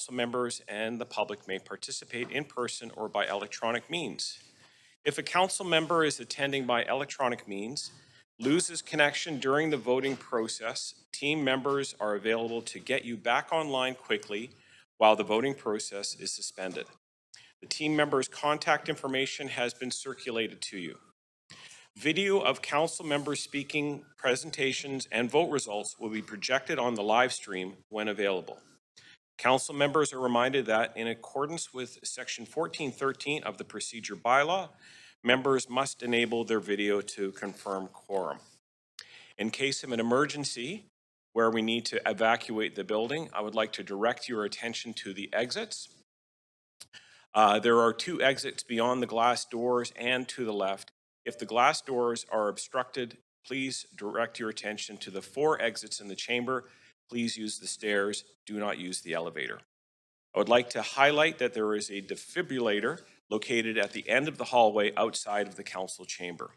Council members and the public may participate in person or by electronic means. If a council member is attending by electronic means, loses connection during the voting process, team members are available to get you back online quickly while the voting process is suspended. The team member's contact information has been circulated to you. Video of council members speaking, presentations, and vote results will be projected on the live stream when available. Council members are reminded that in accordance with Section 1413 of the procedure bylaw, members must enable their video to confirm quorum. In case of an emergency where we need to evacuate the building, I would like to direct your attention to the exits. There are 2 exits beyond the glass doors and to the left. If the glass doors are obstructed, please direct your attention to the 4 exits in the chamber. Please use the stairs. Do not use the elevator. I would like to highlight that there is a defibrillator located at the end of the hallway outside of the council chamber.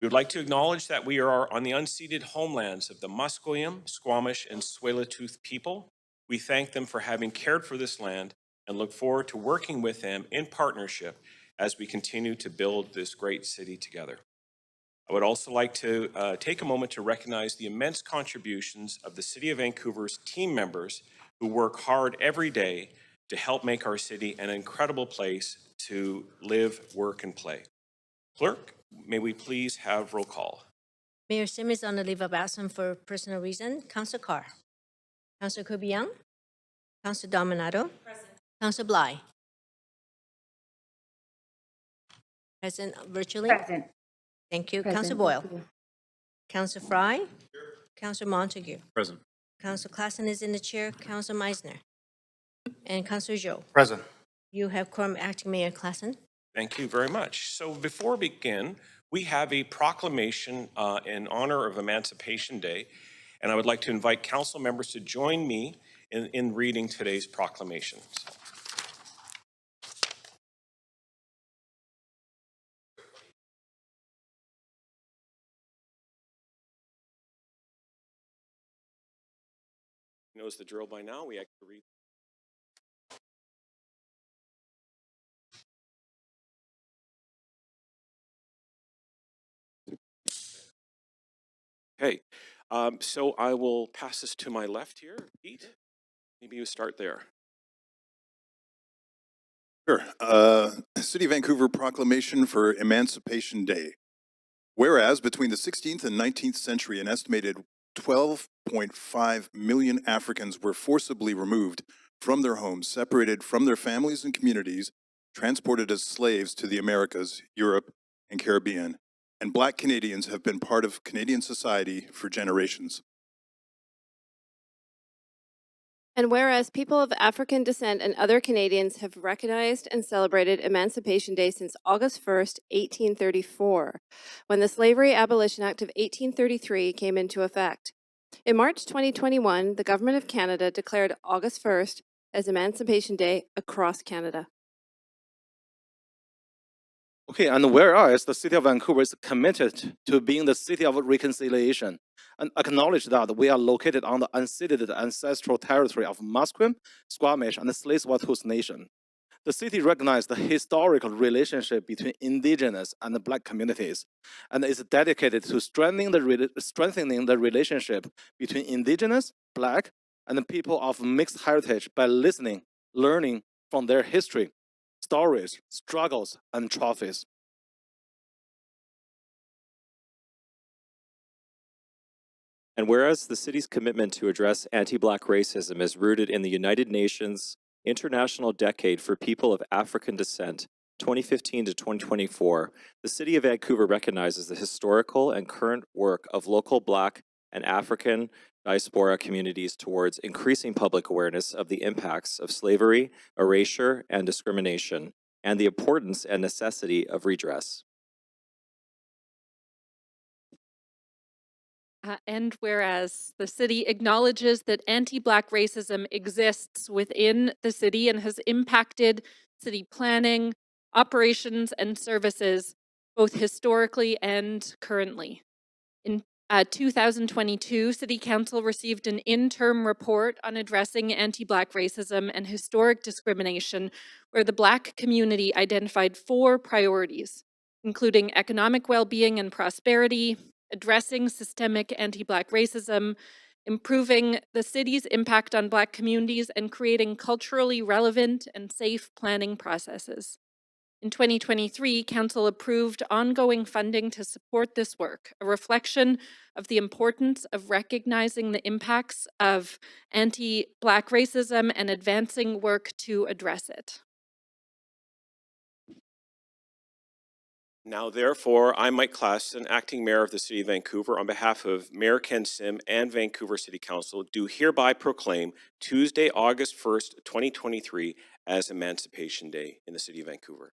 We would like to acknowledge that we are on the unceded homelands of the Musqueam, Squamish, and Tsleil-Waututh people. We thank them for having cared for this land and look forward to working with them in partnership as we continue to build this great city together. I would also like to take a moment to recognize the immense contributions of the City of Vancouver's team members who work hard every day to help make our city an incredible place to live, work, and play. Clerk, may we please have roll call? Mayor Sim is on a leave of absence for personal reason. Councillor Carr. Councillor Kirby-Young. Councillor Dominato. Present. Councillor Bly. Present virtually. Present. Thank you. Present. Councillor Boyle. Councillor Fry. Here. Councillor Montague. Present. Councillor Klassen is in the chair. Councillor Meisner. And Councillor Zhou. Present. You have quorum, Acting Mayor Klassen. Thank you very much. So before we begin, we have a proclamation in honor of Emancipation Day, and I would like to invite council members to join me in reading today's proclamation. Knows the drill by now. We actually read. Okay, so I will pass this to my left here. Pete, maybe you start there. Sure. City of Vancouver Proclamation for Emancipation Day. Whereas between the 16th and 19th century, an estimated 12.5 million Africans were forcibly removed from their homes, separated from their families and communities, transported as slaves to the Americas, Europe, and Caribbean. And Black Canadians have been part of Canadian society for generations. And whereas people of African descent and other Canadians have recognized and celebrated Emancipation Day since August 1st, 1834, when the Slavery Abolition Act of 1833 came into effect. In March 2021, the Government of Canada declared August 1st as Emancipation Day across Canada. Okay, and whereas the City of Vancouver is committed to being the city of reconciliation and acknowledge that we are located on the unceded ancestral territory of Musqueam, Squamish, and the Tsleil-Waututh Nation, the city recognizes the historical relationship between Indigenous and the Black communities and is dedicated to strengthening the relationship between Indigenous, Black, and the people of mixed heritage by listening, learning from their history, stories, struggles, and trophies. And whereas the city's commitment to address anti-Black racism is rooted in the United Nations International Decade for People of African Descent, 2015 to 2024, the City of Vancouver recognizes the historical and current work of local Black and African diaspora communities towards increasing public awareness of the impacts of slavery, erasure, and discrimination, and the importance and necessity of redress. And whereas the city acknowledges that anti-Black racism exists within the city and has impacted city planning, operations, and services, both historically and currently. In 2022, City Council received an interim report on addressing anti-Black racism and historic discrimination, where the Black community identified 4 priorities, including economic well-being and prosperity, addressing systemic anti-Black racism, improving the city's impact on Black communities, and creating culturally relevant and safe planning processes. In 2023, Council approved ongoing funding to support this work, a reflection of the importance of recognizing the impacts of anti-Black racism and advancing work to address it. Now, therefore, I, Mike Klassen, acting mayor of the City of Vancouver, on behalf of Mayor Ken Sim and Vancouver City Council, do hereby proclaim Tuesday, August 1st, 2023 as Emancipation Day in the City of Vancouver.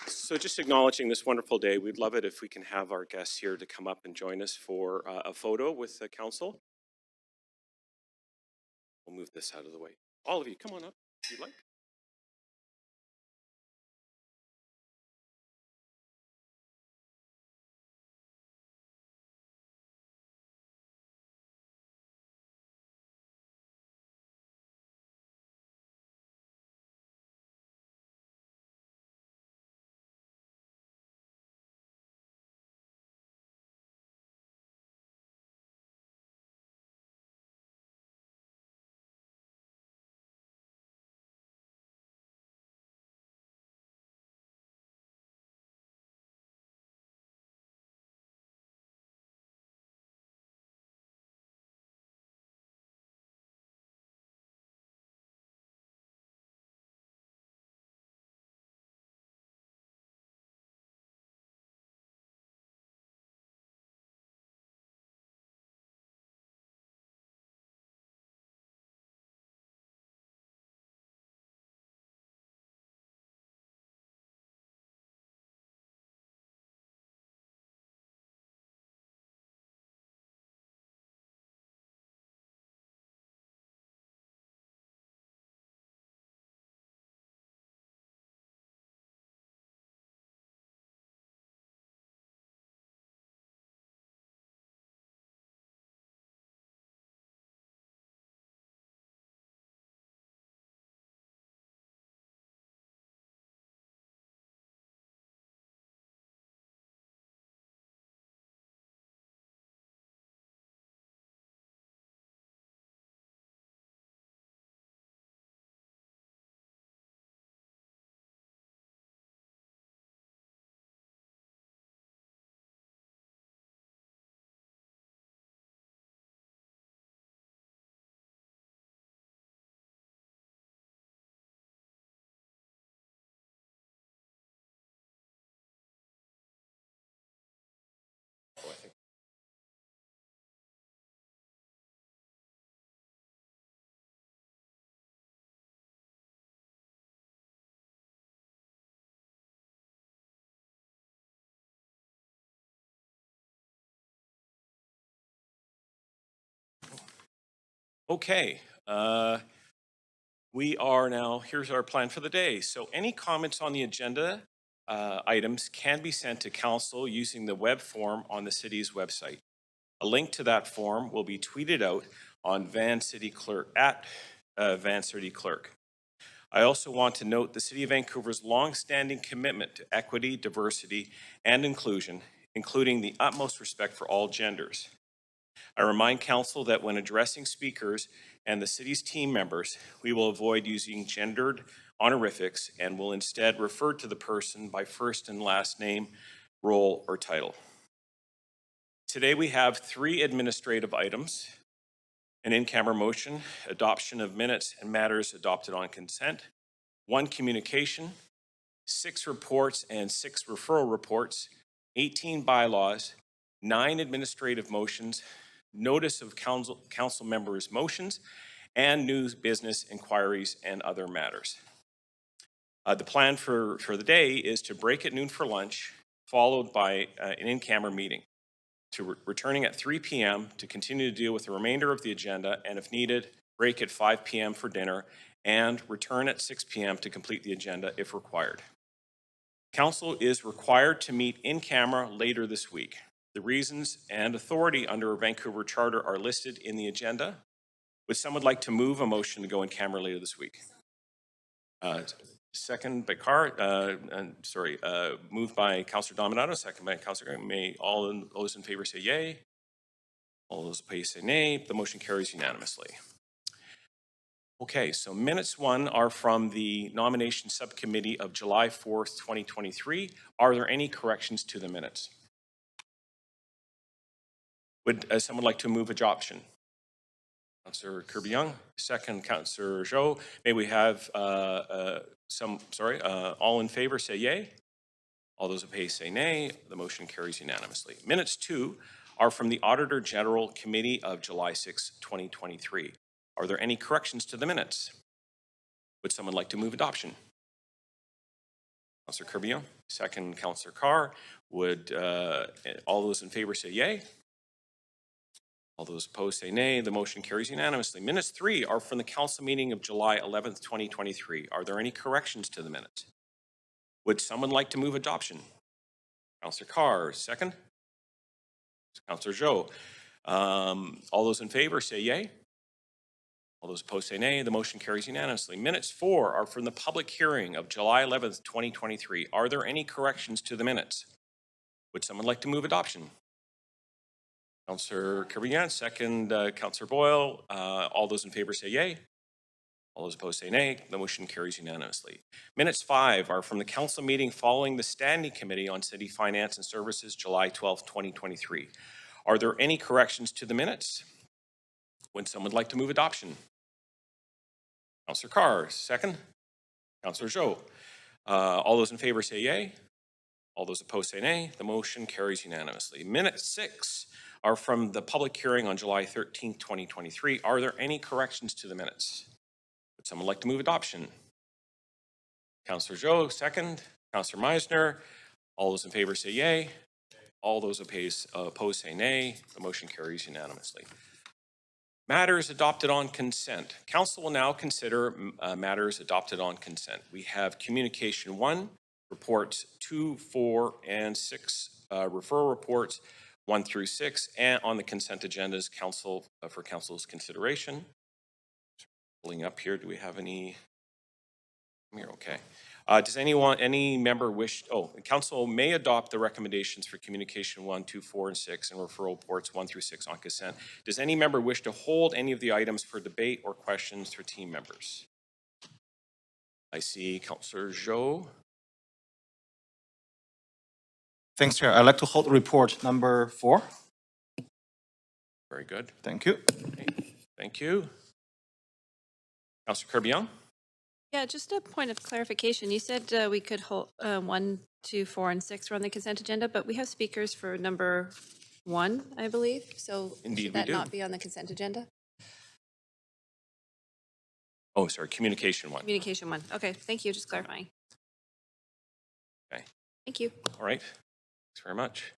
So just acknowledging this wonderful day, we'd love it if we can have our guests here to come up and join us for a photo with the council. We'll move this out of the way. All of you, come on up if you'd like. Okay, we are now, here's our plan for the day. So any comments on the agenda items can be sent to council using the web form on the city's website. A link to that form will be tweeted out on Van City Clerk at Van City Clerk. I also want to note the City of Vancouver's long-standing commitment to equity, diversity, and inclusion, including the utmost respect for all genders. I remind council that when addressing speakers and the city's team members, we will avoid using gendered honorifics and will instead refer to the person by first and last name, role, or title. Today we have 3 administrative items: an in-camera motion, adoption of minutes and matters adopted on consent, 1 communication, 6 reports and 6 referral reports, 18 bylaws, 9 administrative motions, notice of council members' motions, and new business inquiries and other matters. The plan for the day is to break at noon for lunch, followed by an in-camera meeting, returning at 3 p.m. to continue to deal with the remainder of the agenda, and if needed, break at 5 p.m. for dinner, and return at 6 p.m. to complete the agenda if required. Council is required to meet in camera later this week. The reasons and authority under Vancouver Charter are listed in the agenda. Would someone like to move a motion to go in camera later this week? Second by moved by Councillor Dominato, second by Councillor. May all those in favor say yay. All those opposed say nay. The motion carries unanimously. Okay, so minutes 1 are from the nomination subcommittee of July 4th, 2023. Are there any corrections to the minutes? Would someone like to move adoption? Councillor Kirby-Young, second Councillor Zhou. May we have all in favor say yay. All those opposed say nay. The motion carries unanimously. Minutes 2 are from the Auditor General Committee of July 6, 2023. Are there any corrections to the minutes? Would someone like to move adoption? Councillor Kirby-Young, second Councillor Carr. Would all those in favor say yay? All those opposed say nay. The motion carries unanimously. Minutes 3 are from the council meeting of July 11th, 2023. Are there any corrections to the minutes? Would someone like to move adoption? Councillor Carr, second. Councillor Zhou. All those in favor say yay. All those opposed say nay. The motion carries unanimously. Minutes 4 are from the public hearing of July 11th, 2023. Are there any corrections to the minutes? Would someone like to move adoption? Councillor Kirby-Young, second Councillor Boyle. All those in favor say yay. All those opposed say nay. The motion carries unanimously. Minutes 5 are from the council meeting following the Standing Committee on City Finance and Services, July 12, 2023. Are there any corrections to the minutes? Would someone like to move adoption? Councillor Carr, second. Councillor Zhou. All those in favor say yay. All those opposed say nay. The motion carries unanimously. Minute 6 are from the public hearing on July 13, 2023. Are there any corrections to the minutes? Would someone like to move adoption? Councillor Zhou, second. Councillor Meisner. All those in favor say yay. All those opposed say nay. The motion carries unanimously. Matters adopted on consent. Council will now consider matters adopted on consent. We have Communication 1, Reports 2, 4, and 6, referral reports 1 through 6, and on the consent agendas, for Council's consideration. Pulling up here, do we have any? Here, okay. Does any member wish, Council may adopt the recommendations for Communication 1, 2, 4, and 6, and referral reports 1 through 6 on consent. Does any member wish to hold any of the items for debate or questions for team members? I see Councillor Zhou. Thanks, Chair. I'd like to hold report number 4. Very good. Thank you. Okay. Thank you. Councillor Kirby-Young? Yeah, just a point of clarification. You said we could hold 1, 2, 4, and 6 were on the consent agenda, but we have speakers for number 1, I believe. So Indeed, should we that do. not be on the consent agenda? Oh, sorry, Communication 1. Communication 1. Okay, thank you. Just clarifying. Okay. Thank you. All right. Thanks very much.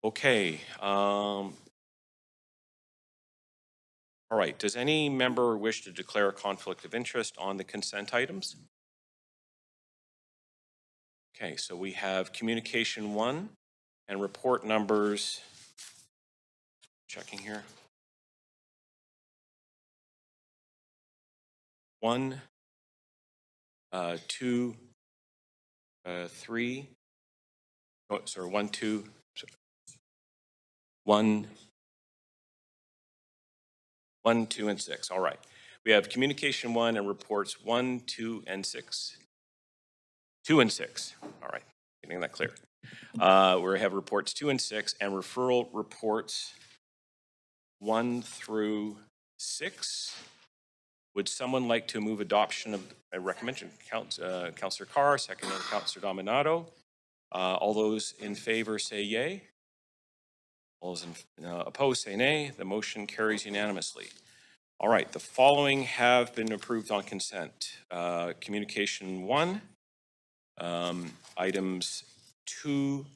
Okay. All right. Does any member wish to declare a conflict of interest on the consent items? Okay, so we have Communication 1 and report numbers, checking here. 1, 2, 3. Oh, sorry, 1, 2, 1, 1, 2, and 6. All right. We have Communication 1 and reports 1, 2, and 6. 2 and 6. All right. Getting that clear. We have reports 2 and 6 and referral reports 1 through 6. Would someone like to move adoption of a recommendation? Councillor Carr, second Councillor Dominato. All those in favor say yay. All those opposed say nay. The motion carries unanimously. All right, the following have been approved on consent. Communication 1, items 2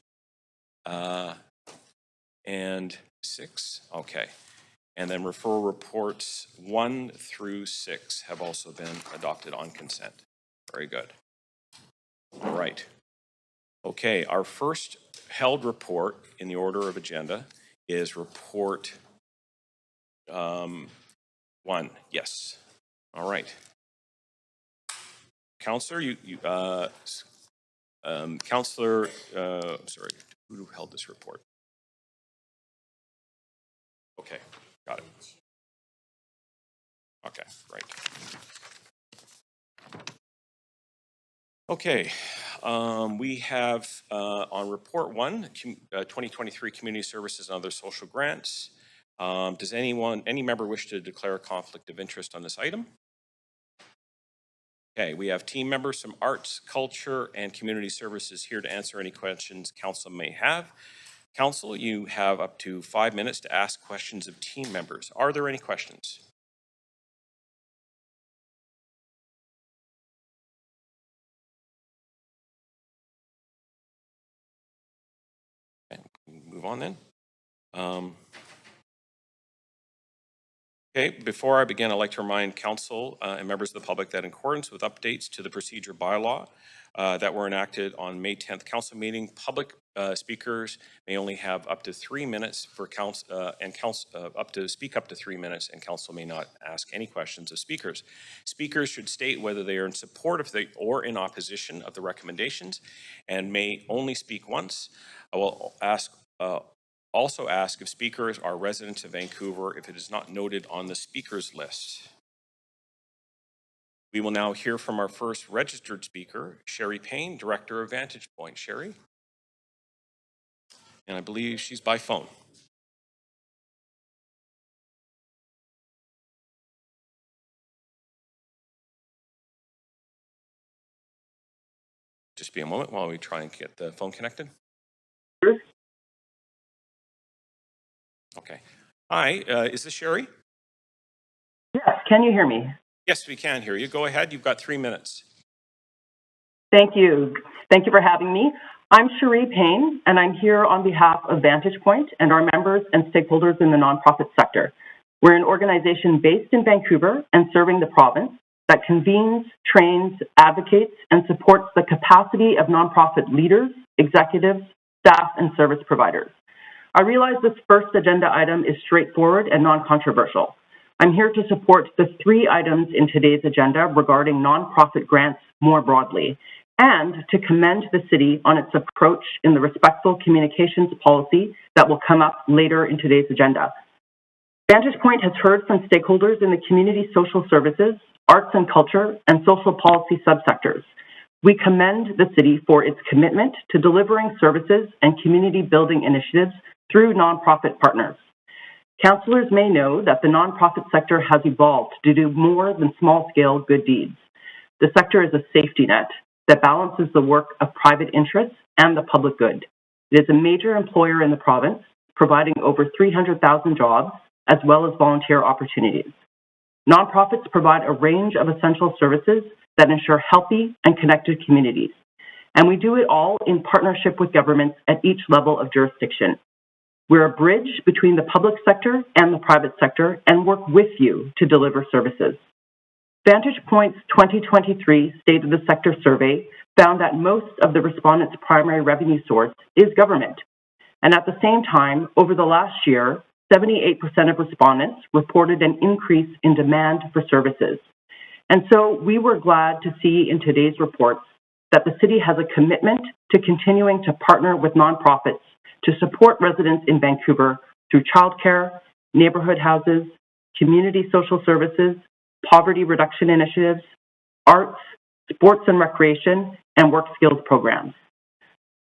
and 6. Okay. And then referral reports 1 through 6 have also been adopted on consent. Very good. All right. Okay, our first held report in the order of agenda is report 1. Yes. All right. Counselor, Counselor, sorry, who held this report? Okay, got it. Okay, right. Okay, we have on report 1, 2023 community services and other social grants. Does any member wish to declare a conflict of interest on this item? Okay, we have team members from arts, culture, and community services here to answer any questions council may have. Council, you have up to 5 minutes to ask questions of team members. Are there any questions? Okay, move on then. Okay, before I begin, I'd like to remind council and members of the public that in accordance with updates to the procedure bylaw that were enacted on May 10th council meeting, public speakers may only have up to 3 minutes for council up to speak up to 3 minutes, and council may not ask any questions of speakers. Speakers should state whether they are in support of or in opposition of the recommendations and may only speak once. I will also ask if speakers are residents of Vancouver if it is not noted on the speakers list. We will now hear from our first registered speaker, Sherry Payne, Director of Vantage Point. Sherry? And I believe she's by phone. Just be a moment while we try and get the phone connected. Okay. Hi, is this Sherry? Yes, can you hear me? Yes, we can hear you. Go ahead. You've got 3 minutes. Thank you. Thank you for having me. I'm Cherie Payne, and I'm here on behalf of Vantage Point and our members and stakeholders in the nonprofit sector. We're an organization based in Vancouver and serving the province that convenes, trains, advocates, and supports the capacity of nonprofit leaders, executives, staff, and service providers. I realize this first agenda item is straightforward and non-controversial. I'm here to support the 3 items in today's agenda regarding nonprofit grants more broadly, and to commend the city on its approach in the respectful communications policy that will come up later in today's agenda. Vantage Point has heard from stakeholders in the community social services, arts and culture, and social policy subsectors. We commend the city for its commitment to delivering services and community building initiatives through nonprofit partners. Councillors may know that the nonprofit sector has evolved to do more than small-scale good deeds. The sector is a safety net that balances the work of private interests and the public good. It is a major employer in the province, providing over 300,000 jobs, as well as volunteer opportunities. Nonprofits provide a range of essential services that ensure healthy and connected communities. And we do it all in partnership with governments at each level of jurisdiction. We're a bridge between the public sector and the private sector and work with you to deliver services. Vantage Point's 2023 State of the Sector survey found that most of the respondents' primary revenue source is government. And at the same time, over the last year, 78% of respondents reported an increase in demand for services. And so we were glad to see in today's reports that the city has a commitment to continuing to partner with nonprofits to support residents in Vancouver through childcare, neighborhood houses, community social services, poverty reduction initiatives, arts, sports and recreation, and work skills programs.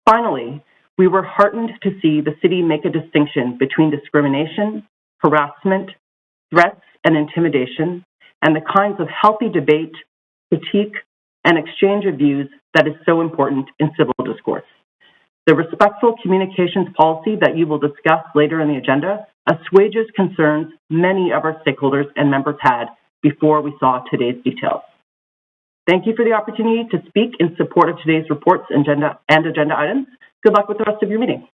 Finally, we were heartened to see the city make a distinction between discrimination, harassment, threats, and intimidation, and the kinds of healthy debate, critique, and exchange of views that is so important in civil discourse. The respectful communications policy that you will discuss later in the agenda assuages concerns many of our stakeholders and members had before we saw today's details. Thank you for the opportunity to speak in support of today's reports and agenda items. Good luck with the rest of your meeting.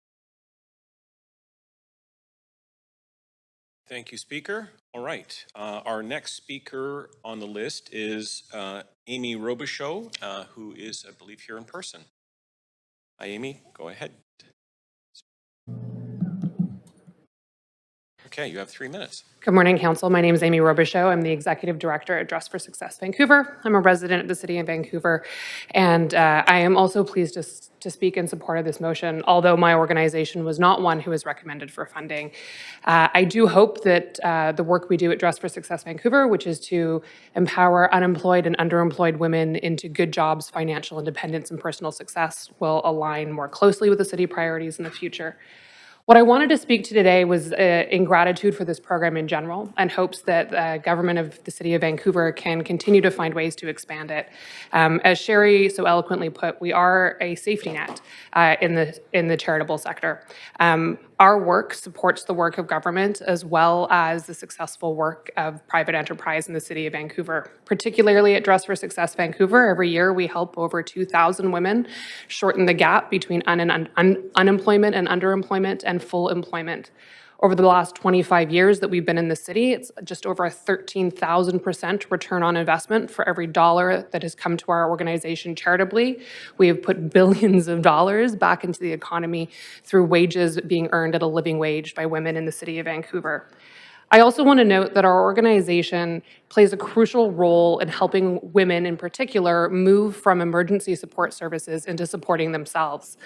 Thank you, Speaker. All right, our next speaker on the list is Amy Robichaud, who is, I believe, here in person. Hi, Amy, go ahead. Okay, you have 3 minutes. Good morning, Council. My name is Amy Robichaud. I'm the Executive Director at Dress for Success Vancouver. I'm a resident of the City of Vancouver, and I am also pleased to speak in support of this motion, although my organization was not one who was recommended for funding. I do hope that the work we do at Dress for Success Vancouver, which is to empower unemployed and underemployed women into good jobs, financial independence, and personal success, will align more closely with the city priorities in the future. What I wanted to speak to today was in gratitude for this program in general, and hopes that the government of the City of Vancouver can continue to find ways to expand it. As Sherry so eloquently put, we are a safety net in the charitable sector. Our work supports the work of government as well as the successful work of private enterprise in the City of Vancouver. Particularly at Dress for Success Vancouver, every year we help over 2,000 women shorten the gap between unemployment and underemployment and full employment. Over the last 25 years that we've been in the city, it's just over a 13,000% return on investment for every dollar that has come to our organization charitably. We have put billions of dollars back into the economy through wages being earned at a living wage by women in the City of Vancouver. I also want to note that our organization plays a crucial role in helping women in particular move from emergency support services into supporting themselves.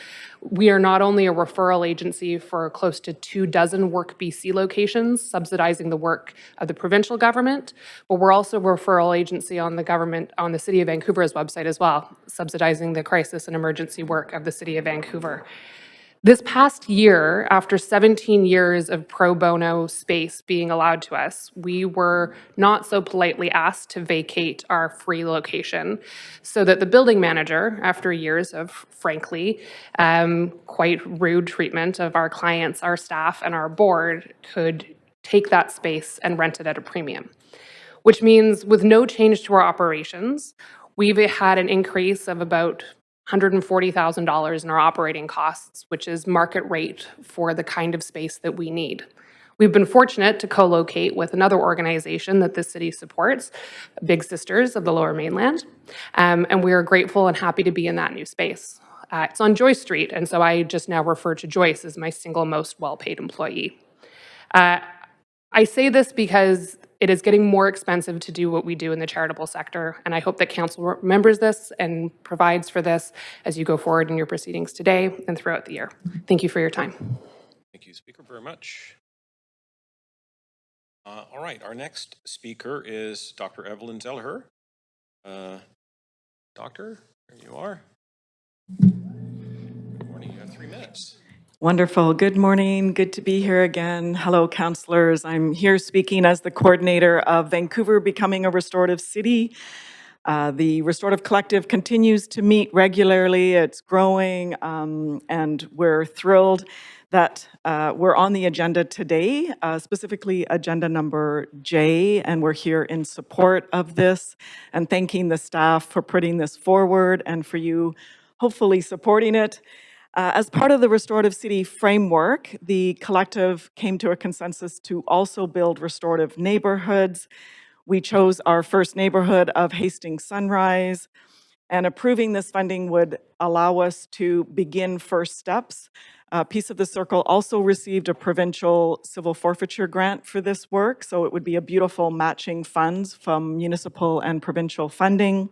We are not only a referral agency for close to 24 Work BC locations, subsidizing the work of the provincial government, but we're also a referral agency on the City of Vancouver's website as well, subsidizing the crisis and emergency work of the City of Vancouver. This past year, after 17 years of pro bono space being allowed to us, we were not so politely asked to vacate our free location so that the building manager, after years of, frankly, quite rude treatment of our clients, our staff, and our board, could take that space and rent it at a premium. Which means with no change to our operations, we've had an increase of about $140,000 in our operating costs, which is market rate for the kind of space that we need. We've been fortunate to co-locate with another organization that this city supports, Big Sisters of the Lower Mainland, and we are grateful and happy to be in that new space. It's on Joyce Street, and so I just now refer to Joyce as my single most well-paid employee. I say this because it is getting more expensive to do what we do in the charitable sector, and I hope that Council remembers this and provides for this as you go forward in your proceedings today and throughout the year. Thank you for your time. Thank you, Speaker, very much. All right, our next speaker is Dr. Evelyn Zelher. Doctor, there you are. Good morning, you have 3 minutes. Wonderful. Good morning. Good to be here again. Hello, councillors. I'm here speaking as the coordinator of Vancouver Becoming a Restorative City. The Restorative Collective continues to meet regularly. It's growing, and we're thrilled that we're on the agenda today, specifically agenda number J, and we're here in support of this and thanking the staff for putting this forward and for you hopefully supporting it. As part of the Restorative City framework, the collective came to a consensus to also build restorative neighborhoods. We chose our first neighborhood of Hastings Sunrise, and approving this funding would allow us to begin first steps. Piece of the Circle also received a provincial civil forfeiture grant for this work, so it would be a beautiful matching funds from municipal and provincial funding.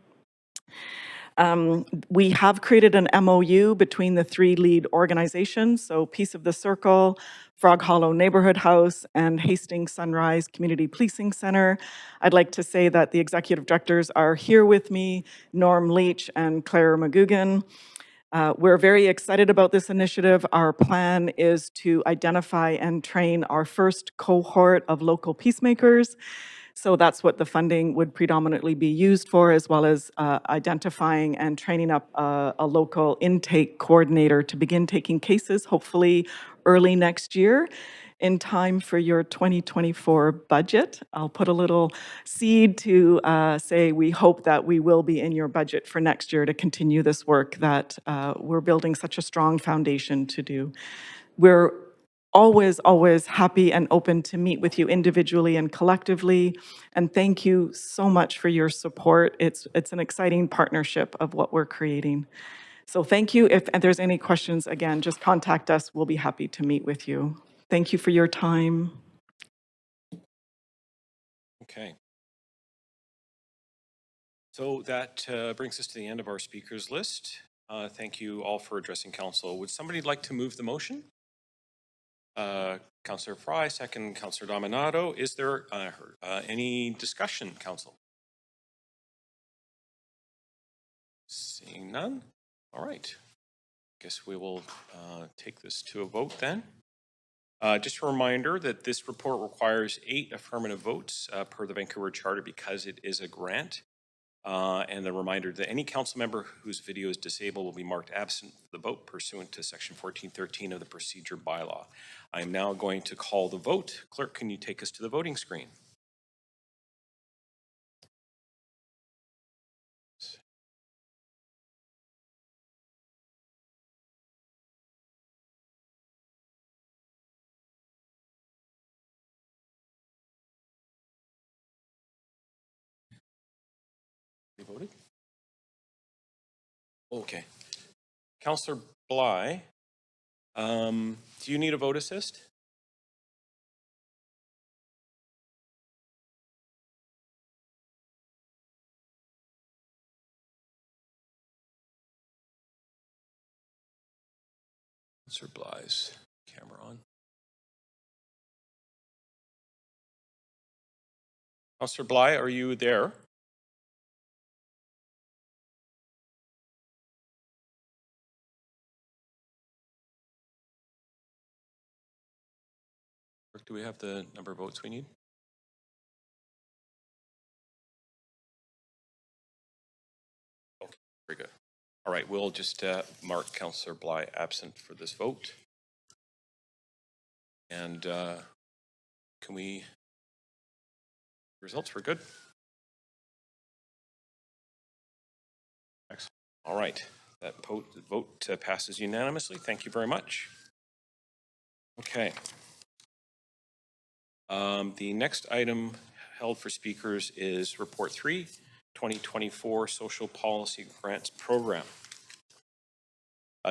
We have created an MOU between the 3 lead organizations, so Piece of the Circle, Frog Hollow Neighborhood House, and Hastings Sunrise Community Policing Center. I'd like to say that the executive directors are here with me, Norm Leach and Claire McGugan. We're very excited about this initiative. Our plan is to identify and train our first cohort of local peacemakers. So that's what the funding would predominantly be used for, as well as identifying and training up a local intake coordinator to begin taking cases, hopefully early next year, in time for your 2024 budget. I'll put a little seed to say we hope that we will be in your budget for next year to continue this work that we're building such a strong foundation to do. We're always happy and open to meet with you individually and collectively. And thank you so much for your support. It's an exciting partnership of what we're creating. So thank you. If there's any questions, again, just contact us. We'll be happy to meet with you. Thank you for your time. Okay. So that brings us to the end of our speakers list. Thank you all for addressing council. Would somebody like to move the motion? Councillor Fry, second Councillor Dominato. Is there any discussion, council? Seeing none. All right. Guess we will take this to a vote then. Just a reminder that this report requires 8 affirmative votes per the Vancouver Charter because it is a grant. And a reminder that any council member whose video is disabled will be marked absent for the vote pursuant to section 1413 of the procedure bylaw. I am now going to call the vote. Clerk, can you take us to the voting screen? You voted? Okay. Councillor Bly, do you need a vote assist? Councillor Bly's camera on. Councillor Bly, are you there? Do we have the number of votes we need? Okay, very good. All right, we'll just mark Councillor Bly absent for this vote. And can we, results were good. Excellent. All right, that vote passes unanimously. Thank you very much. Okay. The next item held for speakers is Report 3, 2024 Social Policy Grants Program.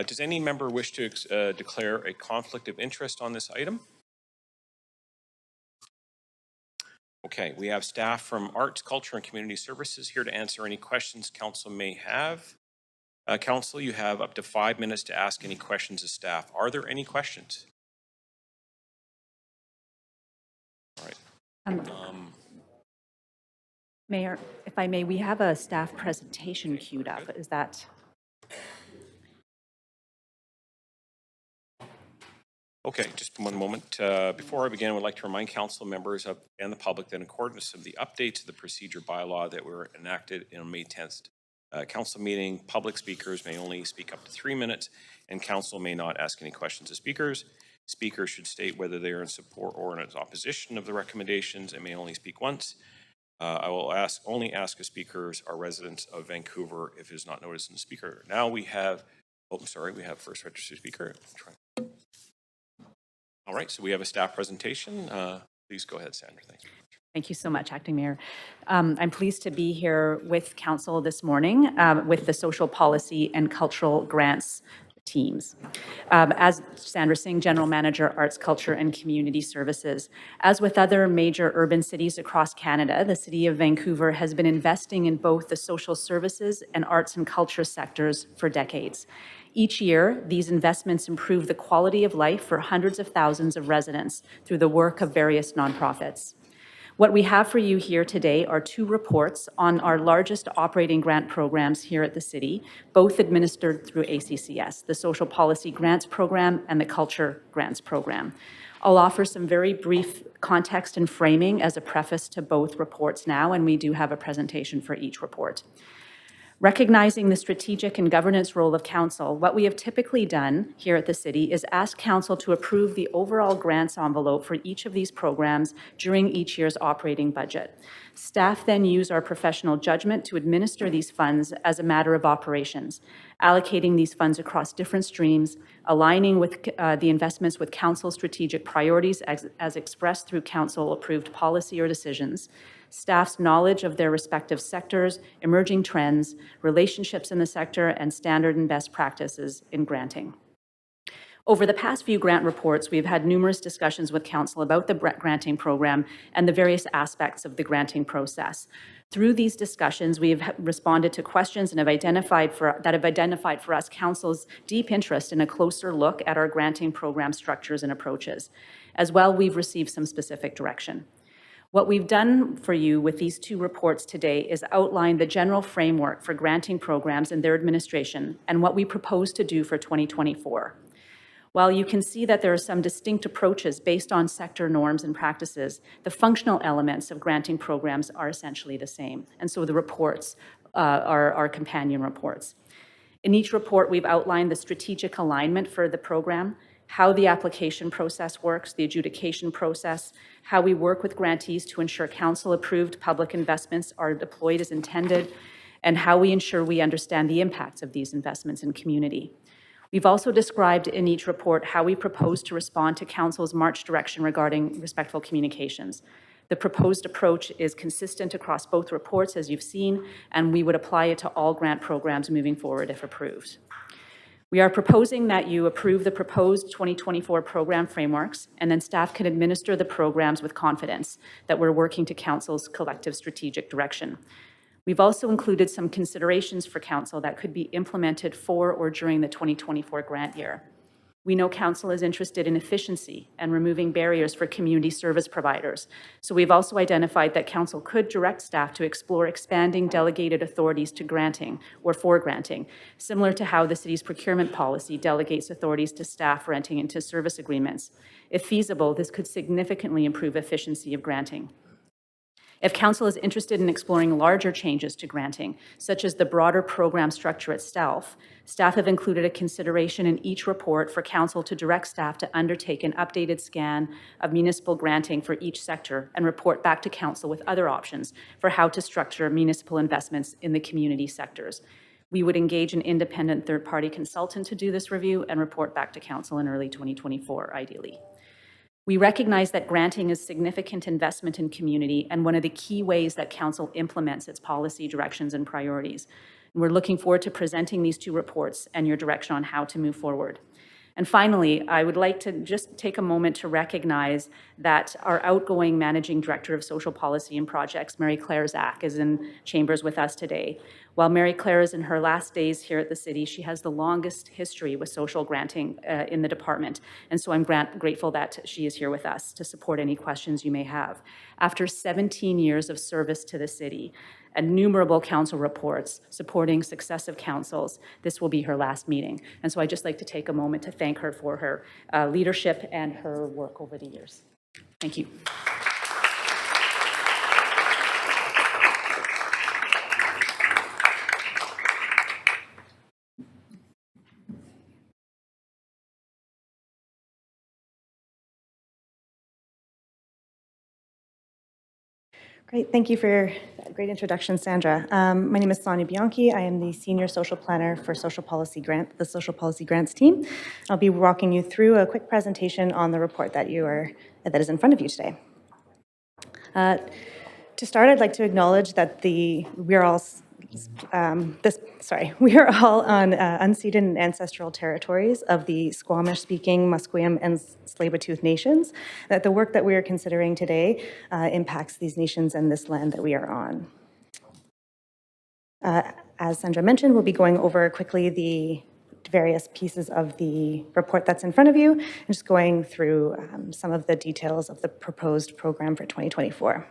Does any member wish to declare a conflict of interest on this item? Okay, we have staff from Arts, Culture, and Community Services here to answer any questions council may have. Council, you have up to 5 minutes to ask any questions of staff. Are there any questions? All right. Mayor, if I may, we have a staff presentation queued up. Is that? Okay, just one moment. Before I begin, I would like to remind council members and the public that in accordance with the updates to the procedure bylaw that were enacted in May 10th council meeting, public speakers may only speak up to 3 minutes, and council may not ask any questions of speakers. Speakers should state whether they are in support or in opposition of the recommendations and may only speak once. I will only ask if speakers are residents of Vancouver if it is not noticed in the speaker. Now we have, we have first registered speaker. All right, so we have a staff presentation. Please go ahead, Sandra. Thank you. Thank you so much, Acting Mayor. I'm pleased to be here with Council this morning with the Social Policy and Cultural Grants teams. As Sandra Singh, General Manager, Arts, Culture, and Community Services. As with other major urban cities across Canada, the City of Vancouver has been investing in both the social services and arts and culture sectors for decades. Each year, these investments improve the quality of life for hundreds of thousands of residents through the work of various nonprofits. What we have for you here today are 2 reports on our largest operating grant programs here at the city, both administered through ACCS, the Social Policy Grants Program and the Culture Grants Program. I'll offer some very brief context and framing as a preface to both reports now, and we do have a presentation for each report. Recognizing the strategic and governance role of council, what we have typically done here at the city is ask council to approve the overall grants envelope for each of these programs during each year's operating budget. Staff then use our professional judgment to administer these funds as a matter of operations. allocating these funds across different streams, aligning with the investments with Council's strategic priorities as expressed through Council-approved policy or decisions, staff's knowledge of their respective sectors, emerging trends, relationships in the sector, and standard and best practices in granting. Over the past few grant reports, we've had numerous discussions with Council about the granting program and the various aspects of the granting process. Through these discussions, we have responded to questions and have identified for us Council's deep interest in a closer look at our granting program structures and approaches. As well, we've received some specific direction. What we've done for you with these two reports today is outline the general framework for granting programs and their administration and what we propose to do for 2024. While you can see that there are some distinct approaches based on sector norms and practices, the functional elements of granting programs are essentially the same. And so the reports are our companion reports. In each report, we've outlined the strategic alignment for the program, how the application process works, the adjudication process, how we work with grantees to ensure Council-approved public investments are deployed as intended, and how we ensure we understand the impacts of these investments in community. We've also described in each report how we propose to respond to Council's March direction regarding respectful communications. The proposed approach is consistent across both reports, as you've seen, and we would apply it to all grant programs moving forward if approved. We are proposing that you approve the proposed 2024 program frameworks, and then staff can administer the programs with confidence that we're working to Council's collective strategic direction. We've also included some considerations for Council that could be implemented for or during the 2024 grant year. We know Council is interested in efficiency and removing barriers for community service providers. So we've also identified that Council could direct staff to explore expanding delegated authorities to granting or for granting, similar to how the city's procurement policy delegates authorities to staff for entering into service agreements. If feasible, this could significantly improve efficiency of granting. If Council is interested in exploring larger changes to granting, such as the broader program structure itself, staff have included a consideration in each report for Council to direct staff to undertake an updated scan of municipal granting for each sector and report back to Council with other options for how to structure municipal investments in the community sectors. We would engage an independent third-party consultant to do this review and report back to Council in early 2024, ideally. We recognize that granting is significant investment in community and one of the key ways that Council implements its policy directions and priorities. And we're looking forward to presenting these two reports and your direction on how to move forward. And finally, I would like to just take a moment to recognize that our outgoing Managing Director of Social Policy and Projects, Mary Claire Zach, is in chambers with us today. While Mary Claire is in her last days here at the city, she has the longest history with social granting in the department. And so I'm grateful that she is here with us to support any questions you may have. After 17 years of service to the city, innumerable council reports supporting successive councils, this will be her last meeting. And so I'd just like to take a moment to thank her for her leadership and her work over the years. Thank you. Great, thank you for that great introduction, Sandra. My name is Sonia Bianchi. I am the Senior Social Planner for Social Policy Grant, the Social Policy Grants team. I'll be walking you through a quick presentation on the report that that is in front of you today. To start, I'd like to acknowledge that we are all on unceded and ancestral territories of the Squamish-speaking Musqueam and Tsleil-Waututh nations, that the work that we are considering today impacts these nations and this land that we are on. As Sandra mentioned, we'll be going over quickly the various pieces of the report that's in front of you and just going through some of the details of the proposed program for 2024.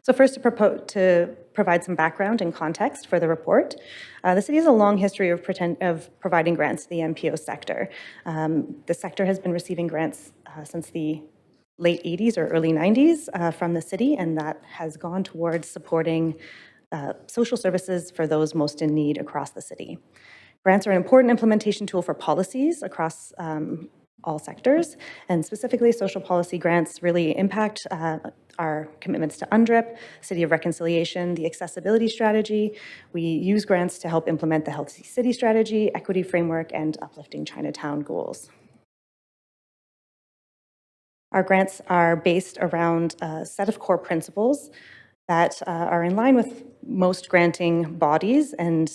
So first, to provide some background and context for the report, the city has a long history of providing grants to the MPO sector. The sector has been receiving grants since the late 80s or early 90s from the city, and that has gone towards supporting social services for those most in need across the city. Grants are an important implementation tool for policies across all sectors, and specifically social policy grants really impact our commitments to UNDRIP, City of Reconciliation, the Accessibility Strategy. We use grants to help implement the Healthy City Strategy, Equity Framework, and Uplifting Chinatown goals. Our grants are based around a set of core principles that are in line with most granting bodies and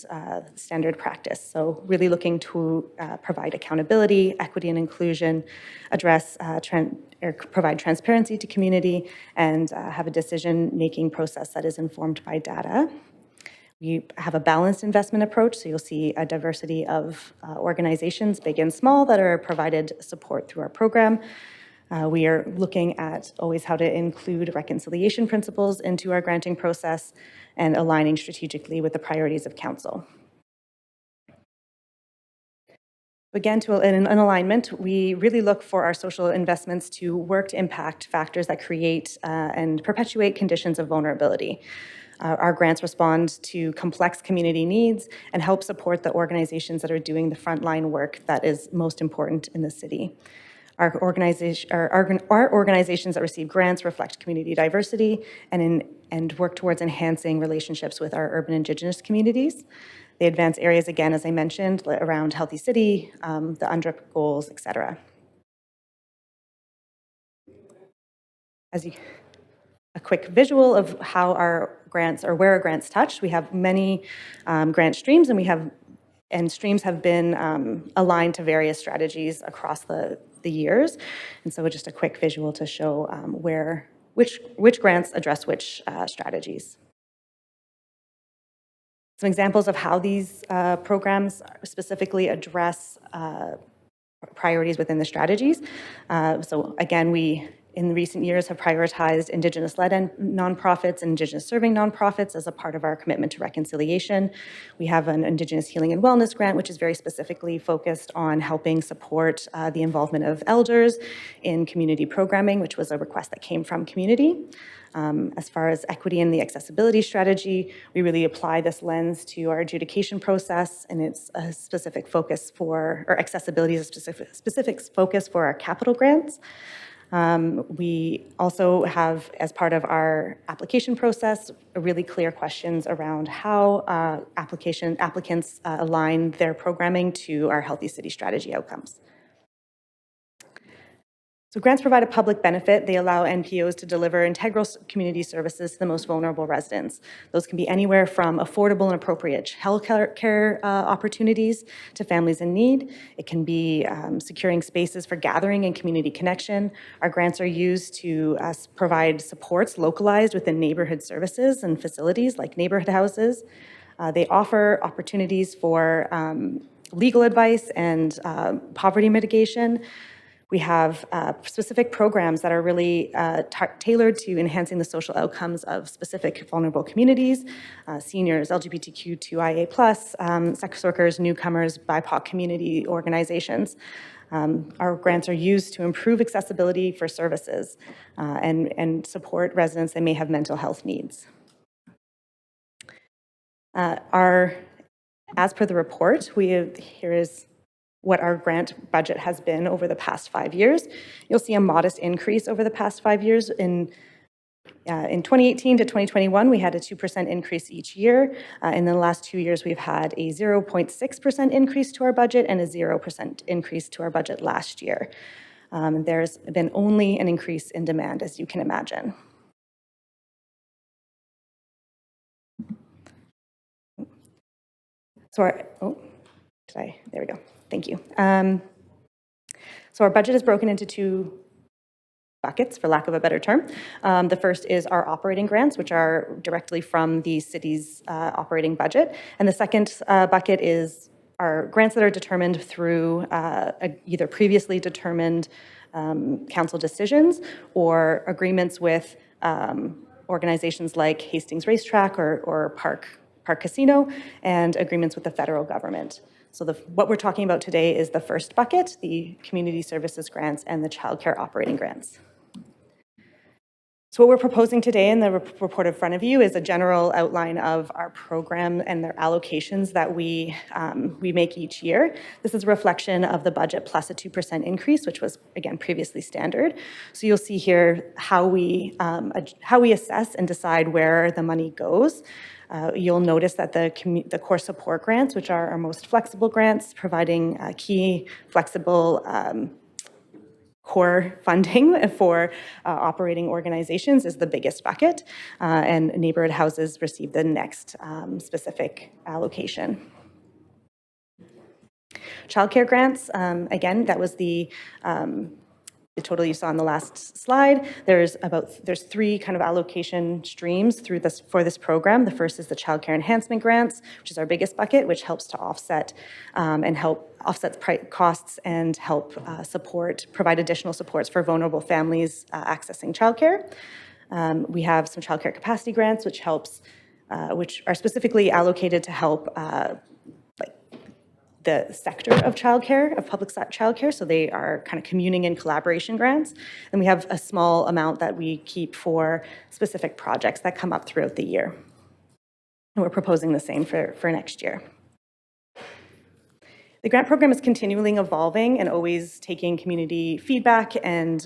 standard practice. So really looking to provide accountability, equity and inclusion, address or provide transparency to community, and have a decision-making process that is informed by data. We have a balanced investment approach, so you'll see a diversity of organizations, big and small, that are provided support through our program. We are looking at always how to include reconciliation principles into our granting process and aligning strategically with the priorities of council. Again, in alignment, we really look for our social investments to work to impact factors that create and perpetuate conditions of vulnerability. Our grants respond to complex community needs and help support the organizations that are doing the frontline work that is most important in the city. Our organizations that receive grants reflect community diversity and work towards enhancing relationships with our urban Indigenous communities. They advance areas, again, as I mentioned, around Healthy City, the UNDRIP goals, et cetera. A quick visual of how our grants, or where our grants touch. We have many grant streams, and streams have been aligned to various strategies across the years. And so just a quick visual to show which grants address which strategies. Some examples of how these programs specifically address priorities within the strategies. So again, we in recent years have prioritized Indigenous-led nonprofits and Indigenous-serving nonprofits as a part of our commitment to reconciliation. We have an Indigenous Healing and Wellness grant, which is very specifically focused on helping support the involvement of elders in community programming, which was a request that came from community. As far as equity and the accessibility strategy, we really apply this lens to our adjudication process, and it's a specific focus for, or accessibility is a specific focus for our capital grants. We also have, as part of our application process, really clear questions around how applicants align their programming to our Healthy City Strategy outcomes. So grants provide a public benefit. They allow NPOs to deliver integral community services to the most vulnerable residents. Those can be anywhere from affordable and appropriate health care opportunities to families in need. It can be securing spaces for gathering and community connection. Our grants are used to provide supports localized within neighborhood services and facilities like neighborhood houses. They offer opportunities for legal advice and poverty mitigation. We have specific programs that are really tailored to enhancing the social outcomes of specific vulnerable communities, seniors, LGBTQ2IA+, sex workers, newcomers, BIPOC community organizations. Our grants are used to improve accessibility for services and support residents that may have mental health needs. As per the report, here is what our grant budget has been over the past 5 years. You'll see a modest increase over the past 5 years. In 2018 to 2021, we had a 2% increase each year. In the last 2 years, we've had a 0.6% increase to our budget and a 0% increase to our budget last year. There's been only an increase in demand, as you can imagine. There we go. Thank you. So our budget is broken into two buckets, for lack of a better term. The first is our operating grants, which are directly from the city's operating budget. And the second bucket is our grants that are determined through either previously determined council decisions or agreements with organizations like Hastings Racetrack or Park Casino, and agreements with the federal government. So what we're talking about today is the first bucket, the community services grants and the childcare operating grants. So what we're proposing today in the report in front of you is a general outline of our program and their allocations that we make each year. This is a reflection of the budget plus a 2% increase, which was, again, previously standard. So you'll see here how we assess and decide where the money goes. You'll notice that the core support grants, which are our most flexible grants, providing key flexible core funding for operating organizations is the biggest bucket, and neighborhood houses receive the next specific allocation. Childcare grants, again, that was the total you saw on the last slide. There's three kind of allocation streams for this program. The first is the childcare enhancement grants, which is our biggest bucket, which helps to offset costs and help provide additional supports for vulnerable families accessing childcare. We have some childcare capacity grants, which are specifically allocated to help the sector of childcare, of public childcare, so they are kind of communing and collaboration grants. And we have a small amount that we keep for specific projects that come up throughout the year. And we're proposing the same for next year. The grant program is continually evolving and always taking community feedback and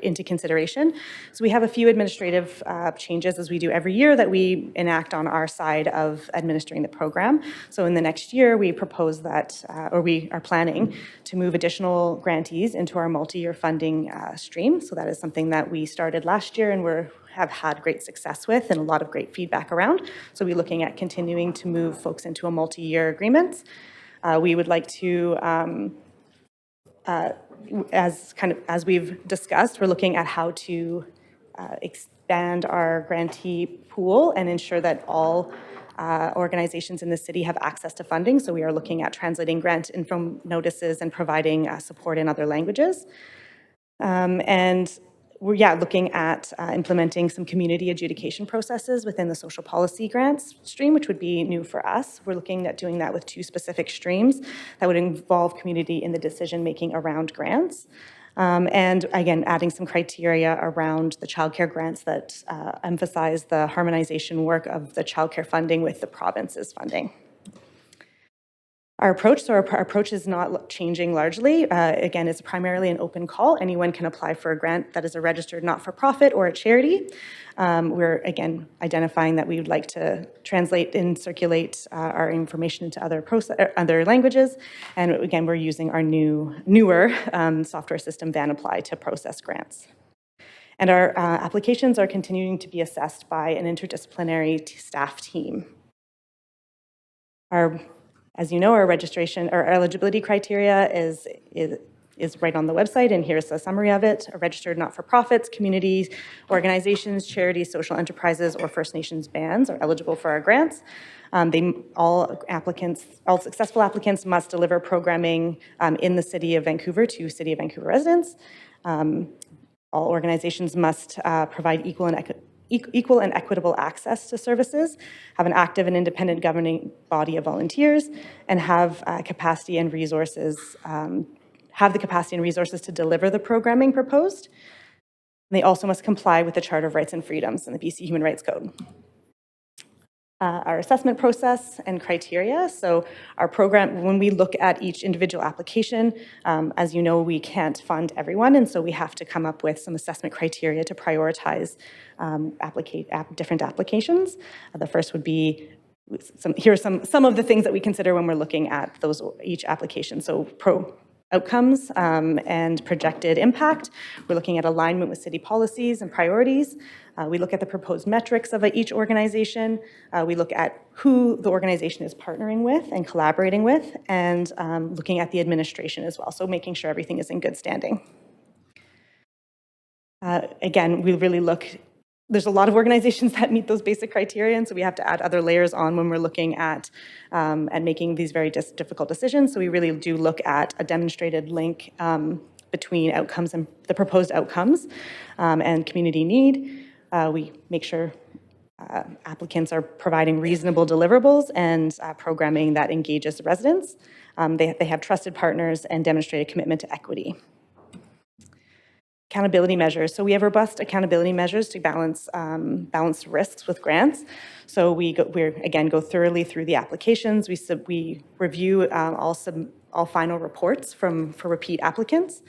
into consideration. So we have a few administrative changes, as we do every year, that we enact on our side of administering the program. So in the next year, we propose that, or we are planning to move additional grantees into our multi-year funding stream. So that is something that we started last year and have had great success with and a lot of great feedback around. So we're looking at continuing to move folks into a multi-year agreement. We would like to, as we've discussed, we're looking at how to expand our grantee pool and ensure that all organizations in the city have access to funding. So we are looking at translating grant info notices and providing support in other languages. And we're looking at implementing some community adjudication processes within the social policy grants stream, which would be new for us. We're looking at doing that with two specific streams that would involve community in the decision-making around grants. And again, adding some criteria around the childcare grants that emphasize the harmonization work of the childcare funding with the province's funding. Our approach is not changing largely. Again, it's primarily an open call. Anyone can apply for a grant that is a registered not-for-profit or a charity. We're, again, identifying that we would like to translate and circulate our information into other languages. And again, we're using our newer software system, VanApply, to process grants. And our applications are continuing to be assessed by an interdisciplinary staff team. As you know, our eligibility criteria is right on the website, and here's a summary of it. Registered not-for-profits, communities, organizations, charities, social enterprises, or First Nations bands are eligible for our grants. All successful applicants must deliver programming in the City of Vancouver to City of Vancouver residents. All organizations must provide equal and equitable access to services, have an active and independent governing body of volunteers, and have the capacity and resources to deliver the programming proposed. And they also must comply with the Charter of Rights and Freedoms and the BC Human Rights Code. Our assessment process and criteria. So our program, when we look at each individual application, as you know, we can't fund everyone, and so we have to come up with some assessment criteria to prioritize different applications. The first would be, here are some of the things that we consider when we're looking at each application. So outcomes and projected impact. We're looking at alignment with city policies and priorities. We look at the proposed metrics of each organization. We look at who the organization is partnering with and collaborating with, and looking at the administration as well, so making sure everything is in good standing. Again, we really there's a lot of organizations that meet those basic criteria, and so we have to add other layers on when we're looking at making these very difficult decisions. So we really do look at a demonstrated link between outcomes and the proposed outcomes and community need. We make sure applicants are providing reasonable deliverables and programming that engages the residents. They have trusted partners and demonstrated commitment to equity. Accountability measures. So we have robust accountability measures to balance risks with grants. So we again go thoroughly through the applications. We review all final reports for repeat applicants.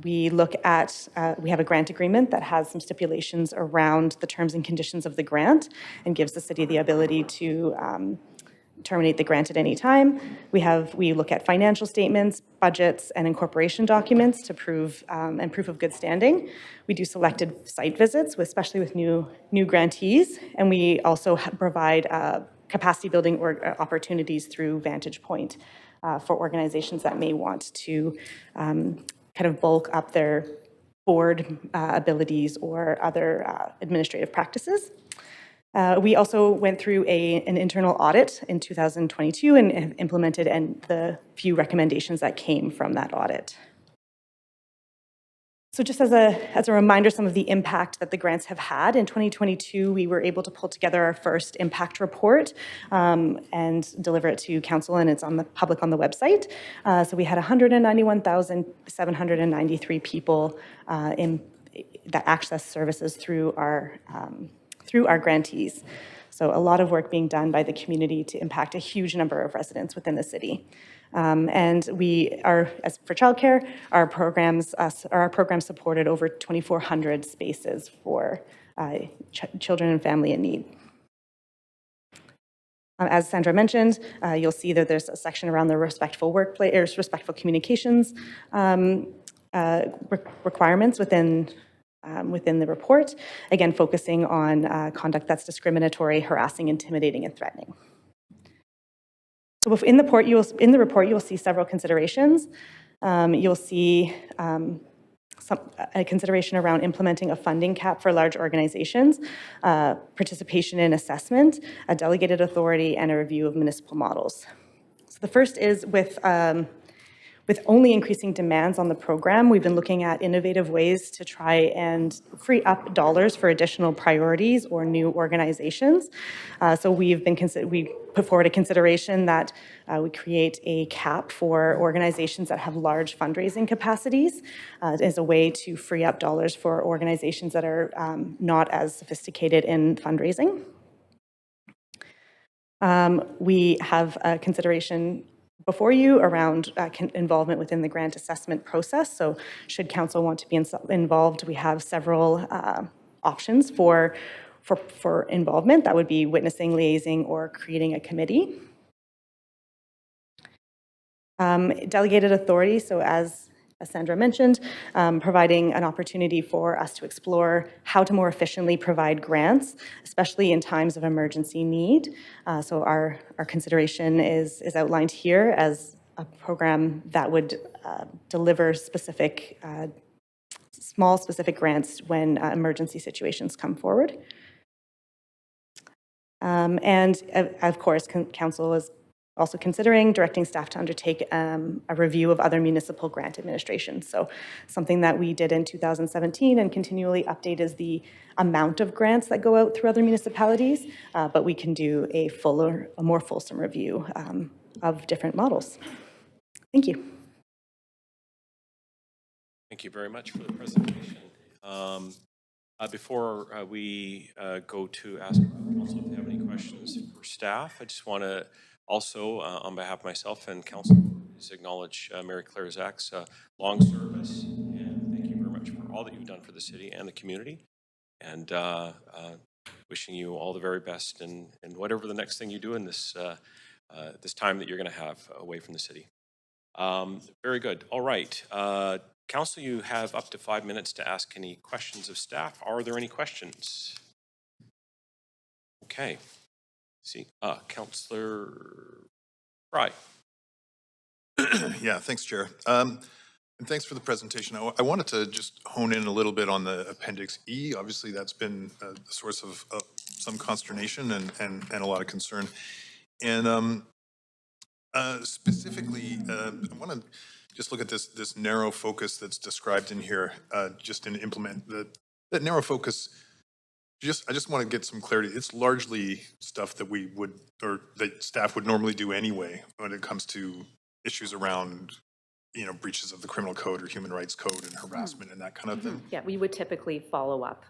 We look at, we have a grant agreement that has some stipulations around the terms and conditions of the grant and gives the city the ability to terminate the grant at any time. We look at financial statements, budgets, and incorporation documents to prove of good standing. We do selected site visits, especially with new grantees, and we also provide capacity building opportunities through Vantage Point for organizations that may want to kind of bulk up their board abilities or other administrative practices. We also went through an internal audit in 2022 and implemented the few recommendations that came from that audit. So just as a reminder, some of the impact that the grants have had, in 2022, we were able to pull together our first impact report and deliver it to council, and it's public on the website. So we had 191,793 people that access services through our grantees. So a lot of work being done by the community to impact a huge number of residents within the city. And as for childcare, our programs supported over 2,400 spaces for children and family in need. As Sandra mentioned, you'll see that there's a section around the respectful workplace, or respectful communications requirements within the report, again, focusing on conduct that's discriminatory, harassing, intimidating, and threatening. So in the report, you'll see several considerations. You'll see a consideration around implementing a funding cap for large organizations, participation in assessment, a delegated authority, and a review of municipal models. So the first is with only increasing demands on the program, we've been looking at innovative ways to try and free up dollars for additional priorities or new organizations. So we put forward a consideration that we create a cap for organizations that have large fundraising capacities as a way to free up dollars for organizations that are not as sophisticated in fundraising. We have a consideration before you around involvement within the grant assessment process. So should council want to be involved, we have several options for involvement. That would be witnessing, liaising, or creating a committee. Delegated authority, so as Sandra mentioned, providing an opportunity for us to explore how to more efficiently provide grants, especially in times of emergency need. So our consideration is outlined here as a program that would deliver small specific grants when emergency situations come forward. And of course, council is also considering directing staff to undertake a review of other municipal grant administrations. So something that we did in 2017 and continually update is the amount of grants that go out through other municipalities, but we can do a more fulsome review of different models. Thank you. Thank you very much for the presentation. Before we go to ask council if they have any questions for staff, I just want to also, on behalf of myself and council, acknowledge Mary Claire Zach's long service, and thank you very much for all that you've done for the city and the community, and wishing you all the very best in whatever the next thing you do in this this time that you're going to have away from the city. Very good. All right. Council, you have up to 5 minutes to ask any questions of staff. Are there any questions? Okay. See, Councillor Fry. Yeah, thanks, Chair. And thanks for the presentation. I wanted to just hone in a little bit on the Appendix E. Obviously, that's been a source of some consternation and a lot of concern. And specifically, I want to just look at this narrow focus that's described in here, just in implement that narrow focus. I just want to get some clarity. It's largely stuff that we would, or that staff would normally do anyway when it comes to issues around breaches of the criminal code or human rights code and harassment and that kind of thing? Yeah, we would typically follow up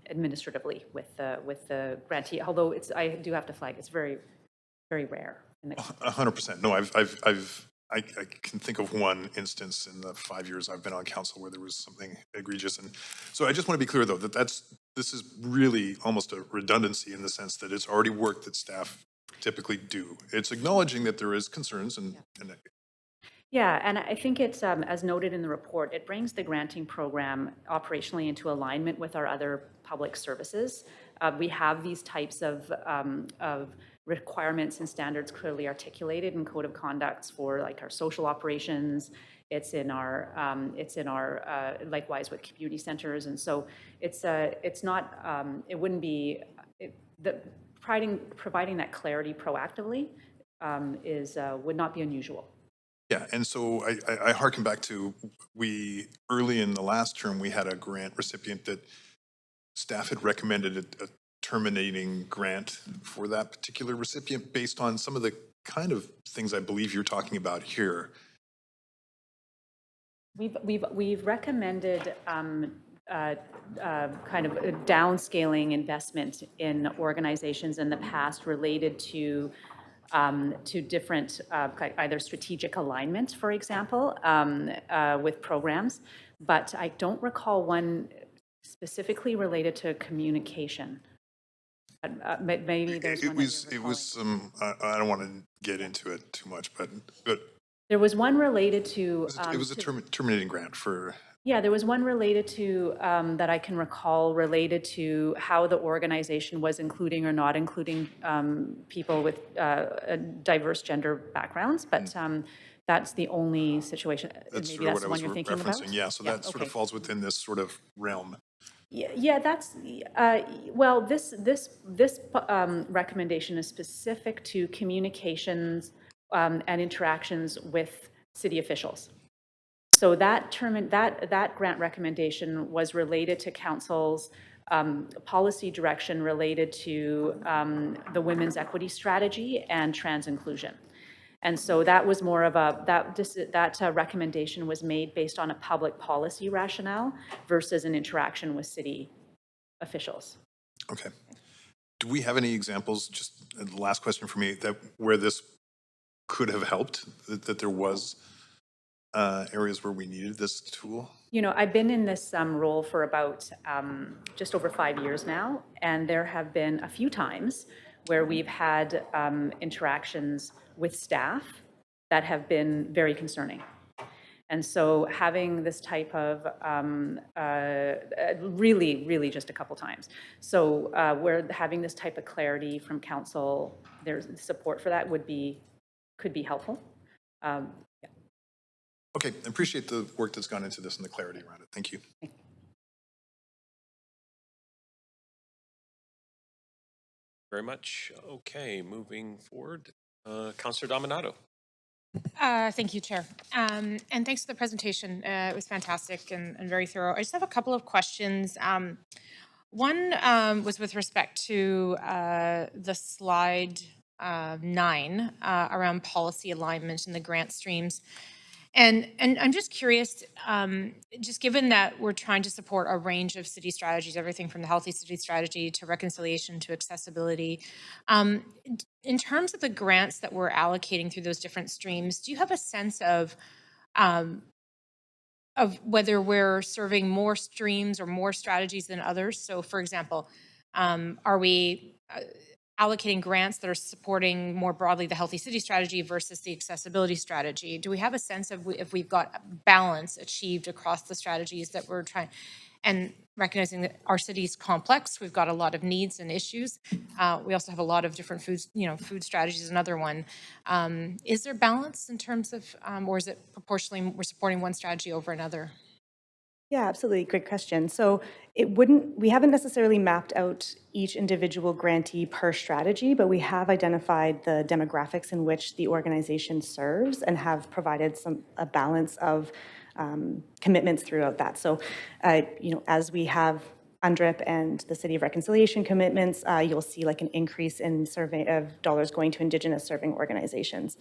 administratively with the grantee, although I do have to flag, it's very, very rare. 100%. No, I can think of one instance in the 5 years I've been on council where there was something egregious. And so I just want to be clear, though, that this is really almost a redundancy in the sense that it's already work that staff typically do. It's acknowledging that there is concerns and Yeah, and I think it's, as noted in the report, it brings the granting program operationally into alignment with our other public services. We have these types of requirements and standards clearly articulated in code of conducts for like our social operations. It's in our likewise with community centers, and so it's not it wouldn't be providing that clarity proactively would not be unusual. yeah. And so I harken back to early in the last term, we had a grant recipient that staff had recommended a terminating grant for that particular recipient based on some of the kind of things I believe you're talking about here. We've recommended kind of a downscaling investment in organizations in the past related to different either strategic alignment, for example, with programs, but I don't recall one specifically related to communication. Maybe there's one. It was some. I don't want to get into it too much, but there was one related to. It was a terminating grant for. Yeah, there was one related to, that I can recall, related to how the organization was including or not including people with diverse gender backgrounds, but that's the only situation. That's Maybe sort of that's what the I one was you're thinking referencing. about? Yeah, so that sort of falls within this sort of realm. Yeah, that's, well, this recommendation is specific to communications and interactions with city officials. So that grant recommendation was related to council's policy direction related to the women's equity strategy and trans inclusion. And so that was more of that recommendation was made based on a public policy rationale versus an interaction with city officials. Okay. Do we have any examples, just the last question for me, that where this could have helped, that there was areas where we needed this tool? You know, I've been in this role for about just over 5 years now, and there have been a few times where we've had interactions with staff that have been very concerning. And so having this type of, really just a couple times. So where having this type of clarity from council, there's support for that could be helpful. Yeah. Okay, I appreciate the work that's gone into this and the clarity around it. Thank you. Very much. Okay, moving forward. Councillor Dominato. Thank you, Chair. And thanks for the presentation. It was fantastic and very thorough. I just have a couple of questions. One was with respect to the slide 9 around policy alignment and the grant streams. And I'm just curious, just given that we're trying to support a range of city strategies, everything from the healthy city strategy to reconciliation to accessibility, in terms of the grants that we're allocating through those different streams, do you have a sense of whether we're serving more streams or more strategies than others? So, for example, are we allocating grants that are supporting more broadly the healthy city strategy versus the accessibility strategy? Do we have a sense of if we've got balance achieved across the strategies that we're trying, and recognizing that our city's complex, we've got a lot of needs and issues. We also have a lot of different foods, food strategies is another one. Is there balance in terms of, or is it proportionally we're supporting one strategy over another? Yeah, absolutely. Great question. So we haven't necessarily mapped out each individual grantee per strategy, but we have identified the demographics in which the organization serves and have provided a balance of commitments throughout that. So, as we have UNDRIP and the City of Reconciliation commitments, you'll see like an increase in survey of dollars going to Indigenous serving organizations.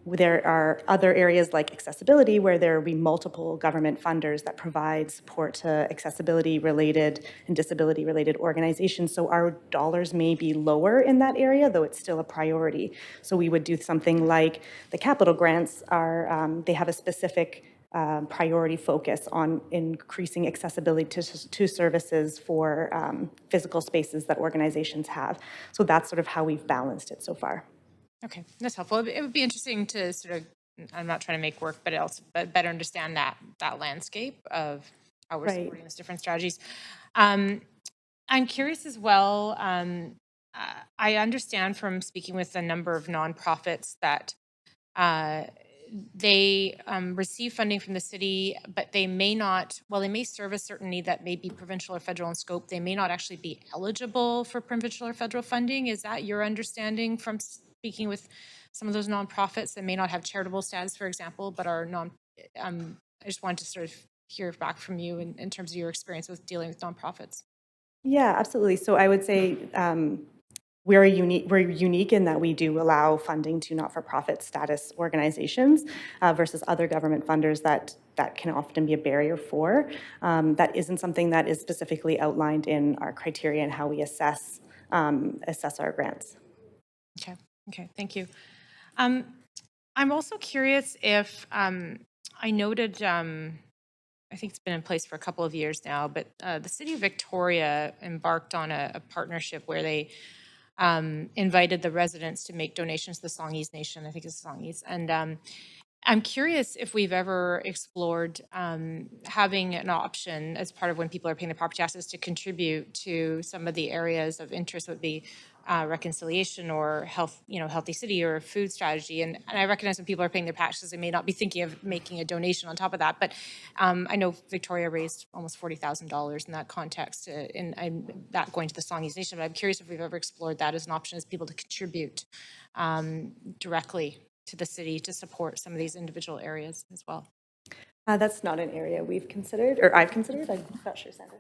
There are other areas like accessibility where there will be multiple government funders that provide support to accessibility-related and disability-related organizations. So our dollars may be lower in that area, though it's still a priority. So we would do something like the capital grants are, they have a specific priority focus on increasing accessibility to services for physical spaces that organizations have. So that's sort of how we've balanced it so far. Okay, that's helpful. It would be interesting to sort of, I'm not trying to make work, but also better understand that landscape of how we're supporting those different strategies. I'm curious as well. I understand from speaking with a number of nonprofits that they receive funding from the city, but they may not, well, they may serve a certain need that may be provincial or federal in scope. They may not actually be eligible for provincial or federal funding. Is that your understanding from speaking with some of those nonprofits that may not have charitable status, for example, but are I just wanted to sort of hear back from you in terms of your experience with dealing with nonprofits. Yeah, absolutely. So I would say we're unique in that we do allow funding to not-for-profit status organizations versus other government funders that can often be a barrier for. That isn't something that is specifically outlined in our criteria and how we assess our grants. Okay, thank you. I'm also curious if I noted, I think it's been in place for a couple of years now, but the City of Victoria embarked on a partnership where they invited the residents to make donations to the Songhees Nation. I think it's Songhees. And I'm curious if we've ever explored having an option as part of when people are paying their property taxes to contribute to some of the areas of interest, would be reconciliation or health, healthy city or food strategy. And I recognize when people are paying their taxes, they may not be thinking of making a donation on top of that. But I know Victoria raised almost $40,000 in that context, and that going to the Songhees Nation. But I'm curious if we've ever explored that as an option as people to contribute directly to the city to support some of these individual areas as well. That's not an area we've considered, or I've considered. I'm not sure, Sandra.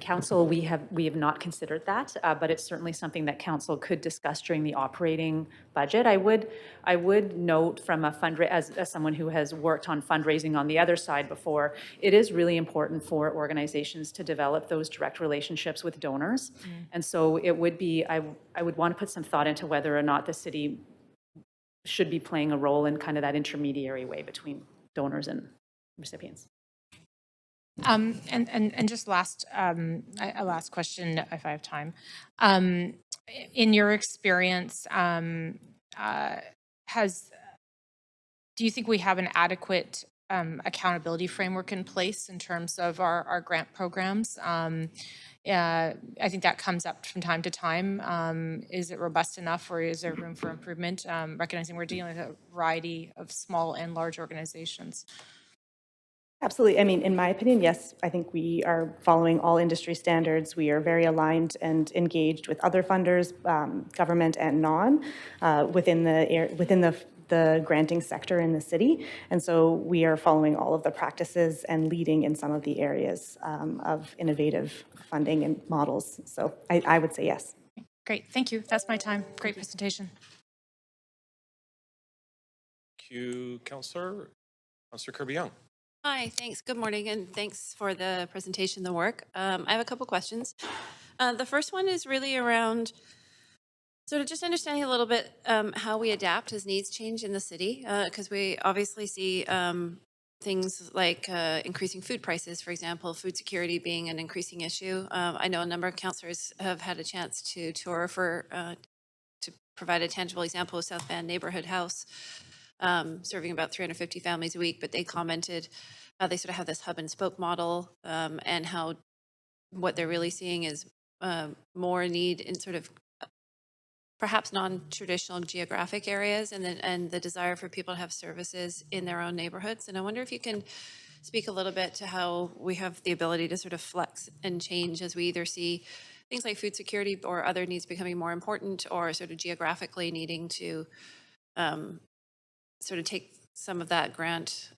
Council, we have not considered that, but it's certainly something that council could discuss during the operating budget. I would note from as someone who has worked on fundraising on the other side before, it is really important for organizations to develop those direct relationships with donors. And so it would be, I would want to put some thought into whether or not the city should be playing a role in kind of that intermediary way between donors and recipients. And just a last question, if I have time. In your experience, do you think we have an adequate accountability framework in place in terms of our grant programs? I think that comes up from time to time. Is it robust enough, or is there room for improvement? Recognizing we're dealing with a variety of small and large organizations. Absolutely. I mean, in my opinion, yes, I think we are following all industry standards. We are very aligned and engaged with other funders, government and non, within the granting sector in the city. And so we are following all of the practices and leading in some of the areas of innovative funding and models. So I would say yes. Great. Thank you. That's my time. Great presentation. Thank you, Councillor Kirby-Young. Hi, thanks. Good morning, and thanks for the presentation, the work. I have a couple questions. The first one is really around sort of just understanding a little bit how we adapt as needs change in the city, because we obviously see things like increasing food prices, for example, food security being an increasing issue. I know a number of councillors have had a chance to tour to provide a tangible example of South Van Neighborhood House, serving about 350 families a week, but they commented they sort of have this hub and spoke model, and how what they're really seeing is more need in sort of perhaps non-traditional geographic areas, and the desire for people to have services in their own neighborhoods. And I wonder if you can speak a little bit to how we have the ability to sort of flex and change as we either see things like food security or other needs becoming more important, or sort of geographically needing to sort of take some of that grant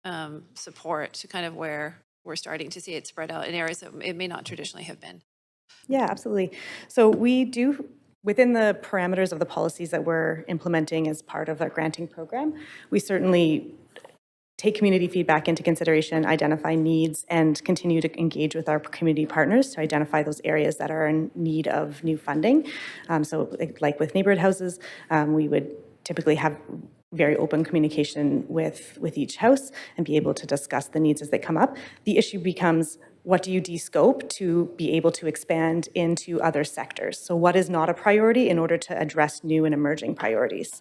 support to kind of where we're starting to see it spread out in areas that it may not traditionally have been. Yeah, absolutely. So we do, within the parameters of the policies that we're implementing as part of our granting program, we certainly take community feedback into consideration, identify needs, and continue to engage with our community partners to identify those areas that are in need of new funding. So like with neighborhood houses, we would typically have very open communication with each house and be able to discuss the needs as they come up. The issue becomes, what do you de-scope to be able to expand into other sectors? So what is not a priority in order to address new and emerging priorities?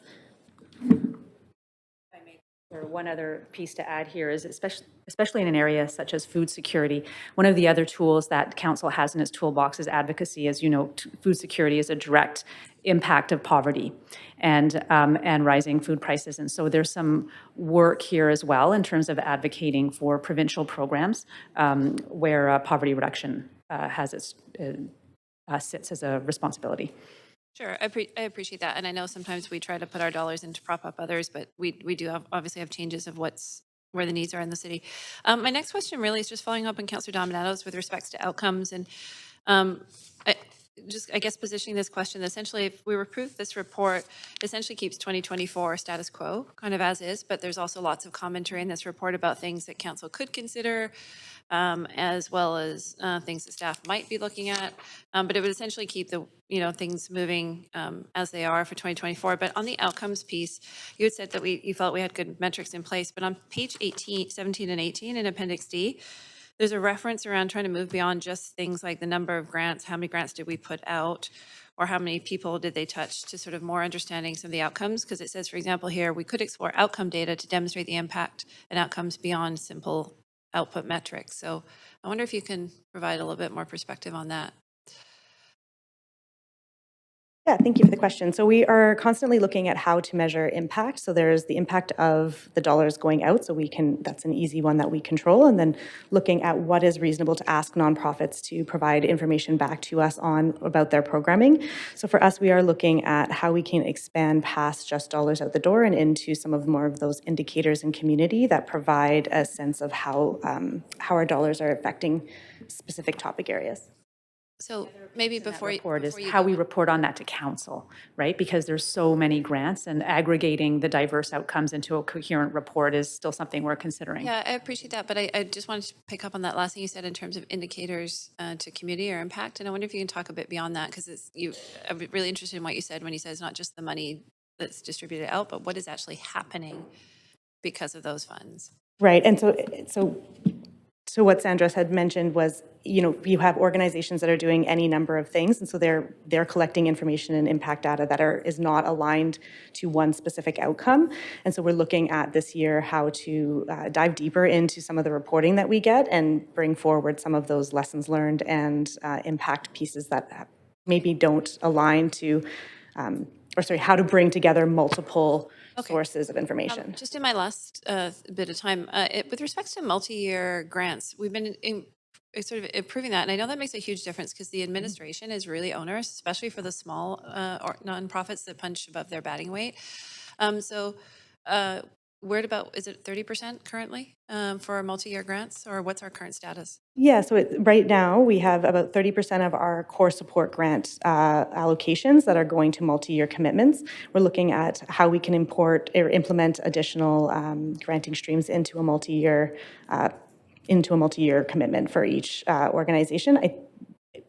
Or one other piece to add here is especially in an area such as food security, one of the other tools that council has in its toolbox is advocacy. As you know, food security is a direct impact of poverty and rising food prices. And so there's some work here as well in terms of advocating for provincial programs where poverty reduction sits as a responsibility. Sure, I appreciate that, and I know sometimes we try to put our dollars in to prop up others, but we do obviously have changes of where the needs are in the city. My next question really is just following up on Councillor Dominato's with respects to outcomes, and I guess positioning this question, essentially, if we approve this report, essentially keeps 2024 status quo, kind of as is, but there's also lots of commentary in this report about things that council could consider, as well as things that staff might be looking at. But it would essentially keep the things moving as they are for 2024. But on the outcomes piece, you had said that you felt we had good metrics in place. But on page 17 and 18 in Appendix D, there's a reference around trying to move beyond just things like the number of grants, how many grants did we put out, or how many people did they touch, to sort of more understanding some of the outcomes. Because it says, for example, here, we could explore outcome data to demonstrate the impact and outcomes beyond simple output metrics. So I wonder if you can provide a little bit more perspective on that. Yeah, thank you for the question. So we are constantly looking at how to measure impact. So there's the impact of the dollars going out. So that's an easy one that we control. And then looking at what is reasonable to ask nonprofits to provide information back to us about their programming. So for us, we are looking at how we can expand past just dollars out the door and into some of more of those indicators in community that provide a sense of how our dollars are affecting specific topic areas. So maybe before you how we report on that to council, right? Because there's so many grants, and aggregating the diverse outcomes into a coherent report is still something we're considering. Yeah, I appreciate that, but I just wanted to pick up on that last thing you said in terms of indicators to community or impact, and I wonder if you can talk a bit beyond that, because I'm really interested in what you said when you said it's not just the money that's distributed out, but what is actually happening because of those funds. Right, and so what Sandra had mentioned was, you have organizations that are doing any number of things, and so they're collecting information and impact data that is not aligned to one specific outcome. And so we're looking at this year how to dive deeper into some of the reporting that we get and bring forward some of those lessons learned and impact pieces that maybe don't align to, how to bring together multiple sources of information. Just in my last bit of time, with respect to multi-year grants, we've been sort of improving that. And I know that makes a huge difference because the administration is really onerous, especially for the small or nonprofits that punch above their batting weight. We're at about, is it 30% currently for multi-year grants, or what's our current status? Yeah, so right now we have about 30% of our core support grant allocations that are going to multi-year commitments. We're looking at how we can implement additional granting streams into a multi-year commitment for each organization.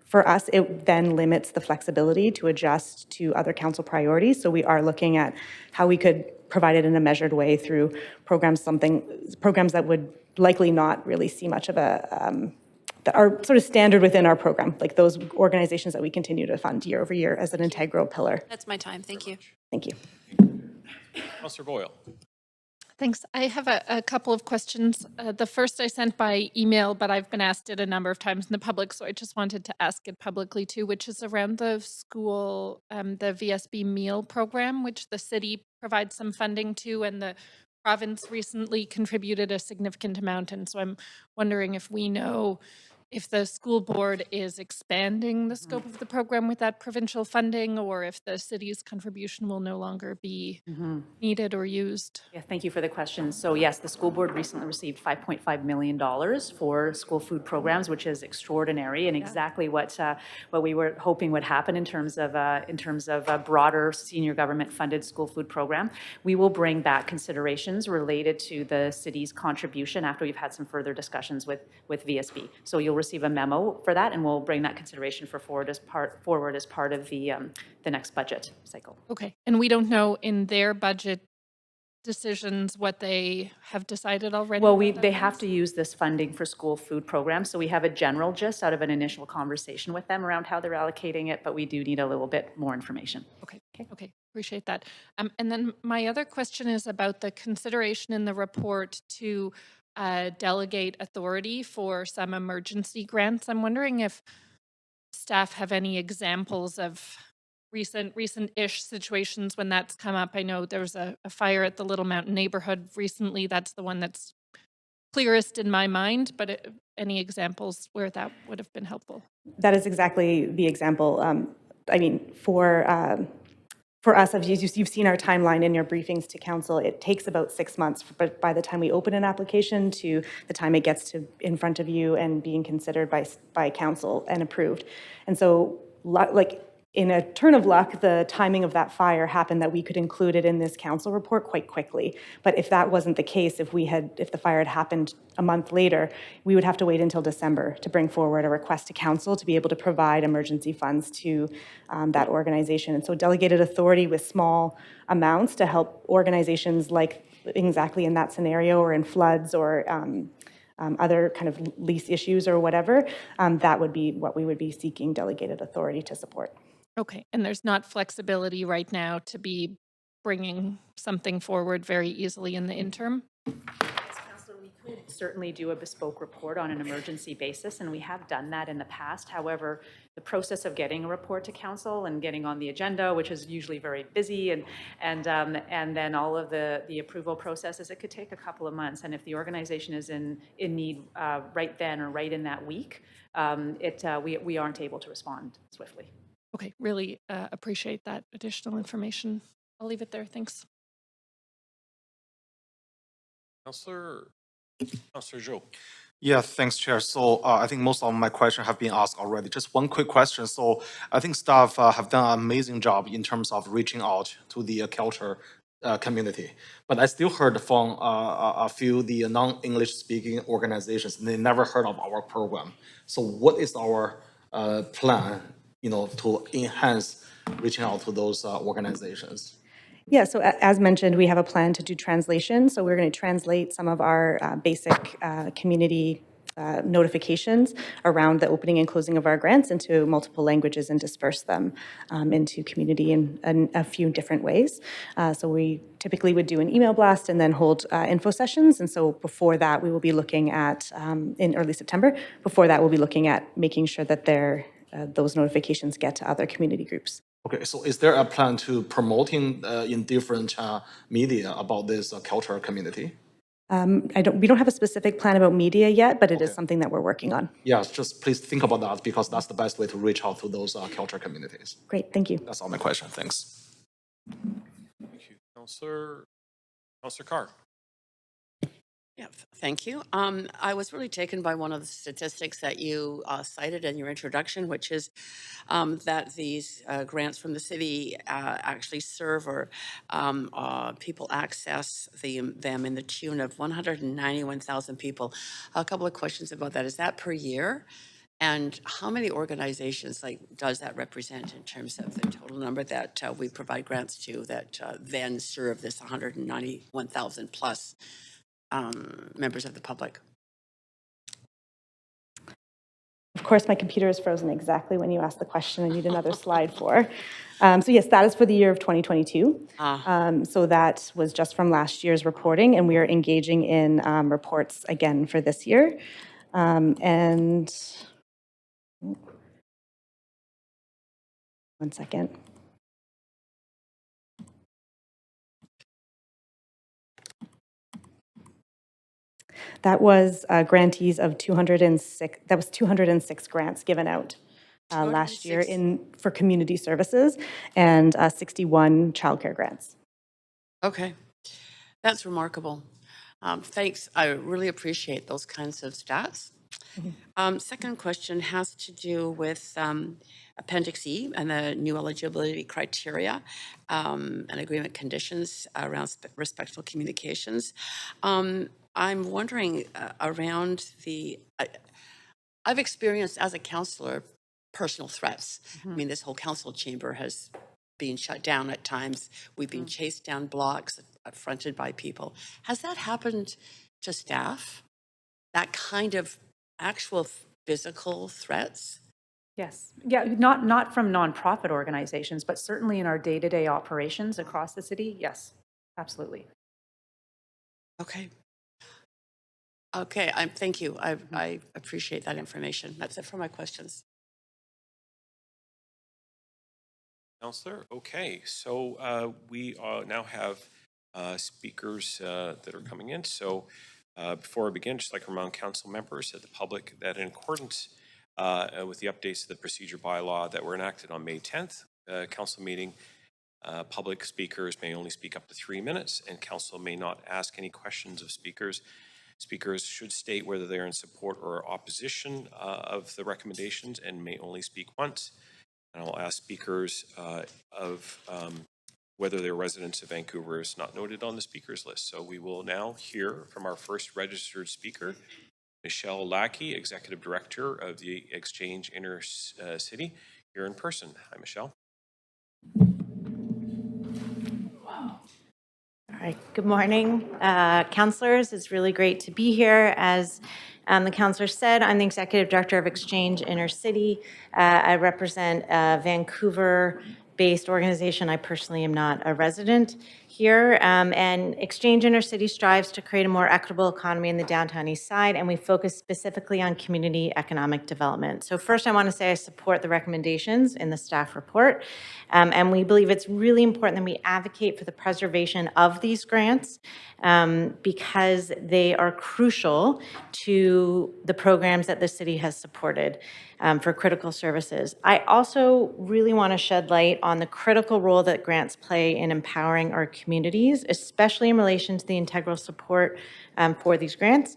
For us, it then limits the flexibility to adjust to other council priorities. So we are looking at how we could provide it in a measured way through programs that would likely not really see much of that are sort of standard within our program, like those organizations that we continue to fund year over year as an integral pillar. That's my time. Thank you. Thank you. Councillor Boyle. Thanks. I have a couple of questions. The first I sent by email, but I've been asked it a number of times in the public, so I just wanted to ask it publicly too, which is around the school, the VSB meal program, which the city provides some funding to, and the province recently contributed a significant amount. And so I'm wondering if we know if the school board is expanding the scope of the program with that provincial funding, or if the city's contribution will no longer be needed or used. Yeah, thank you for the question. So yes, the school board recently received $5.5 million for school food programs, which is extraordinary and exactly what we were hoping would happen in terms of a broader senior government-funded school food program. We will bring back considerations related to the city's contribution after we've had some further discussions with VSB. So you'll receive a memo for that, and we'll bring that consideration forward as part of the next budget cycle. Okay, and we don't know in their budget decisions what they have decided already? Well, they have to use this funding for school food programs, so we have a general gist out of an initial conversation with them around how they're allocating it, but we do need a little bit more information. Okay, appreciate that. And then my other question is about the consideration in the report to delegate authority for some emergency grants. I'm wondering if staff have any examples of recent-ish situations when that's come up. I know there was a fire at the Little Mountain neighborhood recently. That's the one that's clearest in my mind, but any examples where that would have been helpful? That is exactly the example. I mean, for us, you've seen our timeline in your briefings to council. It takes about 6 months by the time we open an application to the time it gets to in front of you and being considered by council and approved. And so, like, in a turn of luck, the timing of that fire happened that we could include it in this council report quite quickly. But if that wasn't the case, if the fire had happened a month later, we would have to wait until December to bring forward a request to council to be able to provide emergency funds to that organization. And so delegated authority with small amounts to help organizations like exactly in that scenario or in floods or other kind of lease issues or whatever, that would be what we would be seeking delegated authority to support. Okay, and there's not flexibility right now to be bringing something forward very easily in the interim? We could certainly do a bespoke report on an emergency basis, and we have done that in the past. However, the process of getting a report to council and getting on the agenda, which is usually very busy, and then all of the approval processes, it could take a couple of months. And if the organization is in need right then or right in that week, we aren't able to respond swiftly. Okay, really appreciate that additional information. I'll leave it there. Thanks. Councillor Zhou. Yeah, thanks, Chair. So I think most of my questions have been asked already. Just one quick question. So I think staff have done an amazing job in terms of reaching out to the culture community. But I still heard from a few the non-English speaking organizations, they never heard of our program. So what is our plan, to enhance reaching out to those organizations? Yeah, so as mentioned, we have a plan to do translation. So we're going to translate some of our basic community notifications around the opening and closing of our grants into multiple languages and disperse them into community in a few different ways. So we typically would do an email blast and then hold info sessions. And so before that, we will be looking at, in early September, before that, we'll be looking at making sure that those notifications get to other community groups. Okay, so is there a plan to promoting in different media about this cultural community? We don't have a specific plan about media yet, but it is something that we're working on. Yes, just please think about that because that's the best way to reach out to those cultural communities. Great, thank you. That's all my question. Thanks. Thank you. Councillor Carr. Yeah, thank you. I was really taken by one of the statistics that you cited in your introduction, which is that these grants from the city actually serve or people access them in the tune of 191,000 people. A couple of questions about that. Is that per year? And how many organizations does that represent in terms of the total number that we provide grants to that then serve this 191,000 plus members of the public? Of course, my computer is frozen exactly when you asked the question. I need another slide for. So yes, that is for the year of 2022. So that was just from last year's reporting, and we are engaging in reports again for this year. And one second. That was grantees of 206, that was 206 grants given out last year 206. for community services and 61 childcare grants. Okay, that's remarkable. Thanks. I really appreciate those kinds of stats. Second question has to do with Appendix E and the new eligibility criteria and agreement conditions around respectful communications. I'm wondering around I've experienced as a counselor personal threats. I mean, this whole council chamber has been shut down at times. We've been chased down blocks, affronted by people. Has that happened to staff? That kind of actual physical threats? Yes. Yeah, not from nonprofit organizations, but certainly in our day-to-day operations across the city. Yes, absolutely. Okay. Okay, thank you. I appreciate that information. That's it for my questions. Councillor, okay, so we now have speakers that are coming in. So before I begin, just like to remind council members and the public that in accordance with the updates to the procedure bylaw that were enacted on May 10th, council meeting, public speakers may only speak up to 3 minutes, and council may not ask any questions of speakers. Speakers should state whether they are in support or opposition of the recommendations and may only speak once. And I'll ask speakers of whether they're residents of Vancouver is not noted on the speakers list. So we will now hear from our first registered speaker, Michelle Lackey, Executive Director of the Exchange Inner City, here in person. Hi, Michelle. All right, good morning, councillors. It's really great to be here. As the councillor said, I'm the Executive Director of Exchange Inner City. I represent a Vancouver-based organization. I personally am not a resident here. And Exchange Inner City strives to create a more equitable economy in the downtown east side, and we focus specifically on community economic development. So first, I want to say I support the recommendations in the staff report, and we believe it's really important that we advocate for the preservation of these grants because they are crucial to the programs that the city has supported for critical services. I also really want to shed light on the critical role that grants play in empowering our communities, especially in relation to the integral support for these grants.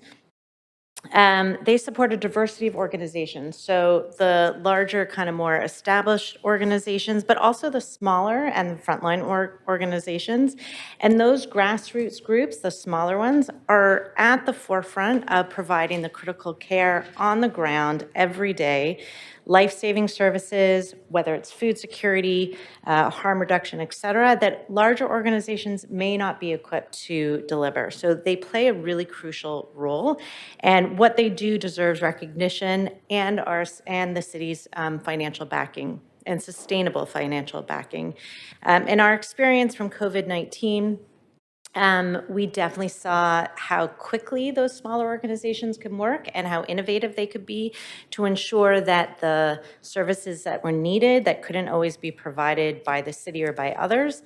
They support a diversity of organizations, so the larger, kind of more established organizations, but also the smaller and the frontline organizations. And those grassroots groups, the smaller ones, are at the forefront of providing the critical care on the ground every day, life-saving services, whether it's food security, harm reduction, et cetera, that larger organizations may not be equipped to deliver. So they play a really crucial role, and what they do deserves recognition and the city's financial backing and sustainable financial backing. In our experience from COVID-19, we definitely saw how quickly those smaller organizations can work and how innovative they could be to ensure that the services that were needed that couldn't always be provided by the city or by others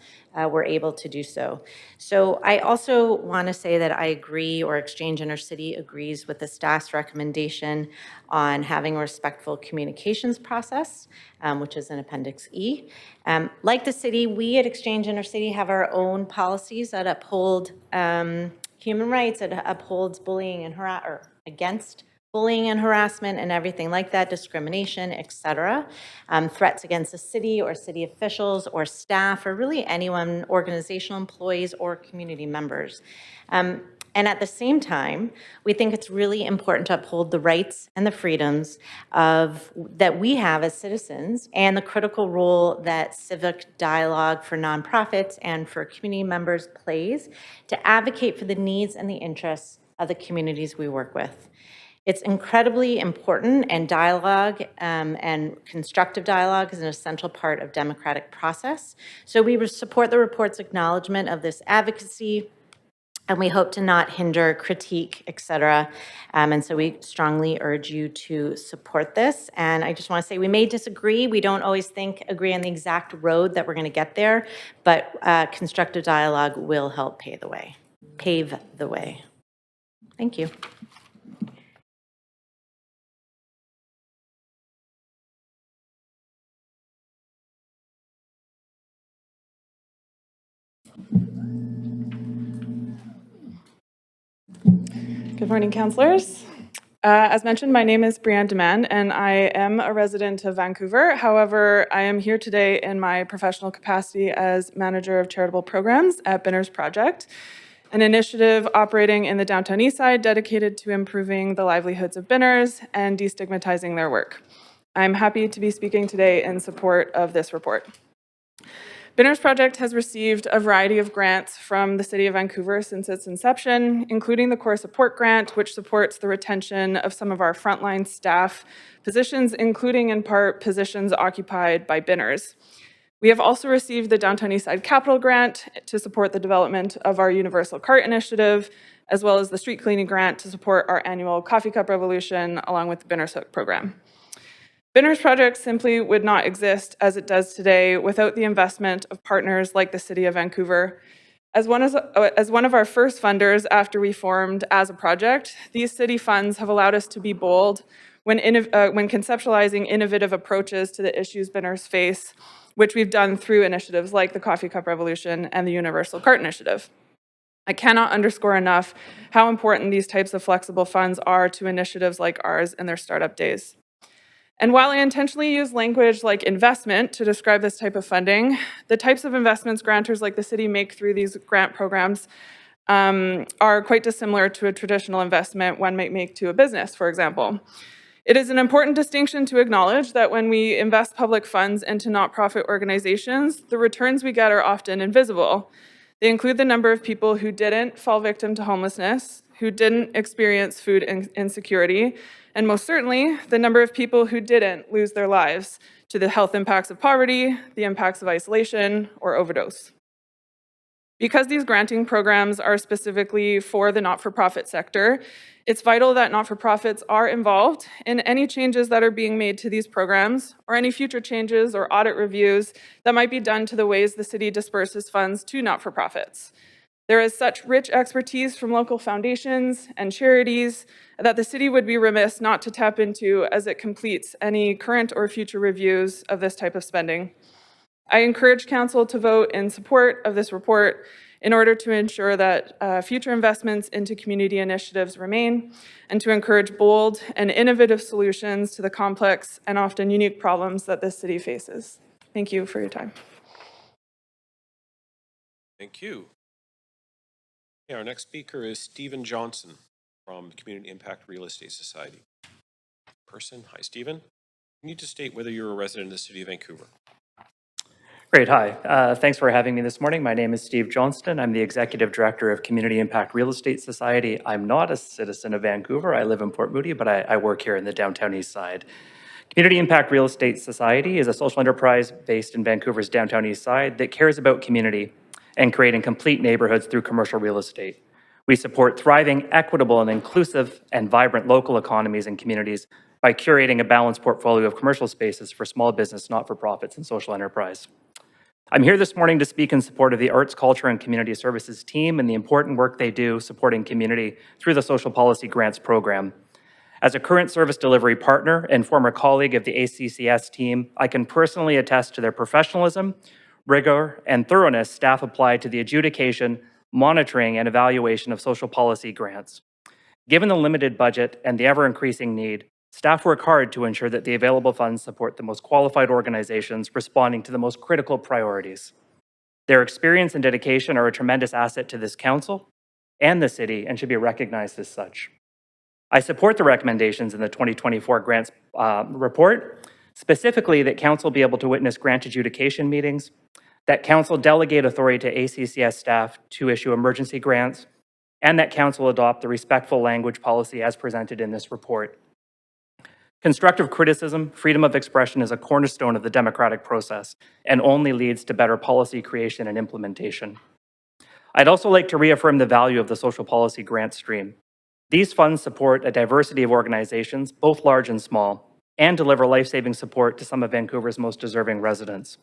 were able to do so. So I also want to say that I agree, or Exchange Inner City agrees with the staff's recommendation on having a respectful communications process, which is in Appendix E. Like the city, we at Exchange Inner City have our own policies that uphold human rights, that upholds bullying and against bullying and harassment and everything like that, discrimination, et cetera, threats against the city or city officials or staff or really anyone, organizational employees or community members. And at the same time, we think it's really important to uphold the rights and the freedoms that we have as citizens and the critical role that civic dialogue for nonprofits and for community members plays to advocate for the needs and the interests of the communities we work with. It's incredibly important, and dialogue and constructive dialogue is an essential part of democratic process. So we support the report's acknowledgement of this advocacy, and we hope to not hinder critique, et cetera. And so we strongly urge you to support this. And I just want to say we may disagree. We don't always agree on the exact road that we're going to get there, but constructive dialogue will help pave the way. Thank you. Good morning, councillors. As mentioned, my name is Brianne Demand, and I am a resident of Vancouver. However, I am here today in my professional capacity as manager of charitable programs at Binner's Project, an initiative operating in the downtown east side dedicated to improving the livelihoods of Binners and destigmatizing their work. I'm happy to be speaking today in support of this report. Binner's Project has received a variety of grants from the City of Vancouver since its inception, including the Core Support Grant, which supports the retention of some of our frontline staff positions, including in part positions occupied by Binners. We have also received the Downtown Eastside Capital Grant to support the development of our Universal Cart initiative, as well as the Street Cleaning Grant to support our annual Coffee Cup Revolution, along with the Binners Hook program. Binner's Project simply would not exist as it does today without the investment of partners like the City of Vancouver. As one of our first funders after we formed as a project, these city funds have allowed us to be bold when conceptualizing innovative approaches to the issues Binners face, which we've done through initiatives like the Coffee Cup Revolution and the Universal Cart Initiative. I cannot underscore enough how important these types of flexible funds are to initiatives like ours in their startup days. And while I intentionally use language like investment to describe this type of funding, the types of investments grantors like the city make through these grant programs are quite dissimilar to a traditional investment one might make to a business, for example. It is an important distinction to acknowledge that when we invest public funds into not-profit organizations, the returns we get are often invisible. They include the number of people who didn't fall victim to homelessness, who didn't experience food insecurity, and most certainly, the number of people who didn't lose their lives to the health impacts of poverty, the impacts of isolation, or overdose. Because these granting programs are specifically for the not-for-profit sector, it's vital that not-for-profits are involved in any changes that are being made to these programs, or any future changes or audit reviews that might be done to the ways the city disperses funds to not-for-profits. There is such rich expertise from local foundations and charities that the city would be remiss not to tap into as it completes any current or future reviews of this type of spending. I encourage Council to vote in support of this report in order to ensure that future investments into community initiatives remain, and to encourage bold and innovative solutions to the complex and often unique problems that this city faces. Thank you for your time. Thank you. Okay, our next speaker is Stephen Johnson from the Community Impact Real Estate Society. Hi, Stephen. You need to state whether you're a resident of the City of Vancouver. Great, hi. Thanks for having me this morning. My name is Steve Johnston. I'm the Executive Director of Community Impact Real Estate Society. I'm not a citizen of Vancouver. I live in Port Moody, but I work here in the downtown east side. Community Impact Real Estate Society is a social enterprise based in Vancouver's downtown east side that cares about community and creating complete neighborhoods through commercial real estate. We support thriving, equitable, and inclusive and vibrant local economies and communities by curating a balanced portfolio of commercial spaces for small business, not-for-profits, and social enterprise. I'm here this morning to speak in support of the Arts, Culture, and Community Services team and the important work they do supporting community through the Social Policy Grants Program. As a current service delivery partner and former colleague of the ACCS team, I can personally attest to their professionalism, rigor, and thoroughness staff apply to the adjudication, monitoring, and evaluation of social policy grants. Given the limited budget and the ever-increasing need, staff work hard to ensure that the available funds support the most qualified organizations responding to the most critical priorities. Their experience and dedication are a tremendous asset to this council and the city and should be recognized as such. I support the recommendations in the 2024 grants report, specifically that council be able to witness grant adjudication meetings, that council delegate authority to ACCS staff to issue emergency grants, and that council adopt the respectful language policy as presented in this report. Constructive criticism, freedom of expression is a cornerstone of the democratic process and only leads to better policy creation and implementation. I'd also like to reaffirm the value of the social policy grant stream. These funds support a diversity of organizations, both large and small, and deliver life-saving support to some of Vancouver's most deserving residents.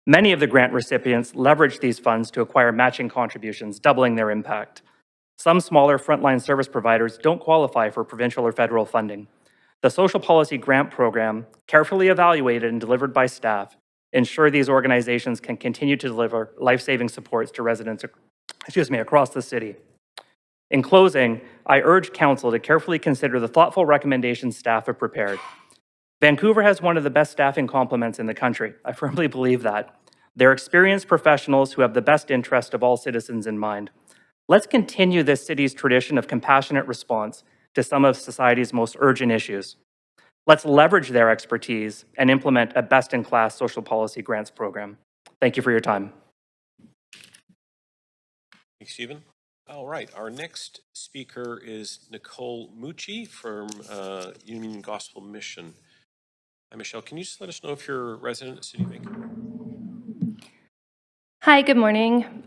Many of the grant recipients leverage these funds to acquire matching contributions, doubling their impact. Some smaller frontline service providers don't qualify for provincial or federal funding. The Social Policy Grant Program, carefully evaluated and delivered by staff, ensure these organizations can continue to deliver life-saving supports to residents across the city. In closing, I urge Council to carefully consider the thoughtful recommendations staff have prepared. Vancouver has one of the best staffing complements in the country. I firmly believe that. They're experienced professionals who have the best interest of all citizens in mind. Let's continue this city's tradition of compassionate response to some of society's most urgent issues. Let's leverage their expertise and implement a best-in-class social policy grants program. Thank you for your time. Thanks, Stephen. All right, our next speaker is Nicole Mucci from Union Gospel Mission. Hi, Michelle, can you just let us know if you're a resident of City of Vancouver? Hi, good morning.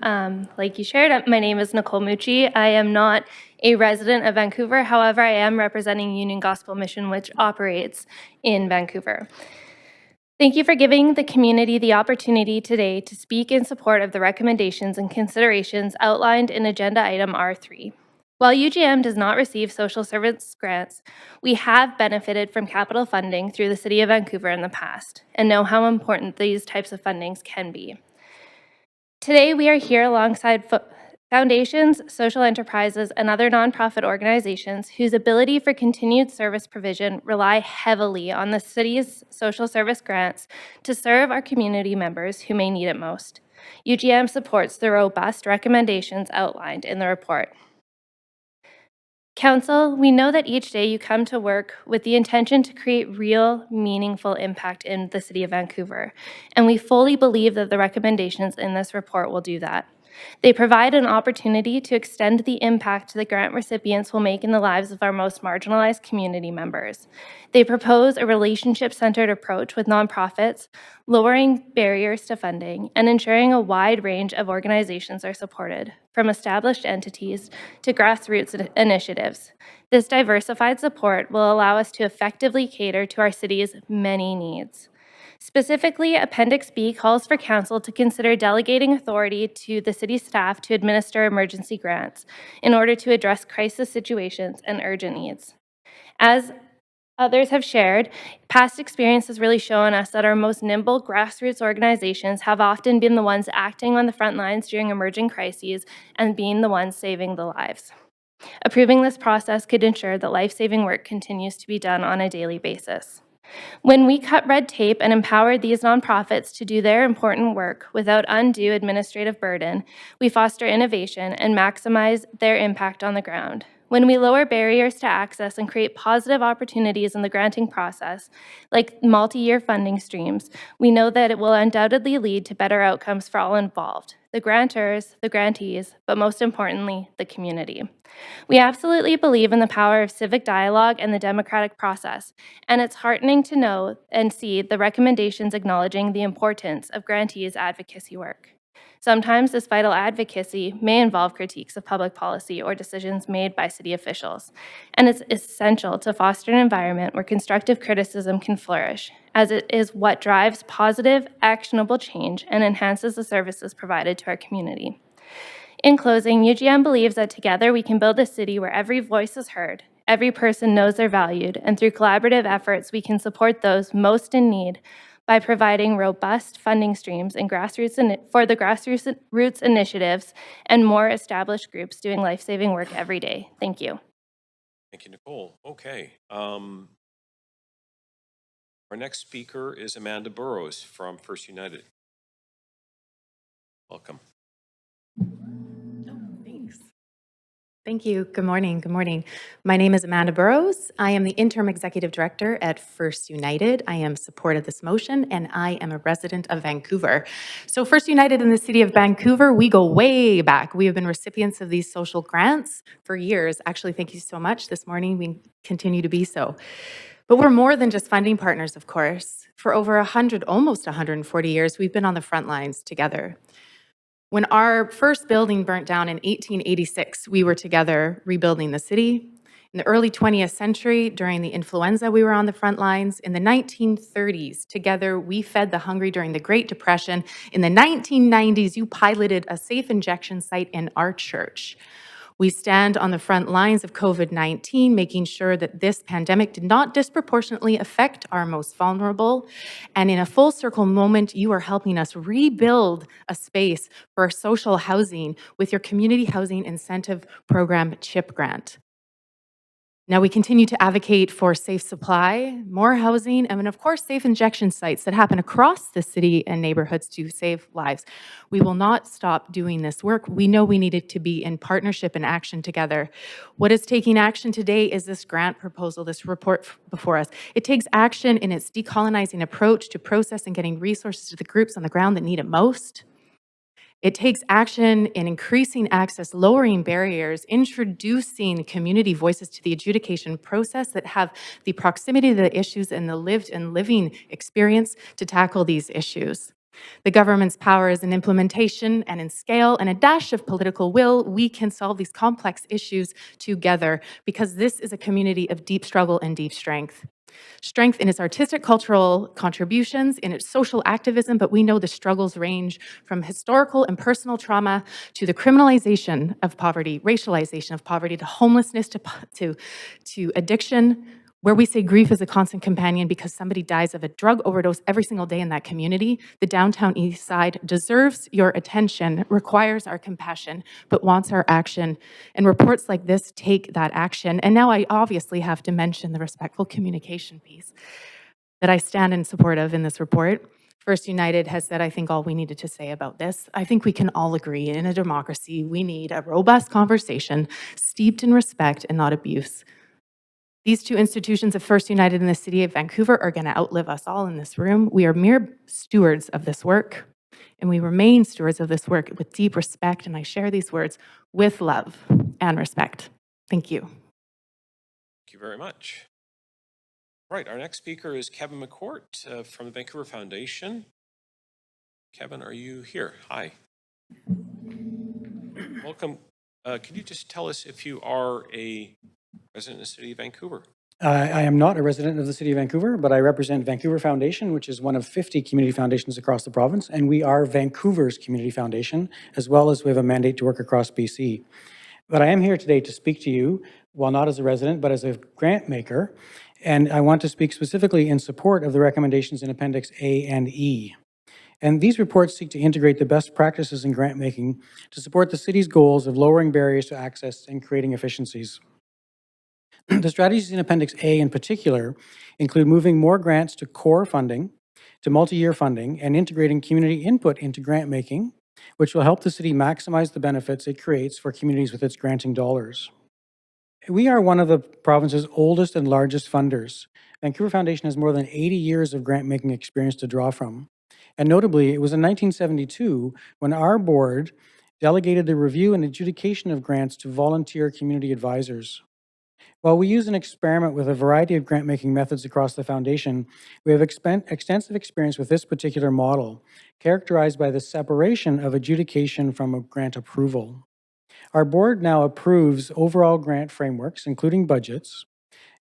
Like you shared, my name is Nicole Mucci. I am not a resident of Vancouver. However, I am representing Union Gospel Mission, which operates in Vancouver. Thank you for giving the community the opportunity today to speak in support of the recommendations and considerations outlined in Agenda Item R3. While UGM does not receive social service grants, we have benefited from capital funding through the City of Vancouver in the past and know how important these types of fundings can be. Today, we are here alongside foundations, social enterprises, and other nonprofit organizations whose ability for continued service provision rely heavily on the city's social service grants to serve our community members who may need it most. UGM supports the robust recommendations outlined in the report. Council, we know that each day you come to work with the intention to create real, meaningful impact in the City of Vancouver, and we fully believe that the recommendations in this report will do that. They provide an opportunity to extend the impact the grant recipients will make in the lives of our most marginalized community members. They propose a relationship-centered approach with nonprofits, lowering barriers to funding, and ensuring a wide range of organizations are supported, from established entities to grassroots initiatives. This diversified support will allow us to effectively cater to our city's many needs. Specifically, Appendix B calls for Council to consider delegating authority to the city staff to administer emergency grants in order to address crisis situations and urgent needs. As others have shared, past experience has really shown us that our most nimble grassroots organizations have often been the ones acting on the front lines during emerging crises and being the ones saving the lives. Approving this process could ensure that life-saving work continues to be done on a daily basis. When we cut red tape and empower these nonprofits to do their important work without undue administrative burden, we foster innovation and maximize their impact on the ground. When we lower barriers to access and create positive opportunities in the granting process, like multi-year funding streams, we know that it will undoubtedly lead to better outcomes for all involved, the grantors, the grantees, but most importantly, the community. We absolutely believe in the power of civic dialogue and the democratic process, and it's heartening to know and see the recommendations acknowledging the importance of grantees' advocacy work. Sometimes this vital advocacy may involve critiques of public policy or decisions made by city officials, and it's essential to foster an environment where constructive criticism can flourish, as it is what drives positive, actionable change and enhances the services provided to our community. In closing, UGM believes that together we can build a city where every voice is heard, every person knows they're valued, and through collaborative efforts we can support those most in need by providing robust funding streams and for the grassroots initiatives and more established groups doing life-saving work every day. Thank you. Thank you, Nicole. Okay. Our next speaker is Amanda Burrows from First United. Welcome. Thank you. Good morning. Good morning. My name is Amanda Burrows. I am the Interim Executive Director at First United. I am supportive of this motion, and I am a resident of Vancouver. So First United in the City of Vancouver, we go way back. We have been recipients of these social grants for years. Actually, thank you so much. This morning, we continue to be so. But we're more than just funding partners, of course. For over 100, almost 140 years, we've been on the front lines together. When our first building burnt down in 1886, we were together rebuilding the city. In the early 20th century, during the influenza, we were on the front lines. In the 1930s, together, we fed the hungry during the Great Depression. In the 1990s, you piloted a safe injection site in our church. We stand on the front lines of COVID-19, making sure that this pandemic did not disproportionately affect our most vulnerable. And in a full circle moment, you are helping us rebuild a space for social housing with your Community Housing Incentive Program CHIP grant. Now, we continue to advocate for safe supply, more housing, and of course, safe injection sites that happen across the city and neighborhoods to save lives. We will not stop doing this work. We know we need it to be in partnership and action together. What is taking action today is this grant proposal, this report before us. It takes action in its decolonizing approach to process and getting resources to the groups on the ground that need it most. It takes action in increasing access, lowering barriers, introducing community voices to the adjudication process that have the proximity to the issues and the lived and living experience to tackle these issues. The government's power is in implementation and in scale, and a dash of political will. We can solve these complex issues together because this is a community of deep struggle and deep strength. Strength in its artistic cultural contributions, in its social activism, but we know the struggles range from historical and personal trauma to the criminalization of poverty, racialization of poverty, to homelessness, to addiction, where we say grief is a constant companion because somebody dies of a drug overdose every single day in that community. The downtown east side deserves your attention, requires our compassion, but wants our action. And reports like this take that action. And now I obviously have to mention the respectful communication piece that I stand in support of in this report. First United has said, I think, all we needed to say about this. I think we can all agree in a democracy, we need a robust conversation steeped in respect and not abuse. These two institutions of First United and the City of Vancouver are going to outlive us all in this room. We are mere stewards of this work, and we remain stewards of this work with deep respect, and I share these words with love and respect. Thank you. Thank you very much. Right, our next speaker is Kevin McCourt from the Vancouver Foundation. Kevin, are you here? Hi. Welcome. Could you just tell us if you are a resident of the City of Vancouver? I am not a resident of the City of Vancouver, but I represent Vancouver Foundation, which is one of 50 community foundations across the province, and we are Vancouver's community foundation, as well as we have a mandate to work across BC. But I am here today to speak to you, while not as a resident, but as a grant maker, and I want to speak specifically in support of the recommendations in Appendix A and E. And these reports seek to integrate the best practices in grant making to support the city's goals of lowering barriers to access and creating efficiencies. The strategies in Appendix A in particular include moving more grants to core funding, to multi-year funding, and integrating community input into grant making, which will help the city maximize the benefits it creates for communities with its granting dollars. We are one of the province's oldest and largest funders. Vancouver Foundation has more than 80 years of grant-making experience to draw from. And notably, it was in 1972 when our board delegated the review and adjudication of grants to volunteer community advisors. While we use and experiment with a variety of grant-making methods across the foundation, we have extensive experience with this particular model, characterized by the separation of adjudication from a grant approval. Our board now approves overall grant frameworks, including budgets,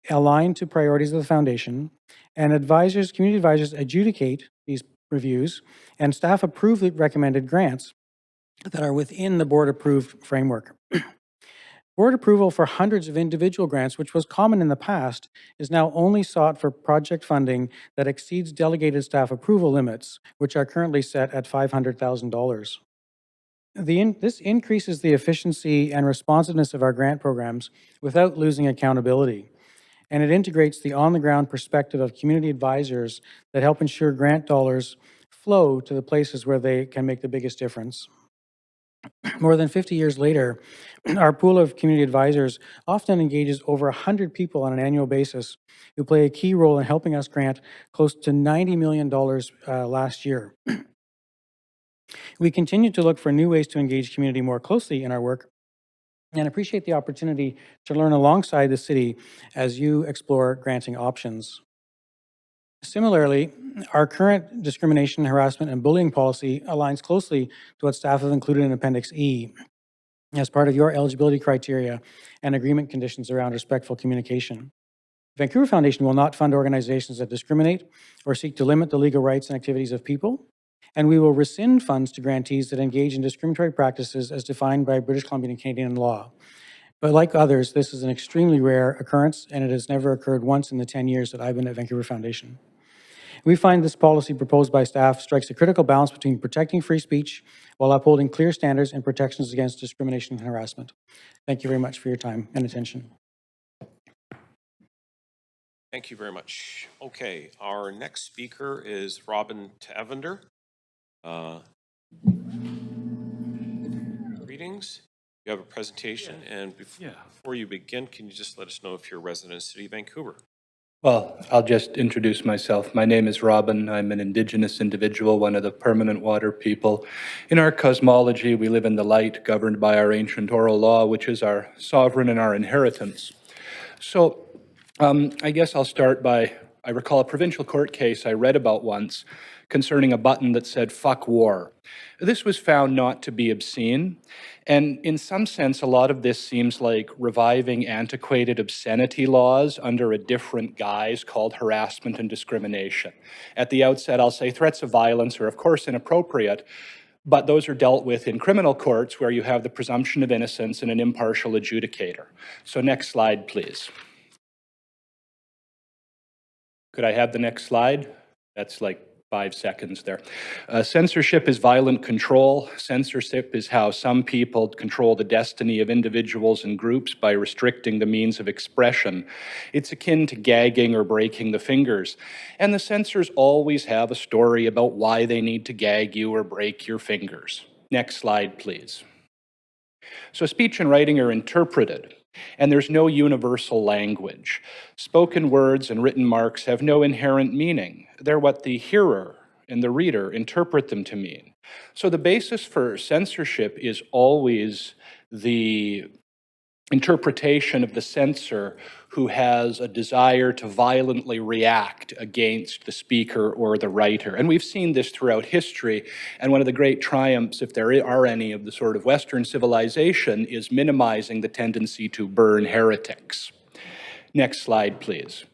aligned to priorities of the foundation, and community advisors adjudicate these reviews, and staff approve the recommended grants that are within the board-approved framework. Board approval for hundreds of individual grants, which was common in the past, is now only sought for project funding that exceeds delegated staff approval limits, which are currently set at $500,000. This increases the efficiency and responsiveness of our grant programs without losing accountability. And it integrates the on-the-ground perspective of community advisors that help ensure grant dollars flow to the places where they can make the biggest difference. More than 50 years later, our pool of community advisors often engages over 100 people on an annual basis who play a key role in helping us grant close to $90 million last year. We continue to look for new ways to engage community more closely in our work and appreciate the opportunity to learn alongside the city as you explore granting options. Similarly, our current discrimination, harassment, and bullying policy aligns closely to what staff have included in Appendix E as part of your eligibility criteria and agreement conditions around respectful communication. Vancouver Foundation will not fund organizations that discriminate or seek to limit the legal rights and activities of people, and we will rescind funds to grantees that engage in discriminatory practices as defined by British Columbian and Canadian law. But like others, this is an extremely rare occurrence, and it has never occurred once in the 10 years that I've been at Vancouver Foundation. We find this policy proposed by staff strikes a critical balance between protecting free speech while upholding clear standards and protections against discrimination and harassment. Thank you very much for your time and attention. Thank you very much. Okay, our next speaker is Robin Tavender. Greetings. You have a presentation, and before you begin, can you just let us know if you're a resident of the City of Vancouver? Well, I'll just introduce myself. My name is Robin. I'm an Indigenous individual, one of the permanent water people. In our cosmology, we live in the light, governed by our ancient oral law, which is our sovereign and our inheritance. So I guess I'll start by, I recall a provincial court case I read about once concerning a button that said, "Fuck war." This was found not to be obscene, and in some sense, a lot of this seems like reviving antiquated obscenity laws under a different guise called harassment and discrimination. At the outset, I'll say threats of violence are, of course, inappropriate, but those are dealt with in criminal courts where you have the presumption of innocence and an impartial adjudicator. So next slide, please. Could I have the next slide? That's like 5 seconds there. Censorship is violent control. Censorship is how some people control the destiny of individuals and groups by restricting the means of expression. It's akin to gagging or breaking the fingers. And the censors always have a story about why they need to gag you or break your fingers. Next slide, please. So speech and writing are interpreted, and there's no universal language. Spoken words and written marks have no inherent meaning. They're what the hearer and the reader interpret them to mean. So the basis for censorship is always the interpretation of the censor who has a desire to violently react against the speaker or the writer. And we've seen this throughout history, and one of the great triumphs, if there are any, of the sort of Western civilization is minimizing the tendency to burn heretics. Next slide, please.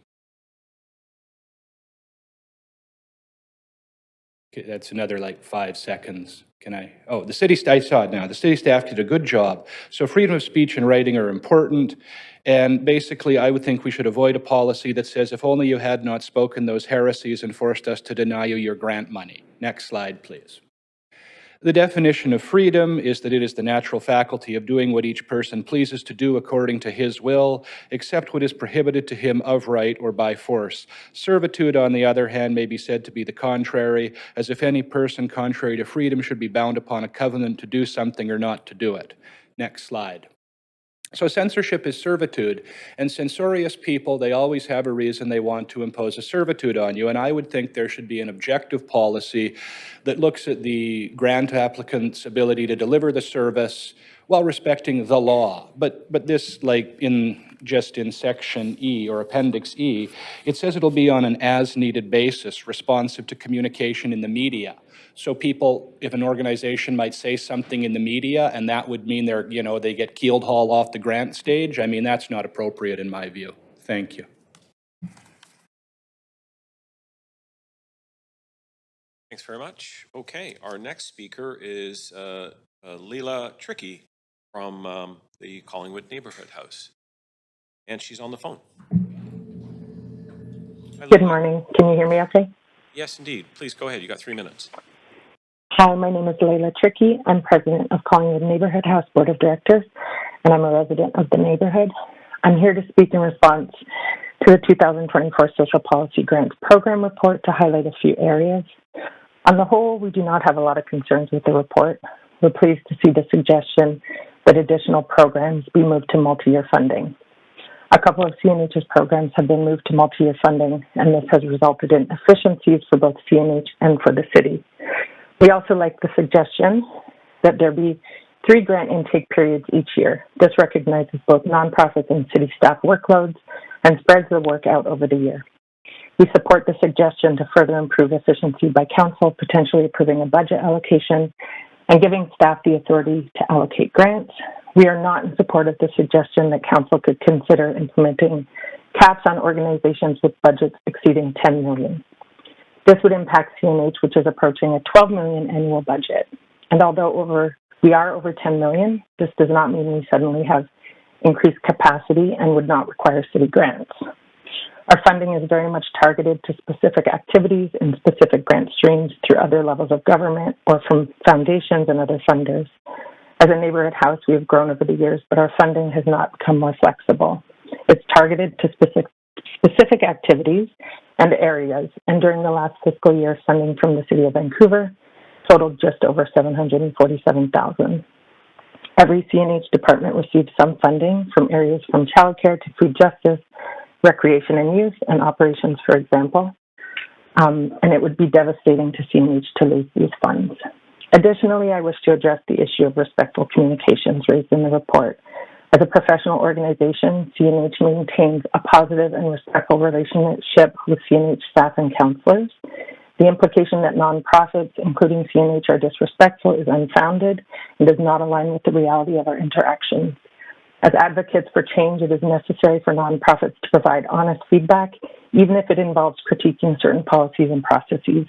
Okay, that's another like 5 seconds. Can I? Oh, the city, I saw it now. The city staff did a good job. So freedom of speech and writing are important. And basically, I would think we should avoid a policy that says, if only you had not spoken those heresies and forced us to deny you your grant money. Next slide, please. The definition of freedom is that it is the natural faculty of doing what each person pleases to do according to his will, except what is prohibited to him of right or by force. Servitude, on the other hand, may be said to be the contrary, as if any person contrary to freedom should be bound upon a covenant to do something or not to do it. Next slide. So censorship is servitude, and censorious people, they always have a reason they want to impose a servitude on you, and I would think there should be an objective policy that looks at the grant applicant's ability to deliver the service while respecting the law. But this, like in Section E or Appendix E, it says it'll be on an as-needed basis, responsive to communication in the media. So people, if an organization might say something in the media and that would mean they're, they get keeled hauled off the grant stage, I mean, that's not appropriate in my view. Thank you. Thanks very much. Okay, our next speaker is Leila Tricky from the Collingwood Neighborhood House. And she's on the phone. Hi, Good morning. Can you hear me okay? Yes, indeed. Please go ahead. You got 3 minutes. Hi, my name is Leila Tricky. I'm president of Collingwood Neighborhood House Board of Directors, and I'm a resident of the neighborhood. I'm here to speak in response to the 2024 Social Policy Grants Program report to highlight a few areas. On the whole, we do not have a lot of concerns with the report. We're pleased to see the suggestion that additional programs be moved to multi-year funding. A couple of CNH's programs have been moved to multi-year funding, and this has resulted in efficiencies for both CNH and for the city. We also like the suggestion that there be 3 grant intake periods each year. This recognizes both nonprofits and city staff workloads and spreads the work out over the year. We support the suggestion to further improve efficiency by council, potentially approving a budget allocation and giving staff the authority to allocate grants. We are not in support of the suggestion that council could consider implementing caps on organizations with budgets exceeding $10 million. This would impact CNH, which is approaching a $12 million annual budget. And although we are over $10 million, this does not mean we suddenly have increase capacity, and would not require city grants. Our funding is very much targeted to specific activities and specific grant streams through other levels of government or from foundations and other funders. As a neighborhood house, we have grown over the years, but our funding has not become more flexible. It's targeted to specific activities and areas, and during the last fiscal year, funding from the City of Vancouver totaled just over $747,000. Every CNH department receives some funding from areas from childcare to food justice, recreation and youth, and operations, for example. And it would be devastating to CNH to lose these funds. Additionally, I wish to address the issue of respectful communications raised in the report. As a professional organization, CNH maintains a positive and respectful relationship with CNH staff and counselors. The implication that nonprofits, including CNH, are disrespectful is unfounded and does not align with the reality of our interactions. As advocates for change, it is necessary for nonprofits to provide honest feedback, even if it involves critiquing certain policies and processes.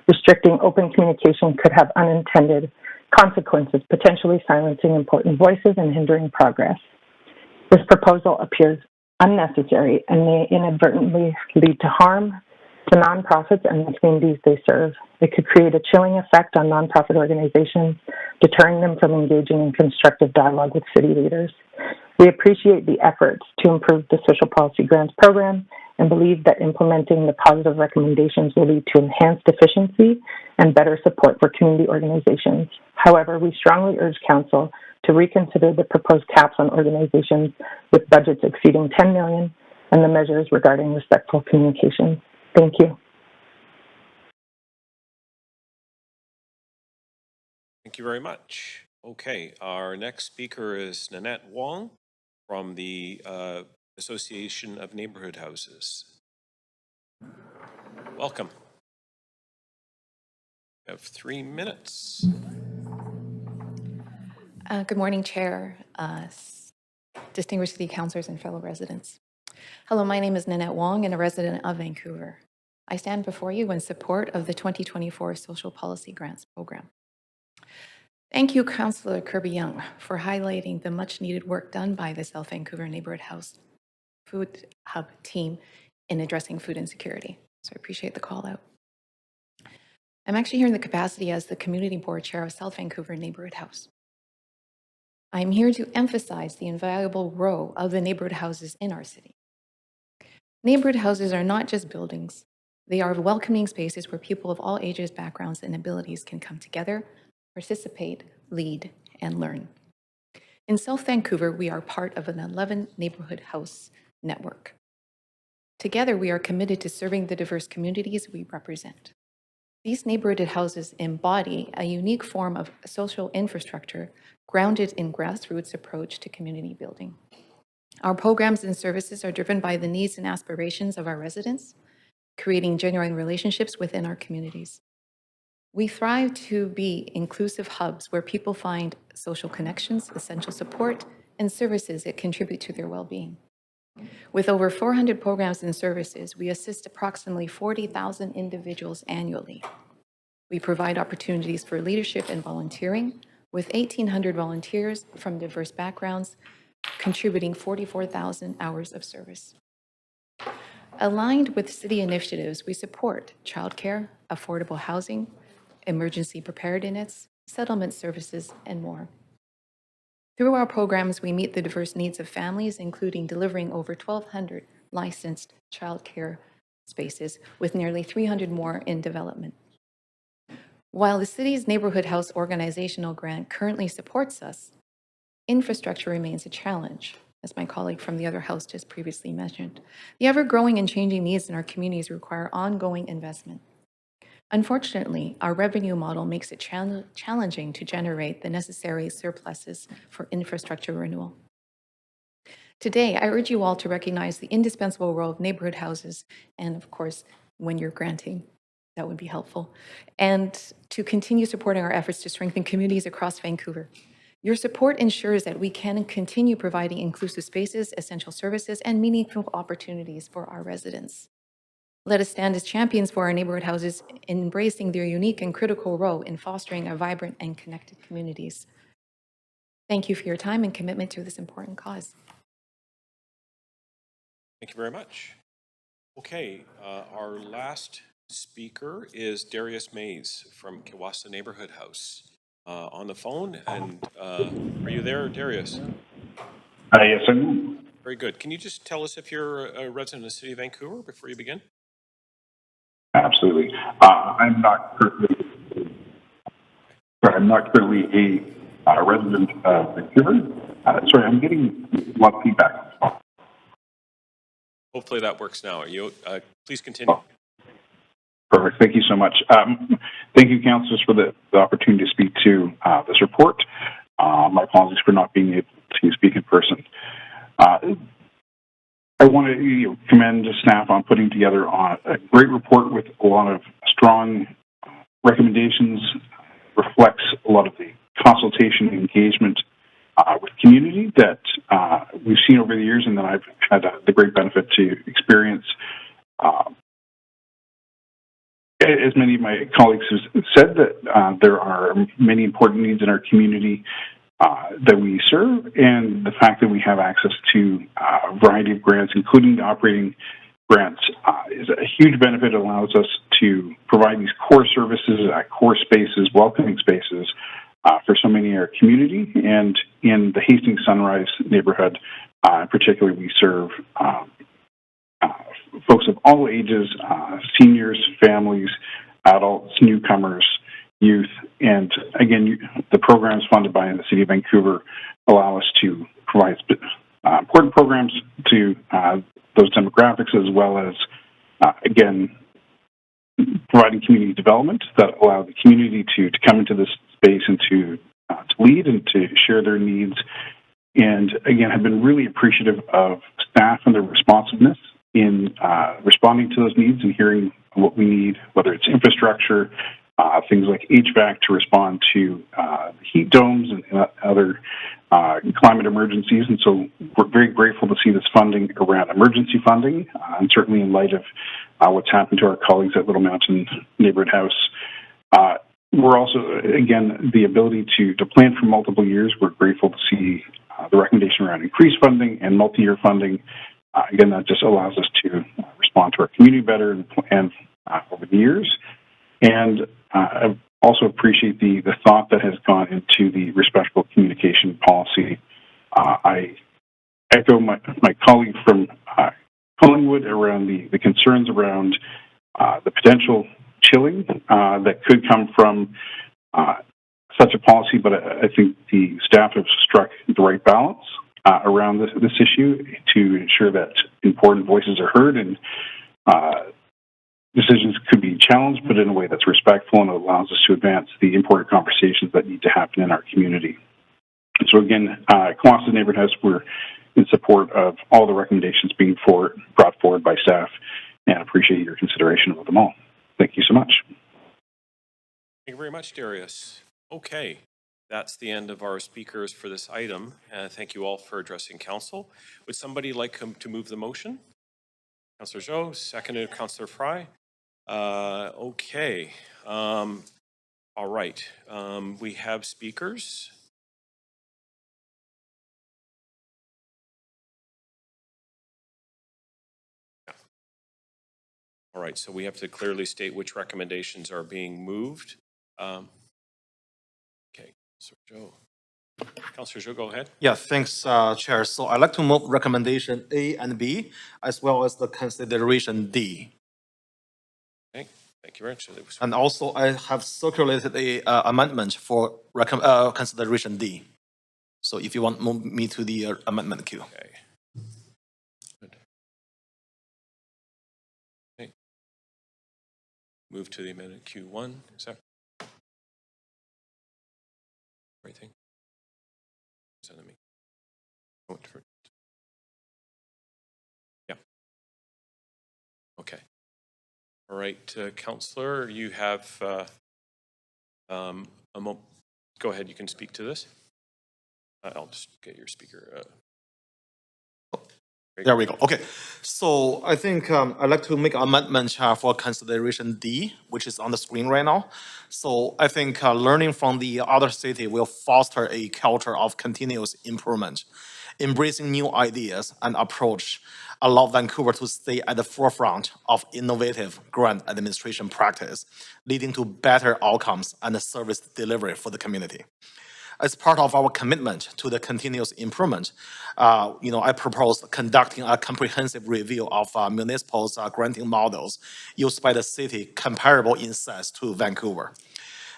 Restricting open communication could have unintended consequences, potentially silencing important voices and hindering progress. This proposal appears unnecessary and may inadvertently lead to harm to nonprofits and the communities they serve. It could create a chilling effect on nonprofit organizations, deterring them from engaging in constructive dialogue with city leaders. We appreciate the efforts to improve the Social Policy Grants Program and believe that implementing the positive recommendations will lead to enhanced efficiency and better support for community organizations. However, we strongly urge Council to reconsider the proposed caps on organizations with budgets exceeding $10 million and the measures regarding respectful communication. Thank you. Thank you very much. Okay, our next speaker is Nanette Wong from the Association of Neighborhood Houses. Welcome. You have 3 minutes. Good morning, Chair, distinguished city councilors, and fellow residents. Hello, my name is Nanette Wong and a resident of Vancouver. I stand before you in support of the 2024 Social Policy Grants Program. Thank you, Councillor Kirby-Young, for highlighting the much-needed work done by the South Vancouver Neighborhood House Food Hub team in addressing food insecurity. So I appreciate the call out. I'm actually here in the capacity as the Community Board Chair of South Vancouver Neighborhood House. I'm here to emphasize the invaluable role of the neighborhood houses in our city. Neighborhood houses are not just buildings. They are welcoming spaces where people of all ages, backgrounds, and abilities can come together, participate, lead, and learn. In South Vancouver, we are part of an 11 neighborhood house network. Together, we are committed to serving the diverse communities we represent. These neighborhood houses embody a unique form of social infrastructure grounded in grassroots approach to community building. Our programs and services are driven by the needs and aspirations of our residents, creating genuine relationships within our communities. We thrive to be inclusive hubs where people find social connections, essential support, and services that contribute to their well-being. With over 400 programs and services, we assist approximately 40,000 individuals annually. We provide opportunities for leadership and volunteering, with 1,800 volunteers from diverse backgrounds contributing 44,000 hours of service. Aligned with city initiatives, we support childcare, affordable housing, emergency preparedness, settlement services, and more. Through our programs, we meet the diverse needs of families, including delivering over 1,200 licensed childcare spaces, with nearly 300 more in development. While the city's neighborhood house organizational grant currently supports us, infrastructure remains a challenge, as my colleague from the other house just previously mentioned. The ever-growing and changing needs in our communities require ongoing investment. Unfortunately, our revenue model makes it challenging to generate the necessary surpluses for infrastructure renewal. Today, I urge you all to recognize the indispensable role of neighborhood houses, and of course, when you're granting, that would be helpful, and to continue supporting our efforts to strengthen communities across Vancouver. Your support ensures that we can continue providing inclusive spaces, essential services, and meaningful opportunities for our residents. Let us stand as champions for our neighborhood houses, embracing their unique and critical role in fostering a vibrant and connected communities. Thank you for your time and commitment to this important cause. Thank you very much. Okay, our last speaker is Darius Mays from Kiwasa Neighborhood House on the phone. And are you there, Darius? Yes, I am. Very good. Can you just tell us if you're a resident of the City of Vancouver before you begin? Absolutely. I'm not currently a resident of Vancouver. Sorry, I'm getting a lot of feedback. Hopefully that works now. You please continue. Perfect. Thank you so much. Thank you, councillors, for the opportunity to speak to this report. My apologies for not being able to speak in person. I want to commend staff on putting together a great report with a lot of strong recommendations, reflects a lot of the consultation and engagement with community that we've seen over the years and that I've had the great benefit to experience. As many of my colleagues have said, that there are many important needs in our community that we serve, and the fact that we have access to a variety of grants, including the operating grants, is a huge benefit. It allows us to provide these core services, core spaces, welcoming spaces for so many in our community. And in the Hastings Sunrise neighborhood, particularly, we serve folks of all ages, seniors, families, adults, newcomers, youth, and again, the programs funded by the City of Vancouver allow us to provide important programs to those demographics, as well as, again, providing community development that allow the community to come into this space and to lead and to share their needs. And again, I've been really appreciative of staff and their responsiveness in responding to those needs and hearing what we need, whether it's infrastructure, things like HVAC to respond to heat domes and other climate emergencies. And so we're very grateful to see this funding around emergency funding, and certainly in light of what's happened to our colleagues at Little Mountain Neighborhood House. We're also, again, the ability to plan for multiple years. We're grateful to see the recommendation around increased funding and multi-year funding. Again, that just allows us to respond to our community better and plan over the years. And I also appreciate the thought that has gone into the respectful communication policy. I echo my colleague from Collingwood around the concerns around the potential chilling that could come from such a policy, but I think the staff have struck the right balance around this issue to ensure that important voices are heard and decisions could be challenged, but in a way that's respectful and allows us to advance the important conversations that need to happen in our community. And so again, Kiwasa Neighborhood House, we're in support of all the recommendations being brought forward by staff and appreciate your consideration of them all. Thank you so much. Thank you very much, Darius. Okay, that's the end of our speakers for this item. Thank you all for addressing council. Would somebody like to move the motion? Councillor Zhou, seconded Councillor Fry. Okay. All right. We have speakers. All right, so we have to clearly state which recommendations are being moved. Okay, so Joe. Councillor Zhou, go ahead. Yeah, thanks, Chair. So I'd like to move recommendation A and B, as well as the consideration D. Okay, thank you very much. And also, I have circulated a amendment for consideration D. So if you want to move me to the amendment queue. Okay. Good. Okay. Move to the amendment Q1. Is that right thing? Send me. Yeah. Okay. All right, Councillor, you have go ahead, you can speak to this. I'll just get your speaker. There we go. Okay. So I think I'd like to make an amendment for consideration D, which is on the screen right now. So I think learning from the other city will foster a culture of continuous improvement, embracing new ideas and approach allow Vancouver to stay at the forefront of innovative grant administration practice, leading to better outcomes and service delivery for the community. As part of our commitment to the continuous improvement, I propose conducting a comprehensive review of municipal granting models used by the city comparable in size to Vancouver.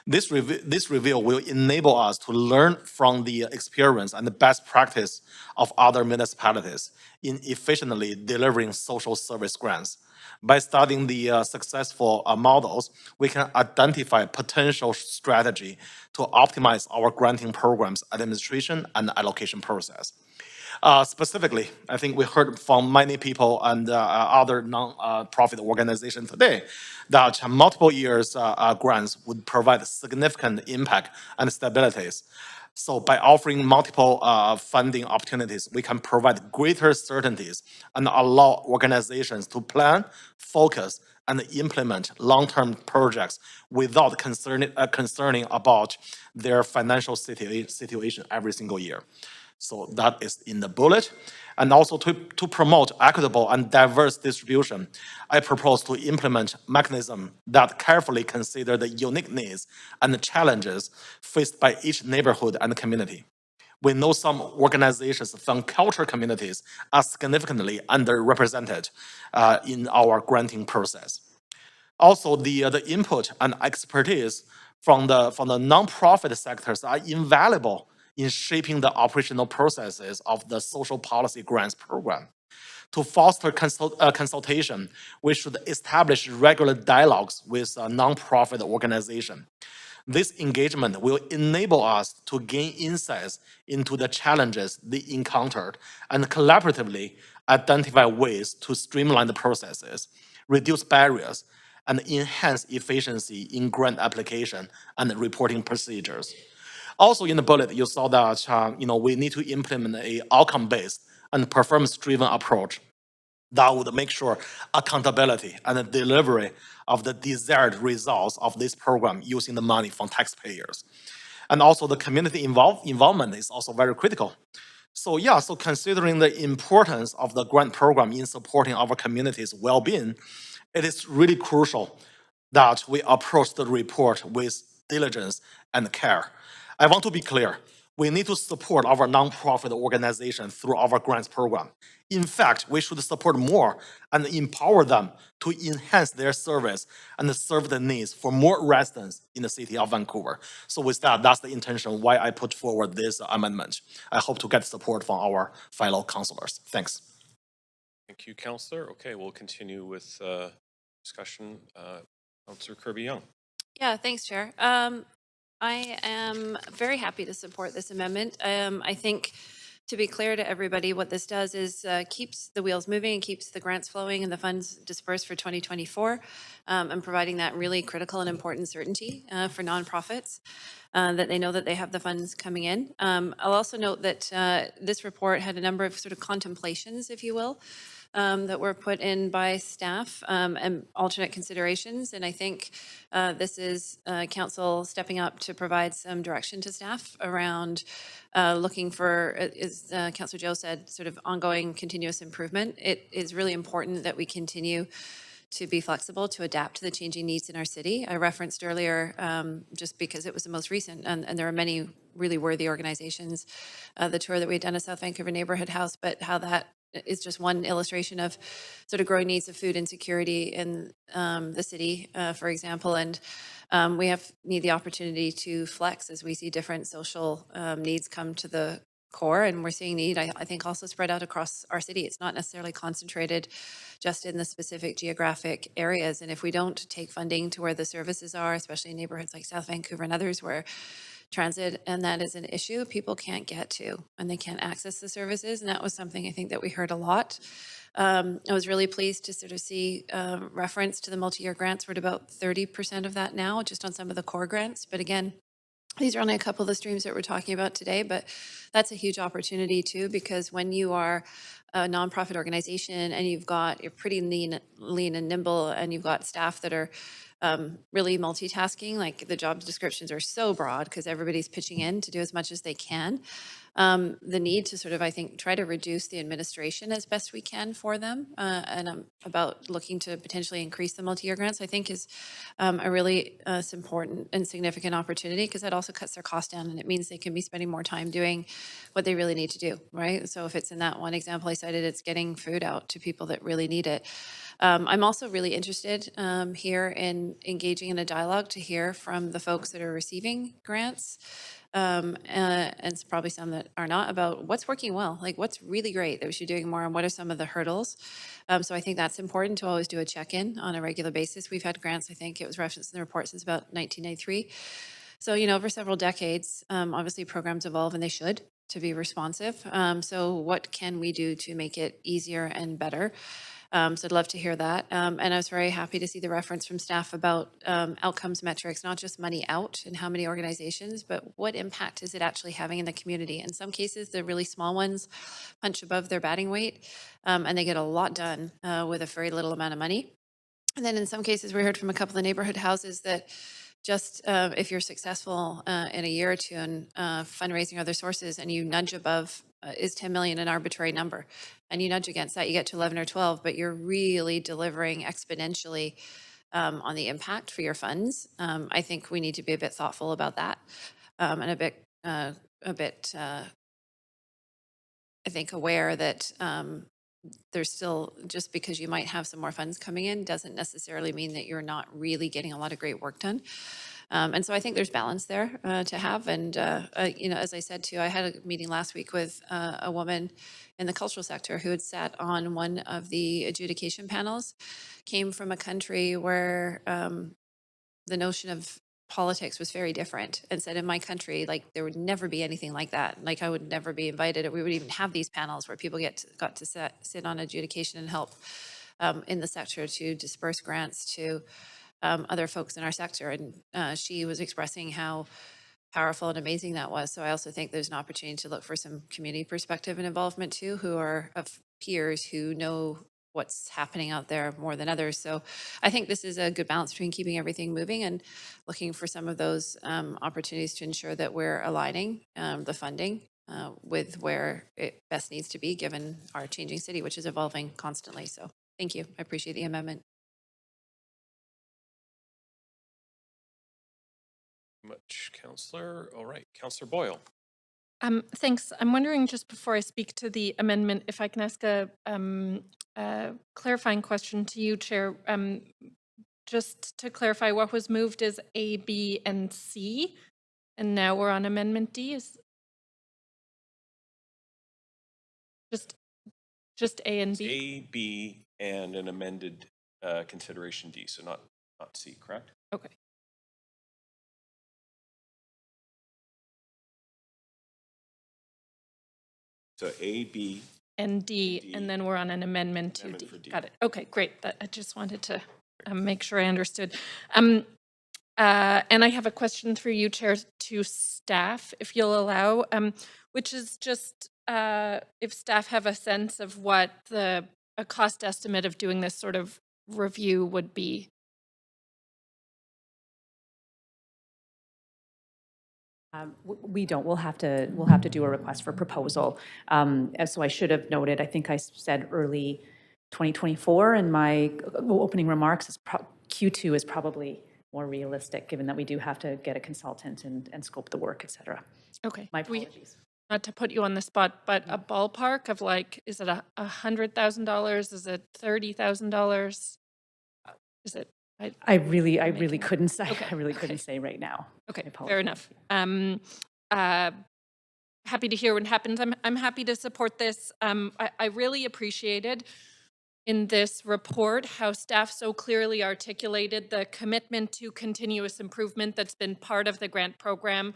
This review will enable us to learn from the experience and the best practice of other municipalities in efficiently delivering social service grants. By studying the successful models, we can identify potential strategy to optimize our granting programs, administration, and allocation process. Specifically, I think we heard from many people and other non-profit organizations today that multiple years grants would provide significant impact and stabilities. So by offering multiple funding opportunities, we can provide greater certainties and allow organizations to plan, focus, and implement long-term projects without concerning about their financial situation every single year. So that is in the bullet. And also to promote equitable and diverse distribution, I propose to implement mechanisms that carefully consider the unique needs and the challenges faced by each neighborhood and community. We know some organizations from culture communities are significantly underrepresented in our granting process. Also, the input and expertise from the nonprofit sectors are invaluable in shaping the operational processes of the social policy grants program. To foster consultation, we should establish regular dialogues with nonprofit organizations. This engagement will enable us to gain insights into the challenges they encountered and collaboratively identify ways to streamline the processes, reduce barriers, and enhance efficiency in grant application and reporting procedures. Also in the bullet, you saw that we need to implement an outcome-based and performance-driven approach that would make sure accountability and the delivery of the desired results of this program using the money from taxpayers. And also the community involvement is also very critical. So considering the importance of the grant program in supporting our community's well-being, it is really crucial that we approach the report with diligence and care. I want to be clear. We need to support our nonprofit organization through our grants program. In fact, we should support more and empower them to enhance their service and serve the needs for more residents in the city of Vancouver. So with that, that's the intention why I put forward this amendment. I hope to get support from our fellow councilors. Thanks. Thank you, Councillor. Okay, we'll continue with discussion. Councillor Kirby-Young. Yeah, thanks, Chair. I am very happy to support this amendment. I think, to be clear to everybody, what this does is keeps the wheels moving and keeps the grants flowing and the funds dispersed for 2024, and providing that really critical and important certainty for nonprofits, that they know that they have the funds coming in. I'll also note that this report had a number of sort of contemplations, if you will, that were put in by staff and alternate considerations. And I think this is council stepping up to provide some direction to staff around looking for, as Councillor Joe said, sort of ongoing continuous improvement. It is really important that we continue to be flexible, to adapt to the changing needs in our city. I referenced earlier, just because it was the most recent, and there are many really worthy organizations, the tour that we had done at South Vancouver Neighborhood House, but how that is just one illustration of sort of growing needs of food insecurity in the city, for example. And we need the opportunity to flex as we see different social needs come to the core, and we're seeing need, I think, also spread out across our city. It's not necessarily concentrated just in the specific geographic areas. And if we don't take funding to where the services are, especially in neighborhoods like South Vancouver and others where transit and that is an issue, people can't get to and they can't access the services. And that was something I think that we heard a lot. I was really pleased to sort of see reference to the multi-year grants. We're at about 30% of that now, just on some of the core grants. But again, these are only a couple of the streams that we're talking about today, but that's a huge opportunity too, because when you are a nonprofit organization and you're pretty lean and nimble, and you've got staff that are really multitasking, like the job descriptions are so broad because everybody's pitching in to do as much as they can. the need to sort of, I think, try to reduce the administration as best we can for them, and about looking to potentially increase the multi-year grants, I think is a really important and significant opportunity, because that also cuts their cost down, and it means they can be spending more time doing what they really need to do, right? So if it's in that one example I cited, it's getting food out to people that really need it. I'm also really interested here in engaging in a dialogue to hear from the folks that are receiving grants, and it's probably some that are not, about what's working well, like what's really great that we should be doing more, and what are some of the hurdles. So I think that's important to always do a check-in on a regular basis. We've had grants, I think it was referenced in the report, since about 1993. So, over several decades, obviously programs evolve, and they should, to be responsive. So what can we do to make it easier and better? So I'd love to hear that. And I was very happy to see the reference from staff about outcomes metrics, not just money out and how many organizations, but what impact is it actually having in the community? In some cases, the really small ones punch above their batting weight, and they get a lot done with a very little amount of money. And then in some cases, we heard from a couple of neighborhood houses that just if you're successful in a year or two in fundraising or other sources, and you nudge above, is 10 million an arbitrary number, and you nudge against that, you get to 11 or 12, but you're really delivering exponentially on the impact for your funds. I think we need to be a bit thoughtful about that, and a bit, I think, aware that there's still, just because you might have some more funds coming in doesn't necessarily mean that you're not really getting a lot of great work done. And so I think there's balance there to have. And, as I said too, I had a meeting last week with a woman in the cultural sector who had sat on one of the adjudication panels, came from a country where the notion of politics was very different, and said, in my country, like, there would never be anything like that. Like, I would never be invited, or we would even have these panels where people got to sit on adjudication and help in the sector to disperse grants to other folks in our sector. And she was expressing how powerful and amazing that was. So I also think there's an opportunity to look for some community perspective and involvement too, who are of peers who know what's happening out there more than others. So I think this is a good balance between keeping everything moving and looking for some of those opportunities to ensure that we're aligning the funding with where it best needs to be, given our changing city, which is evolving constantly. So thank you. I appreciate the amendment. Much, Councillor. All right, Councillor Boyle. Thanks. I'm wondering, just before I speak to the amendment, if I can ask a clarifying question to you, Chair. Just to clarify, what was moved is A, B, and C, and now we're on Amendment D. Is just A and B? A, B, and an amended consideration D, so not C, correct? Okay. So A, B, and D, and then we're on an amendment to D. Got it. Okay, great. I just wanted to make sure I understood. And I have a question through you, Chair, to staff, if you'll allow, which is just if staff have a sense of what a cost estimate of doing this sort of review would be. We don't. We'll have to do a request for proposal. So I should have noted, I think I said early 2024 in my opening remarks. Q2 is probably more realistic, given that we do have to get a consultant and scope the work, et cetera. Okay. My apologies. Not to put you on the spot, but a ballpark of, like, is it $100,000? Is it $30,000? Is it? I really couldn't say. Okay. I really couldn't say right now. Okay, fair enough. Happy to hear what happens. I'm happy to support this. I really appreciated in this report how staff so clearly articulated the commitment to continuous improvement that's been part of the grant program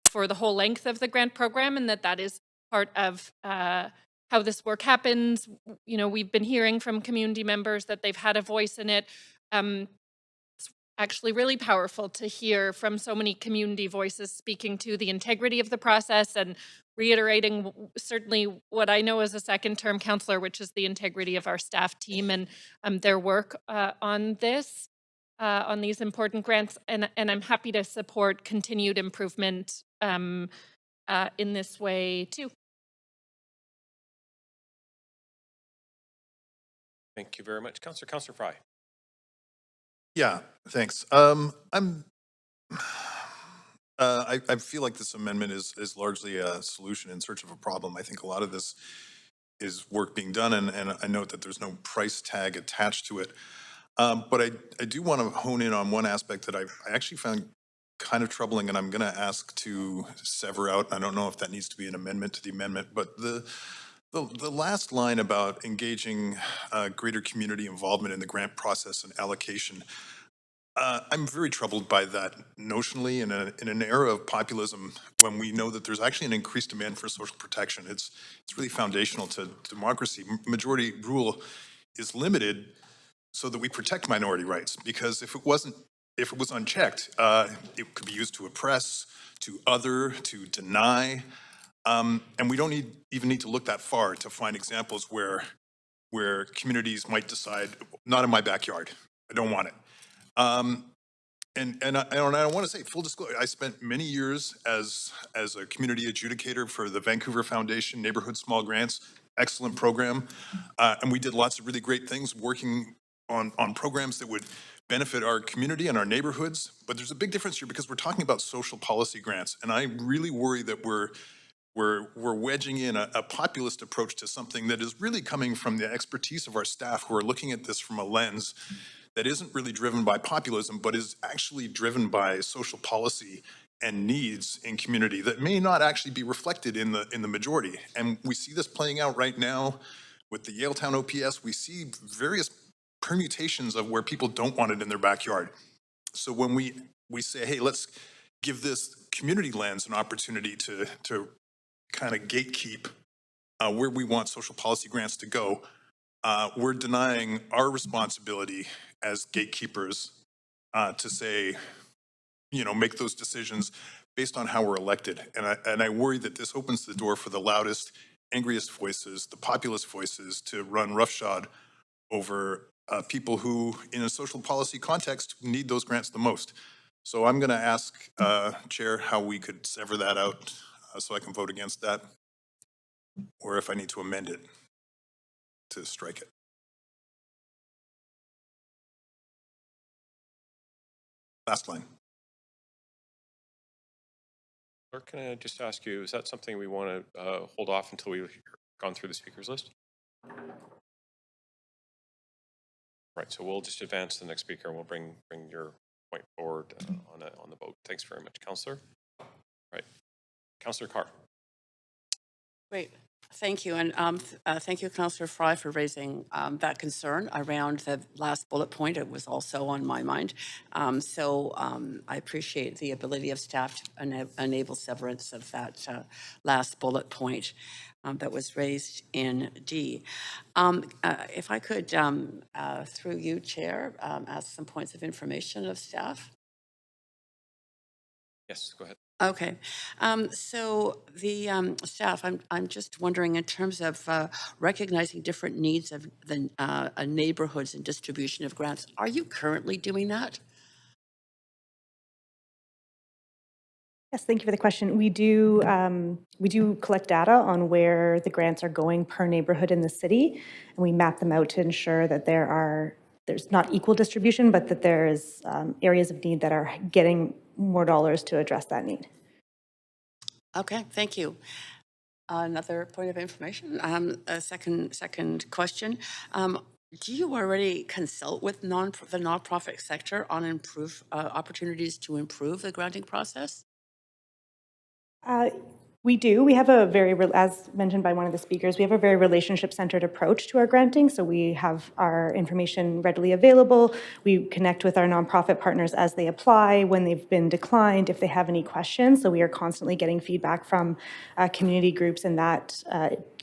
for the whole length of the grant program, and that is part of how this work happens. We've been hearing from community members that they've had a voice in it. It's actually really powerful to hear from so many community voices speaking to the integrity of the process and reiterating certainly what I know as a second-term councillor, which is the integrity of our staff team and their work on this, on these important grants. And I'm happy to support continued improvement in this way too. Thank you very much. Councillor Fry. Yeah, thanks. I feel like this amendment is largely a solution in search of a problem. I think a lot of this is work being done, and I note that there's no price tag attached to it. But I do want to hone in on one aspect that I actually found kind of troubling, and I'm going to ask to sever out. I don't know if that needs to be an amendment to the amendment, but the last line about engaging greater community involvement in the grant process and allocation, I'm very troubled by that notionally in an era of populism when we know that there's actually an increased demand for social protection. It's really foundational to democracy. Majority rule is limited so that we protect minority rights, because if it was unchecked, it could be used to oppress, to deny, and we don't even need to look that far to find examples where communities might decide, not in my backyard, I don't want it. And I want to say, full disclosure, I spent many years as a community adjudicator for the Vancouver Foundation Neighborhood Small Grants, excellent program, and we did lots of really great things working on programs that would benefit our community and our neighborhoods. But there's a big difference here because we're talking about social policy grants, and I really worry that we're wedging in a populist approach to something that is really coming from the expertise of our staff who are looking at this from a lens that isn't really driven by populism, but is actually driven by social policy and needs in community that may not actually be reflected in the majority. And we see this playing out right now with the Yaletown OPS. We see various permutations of where people don't want it in their backyard. So when we say, hey, let's give this community lens an opportunity to kind of gatekeep where we want social policy grants to go, we're denying our responsibility as gatekeepers to say, make those decisions based on how we're elected. And I worry that this opens the door for the loudest, angriest voices, the populist voices, to run roughshod over people who, in a social policy context, need those grants the most. So I'm going to ask, Chair, how we could sever that out so I can vote against that, or if I need to amend it to strike it. Last line. Clerk, can I just ask you, is that something we want to hold off until we've gone through the speakers list? Right, so we'll just advance to the next speaker and we'll bring your point forward on the vote. Thanks very much, Councillor. Right, Councillor Carr. Great. Thank you. And thank you, Councillor Fry, for raising that concern around the last bullet point. It was also on my mind. I appreciate the ability of staff to enable severance of that last bullet point that was raised in D. If I could, through you, Chair, ask some points of information of staff. Yes, go ahead. Okay, so the staff, I'm just wondering, in terms of recognizing different needs of the neighborhoods and distribution of grants, are you currently doing that? Yes, thank you for the question. We do collect data on where the grants are going per neighborhood in the city, and we map them out to ensure that there's not equal distribution, but that there is areas of need that are getting more dollars to address that need. Okay, thank you. Another point of information. A second question. Do you already consult with the nonprofit sector on opportunities to improve the granting process? We do. We have as mentioned by one of the speakers, we have a very relationship-centered approach to our granting. So we have our information readily available. We connect with our nonprofit partners as they apply, when they've been declined, if they have any questions. So we are constantly getting feedback from community groups, and that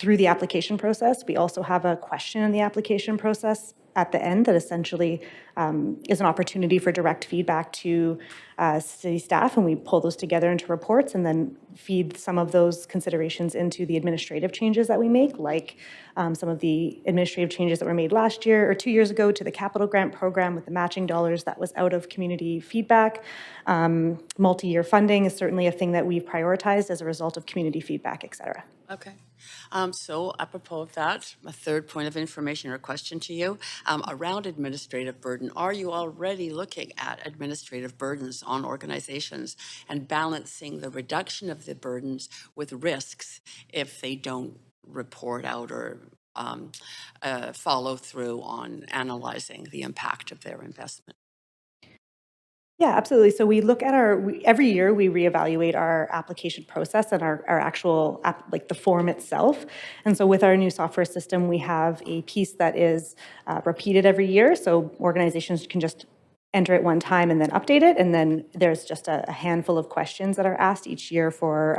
through the application process. We also have a question in the application process at the end that essentially is an opportunity for direct feedback to city staff, and we pull those together into reports and then feed some of those considerations into the administrative changes that we make, like some of the administrative changes that were made last year or 2 years ago to the capital grant program with the matching dollars that was out of community feedback. Multi-year funding is certainly a thing that we've prioritized as a result of community feedback, et cetera. Okay. So apropos of that, a third point of information or question to you around administrative burden. Are you already looking at administrative burdens on organizations and balancing the reduction of the burdens with risks if they don't report out or follow through on analyzing the impact of their investment? Yeah, absolutely. So we look at every year we reevaluate our application process and our actual, like the form itself. And so with our new software system, we have a piece that is repeated every year. So organizations can just enter it one time and then update it. And then there's just a handful of questions that are asked each year for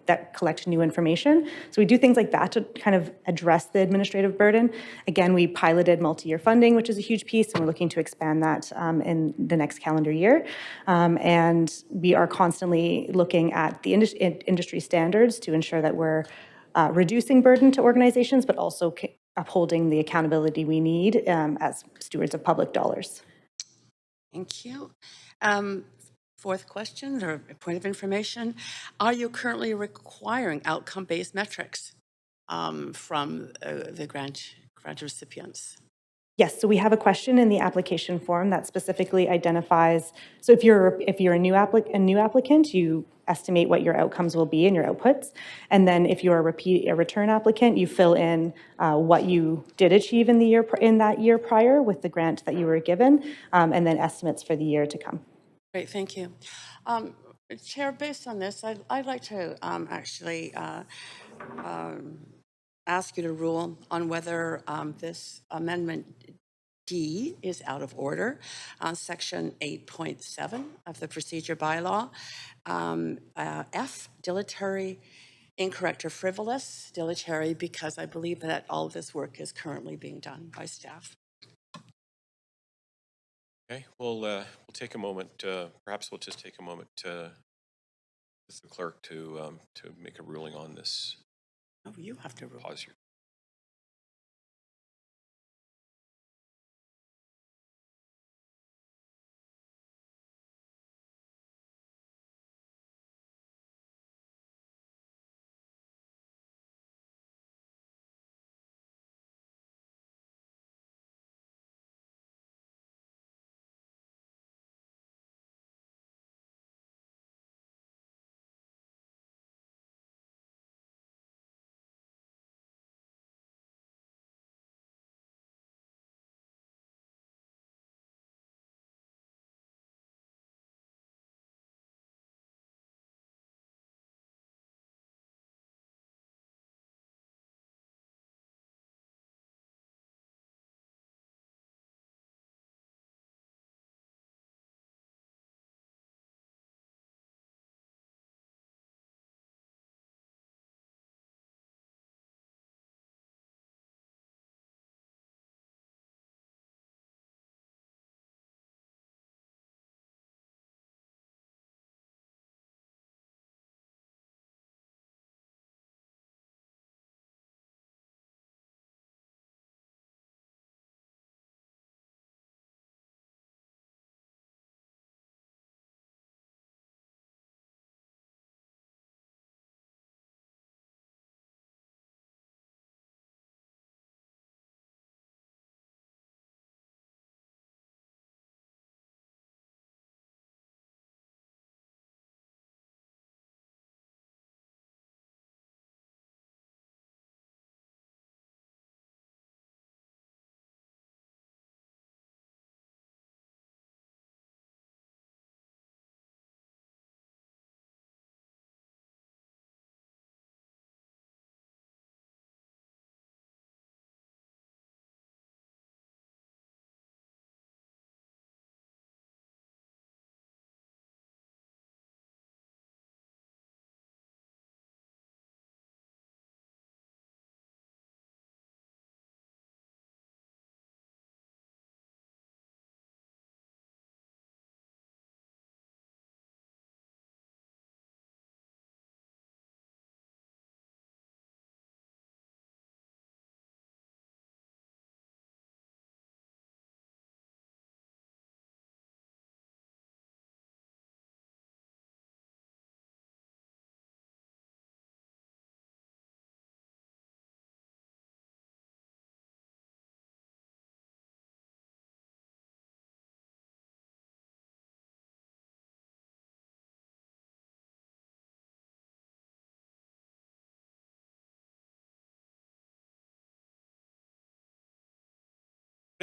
that collect new information. So we do things like that to kind of address the administrative burden. Again, we piloted multi-year funding, which is a huge piece, and we're looking to expand that in the next calendar year. And we are constantly looking at the industry standards to ensure that we're reducing burden to organizations, but also upholding the accountability we need as stewards of public dollars. Thank you. Fourth question or point of information. Are you currently requiring outcome-based metrics from the grant recipients? Yes, so we have a question in the application form that specifically identifies, so if you're a new applicant, you estimate what your outcomes will be and your outputs. And then if you're a return applicant, you fill in what you did achieve in that year prior with the grant that you were given, and then estimates for the year to come. Great, thank you. Chair, based on this, I'd like to actually ask you to rule on whether this amendment D is out of order on section 8.7 of the procedure bylaw. F, dilatory, incorrect or frivolous, dilatory because I believe that all of this work is currently being done by staff. Okay, we'll take a moment. Perhaps we'll just take a moment with the clerk to make a ruling on this. Oh, you have to rule. Pause your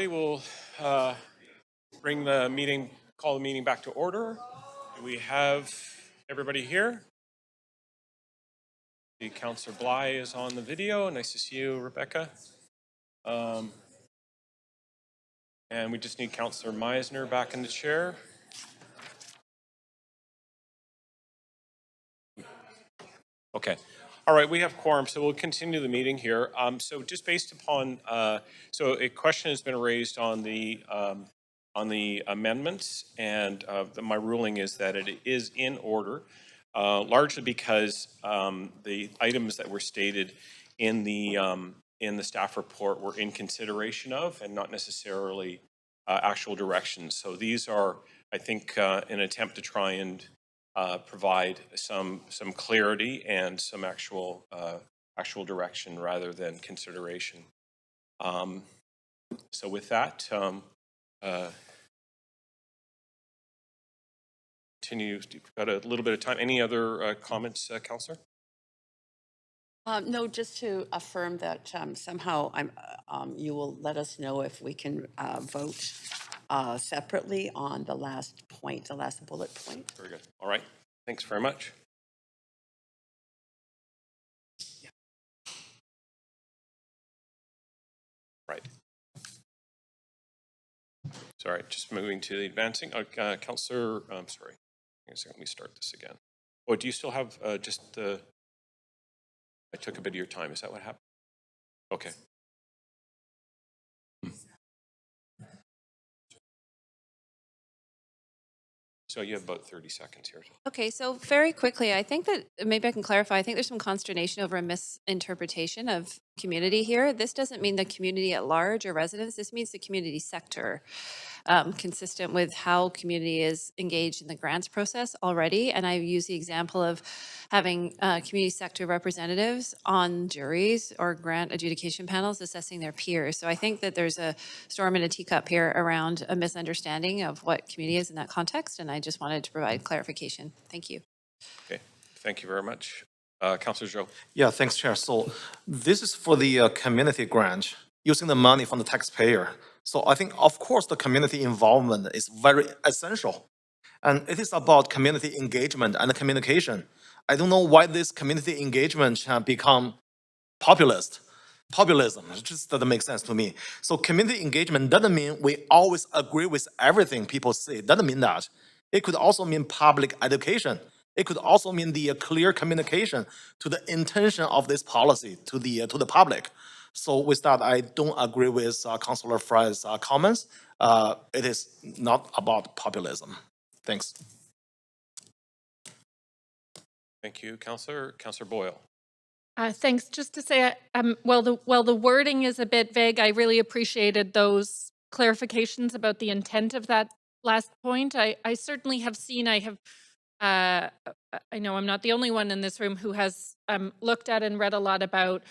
We'll call the meeting back to order. Do we have everybody here? The Councillor Bly is on the video. Nice to see you, Rebecca. And we just need Councillor Meisner back in the chair. Okay. All right, we have quorum, so we'll continue the meeting here. So just based upon, so a question has been raised on the amendments, and my ruling is that it is in order, largely because the items that were stated in the staff report were in consideration of and not necessarily actual directions. So these are, I think, an attempt to try and provide some clarity and some actual direction rather than consideration. So with that, continue. We've got a little bit of time. Any other comments, Councillor? No, just to affirm that somehow you will let us know if we can vote separately on the last point, the last bullet point. Very good. All right. Thanks very much. Yeah. Right. Sorry, just moving to the advancing. Councillor, I'm sorry. Let me start this again. Oh, do you still have just the... I took a bit of your time. Is that what happened? Okay. So you have about 30 seconds here. Okay, so very quickly, I think that maybe I can clarify. I think there's some consternation over a misinterpretation of community here. This doesn't mean the community at large or residents. This means the community sector, consistent with how community is engaged in the grants process already. And I use the example of having community sector representatives on juries or grant adjudication panels assessing their peers. So I think that there's a storm in a teacup here around a misunderstanding of what community is in that context. And I just wanted to provide clarification. Thank you. Okay, thank you very much. Councillor Zhou. Yeah, thanks, Chair. So this is for the community grant, using the money from the taxpayer. So I think, of course, the community involvement is very essential. And it is about community engagement and communication. I don't know why this community engagement can become populism. It just doesn't make sense to me. So community engagement doesn't mean we always agree with everything people say. It doesn't mean that. It could also mean public education. It could also mean the clear communication to the intention of this policy to the public. So with that, I don't agree with Councillor Fry's comments. It is not about populism. Thanks. Thank you, Councillor. Councillor Boyle. Thanks. Just to say, while the wording is a bit vague, I really appreciated those clarifications about the intent of that last point. I certainly have seen, I know I'm not the only one in this room who has looked at and read a lot about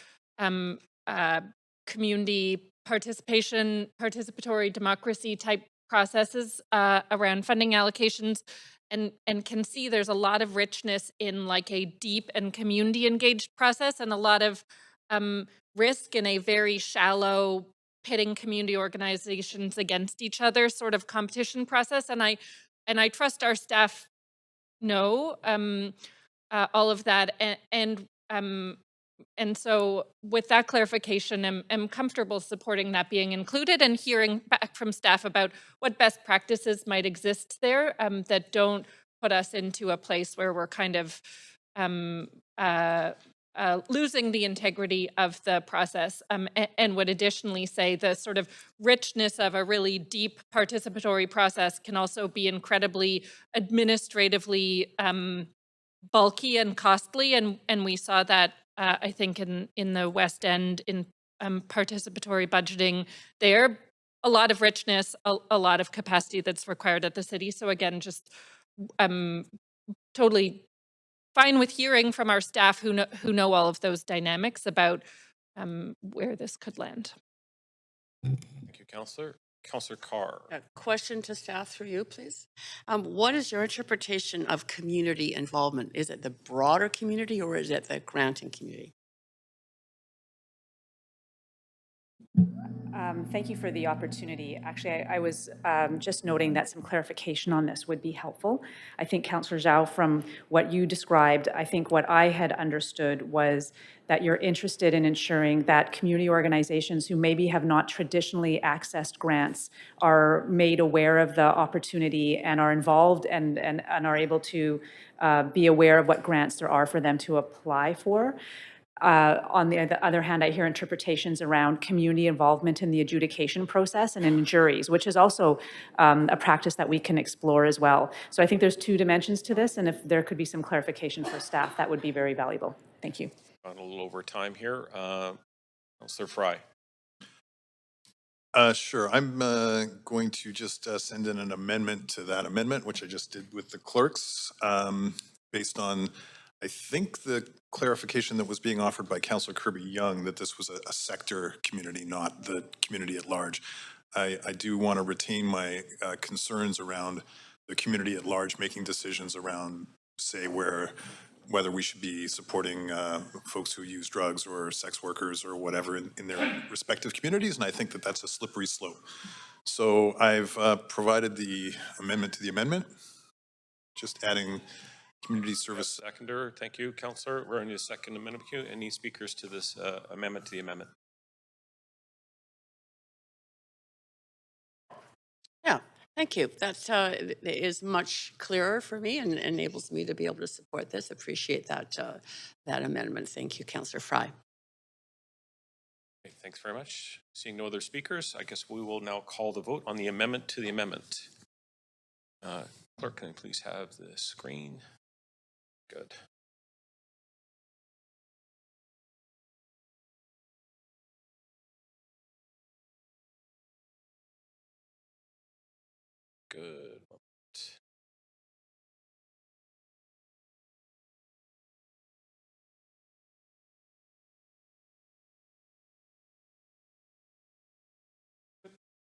community participation, participatory democracy type processes around funding allocations, and can see there's a lot of richness in like a deep and community engaged process, and a lot of risk in a very shallow pitting community organizations against each other sort of competition process. And I trust our staff know all of that, and so with that clarification, I'm comfortable supporting that being included and hearing back from staff about what best practices might exist there that don't put us into a place where we're kind of losing the integrity of the process, and would additionally say the sort of richness of a really deep participatory process can also be incredibly administratively bulky and costly, and we saw that I think in the West End in participatory budgeting there, a lot of richness, a lot of capacity that's required at the city. So again, just totally fine with hearing from our staff who know all of those dynamics about where this could land. Thank you, Councillor. Councillor Carr. A question to staff through you, please. What is your interpretation of community involvement? Is it the broader community or is it the granting community? Thank you for the opportunity. Actually, I was just noting that some clarification on this would be helpful. I think, Councillor Zhao, from what you described, I think what I had understood was that you're interested in ensuring that community organizations who maybe have not traditionally accessed grants are made aware of the opportunity and are involved and are able to be aware of what grants there are for them to apply for. On the other hand, I hear interpretations around community involvement in the adjudication process and in juries, which is also a practice that we can explore as well. So I think there's two dimensions to this, and if there could be some clarification for staff, that would be very valuable. Thank you. On a little over time here. Councillor Fry. Sure. I'm going to just send in an amendment to that amendment, which I just did with the clerks, based on, I think, the clarification that was being offered by Councillor Kirby-Young that this was a sector community, not the community at large. I do want to retain my concerns around the community at large making decisions around, say, whether we should be supporting folks who use drugs or sex workers or whatever in their respective communities, and I think that that's a slippery slope. So I've provided the amendment to the amendment, just adding community service. Seconder, thank you, Councillor. We're in the second amendment queue. Any speakers to this amendment to the amendment? Yeah, thank you. That is much clearer for me and enables me to be able to support this. Appreciate that that amendment. Thank you, Councillor Fry. Okay, thanks very much. Seeing no other speakers, I guess we will now call the vote on the amendment to the amendment. Clerk, can I please have the screen? Good. Good.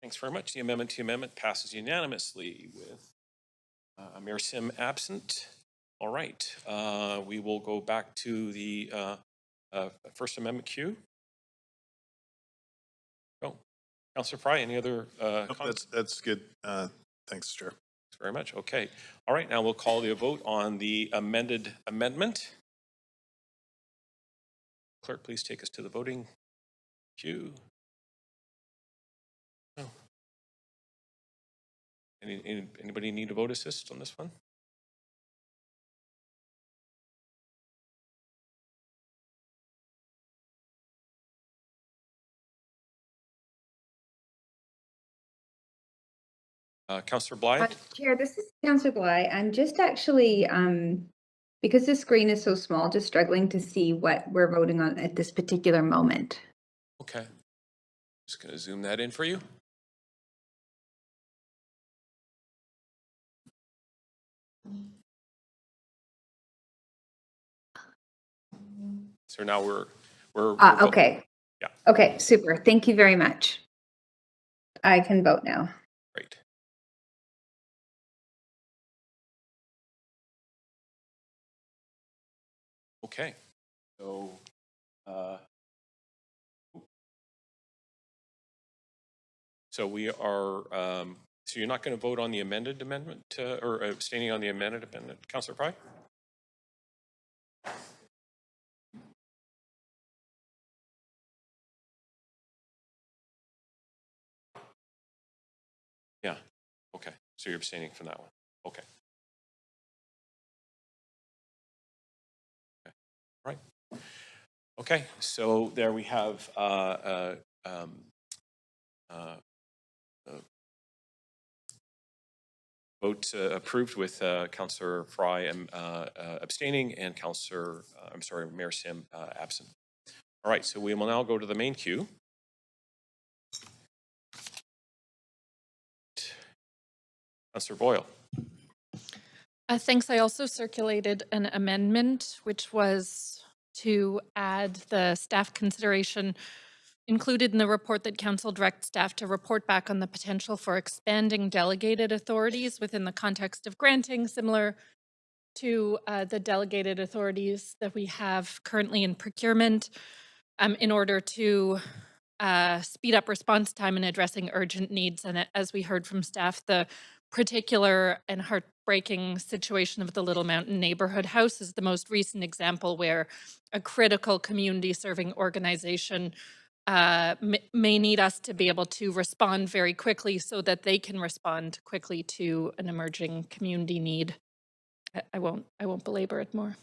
Thanks very much. The amendment to the amendment passes unanimously with Mayor Sim absent. All right. We will go back to the First Amendment queue. Oh, Councillor Fry, any other comments? That's good. Thanks, Chair. Thanks very much. Okay. All right. Now we'll call the vote on the amended amendment. Clerk, please take us to the voting queue. Oh. Anybody need a vote assist on this one? Councillor Blythe? Chair, this is Councillor Bly. I'm just actually, because the screen is so small, just struggling to see what we're voting on at this particular moment. Okay. Just going to zoom that in for you. So now we're okay. Yeah. Okay, super. Thank you very much. I can vote now. Great. Okay. So we are, so you're not going to vote on the amended amendment or abstaining on the amended amendment, Councillor Fry? Yeah. Okay. So you're abstaining from that one. Okay. Okay. All right. Okay. So there we have vote approved with Councillor Fry abstaining and Mayor Sim absent. All right, so we will now go to the main queue. Councillor Boyle. Thanks. I also circulated an amendment, which was to add the staff consideration included in the report that Council directs staff to report back on the potential for expanding delegated authorities within the context of granting, similar to the delegated authorities that we have currently in procurement, in order to speed up response time in addressing urgent needs. And as we heard from staff, the particular and heartbreaking situation of the Little Mountain Neighborhood House is the most recent example where a critical community serving organization may need us to be able to respond very quickly so that they can respond quickly to an emerging community need. I won't belabor it more.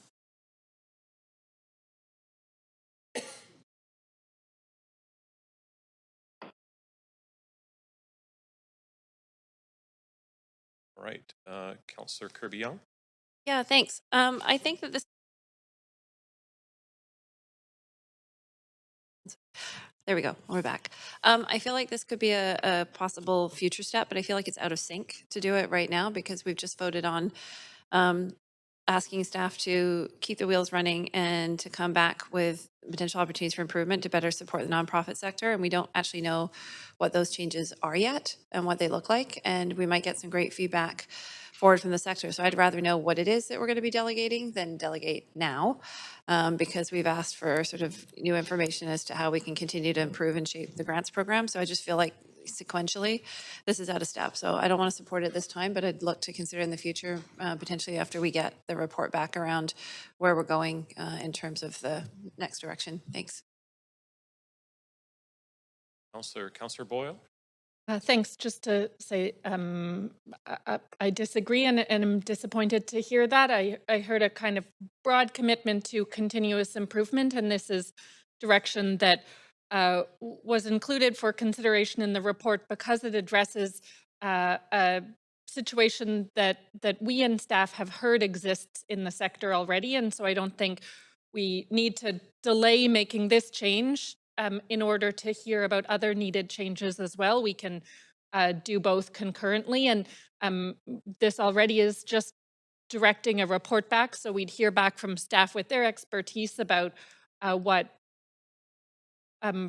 All right, Councillor Kirby-Young. Yeah, thanks. I think that this. There we go. We're back. I feel like this could be a possible future step, but I feel like it's out of sync to do it right now because we've just voted on asking staff to keep the wheels running and to come back with potential opportunities for improvement to better support the nonprofit sector. And we don't actually know what those changes are yet and what they look like. And we might get some great feedback forward from the sector. So I'd rather know what it is that we're going to be delegating than delegate now, because we've asked for sort of new information as to how we can continue to improve and shape the grants program. So I just feel like sequentially, this is out of step. So I don't want to support it this time, but I'd look to consider in the future, potentially after we get the report back around where we're going in terms of the next direction. Thanks. Councillor Boyle. Thanks. Just to say, I disagree and I'm disappointed to hear that. I heard a kind of broad commitment to continuous improvement, and this is direction that was included for consideration in the report because it addresses a situation that we and staff have heard exists in the sector already. And so I don't think we need to delay making this change in order to hear about other needed changes as well. We can do both concurrently. And this already is just directing a report back. So we'd hear back from staff with their expertise about what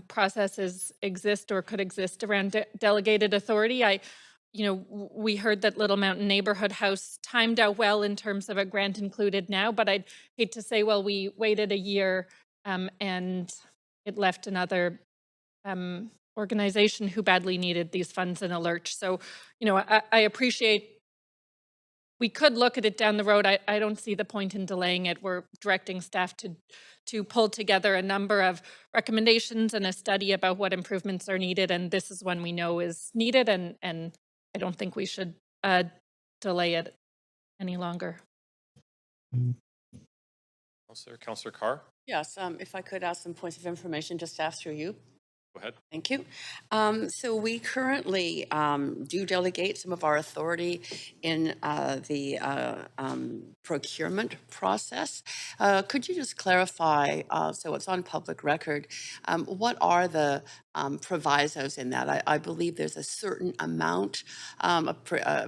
processes exist or could exist around delegated authority. We heard that Little Mountain Neighborhood House timed out well in terms of a grant included now, but I'd hate to say, well, we waited a year and it left another organization who badly needed these funds in a lurch. So, I appreciate we could look at it down the road. I don't see the point in delaying it. We're directing staff to pull together a number of recommendations and a study about what improvements are needed. And this is one we know is needed. And I don't think we should delay it any longer. Councillor Carr. Yes, if I could ask some points of information just after you. Go ahead. Thank you. So we currently do delegate some of our authority in the procurement process. Could you just clarify, so it's on public record, what are the provisos in that? I believe there's a certain amount of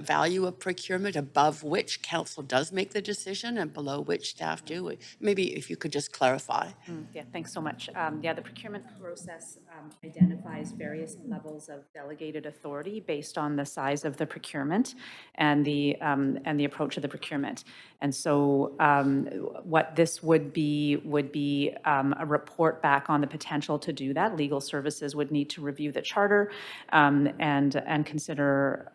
value of procurement above which council does make the decision and below which staff do. Maybe if you could just clarify. Yeah, thanks so much. Yeah, the procurement process identifies various levels of delegated authority based on the size of the procurement and the approach of the procurement. And so what this would be a report back on the potential to do that. Legal services would need to review the charter and consider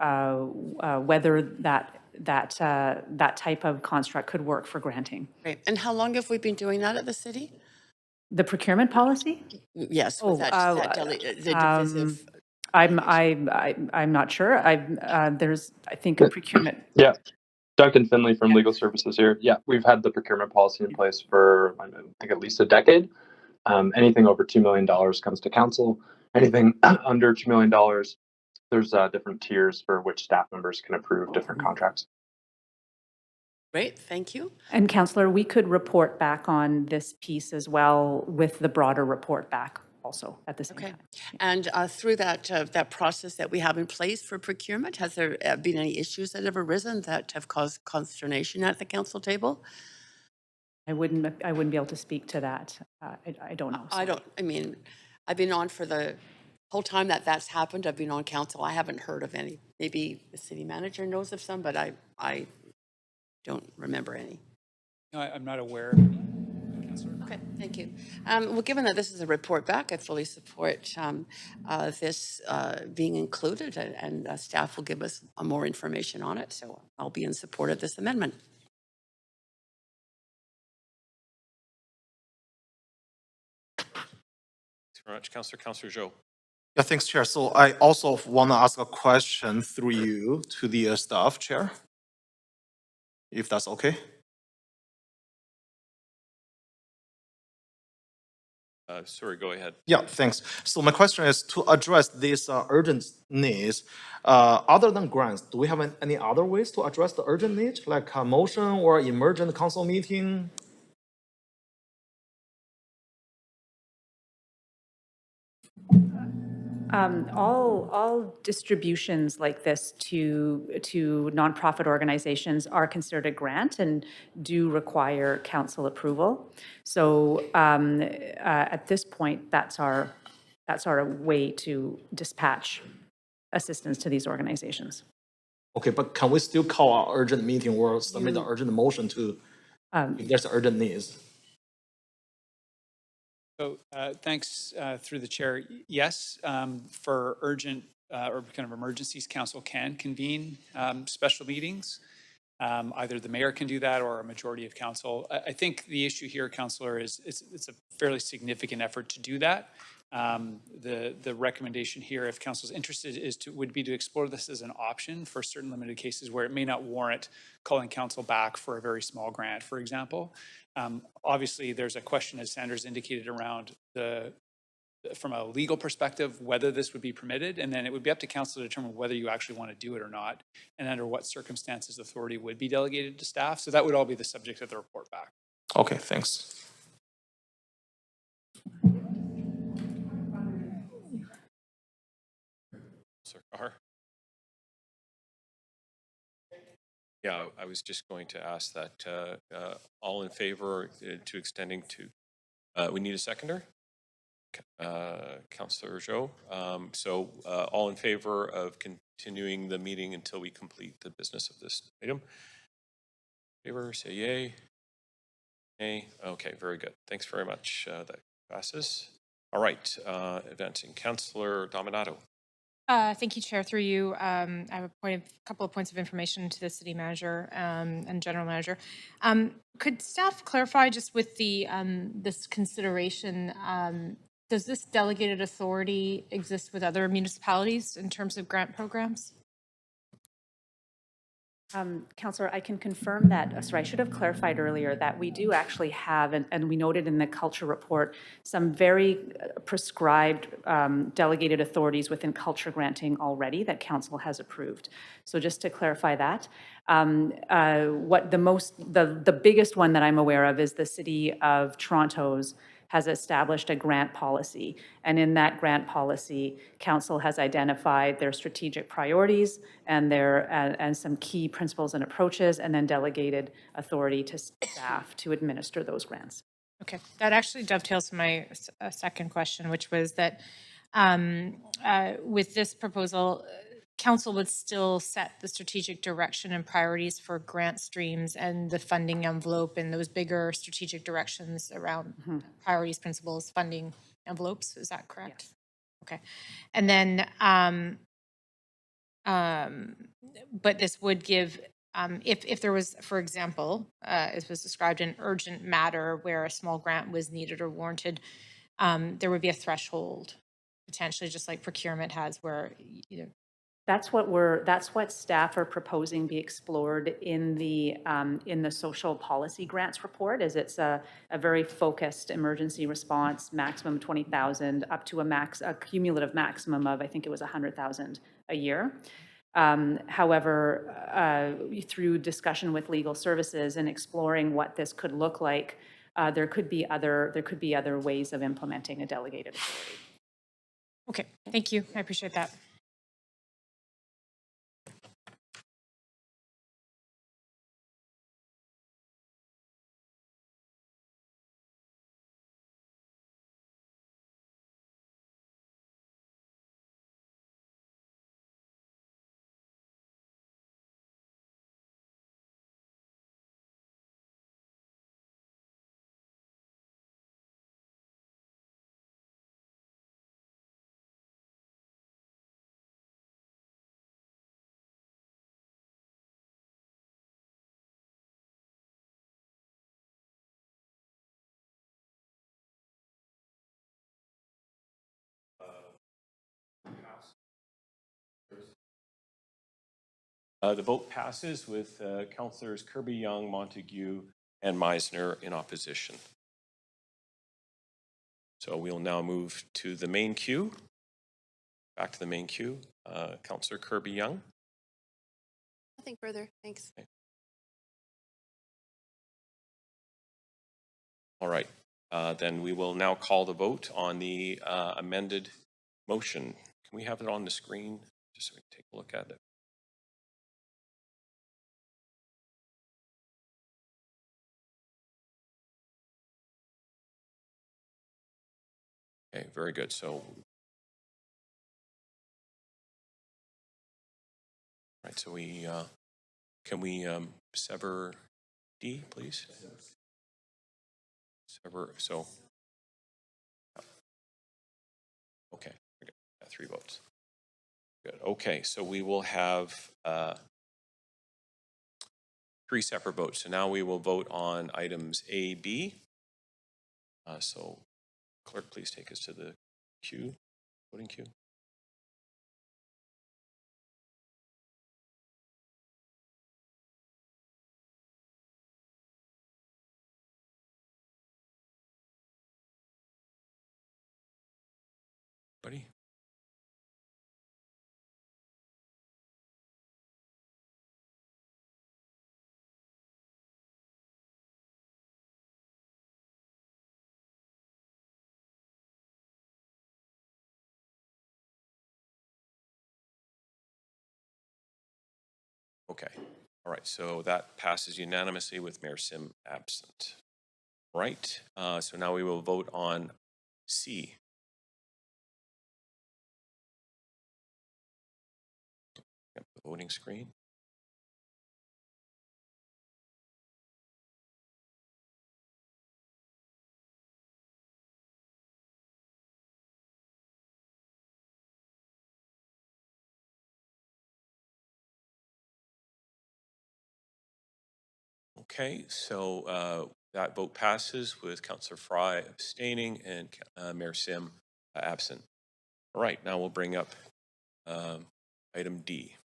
whether that type of construct could work for granting. Great. And how long have we been doing that at the city? The procurement policy? Yes, with the divisive. I'm not sure. There's, I think, a procurement. Yeah, Duncan Finley from Legal Services here. Yeah, we've had the procurement policy in place for, I think, at least a decade. Anything over $2 million comes to council. Anything under $2 million, there's different tiers for which staff members can approve different contracts. Great, thank you. And Councillor, we could report back on this piece as well with the broader report back also at the same time. And through that process that we have in place for procurement, has there been any issues that have arisen that have caused consternation at the council table? I wouldn't be able to speak to that. I don't know. Sorry. I've been on for the whole time that's happened. I've been on council. I haven't heard of any. Maybe the city manager knows of some, but I don't remember any. No, I'm not aware. Okay, thank you. Well, given that this is a report back, I fully support this being included, and staff will give us more information on it. So I'll be in support of this amendment. Thanks very much, Councillor. Councillor Zhou. Yeah, thanks, Chair. So I also want to ask a question through you to the staff, Chair, if that's okay. Sorry, go ahead. Yeah, thanks. So my question is to address these urgent needs, other than grants, do we have any other ways to address the urgent need, like a motion or emergent council meeting? All distributions like this to nonprofit organizations are considered a grant and do require council approval. So at this point, that's our way to dispatch assistance to these organizations. Okay, but can we still call an urgent meeting or submit an urgent motion to if there's urgent needs? So thanks through the chair. Yes, for urgent or kind of emergencies, council can convene special meetings. Either the mayor can do that or a majority of council. I think the issue here, councillor, is it's a fairly significant effort to do that. The recommendation here, if council is interested, would be to explore this as an option for certain limited cases where it may not warrant calling council back for a very small grant, for example. Obviously, there's a question, as Sanders indicated, around from a legal perspective, whether this would be permitted, and then it would be up to council to determine whether you actually want to do it or not, and under what circumstances authority would be delegated to staff. So that would all be the subject of the report back. Okay, thanks. Sir Carr. Yeah, I was just going to ask that all in favor to extending to, we need a seconder? Councillor Zhou. So all in favor of continuing the meeting until we complete the business of this item? Favor, say yay. Nay. Okay, very good. Thanks very much. That passes. All right, advancing. Councillor Dominato. Thank you, Chair. Through you, I have a couple of points of information to the city manager and general manager. Could staff clarify just with the this consideration? Does this delegated authority exist with other municipalities in terms of grant programs? Councillor, I can confirm that, sorry, I should have clarified earlier that we do actually have, and we noted in the culture report, some very prescribed delegated authorities within culture granting already that council has approved. So just to clarify that, what the biggest one that I'm aware of is the City of Toronto's has established a grant policy. And in that grant policy, council has identified their strategic priorities and and some key principles and approaches, and then delegated authority to staff to administer those grants. Okay, that actually dovetails to my second question, which was that with this proposal, council would still set the strategic direction and priorities for grant streams and the funding envelope and those bigger strategic directions around priorities, principles, funding envelopes. Is that correct? Yes. Okay. And then, but this would give, if there was, for example, as was described, an urgent matter where a small grant was needed or warranted, there would be a threshold, potentially just like procurement has, where That's what staff are proposing be explored in the social policy grants report. Is it's a very focused emergency response, maximum 20,000, up to a cumulative maximum of, I think it was 100,000 a year. However, through discussion with legal services and exploring what this could look like, there could be other ways of implementing a delegated authority. Okay, thank you. I appreciate that. The vote passes with Councillors Kirby, Young, Montague, and Meisner in opposition. So we'll now move to the main queue. Back to the main queue. Councillor Kirby, Young. Nothing further. Thanks. Okay. All right. Then we will now call the vote on the amended motion. Can we have it on the screen just so we can take a look at it? Okay, very good. So, right, so we, can we sever D, please? Sever, so, okay, we got 3 votes. Good, okay, so we will have 3 separate votes. So now we will vote on items A, B. So clerk, please take us to the queue, voting queue. Buddy? Okay, all right, so that passes unanimously with Mayor Sim absent. Right, so now we will vote on C. Yep, the voting screen. Okay, so that vote passes with Councillor Fry abstaining and Mayor Sim absent. All right, now we'll bring up item D.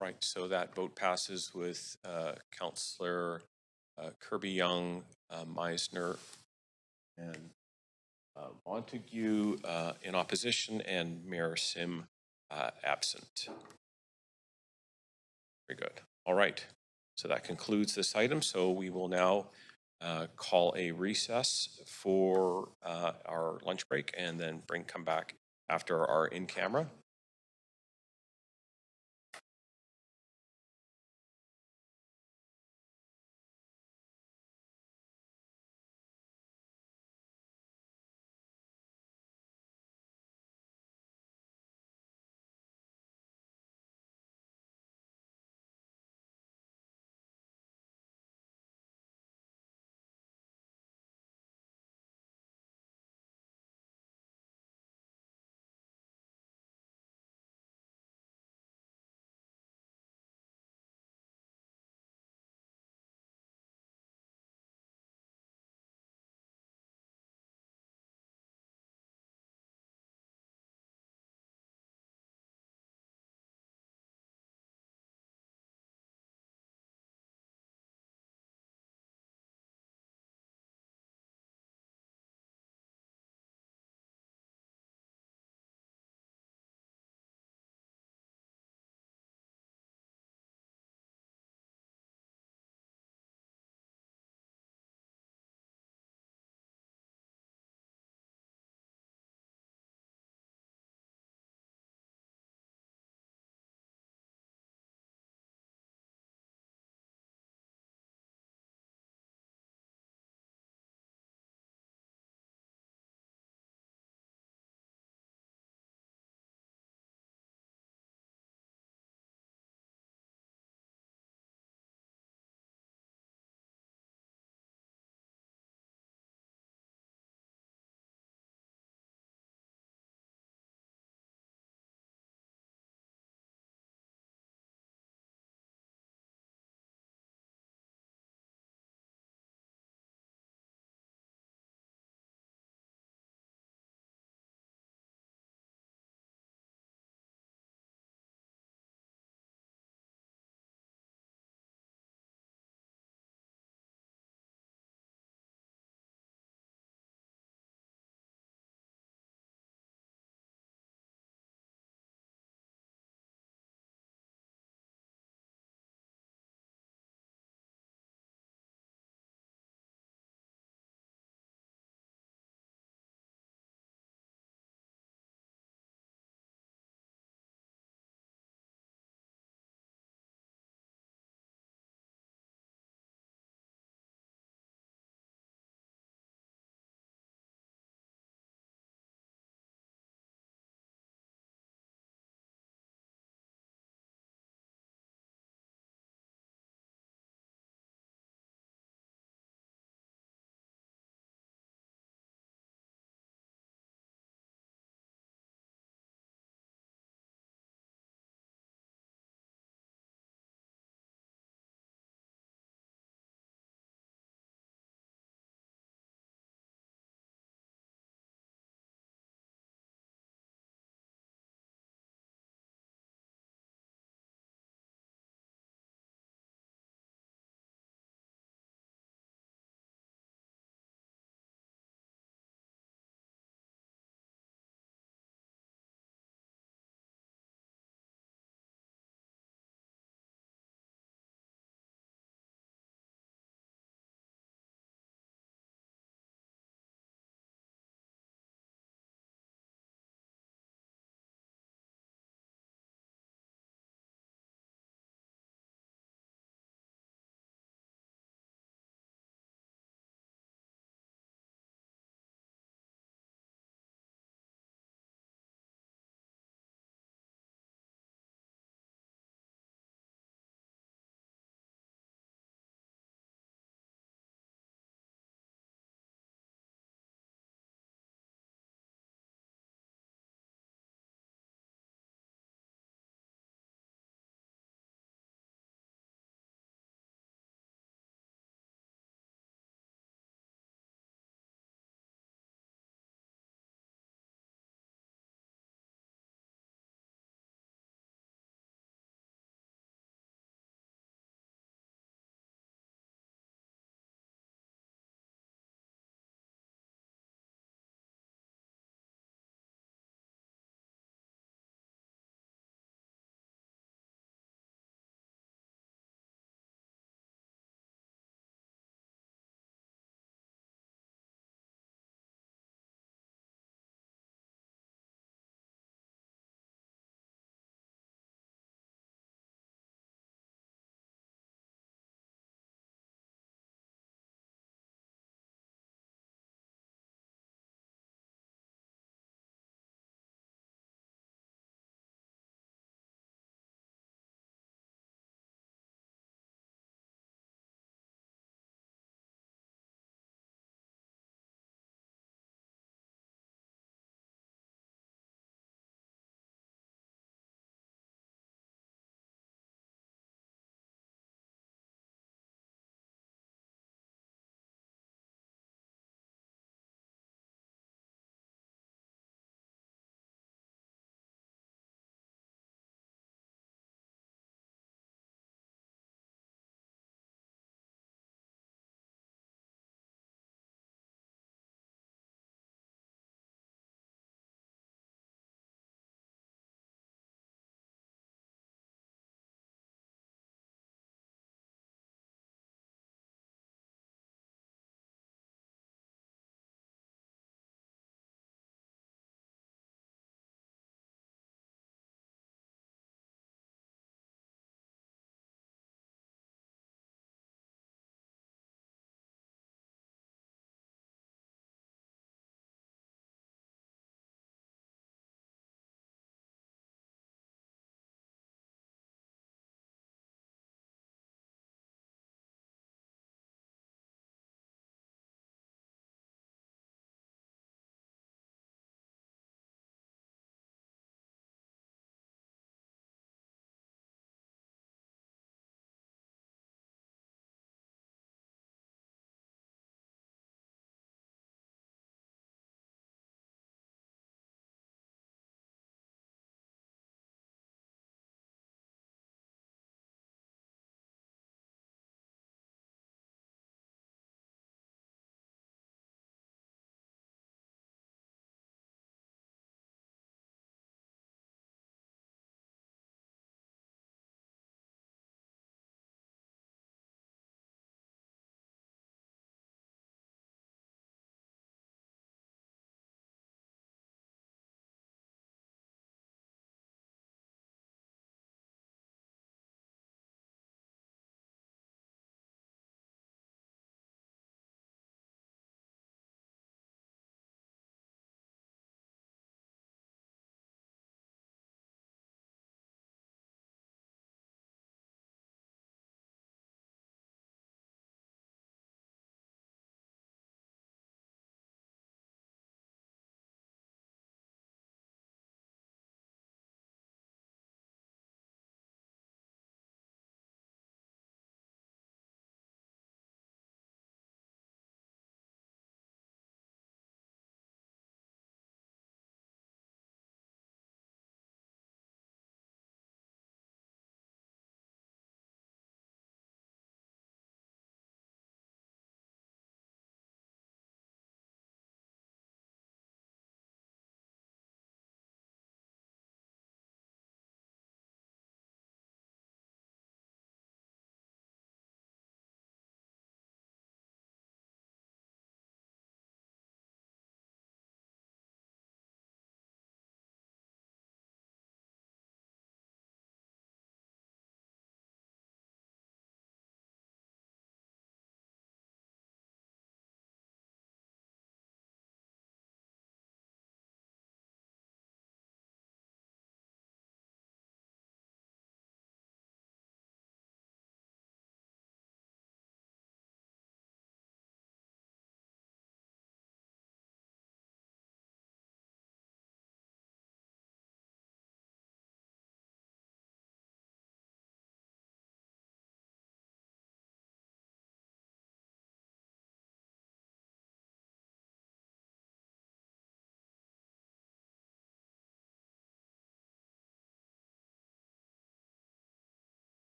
Right, so that vote passes with Councillor Kirby Young, Meisner, and Montague in opposition, and Mayor Sim absent. Very good. All right, so that concludes this item. So we will now call a recess for our lunch break and then come back after our in-camera.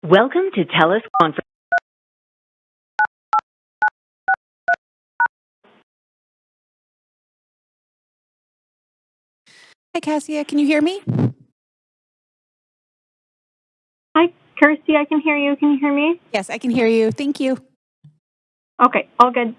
Welcome to TELUS Conference. Hi, Cassia. Can you hear me? Hi, Kirsty. I can hear you. Can you hear me? Yes, I can hear you. Thank you. Okay, all good.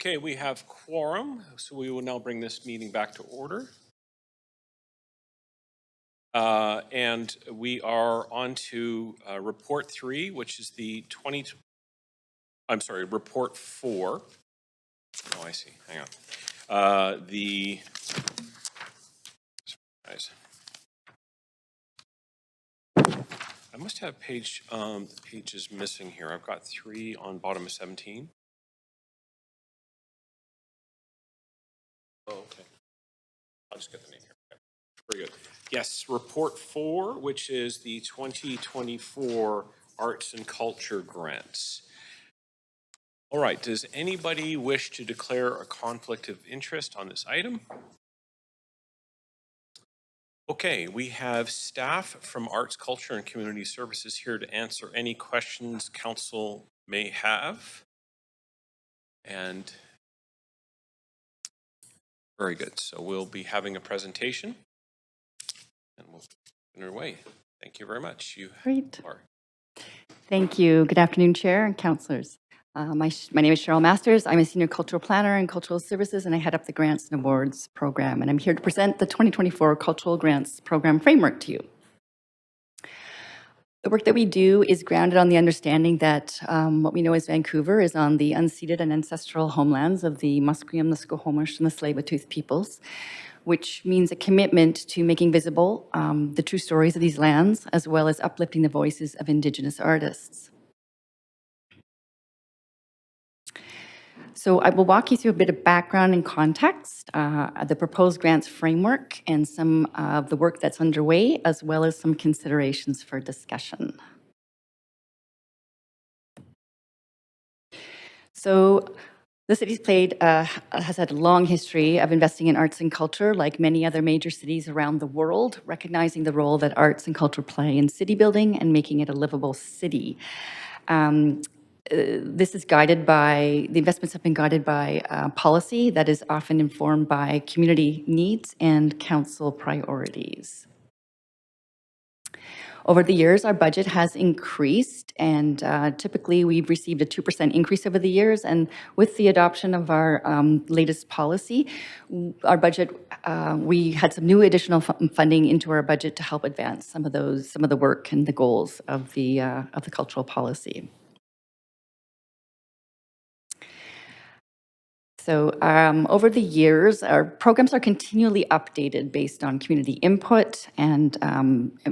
Okay, we have quorum, so we will now bring this meeting back to order. And we are on to report 3, which is the report 4. Oh, I see. Hang on. Guys. I must have pages missing here. I've got 3 on bottom of 17. Oh, okay. I'll just get the name here. Okay. Very good. Yes, report 4, which is the 2024 Arts and Culture Grants. All right, does anybody wish to declare a conflict of interest on this item? Okay, we have staff from Arts, Culture, and Community Services here to answer any questions council may have. And very good. So we'll be having a presentation and we'll get underway. Thank you very much. Great. Are. Thank you. Good afternoon, Chair and councillors. My name is Cheryl Masters. I'm a Senior Cultural Planner in Cultural Services, and I head up the Grants and Awards Program. And I'm here to present the 2024 Cultural Grants Program Framework to you. The work that we do is grounded on the understanding that what we know as Vancouver is on the unceded and ancestral homelands of the Musqueam, the Squamish, and the Tsleil-Waututh peoples, which means a commitment to making visible the true stories of these lands, as well as uplifting the voices of Indigenous artists. So I will walk you through a bit of background and context, the proposed grants framework, and some of the work that's underway, as well as some considerations for discussion. So the city's has had a long history of investing in arts and culture, like many other major cities around the world, recognizing the role that arts and culture play in city building and making it a livable city. This is guided by, the investments have been guided by policy that is often informed by community needs and council priorities. Over the years, our budget has increased, and typically we've received a 2% increase over the years. And with the adoption of our latest policy, our budget, we had some new additional funding into our budget to help advance some of the work and the goals of the cultural policy. So over the years, our programs are continually updated based on community input and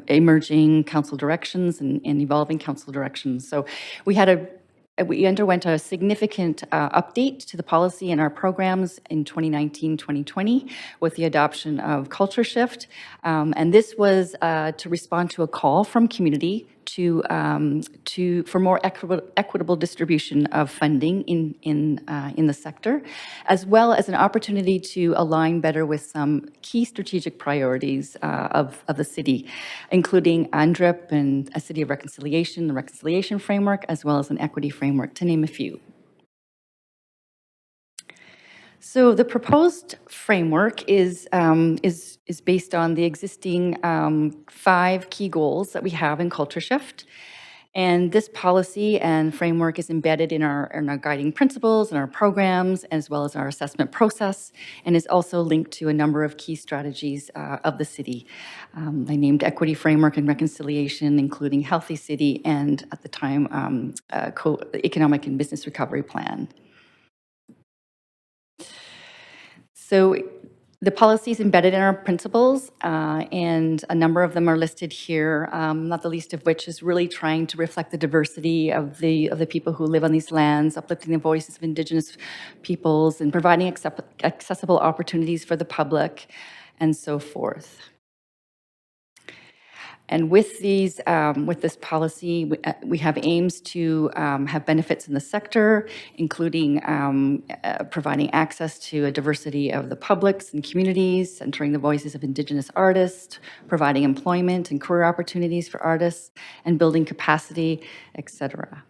emerging council directions and evolving council directions. So we underwent a significant update to the policy and our programs in 2019-2020 with the adoption of Culture Shift. And this was to respond to a call from community for more equitable distribution of funding in the sector, as well as an opportunity to align better with some key strategic priorities of the city, including UNDRIP and a City of Reconciliation, the Reconciliation Framework, as well as an equity framework, to name a few. So the proposed framework is based on the existing 5 key goals that we have in Culture Shift. And this policy and framework is embedded in our guiding principles and our programs, as well as our assessment process, and is also linked to a number of key strategies of the city. I named equity framework and reconciliation, including healthy city, and at the time, economic and business recovery plan. So the policy is embedded in our principles, and a number of them are listed here, not the least of which is really trying to reflect the diversity of the people who live on these lands, uplifting the voices of Indigenous peoples, and providing accessible opportunities for the public, and so forth. And with this policy, we have aims to have benefits in the sector, including providing access to a diversity of the publics and communities, centering the voices of Indigenous artists, providing employment and career opportunities for artists, and building capacity, etc.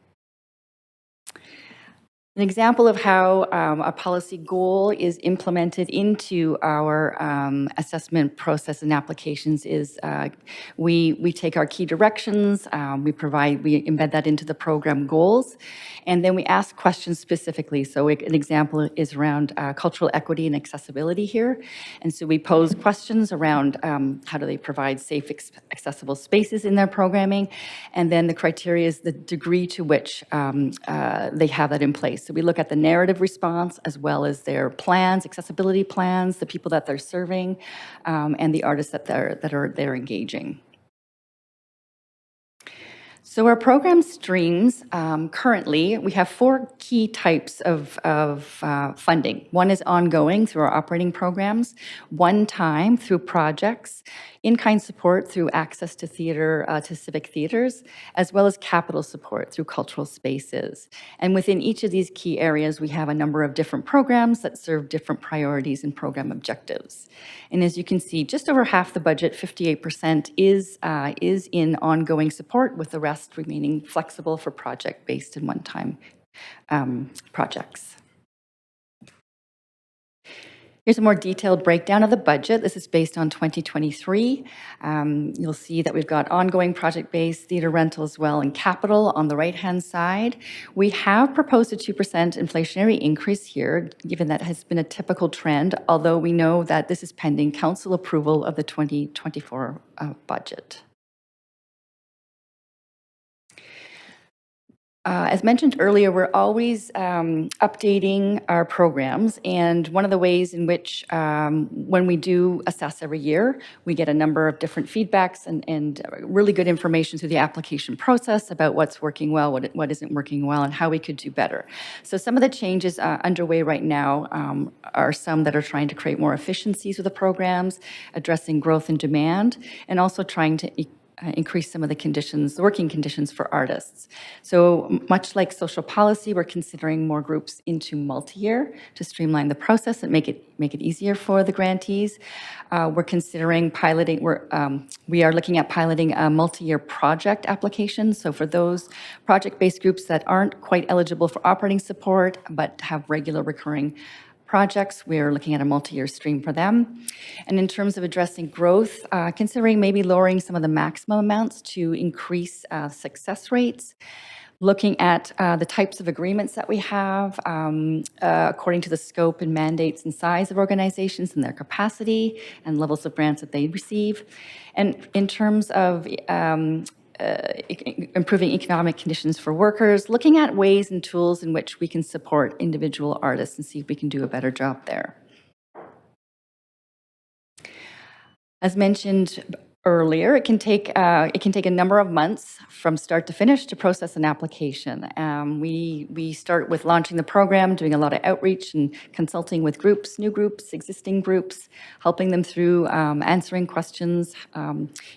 An example of how a policy goal is implemented into our assessment process and applications is we take our key directions, we embed that into the program goals, and then we ask questions specifically. So an example is around cultural equity and accessibility here. And so we pose questions around how do they provide safe, accessible spaces in their programming, and then the criteria is the degree to which they have that in place. So we look at the narrative response as well as their plans, accessibility plans, the people that they're serving, and the artists that they're engaging. So our program streams, currently, we have 4 key types of funding. One is ongoing through our operating programs, one time through projects, in-kind support through access to theater, to civic theaters, as well as capital support through cultural spaces. And within each of these key areas, we have a number of different programs that serve different priorities and program objectives. And as you can see, just over half the budget, 58%, is in ongoing support, with the rest remaining flexible for project-based and one-time projects. Here's a more detailed breakdown of the budget. This is based on 2023. You'll see that we've got ongoing project-based, theater rental as well, and capital on the right-hand side. We have proposed a 2% inflationary increase here, given that has been a typical trend, although we know that this is pending council approval of the 2024 budget. As mentioned earlier, we're always updating our programs, and one of the ways in which, when we do assess every year, we get a number of different feedbacks and really good information through the application process about what's working well, what isn't working well, and how we could do better. So some of the changes underway right now are some that are trying to create more efficiencies with the programs, addressing growth and demand, and also trying to increase some of the conditions, the working conditions for artists. So much like social policy, we're considering more groups into multi-year to streamline the process and make it easier for the grantees. We're considering piloting, we are looking at piloting a multi-year project application. So for those project-based groups that aren't quite eligible for operating support, but have regular recurring projects, we're looking at a multi-year stream for them. And in terms of addressing growth, considering maybe lowering some of the maximum amounts to increase success rates, looking at the types of agreements that we have according to the scope and mandates and size of organizations and their capacity and levels of grants that they receive. And in terms of improving economic conditions for workers, looking at ways and tools in which we can support individual artists and see if we can do a better job there. As mentioned earlier, it can take a number of months from start to finish to process an application. We start with launching the program, doing a lot of outreach and consulting with groups, new groups, existing groups, helping them through answering questions,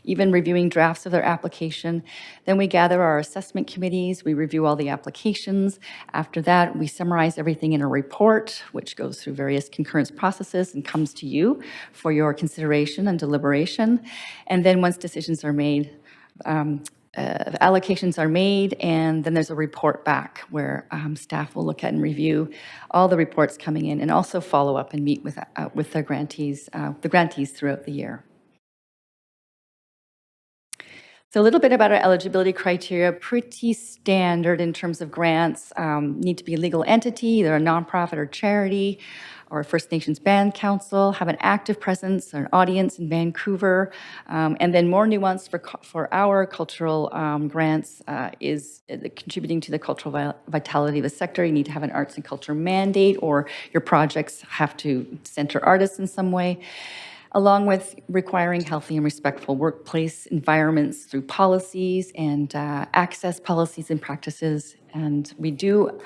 even reviewing drafts of their application. Then we gather our assessment committees, we review all the applications. After that, we summarize everything in a report, which goes through various concurrence processes and comes to you for your consideration and deliberation. And then once decisions are made, allocations are made, and then there's a report back where staff will look at and review all the reports coming in and also follow up and meet with the grantees throughout the year. So a little bit about our eligibility criteria, pretty standard in terms of grants. Need to be a legal entity, either a nonprofit or charity, or a First Nations Band Council, have an active presence or an audience in Vancouver, and then more nuanced for our cultural grants is contributing to the cultural vitality of the sector. You need to have an arts and culture mandate, or your projects have to center artists in some way, along with requiring healthy and respectful workplace environments through policies and access policies and practices. And we do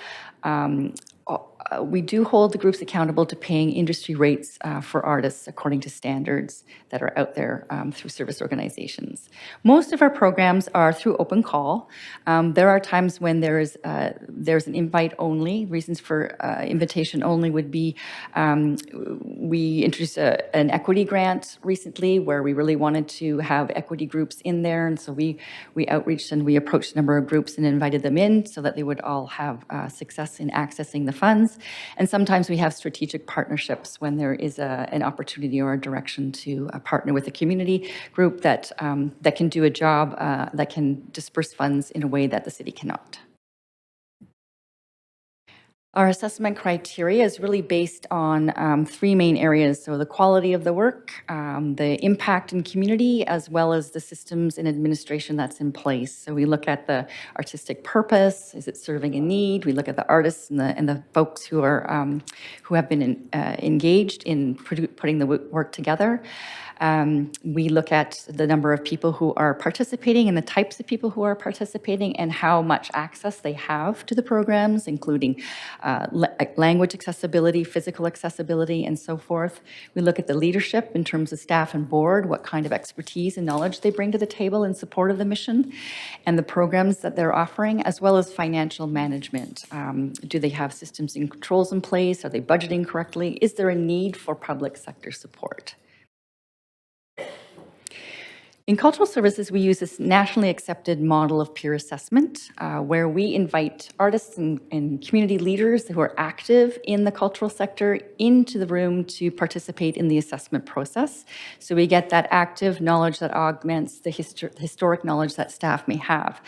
we do hold the groups accountable to paying industry rates for artists according to standards that are out there through service organizations. Most of our programs are through open call. There are times when there's an invite only. Reasons for invitation only would be we introduced an equity grant recently where we really wanted to have equity groups in there, and so we outreached and we approached a number of groups and invited them in so that they would all have success in accessing the funds. And sometimes we have strategic partnerships when there is an opportunity or a direction to partner with a community group that can do a job that can disperse funds in a way that the city cannot. Our assessment criteria is really based on three main areas. So the quality of the work, the impact in community, as well as the systems and administration that's in place. So we look at the artistic purpose. Is it serving a need? We look at the artists and the folks who have been engaged in putting the work together. We look at the number of people who are participating and the types of people who are participating and how much access they have to the programs, including language accessibility, physical accessibility, and so forth. We look at the leadership in terms of staff and board, what kind of expertise and knowledge they bring to the table in support of the mission and the programs that they're offering, as well as financial management. Do they have systems and controls in place? Are they budgeting correctly? Is there a need for public sector support? In cultural services, we use this nationally accepted model of peer assessment, where we invite artists and community leaders who are active in the cultural sector into the room to participate in the assessment process. So we get that active knowledge that augments the historic knowledge that staff may have.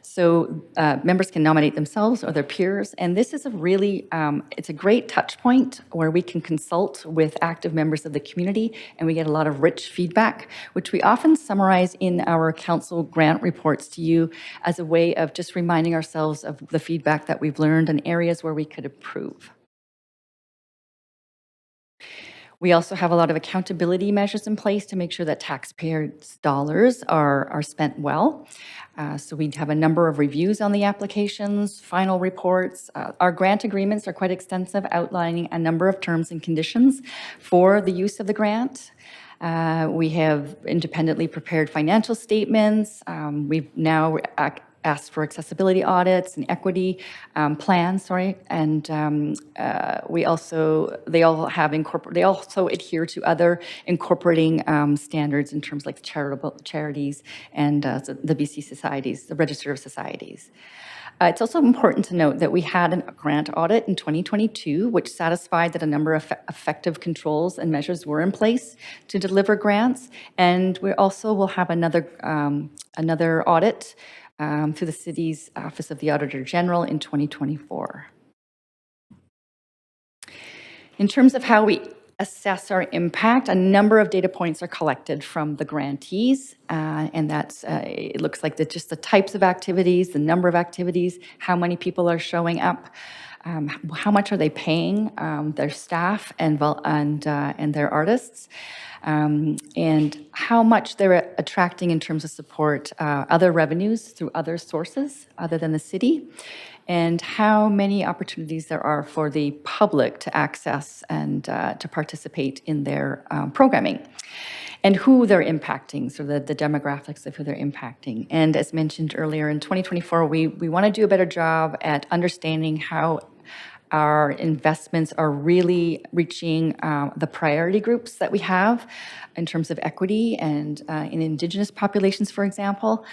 So members can nominate themselves or their peers, and this is it's a great touch point where we can consult with active members of the community, and we get a lot of rich feedback, which we often summarize in our council grant reports to you as a way of just reminding ourselves of the feedback that we've learned and areas where we could improve. We also have a lot of accountability measures in place to make sure that taxpayers' dollars are spent well. So we have a number of reviews on the applications, final reports. Our grant agreements are quite extensive, outlining a number of terms and conditions for the use of the grant. We have independently prepared financial statements. We've now asked for accessibility audits and equity plans, and they also adhere to other incorporating standards in terms like charities and the BC societies, the Register of Societies. It's also important to note that we had a grant audit in 2022, which satisfied that a number of effective controls and measures were in place to deliver grants, and we also will have another audit through the city's Office of the Auditor General in 2024. In terms of how we assess our impact, a number of data points are collected from the grantees, and that's it looks like just the types of activities, the number of activities, how many people are showing up, how much are they paying their staff and their artists, and how much they're attracting in terms of support, other revenues through other sources other than the city, and how many opportunities there are for the public to access and to participate in their programming, and who they're impacting, so the demographics of who they're impacting. And as mentioned earlier, in 2024, we want to do a better job at understanding how our investments are really reaching the priority groups that we have in terms of equity and in Indigenous populations, for example,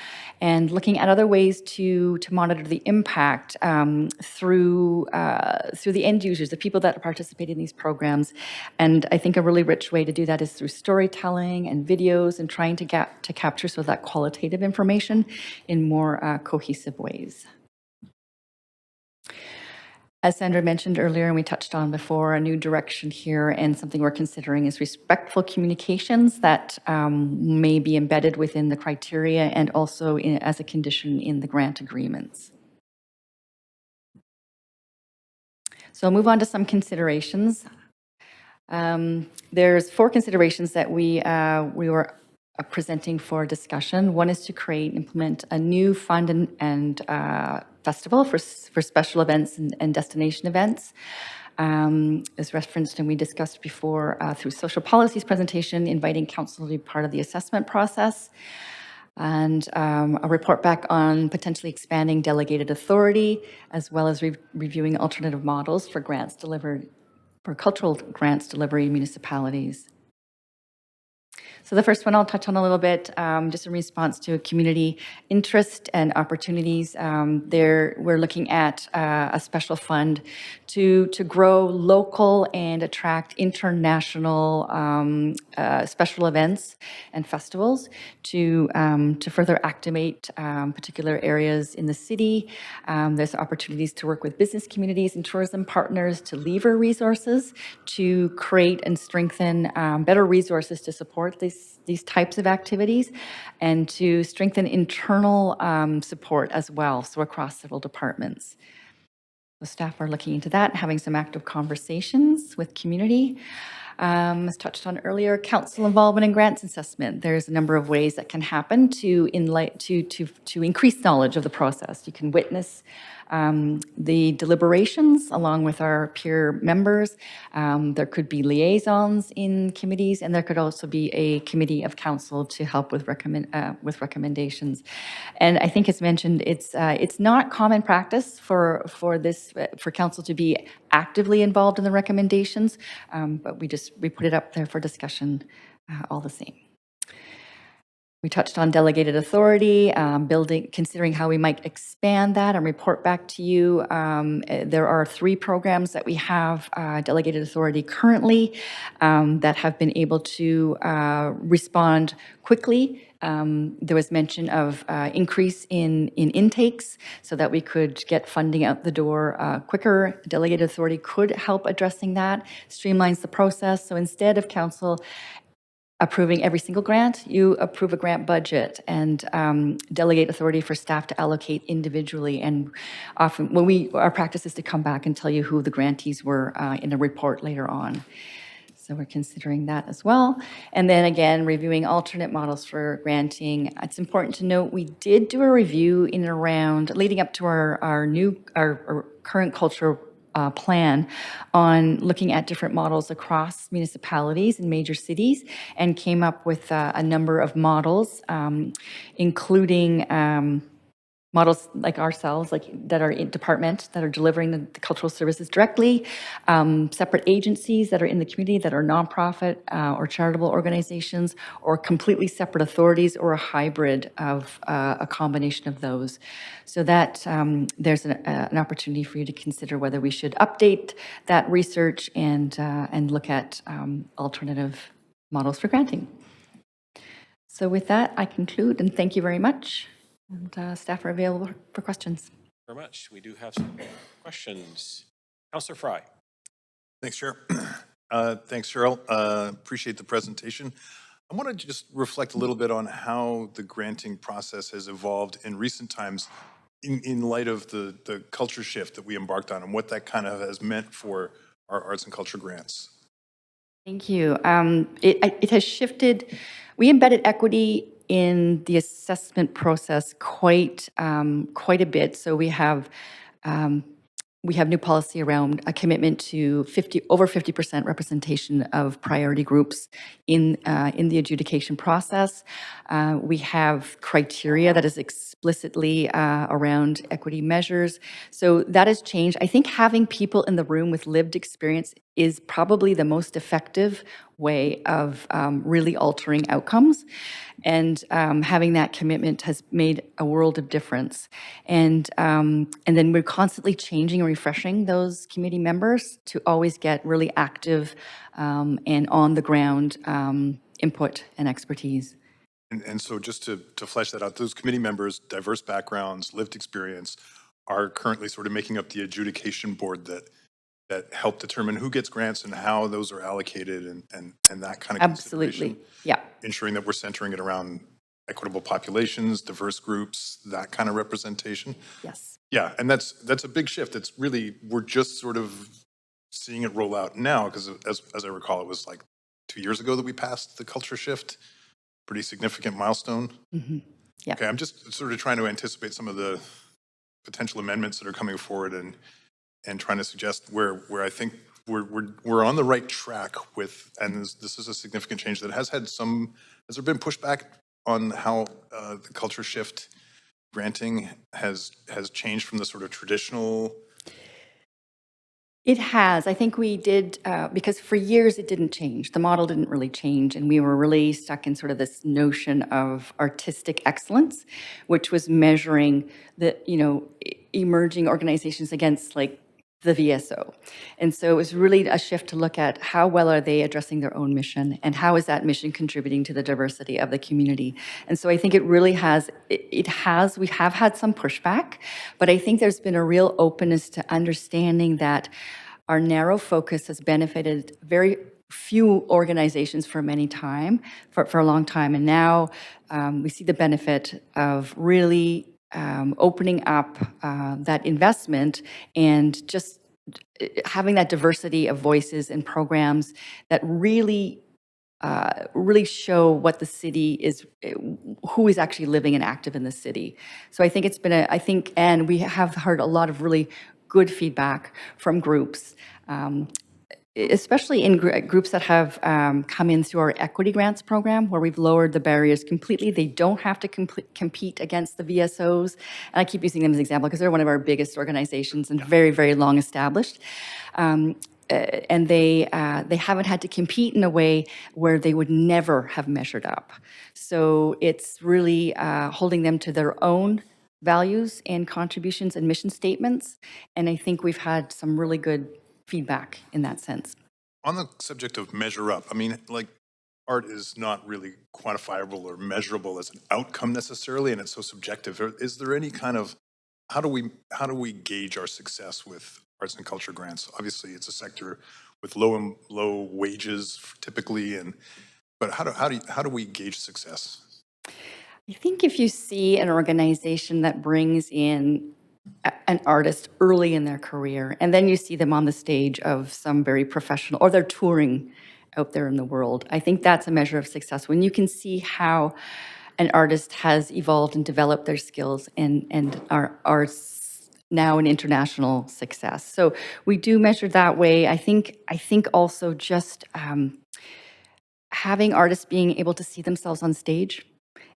and looking at other ways to monitor the impact through the end users, the people that participate in these programs. And I think a really rich way to do that is through storytelling and videos and trying to capture some of that qualitative information in more cohesive ways. As Sandra mentioned earlier, and we touched on before, a new direction here and something we're considering is respectful communications that may be embedded within the criteria and also as a condition in the grant agreements. So I'll move on to some considerations. There's 4 considerations that we were presenting for discussion. One is to create and implement a new fund and festival for special events and destination events. As referenced and we discussed before through social policies presentation, inviting council to be part of the assessment process, and a report back on potentially expanding delegated authority, as well as reviewing alternative models for grants delivered, for cultural grants delivery in municipalities. So the first one I'll touch on a little bit, just in response to community interest and opportunities. We're looking at a special fund to grow local and attract international special events and festivals to further activate particular areas in the city. There's opportunities to work with business communities and tourism partners to lever resources to create and strengthen better resources to support these types of activities, and to strengthen internal support as well, so across several departments. The staff are looking into that, having some active conversations with community. As touched on earlier, council involvement in grants assessment. There's a number of ways that can happen to increase knowledge of the process. You can witness the deliberations along with our peer members. There could be liaisons in committees, and there could also be a committee of council to help with recommendations. And I think as mentioned, it's not common practice for council to be actively involved in the recommendations, but we put it up there for discussion all the same. We touched on delegated authority, considering how we might expand that and report back to you. There are 3 programs that we have delegated authority currently that have been able to respond quickly. There was mention of increase in intakes so that we could get funding out the door quicker. Delegated authority could help addressing that, streamlines the process. So instead of council approving every single grant, you approve a grant budget and delegate authority for staff to allocate individually. And often, our practice is to come back and tell you who the grantees were in a report later on. So we're considering that as well. And then again, reviewing alternate models for granting. It's important to note we did do a review in and around leading up to our current culture plan on looking at different models across municipalities and major cities, and came up with a number of models, including models like ourselves, that are in department, that are delivering the cultural services directly, separate agencies that are in the community that are nonprofit or charitable organizations, or completely separate authorities, or a hybrid of a combination of those. So that there's an opportunity for you to consider whether we should update that research and look at alternative models for granting. So with that, I conclude, and thank you very much. And staff are available for questions. Very much. We do have some questions. Councillor Fry. Thanks, Chair. Thanks, Cheryl. Appreciate the presentation. I want to just reflect a little bit on how the granting process has evolved in recent times in light of the culture shift that we embarked on, and what that kind of has meant for our arts and culture grants. Thank you. It has shifted. We embedded equity in the assessment process quite a bit. So we have new policy around a commitment to over 50% representation of priority groups in the adjudication process. We have criteria that is explicitly around equity measures. So that has changed. I think having people in the room with lived experience is probably the most effective way of really altering outcomes. And having that commitment has made a world of difference. And then we're constantly changing and refreshing those committee members to always get really active and on the ground input and expertise. And so just to flesh that out, those committee members, diverse backgrounds, lived experience, are currently sort of making up the adjudication board that help determine who gets grants and how those are allocated, and that kind of Absolutely, yeah. Ensuring that we're centering it around equitable populations, diverse groups, that kind of representation. Yes. Yeah, and that's a big shift. It's really, we're just sort of seeing it roll out now, because as I recall, it was like 2 years ago that we passed the culture shift. pretty significant milestone. Yeah. Okay, I'm just sort of trying to anticipate some of the potential amendments that are coming forward and trying to suggest where I think we're on the right track with, and this is a significant change that has had some, has there been pushback on how the culture shift granting has changed from the sort of traditional? It has. I think we did, because for years it didn't change. The model didn't really change, and we were really stuck in sort of this notion of artistic excellence, which was measuring the, emerging organizations against like the VSO. And so it was really a shift to look at how well are they addressing their own mission, and how is that mission contributing to the diversity of the community. And so I think it really has, we have had some pushback, but I think there's been a real openness to understanding that our narrow focus has benefited very few organizations for a long time. And now we see the benefit of really opening up that investment and just having that diversity of voices and programs that really show what the city is, who is actually living and active in the city. So I think it's been and we have heard a lot of really good feedback from groups, especially in groups that have come in through our equity grants program, where we've lowered the barriers completely. They don't have to compete against the VSOs. And I keep using them as an example because they're one of our biggest organizations and very, very long established. And they haven't had to compete in a way where they would never have measured up. So it's really holding them to their own values and contributions and mission statements. And I think we've had some really good feedback in that sense. On the subject of measure up, I mean, like, art is not really quantifiable or measurable as an outcome necessarily, and it's so subjective. Is there any kind of, how do we gauge our success with arts and culture grants? Obviously, it's a sector with low wages typically, but how do we gauge success? I think if you see an organization that brings in an artist early in their career, and then you see them on the stage of some very professional, or they're touring out there in the world, I think that's a measure of success. When you can see how an artist has evolved and developed their skills and are now an international success. So we do measure that way. I think also just having artists being able to see themselves on stage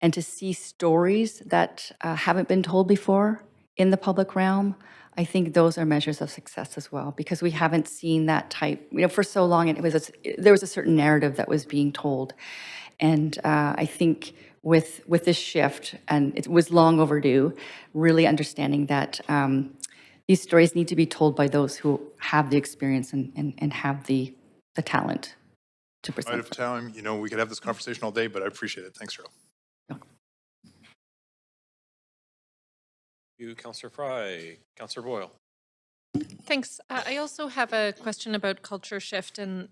and to see stories that haven't been told before in the public realm, I think those are measures of success as well, because we haven't seen that type, for so long, and there was a certain narrative that was being told. And I think with this shift, and it was long overdue, really understanding that these stories need to be told by those who have the experience and have the talent to present. Out of time, we could have this conversation all day, but I appreciate it. Thanks, Cheryl. You, Councillor Fry. Councillor Boyle. Thanks. I also have a question about culture shift and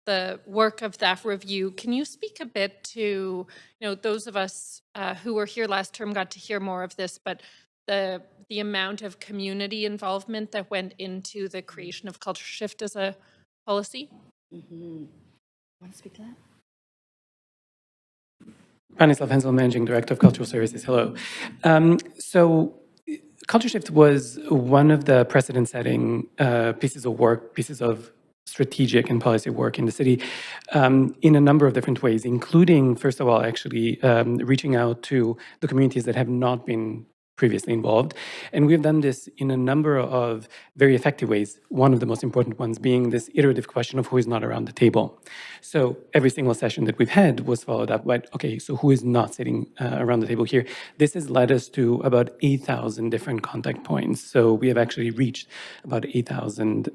the work of that review. Can you speak a bit to, those of us who were here last term got to hear more of this, but the amount of community involvement that went into the creation of culture shift as a policy? Want to speak to that? Branislav Hensel, Managing Director of Cultural Services. Hello. So Culture Shift was one of the precedent-setting pieces of strategic and policy work in the city in a number of different ways, including, first of all, actually reaching out to the communities that have not been previously involved. And we've done this in a number of very effective ways, one of the most important ones being this iterative question of who is not around the table. So every single session that we've had was followed up by, okay, so who is not sitting around the table here? This has led us to about 8,000 different contact points. So we have actually reached about 8,000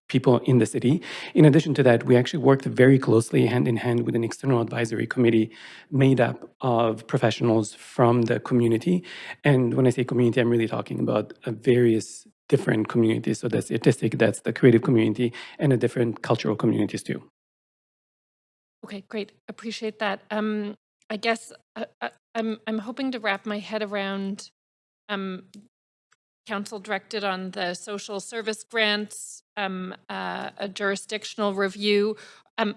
people in the city. In addition to that, we actually worked very closely hand in hand with an external advisory committee made up of professionals from the community. And when I say community, I'm really talking about various different communities. So that's the artistic, that's the creative community, and the different cultural communities too. Okay, great. Appreciate that. I guess I'm hoping to wrap my head around council directed on the social service grants, a jurisdictional review.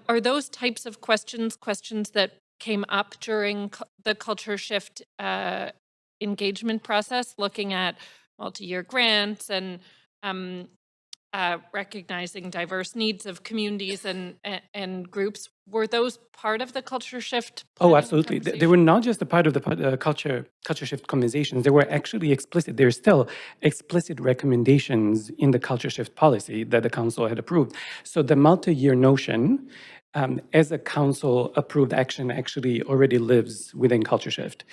Are those types of questions that came up during the culture shift engagement process, looking at multi-year grants and recognizing diverse needs of communities and groups. Were those part of the culture shift? Oh, absolutely. They were not just a part of the culture shift conversations. They were actually explicit. There's still explicit recommendations in the culture shift policy that the council had approved. So the multi-year notion, as a council approved action, actually already lives within culture shift,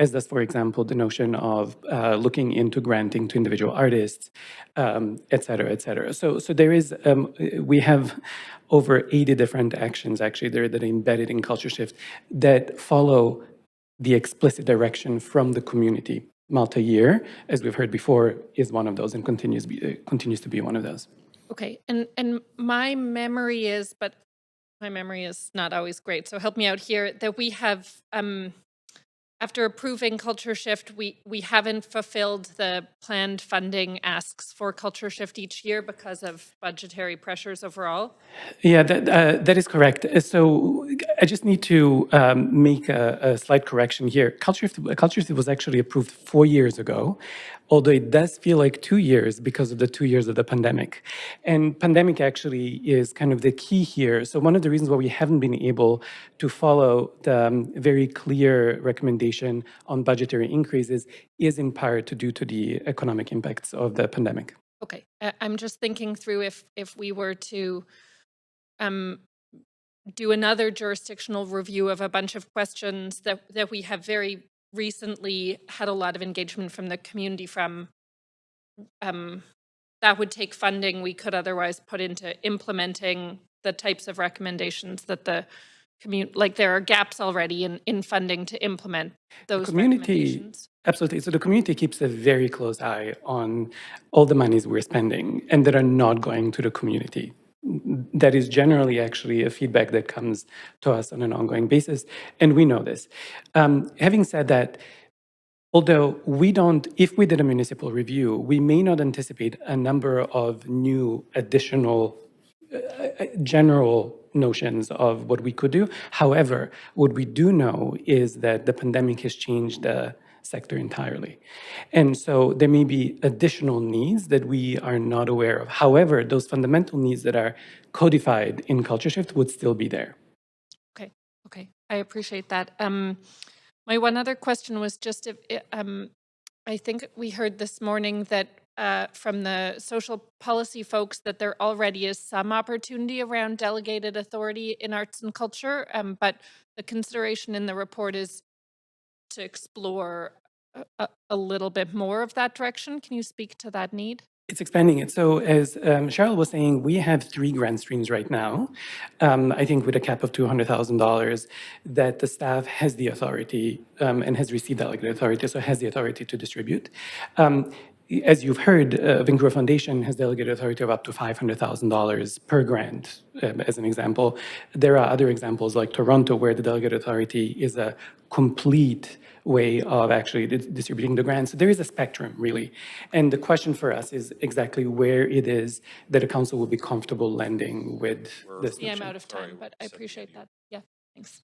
as does, for example, the notion of looking into granting to individual artists, et cetera, et cetera. So there is, we have over 80 different actions actually there that are embedded in culture shift that follow the explicit direction from the community. Multi-year, as we've heard before, is one of those and continues to be one of those. Okay, and my memory is, but my memory is not always great, so help me out here, that we have, after approving Culture Shift, we haven't fulfilled the planned funding asks for Culture Shift each year because of budgetary pressures overall. Yeah, that is correct. So I just need to make a slight correction here. Culture Shift was actually approved 4 years ago, although it does feel like 2 years because of the 2 years of the pandemic. And pandemic actually is kind of the key here. So one of the reasons why we haven't been able to follow the very clear recommendation on budgetary increases is in part due to the economic impacts of the pandemic. Okay, I'm just thinking through if we were to do another jurisdictional review of a bunch of questions that we have very recently had a lot of engagement from the community from, that would take funding we could otherwise put into implementing the types of recommendations that the community, like there are gaps already in funding to implement those recommendations. Absolutely. So the community keeps a very close eye on all the monies we're spending and that are not going to the community. That is generally actually a feedback that comes to us on an ongoing basis, and we know this. Having said that, although we don't, if we did a municipal review, we may not anticipate a number of new additional general notions of what we could do. However, what we do know is that the pandemic has changed the sector entirely. And so there may be additional needs that we are not aware of. However, those fundamental needs that are codified in Culture Shift would still be there. Okay, I appreciate that. My one other question was just if, I think we heard this morning that from the social policy folks that there already is some opportunity around delegated authority in arts and culture, but the consideration in the report is to explore a little bit more of that direction. Can you speak to that need? It's expanding it. So as Cheryl was saying, we have 3 grant streams right now, I think with a cap of $200,000 that the staff has the authority and has received delegated authority, so has the authority to distribute. As you've heard, Vancouver Foundation has delegated authority of up to $500,000 per grant, as an example. There are other examples like Toronto where the delegated authority is a complete way of actually distributing the grants. There is a spectrum, really. And the question for us is exactly where it is that a council will be comfortable lending with this. Yeah, I'm out of time, but I appreciate that. Yeah, thanks.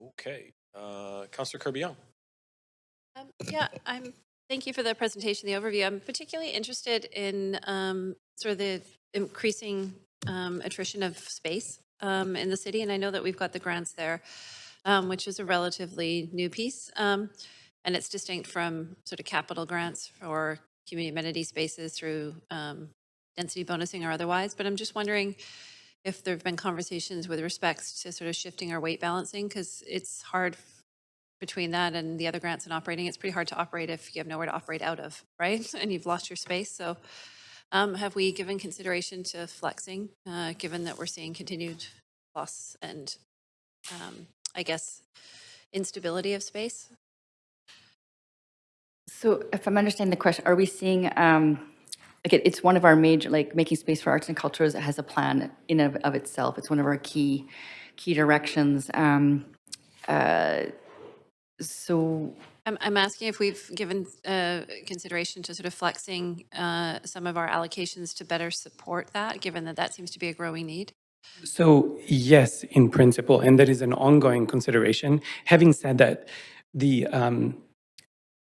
Okay. Councillor Kirby-Young. Yeah, thank you for the presentation, the overview. I'm particularly interested in sort of the increasing attrition of space in the city. And I know that we've got the grants there, which is a relatively new piece. And it's distinct from sort of capital grants for community amenity spaces through density bonusing or otherwise. But I'm just wondering if there have been conversations with respects to sort of shifting our weight balancing, because it's hard between that and the other grants and operating. It's pretty hard to operate if you have nowhere to operate out of, right? And you've lost your space. So have we given consideration to flexing, given that we're seeing continued loss and I guess instability of space? So if I'm understanding the question, are we seeing, like it's one of our major, like making space for arts and cultures has a plan in and of itself. It's one of our key directions. So I'm asking if we've given consideration to sort of flexing some of our allocations to better support that, given that that seems to be a growing need. So yes, in principle, and that is an ongoing consideration. Having said that, the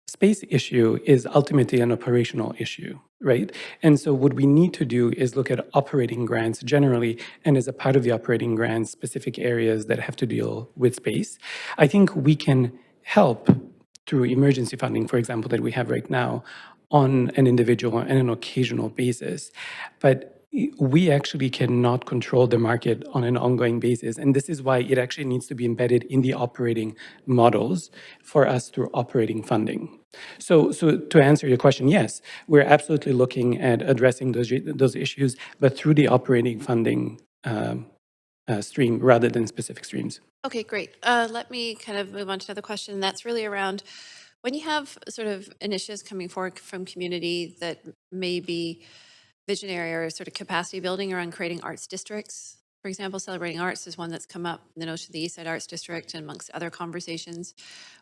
space issue is ultimately an operational issue, right? And so what we need to do is look at operating grants generally, and as a part of the operating grants, specific areas that have to deal with space. I think we can help through emergency funding, for example, that we have right now on an individual and an occasional basis. But we actually cannot control the market on an ongoing basis. And this is why it actually needs to be embedded in the operating models for us through operating funding. So to answer your question, yes, we're absolutely looking at addressing those issues, but through the operating funding stream rather than specific streams. Okay, great. Let me kind of move on to another question. That's really around when you have sort of initiatives coming forward from community that may be visionary or sort of capacity building around creating arts districts. For example, Celebrating Arts is one that's come up in the notion of the East Side Arts District and amongst other conversations.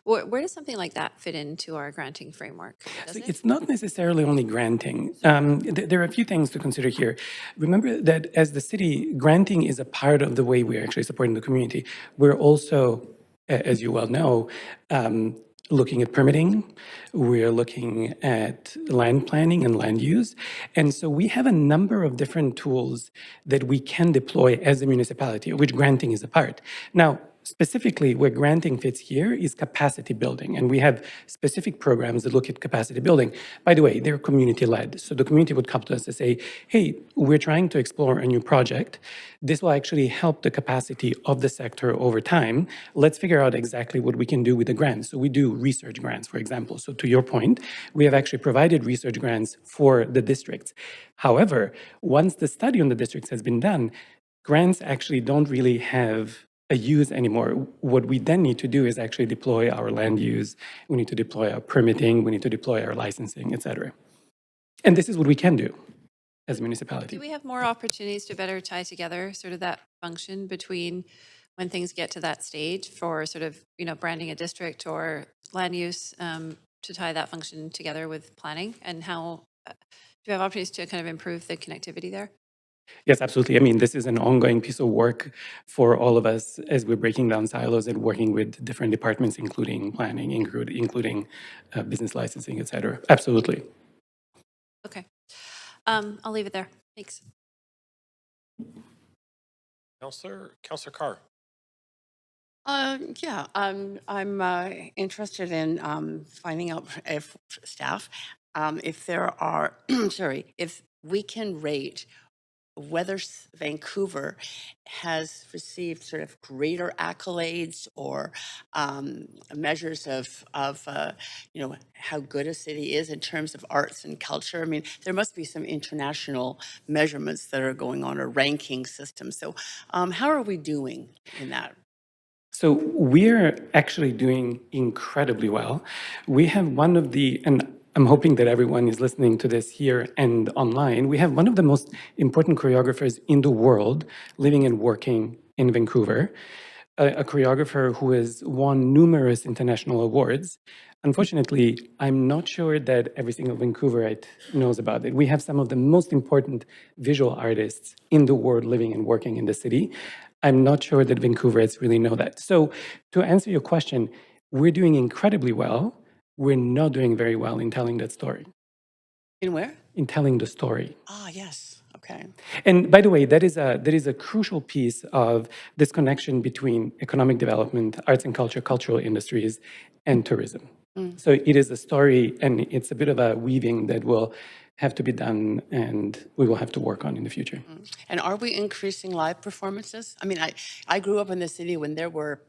Where does something like that fit into our granting framework? Does So it? it's not necessarily only granting. There are a few things to consider here. Remember that as the city, granting is a part of the way we're actually supporting the community. We're also, as you well know, looking at permitting. We're looking at land planning and land use. And so we have a number of different tools that we can deploy as a municipality, of which granting is a part. Now, specifically, where granting fits here is capacity building. And we have specific programs that look at capacity building. By the way, they're community-led. So the community would come to us and say, hey, we're trying to explore a new project. This will actually help the capacity of the sector over time. Let's figure out exactly what we can do with the grants. So we do research grants, for example. So to your point, we have actually provided research grants for the districts. However, once the study on the districts has been done, grants actually don't really have a use anymore. What we then need to do is actually deploy our land use. We need to deploy our permitting. We need to deploy our licensing, et cetera. And this is what we can do as a municipality. Do we have more opportunities to better tie together sort of that function between when things get to that stage for sort of, branding a district or land use to tie that function together with planning? And how do we have opportunities to kind of improve the connectivity there? Yes, absolutely. I mean, this is an ongoing piece of work for all of us as we're breaking down silos and working with different departments, including planning, including business licensing, et cetera. Absolutely. Okay. I'll leave it there. Thanks. Councillor Carr. Yeah, I'm interested in finding out if staff, if there are, sorry, if we can rate whether Vancouver has received sort of greater accolades or measures of how good a city is in terms of arts and culture. I mean, there must be some international measurements that are going on, or ranking system. So how are we doing in that? So we're actually doing incredibly well. We have one of the, and I'm hoping that everyone is listening to this here and online, we have one of the most important choreographers in the world living and working in Vancouver, a choreographer who has won numerous international awards. Unfortunately, I'm not sure that every single Vancouverite knows about it. We have some of the most important visual artists in the world living and working in the city. I'm not sure that Vancouverites really know that. So to answer your question, we're doing incredibly well. We're not doing very well in telling that story. In where? In telling the story. Ah, yes. Okay. And by the way, that is a crucial piece of this connection between economic development, arts and culture, cultural industries, and tourism. So it is a story, and it's a bit of a weaving that will have to be done, and we will have to work on in the future. And are we increasing live performances? I mean, I grew up in the city when there were,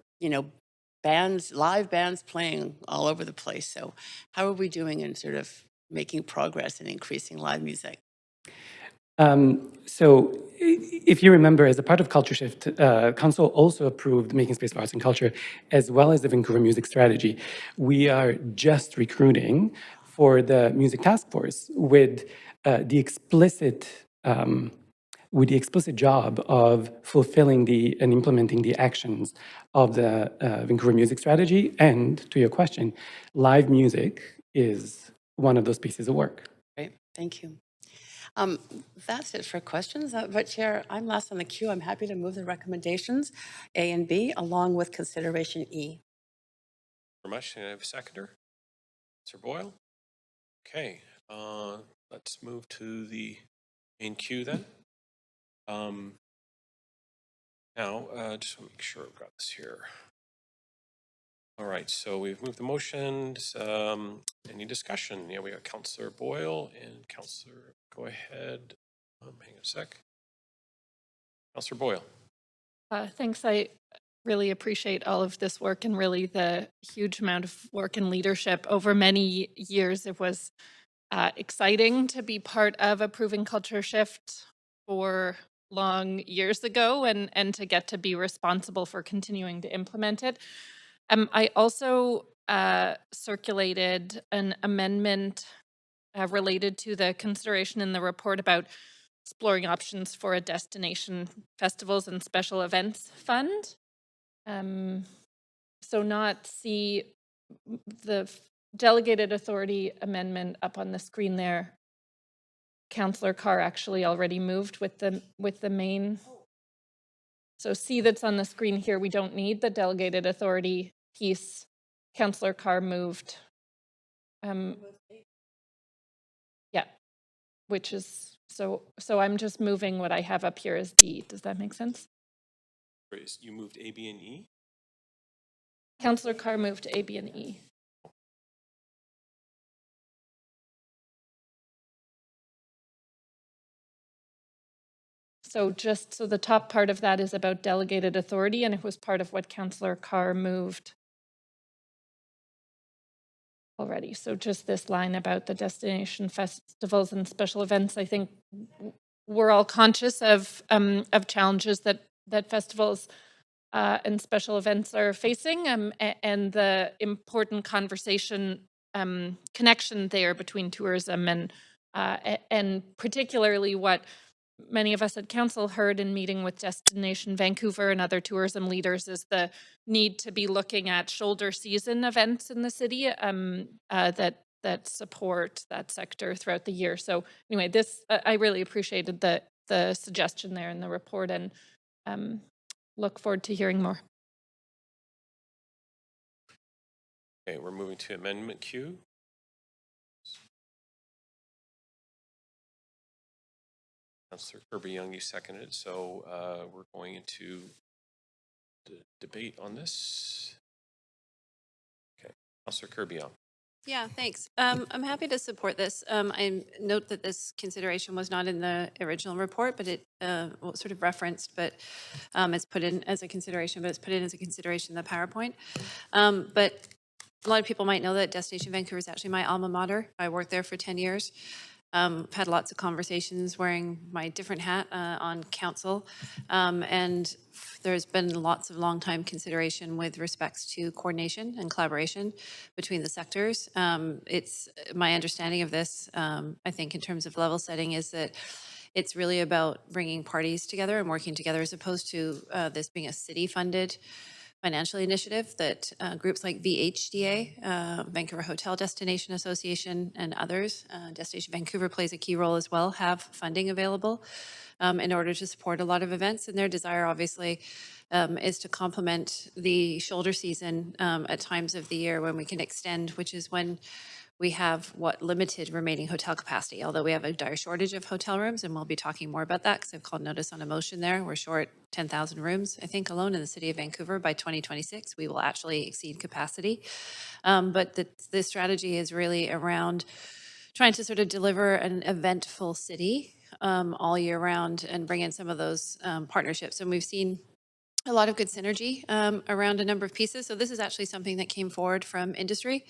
live bands playing all over the place. So how are we doing in sort of making progress in increasing live music? So if you remember, as a part of Culture Shift, Council also approved Making Space for Arts and Culture, as well as the Vancouver Music Strategy. We are just recruiting for the Music Task Force with the explicit job of fulfilling and implementing the actions of the Vancouver Music Strategy. And to your question, live music is one of those pieces of work. Great, thank you. That's it for questions. But Chair, I'm last on the queue. I'm happy to move the recommendations A and B along with consideration E. Very much. Can I have a seconder? Sir Boyle? Okay, let's move to the main queue then. Now, just want to make sure I've got this here. All right, so we've moved the motions. Any discussion? Yeah, we got Councillor Boyle and Councillor, go ahead. Hang on a sec. Councillor Boyle. Thanks. I really appreciate all of this work and really the huge amount of work and leadership over many years. It was exciting to be part of approving culture shift for long years ago and to get to be responsible for continuing to implement it. I also circulated an amendment related to the consideration in the report about exploring options for a destination festivals and special events fund. So not see the delegated authority amendment up on the screen there. Councillor Carr actually already moved with the main. So C that's on the screen here, we don't need the delegated authority piece. Councillor Carr moved. Yeah, which is so I'm just moving what I have up here as D. Does that make sense? You moved A, B, and E? Councillor Carr moved A, B, and E. So the top part of that is about delegated authority, and it was part of what Councillor Carr moved already. So just this line about the destination festivals and special events, I think we're all conscious of challenges that festivals and special events are facing, and the important conversation connection there between tourism and particularly what many of us at council heard in meeting with Destination Vancouver and other tourism leaders is the need to be looking at shoulder season events in the city that support that sector throughout the year. So anyway, this I really appreciated the suggestion there in the report, and look forward to hearing more. Okay, we're moving to amendment Q. Councillor Kirby-Young, you seconded, so we're going into the debate on this. Okay, Councillor Kirby-Young. Yeah, thanks. I'm happy to support this. I note that this consideration was not in the original report, but it was sort of referenced, but it's put in as a consideration, but it's put in as a consideration in the PowerPoint. But a lot of people might know that Destination Vancouver is actually my alma mater. I worked there for 10 years. I've had lots of conversations wearing my different hat on council, and there's been lots of long time consideration with respects to coordination and collaboration between the sectors. It's my understanding of this, I think in terms of level setting, is that it's really about bringing parties together and working together as opposed to this being a city funded financial initiative that groups like VHDA, Vancouver Hotel Destination Association, and others, Destination Vancouver plays a key role as well, have funding available in order to support a lot of events. And their desire, obviously, is to complement the shoulder season at times of the year when we can extend, which is when we have what limited remaining hotel capacity, although we have a dire shortage of hotel rooms, and we'll be talking more about that because I've called notice on a motion there. We're short 10,000 rooms, I think, alone in the city of Vancouver. By 2026, we will actually exceed capacity. But the strategy is really around trying to sort of deliver an eventful city all year round and bring in some of those partnerships. And we've seen a lot of good synergy around a number of pieces. So this is actually something that came forward from industry.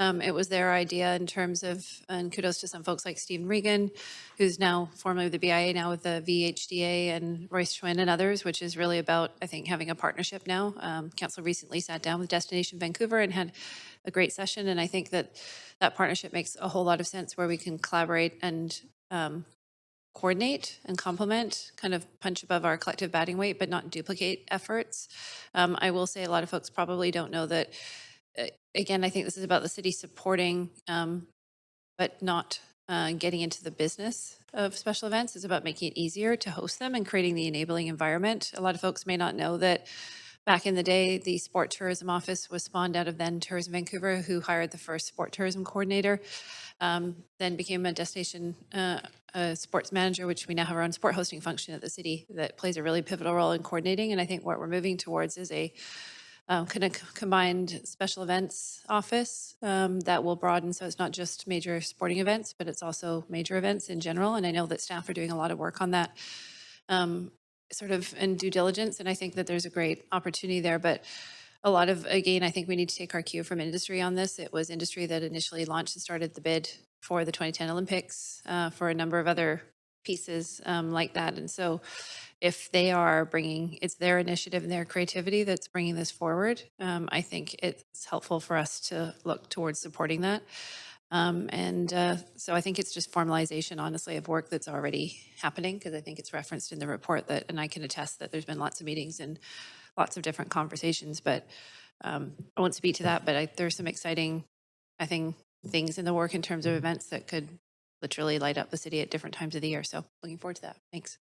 It was their idea in terms of, and kudos to some folks like Stephen Regan, who's now formerly with the BIA, now with the VHDA, and Royce Schwinn and others, which is really about, I think, having a partnership now. Council recently sat down with Destination Vancouver and had a great session, and I think that that partnership makes a whole lot of sense where we can collaborate and coordinate and complement, kind of punch above our collective batting weight, but not duplicate efforts. I will say a lot of folks probably don't know that again, I think this is about the city supporting, but not getting into the business of special events. It's about making it easier to host them and creating the enabling environment. A lot of folks may not know that back in the day, the Sport Tourism Office was spawned out of then Tourism Vancouver, who hired the first sport tourism coordinator, then became a destination sports manager, which we now have our own sport hosting function at the city that plays a really pivotal role in coordinating. And I think what we're moving towards is a kind of combined special events office that will broaden. So it's not just major sporting events, but it's also major events in general. And I know that staff are doing a lot of work on that sort of in due diligence. And I think that there's a great opportunity there. But a lot of, again, I think we need to take our cue from industry on this. It was industry that initially launched and started the bid for the 2010 Olympics, for a number of other pieces like that. And so if they are bringing, it's their initiative and their creativity that's bringing this forward, I think it's helpful for us to look towards supporting that. So I think it's just formalization, honestly, of work that's already happening, because I think it's referenced in the report that, and I can attest that there's been lots of meetings and lots of different conversations, but I won't speak to that, but there's some exciting, I think, things in the work in terms of events that could literally light up the city at different times of the year. So looking forward to that. Thanks.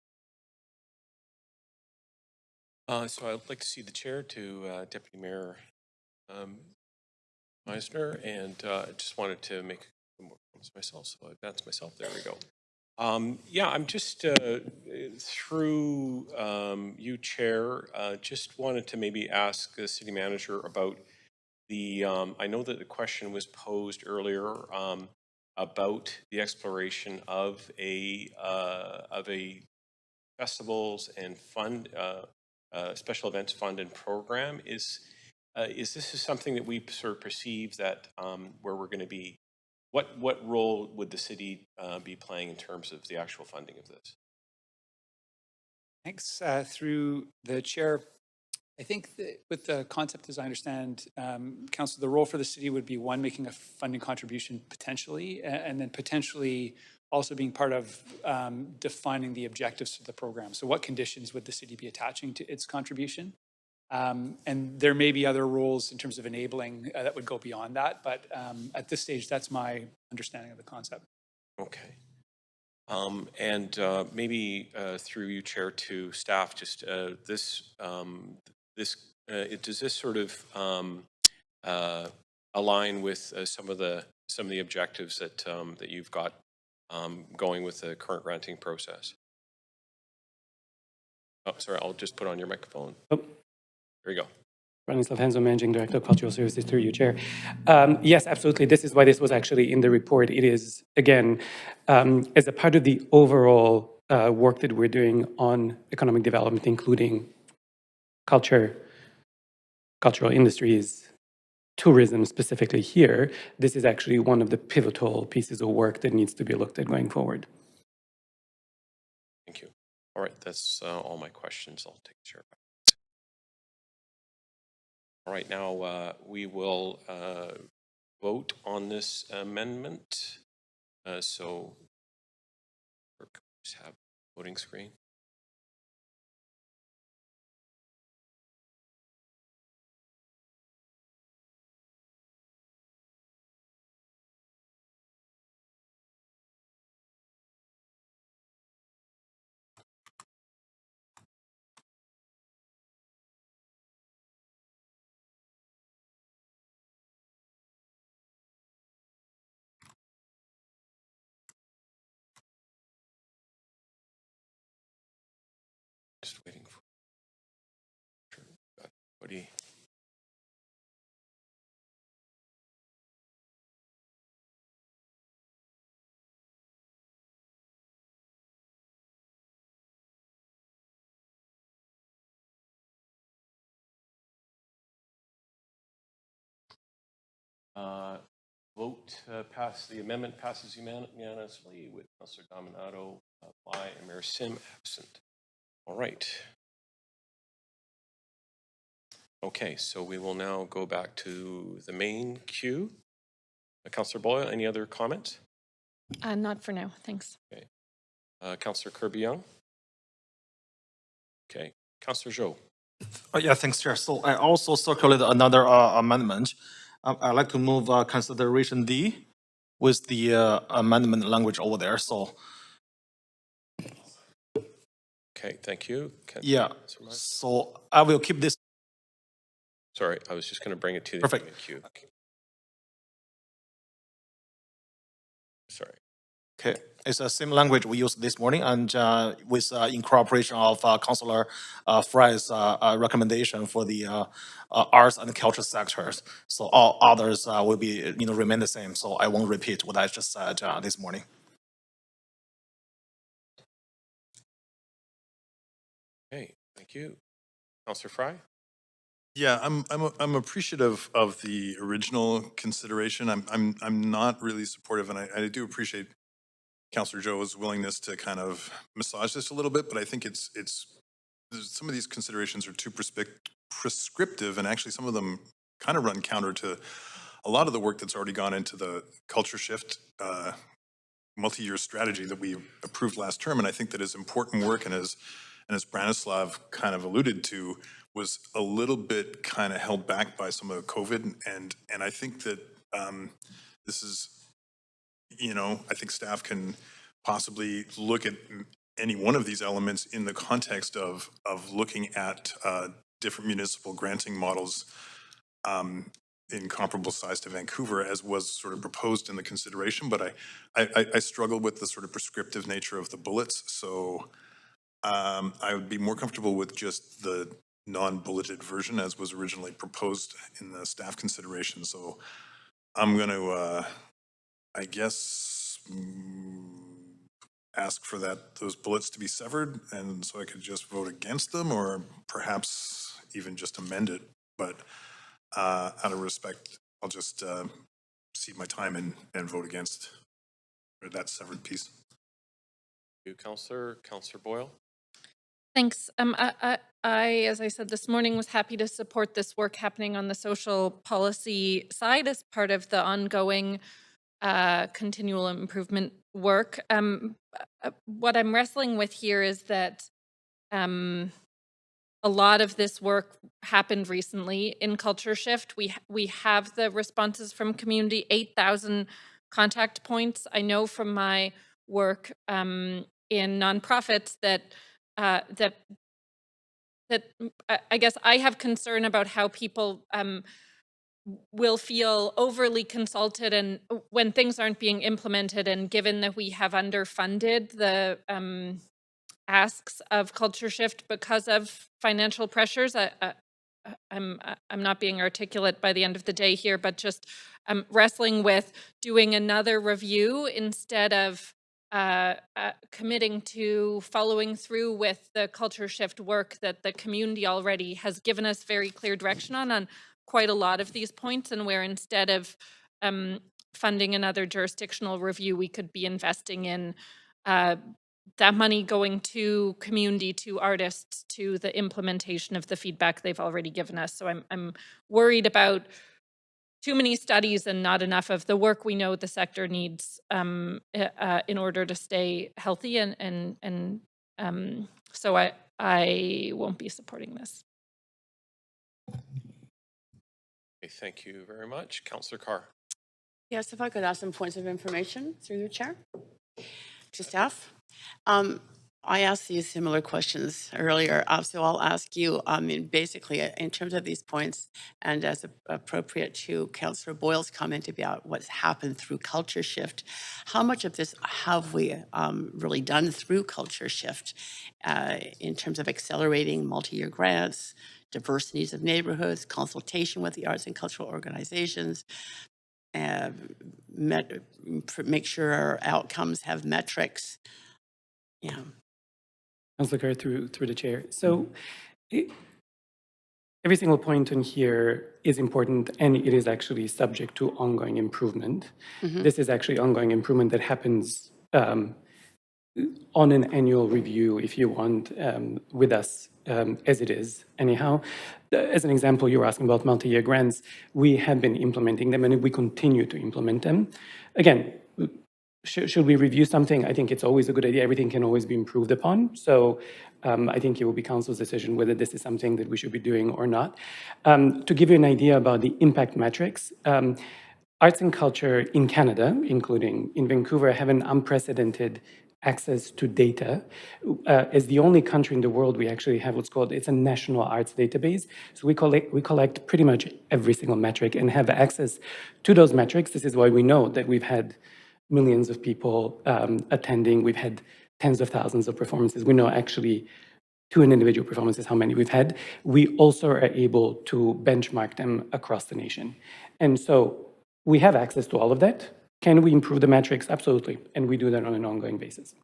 So I'd like to see the chair to Deputy Mayor Meisner, and I just wanted to make more points myself, so I advance myself. There we go. Yeah, I'm just through you, Chair, just wanted to maybe ask the city manager about the, I know that the question was posed earlier about the exploration of a festivals and fund, special events fund and program. Is this something that we sort of perceive that where we're going to be, what role would the city be playing in terms of the actual funding of this? Thanks. Through the chair, I think that with the concept, as I understand, Council, the role for the city would be one, making a funding contribution potentially, and then potentially also being part of defining the objectives of the program. So what conditions would the city be attaching to its contribution? And there may be other roles in terms of enabling that would go beyond that, but at this stage, that's my understanding of the concept. Okay. And maybe through you, Chair, to staff, just does this sort of align with some of the objectives that that you've got going with the current granting process? Oh, sorry, I'll just put on your microphone. Oh. There you go. Branislav Henzo, Managing Director of Cultural Services, through you, Chair. Yes, absolutely. This is why this was actually in the report. It is, again, as a part of the overall work that we're doing on economic development, including culture, cultural industries, tourism specifically here, this is actually one of the pivotal pieces of work that needs to be looked at going forward. Thank you. All right, that's all my questions. I'll take the chair back. All right, now we will vote on this amendment. So just have voting screen. Just waiting for everybody. Vote pass. The amendment passes unanimously with Councillor Dominato aye and Mayor Sim absent. All right. Okay, so we will now go back to the main queue. Councillor Boyle, any other comments? Not for now, thanks. Okay. Councillor Kirby-Young? Okay. Councillor Zhou? Yeah, thanks, Chair. So I also circulated another amendment. I'd like to move consideration D, with the amendment language over there. So Okay, thank you. yeah, so I will keep this. Sorry, I was just going to bring it to the Perfect. queue. Sorry. Okay, it's the same language we used this morning, and with incorporation of Councillor Fry's recommendation for the arts and culture sectors. So all others will be, remain the same. So I won't repeat what I just said this morning. Okay, thank you. Councillor Fry? Yeah, I'm appreciative of the original consideration. I'm not really supportive, and I do appreciate Councillor Joe's willingness to kind of massage this a little bit, but I think some of these considerations are too prescriptive, and actually some of them kind of run counter to a lot of the work that's already gone into the culture shift multi-year strategy that we approved last term. And I think that is important work, and as Branislav kind of alluded to, was a little bit kind of held back by some of COVID. And I think that this is, I think staff can possibly look at any one of these elements in the context of looking at different municipal granting models in comparable size to Vancouver, as was sort of proposed in the consideration. But I struggle with the sort of prescriptive nature of the bullets. So I would be more comfortable with just the non-bulleted version as was originally proposed in the staff consideration. So I'm going to, I guess, ask for those bullets to be severed, and so I could just vote against them, or perhaps even just amend it. But out of respect, I'll just cede my time and vote against that severed piece. You, Councillor Boyle? Thanks. I, as I said this morning, was happy to support this work happening on the social policy side as part of the ongoing continual improvement work. What I'm wrestling with here is that a lot of this work happened recently in Culture Shift. We have the responses from community, 8,000 contact points. I know from my work in nonprofits that I guess I have concern about how people will feel overly consulted and when things aren't being implemented, and given that we have underfunded the asks of Culture Shift because of financial pressures. I'm not being articulate by the end of the day here, but just wrestling with doing another review instead of committing to following through with the Culture Shift work that the community already has given us very clear direction on quite a lot of these points, and where instead of funding another jurisdictional review, we could be investing in that money going to community, to artists, to the implementation of the feedback they've already given us. So I'm worried about too many studies and not enough of the work we know the sector needs in order to stay healthy. So I won't be supporting this. Okay, thank you very much. Councillor Carr. Yes, if I could ask some points of information through the chair to staff. I asked these similar questions earlier, so I'll ask you, basically, in terms of these points, and as appropriate to Councillor Boyle's comment about what's happened through Culture Shift, how much of this have we really done through Culture Shift in terms of accelerating multi-year grants, diverse needs of neighborhoods, consultation with the arts and cultural organizations, make sure our outcomes have metrics? Yeah. Councillor Kerr, through the chair. So every single point in here is important, and it is actually subject to ongoing improvement. This is actually ongoing improvement that happens on an annual review, if you want, with us as it is anyhow. As an example, you were asking about multi-year grants. We have been implementing them, and we continue to implement them. Again, should we review something? I think it's always a good idea. Everything can always be improved upon. So I think it will be council's decision whether this is something that we should be doing or not. To give you an idea about the impact metrics, arts and culture in Canada, including in Vancouver, have an unprecedented access to data. As the only country in the world, we actually have what's called, it's a national arts database. So we collect pretty much every single metric and have access to those metrics. This is why we know that we've had millions of people attending. We've had tens of thousands of performances. We know actually to an individual performance is how many we've had. We also are able to benchmark them across the nation. And so we have access to all of that. Can we improve the metrics? Absolutely. And we do that on an ongoing basis.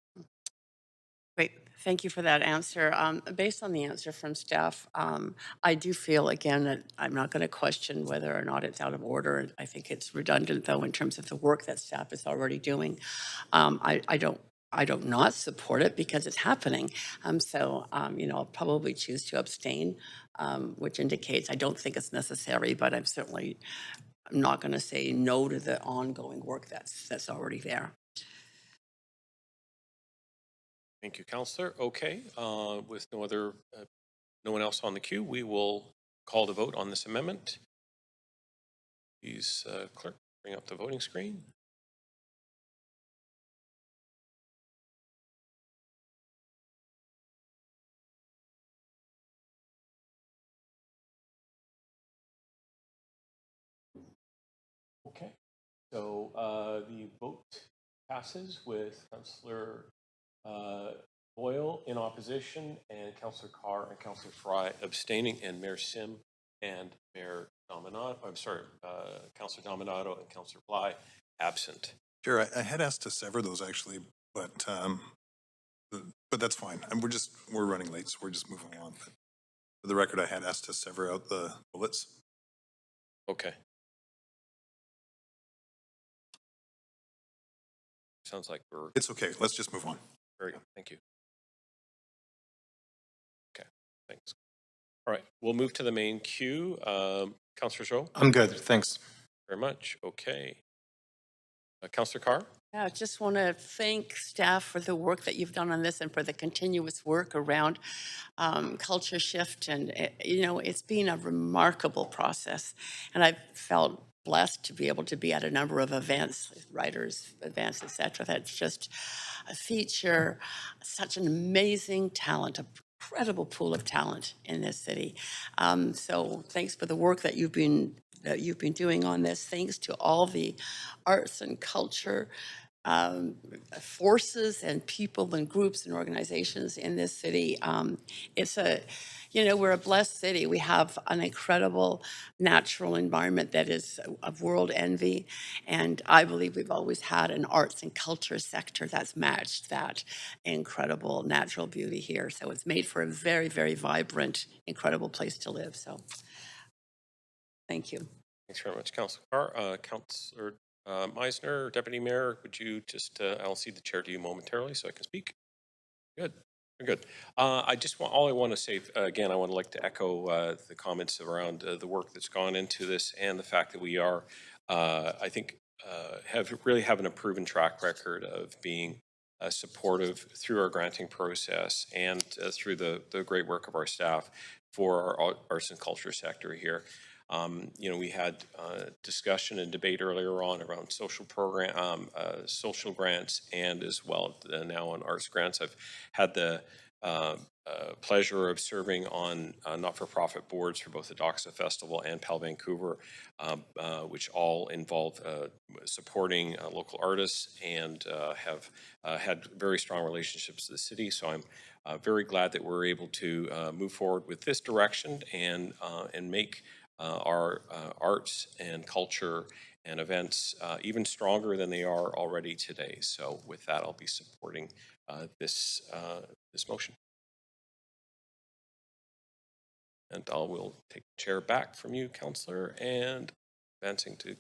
Great. Thank you for that answer. Based on the answer from staff, I do feel, again, that I'm not going to question whether or not it's out of order. I think it's redundant, though, in terms of the work that staff is already doing. I don't not support it because it's happening. I'll probably choose to abstain, which indicates I don't think it's necessary, but I'm not going to say no to the ongoing work that's already there. Thank you, Councillor. Okay, with no one else on the queue, we will call the vote on this amendment. Please, clerk, bring up the voting screen. Okay, so the vote passes with Councillor Boyle in opposition and Councillor Carr and Councillor Fry abstaining, and Mayor Sim and Mayor Dominato, Councillor Dominato and Councillor Bly absent. Sure, I had asked to sever those actually, but that's fine. And we're running late, so we're just moving on. But for the record, I had asked to sever out the bullets. Okay. Sounds like we're... It's okay. Let's just move on. Very good. Thank you. Okay, thanks. All right, we'll move to the main queue. Councillor Zhou? I'm good, thanks. Very much. Okay. Councillor Carr? Yeah, I just want to thank staff for the work that you've done on this and for the continuous work around culture shift. And, it's been a remarkable process. And I've felt blessed to be able to be at a number of events, writers' events, et cetera, that's just feature such an amazing talent, incredible pool of talent in this city. So thanks for the work that you've been doing on this. Thanks to all the arts and culture forces and people and groups and organizations in this city. We're a blessed city. We have an incredible natural environment that is of world envy. And I believe we've always had an arts and culture sector that's matched that incredible natural beauty here. So it's made for a very, very vibrant, incredible place to live. So thank you. Thanks very much, Councillor Carr. Councillor Meisner, Deputy Mayor, would you just, I'll cede the chair to you momentarily so I can speak. Good, good. I want to say, again, I would like to echo the comments around the work that's gone into this and the fact that we are, I think, having a proven track record of being supportive through our granting process and through the great work of our staff for our arts and culture sector here. We had discussion and debate earlier on around social grants, and as well now on arts grants. I've had the pleasure of serving on not-for-profit boards for both the Doxa Festival and Pal Vancouver, which all involve supporting local artists and have had very strong relationships with the city. So I'm very glad that we're able to move forward with this direction and make our arts and culture and events even stronger than they are already today. So with that, I'll be supporting this motion. And I will take the chair back from you, Councillor, and advancing to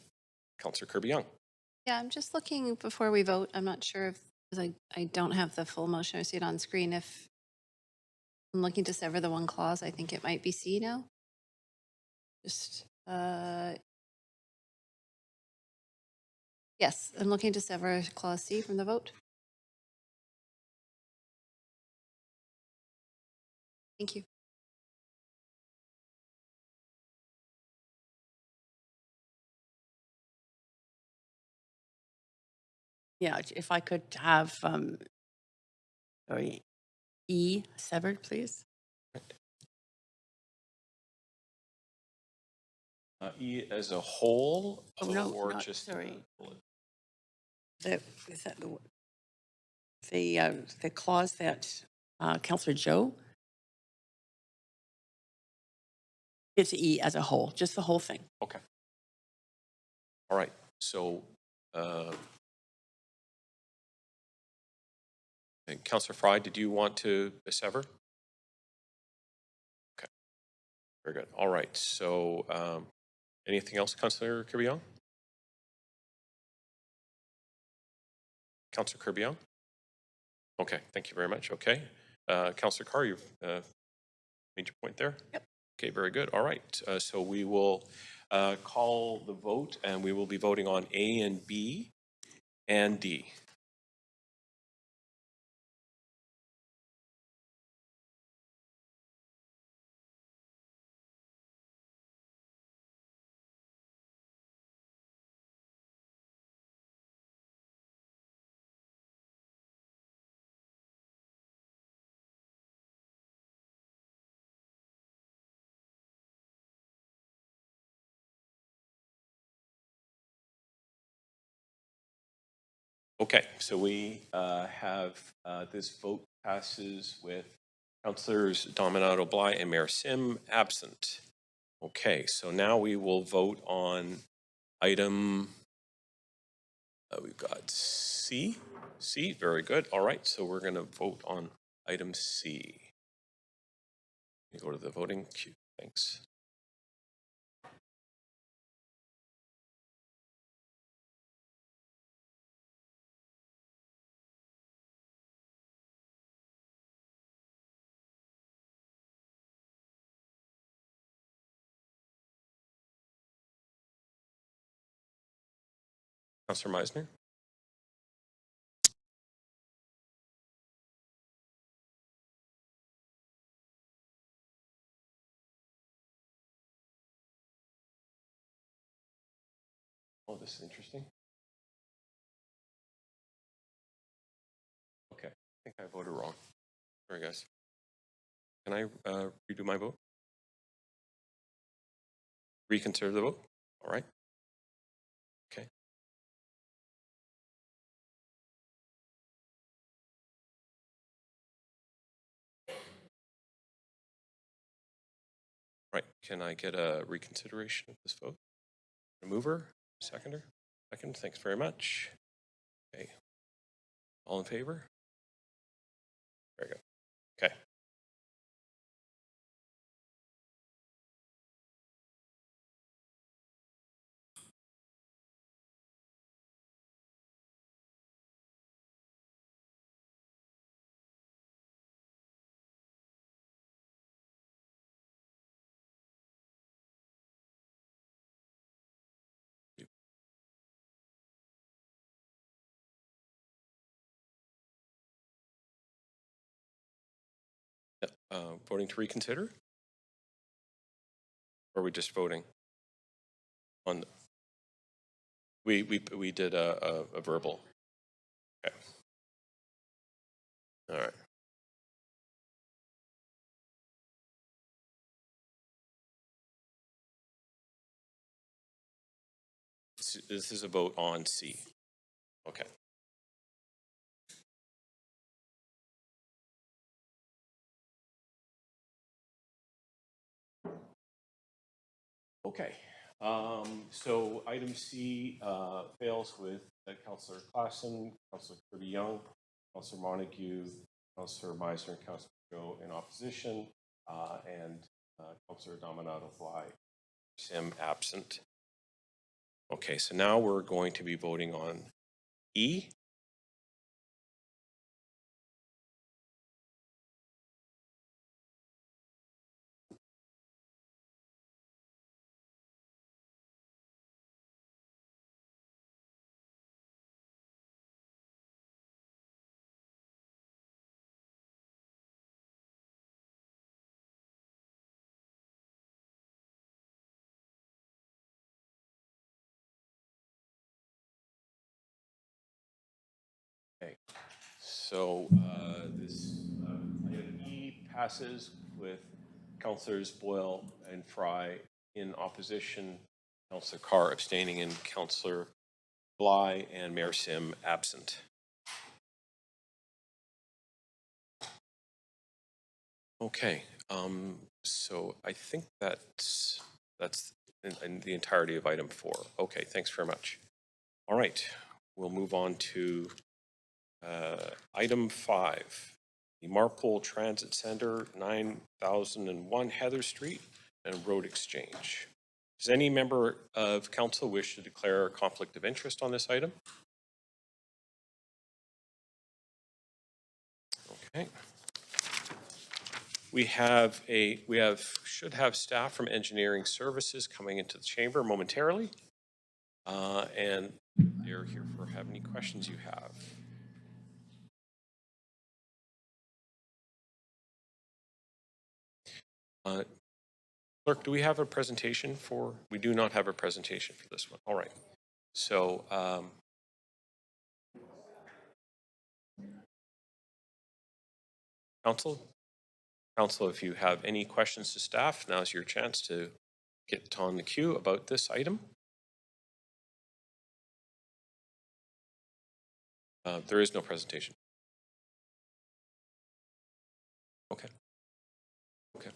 Councillor Kirby-Young. Yeah, I'm just looking before we vote. I'm not sure if, because I don't have the full motion. I see it on screen. If I'm looking to sever the one clause, I think it might be C now. Just, yes, I'm looking to sever clause C from the vote. Thank you. Yeah, if I could have, sorry, E severed, please. E as a whole, Oh, no, or not, just sorry. bullet? Is that the clause that Councillor Joe? It's E as a whole, just the whole thing. Okay. All right. So, Councillor Fry, did you want to sever? Okay. Very good. All right. So, anything else, Councillor Kirby-Young? Councillor Kirby-Young? Okay. Thank you very much. Okay. Councillor Carr, you've made your point there? Yep. Okay. Very good. All right. So we will call the vote, and we will be voting on A and B and D. Okay, so we have this vote passes with Councillors Dominato Bly and Mayor Sim absent. Okay, so now we will vote on item, we've got C. C, very good. All right, so we're going to vote on item C. You go to the voting queue. Thanks. Councillor Meisner? Oh, this is interesting. Okay, I think I voted wrong. Sorry, guys. Can I redo my vote? Reconsider the vote? All right. Okay. Right. Can I get a reconsideration of this vote? A mover? Seconder? Second. Thanks very much. Okay. All in favor? Very good. Okay. Voting to reconsider? Or are we just voting on? We did a verbal. Okay. All right. This is a vote on C. Okay. Okay. So item C fails with Councillor Klassen, Councillor Kirby-Young, Councillor Montague, Councillor Meisner, and Councillor Joe in opposition, and Councillor Dominato Fly, Sim absent. Okay, so now we're going to be voting on E. So this item E passes with Councillors Boyle and Fry in opposition, Councillor Carr abstaining, and Councillor Bly and Mayor Sim absent. Okay, so I think that's in the entirety of item 4. Okay, thanks very much. All right, we'll move on to item 5, the Marpole Transit Center, 9001 Heather Street and Road Exchange. Does any member of council wish to declare a conflict of interest on this item? Okay. We should have staff from engineering services coming into the chamber momentarily, and they're here for any questions you have. Clerk, do we have a presentation for? We do not have a presentation for this one. All right. So, Council, if you have any questions to staff, now's your chance to get on the queue about this item. There is no presentation. Okay. Okay.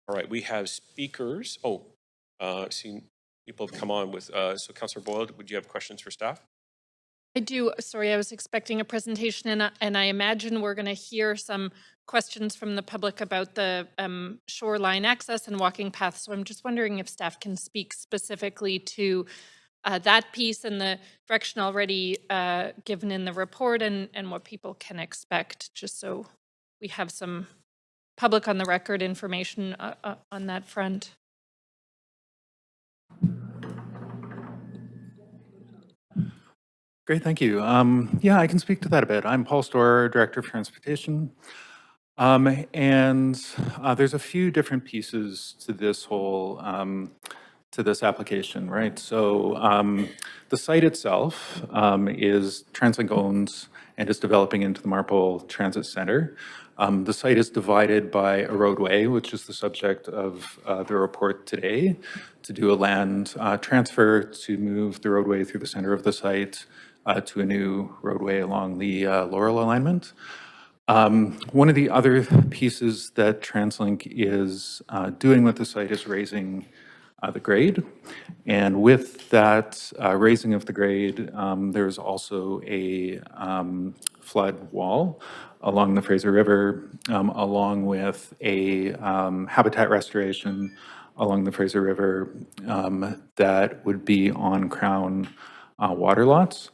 All right, we have speakers. Oh, I've seen people have come on with, so Councillor Boyle, would you have questions for staff? I do. Sorry, I was expecting a presentation, and I imagine we're going to hear some questions from the public about the shoreline access and walking paths. So I'm just wondering if staff can speak specifically to that piece and the direction already given in the report and what people can expect, just so we have some public on the record information on that front. Great, thank you. Yeah, I can speak to that a bit. I'm Paul Storer, Director of Transportation. There's a few different pieces to this whole, to this application, right? So the site itself is TransLink owns and is developing into the Marpole Transit Center. The site is divided by a roadway, which is the subject of the report today, to do a land transfer to move the roadway through the center of the site to a new roadway along the Laurel alignment. One of the other pieces that TransLink is doing with the site is raising the grade. And with that raising of the grade, there's also a flood wall along the Fraser River, along with a habitat restoration along the Fraser River that would be on Crown water lots.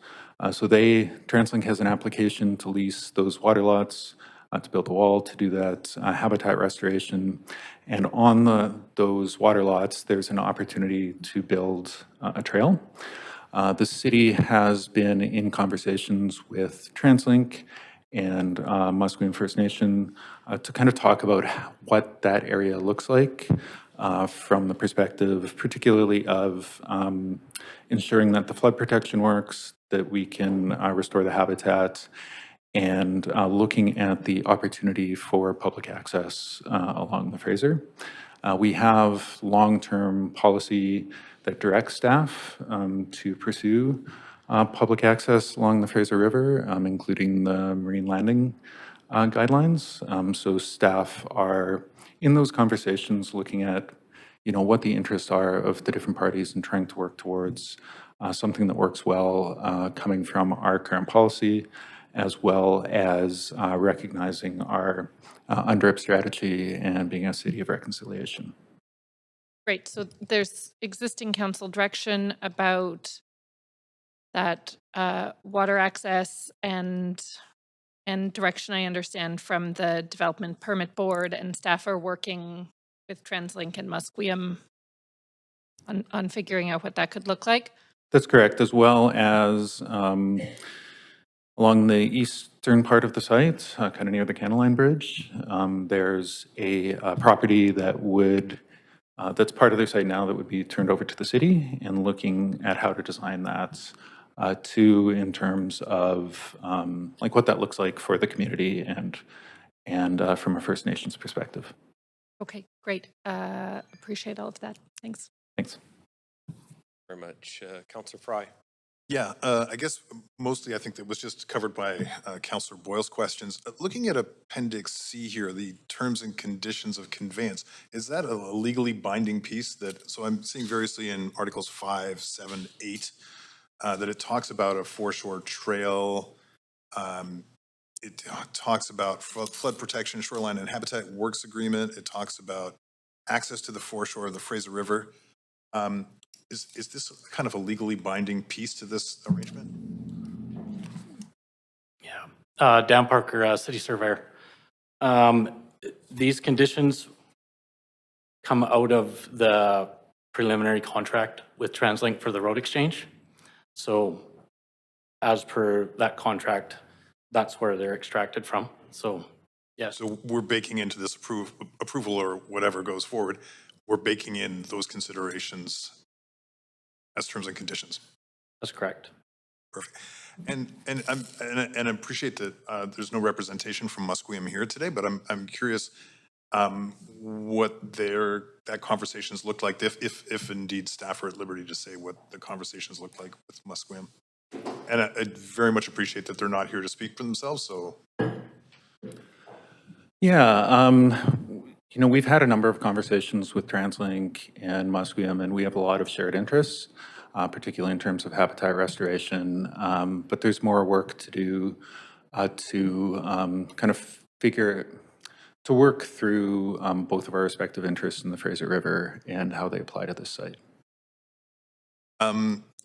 So TransLink has an application to lease those water lots to build a wall, to do that habitat restoration. And on those water lots, there's an opportunity to build a trail. The city has been in conversations with TransLink and Musqueam First Nation to kind of talk about what that area looks like from the perspective particularly of ensuring that the flood protection works, that we can restore the habitat, and looking at the opportunity for public access along the Fraser. We have long-term policy that directs staff to pursue public access along the Fraser River, including the marine landing guidelines. So staff are in those conversations looking at what the interests are of the different parties and trying to work towards something that works well coming from our current policy, as well as recognizing our UNDRIP strategy and being a city of reconciliation. Great. So there's existing council direction about that water access and direction, I understand, from the Development Permit Board, and staff are working with TransLink and Musqueam on figuring out what that could look like. That's correct, as well as along the eastern part of the site, kind of near the Canal Line Bridge, there's a property that would that's part of their site now that would be turned over to the city, and looking at how to design that too, in terms of like what that looks like for the community and from a First Nations perspective. Okay, great. Appreciate all of that. Thanks. Thanks. Very much. Councillor Fry. Yeah, I guess mostly I think that was just covered by Councillor Boyle's questions. Looking at Appendix C here, the terms and conditions of conveyance, is that a legally binding piece that, so I'm seeing variously in Articles 5, 7, 8, that it talks about a foreshore trail, it talks about flood protection, shoreline and habitat works agreement, it talks about access to the foreshore of the Fraser River. Is this kind of a legally binding piece to this arrangement? Yeah. Dan Parker, City Surveyor. These conditions come out of the preliminary contract with TransLink for the road exchange. So as per that contract, that's where they're extracted from. So, yes. So we're baking into this approval or whatever goes forward, we're baking in those considerations as terms and conditions. That's correct. Perfect. And I appreciate that there's no representation from Musqueam here today, but I'm curious what that conversations looked like, if indeed staff are at liberty to say what the conversations looked like with Musqueam. And I very much appreciate that they're not here to speak for themselves. So Yeah, you know, we've had a number of conversations with TransLink and Musqueam, and we have a lot of shared interests, particularly in terms of habitat restoration. But there's more work to do to kind of to work through both of our respective interests in the Fraser River and how they apply to this site.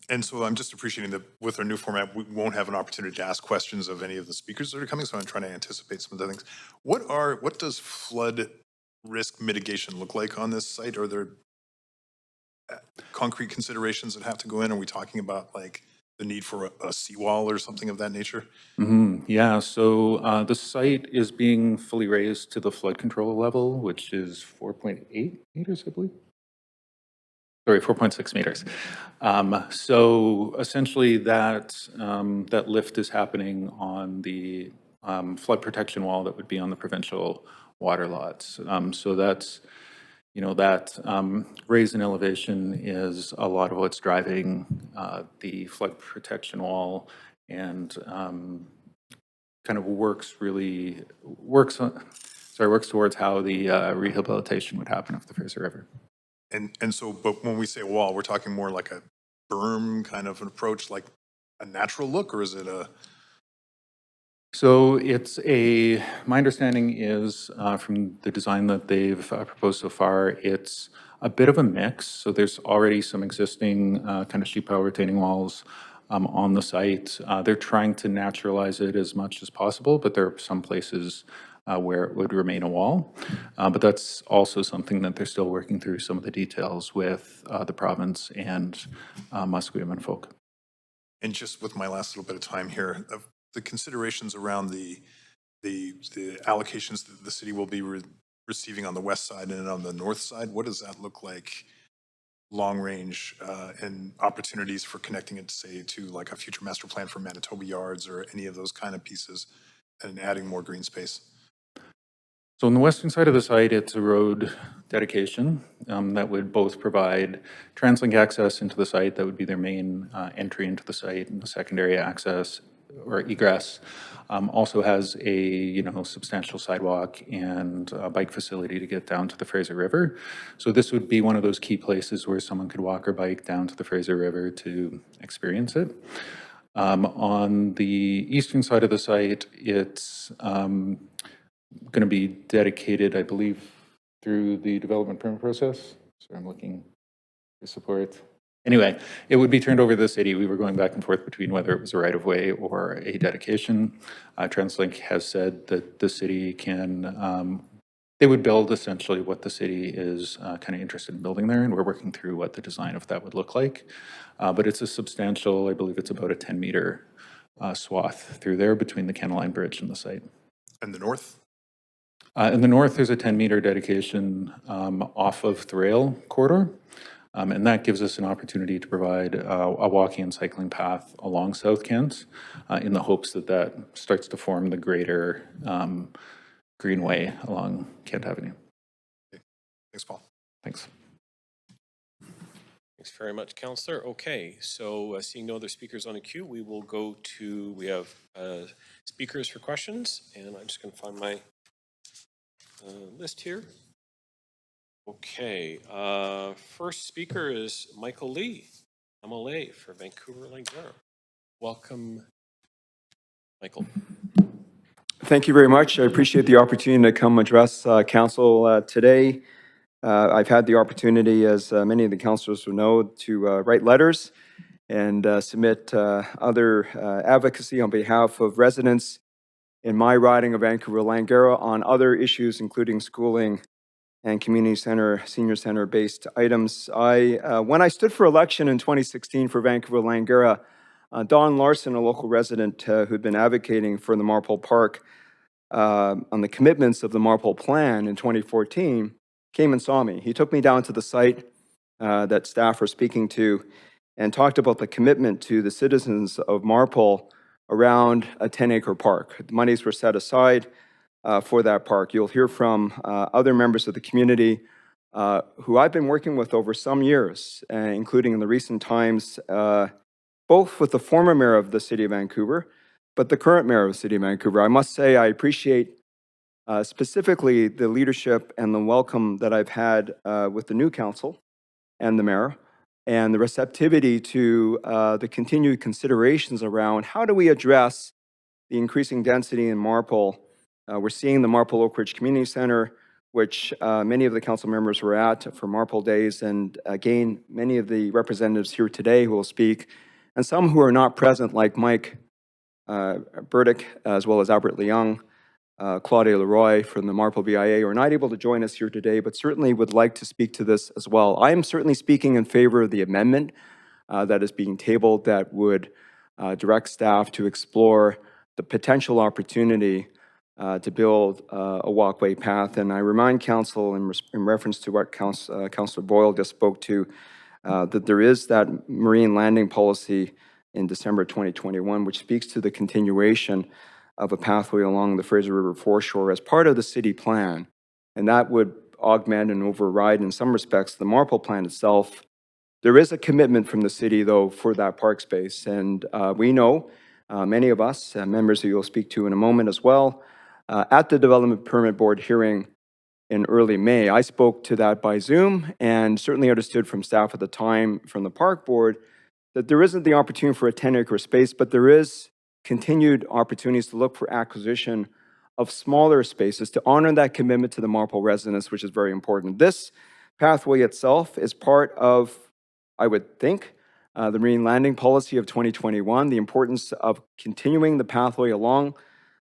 And so I'm just appreciating that with our new format, we won't have an opportunity to ask questions of any of the speakers that are coming, so I'm trying to anticipate some of the things. What does flood risk mitigation look like on this site? Are there concrete considerations that have to go in? Are we talking about like the need for a seawall or something of that nature? Yeah, so the site is being fully raised to the flood control level, which is 4.8 meters, I believe. Sorry, 4.6 meters. So essentially that, that lift is happening on the flood protection wall that would be on the provincial water lots. So that's, you know, that raise in elevation is a lot of what's driving the flood protection wall, and kind of works towards how the rehabilitation would happen of the Fraser River. And so, but when we say wall, we're talking more like a berm kind of an approach, like a natural look, or is it a? So it's my understanding is from the design that they've proposed so far, it's a bit of a mix. So there's already some existing kind of sheet pile retaining walls on the site. They're trying to naturalize it as much as possible, but there are some places where it would remain a wall. But that's also something that they're still working through some of the details with the province and Musqueam and folk. And just with my last little bit of time here, the considerations around the allocations that the city will be receiving on the west side and on the north side, what does that look like long range and opportunities for connecting it, say, to like a future master plan for Manitoba Yards or any of those kind of pieces and adding more green space? So on the western side of the site, it's a road dedication that would both provide TransLink access into the site, that would be their main entry into the site, and the secondary access or egress. Also has a substantial sidewalk and a bike facility to get down to the Fraser River. So this would be one of those key places where someone could walk or bike down to the Fraser River to experience it. On the eastern side of the site, it's going to be dedicated, I believe, through the development permit process. So I'm looking for support. Anyway, it would be turned over to the city. We were going back and forth between whether it was a right-of-way or a dedication. TransLink has said that the city can, they would build essentially what the city is kind of interested in building there, and we're working through what the design of that would look like. But it's a substantial, I believe it's about a 10-meter swath through there between the Canal Line Bridge and the site. And the north? In the north, there's a 10-meter dedication off of the rail corridor, and that gives us an opportunity to provide a walking and cycling path along South Kent in the hopes that that starts to form the greater greenway along Kent Avenue. Thanks, Paul. Thanks. Thanks very much, Councillor. Okay, so seeing no other speakers on the queue, we will go to, we have speakers for questions, and I'm just going to find my list here. Okay, first speaker is Michael Lee, MLA for Vancouver Langara. Welcome, Michael. Thank you very much. I appreciate the opportunity to come address Council today. I've had the opportunity, as many of the councillors will know, to write letters and submit other advocacy on behalf of residents in my riding of Vancouver Langara on other issues, including schooling and community center, senior center based items. When I stood for election in 2016 for Vancouver Langara, Don Larson, a local resident who'd been advocating for the Marpole Park on the commitments of the Marpole Plan in 2014, came and saw me. He took me down to the site that staff are speaking to and talked about the commitment to the citizens of Marpole around a 10-acre park. The monies were set aside for that park. You'll hear from other members of the community who I've been working with over some years, including in the recent times, both with the former mayor of the City of Vancouver, but the current mayor of the City of Vancouver. I must say I appreciate specifically the leadership and the welcome that I've had with the new council and the mayor, and the receptivity to the continued considerations around how do we address the increasing density in Marpole. We're seeing the Marpole Oak Ridge Community Center, which many of the council members were at for Marpole Days, and again, many of the representatives here today who will speak, and some who are not present, like Mike Burdick, as well as Albert Leung, Claudia Leroy from the Marpole BIA, are not able to join us here today, but certainly would like to speak to this as well. I am certainly speaking in favor of the amendment that is being tabled that would direct staff to explore the potential opportunity to build a walkway path. And I remind council in reference to what Councillor Boyle just spoke to, that there is that marine landing policy in December 2021, which speaks to the continuation of a pathway along the Fraser River foreshore as part of the city plan. And that would augment and override, in some respects, the Marpole plan itself. There is a commitment from the city, though, for that park space. And we know, many of us, members who you'll speak to in a moment as well, at the Development Permit Board hearing in early May, I spoke to that by Zoom and certainly understood from staff at the time from the Park Board that there isn't the opportunity for a 10-acre space, but there is continued opportunities to look for acquisition of smaller spaces to honor that commitment to the Marpole residents, which is very important. This pathway itself is part of, I would think, the marine landing policy of 2021, the importance of continuing the pathway along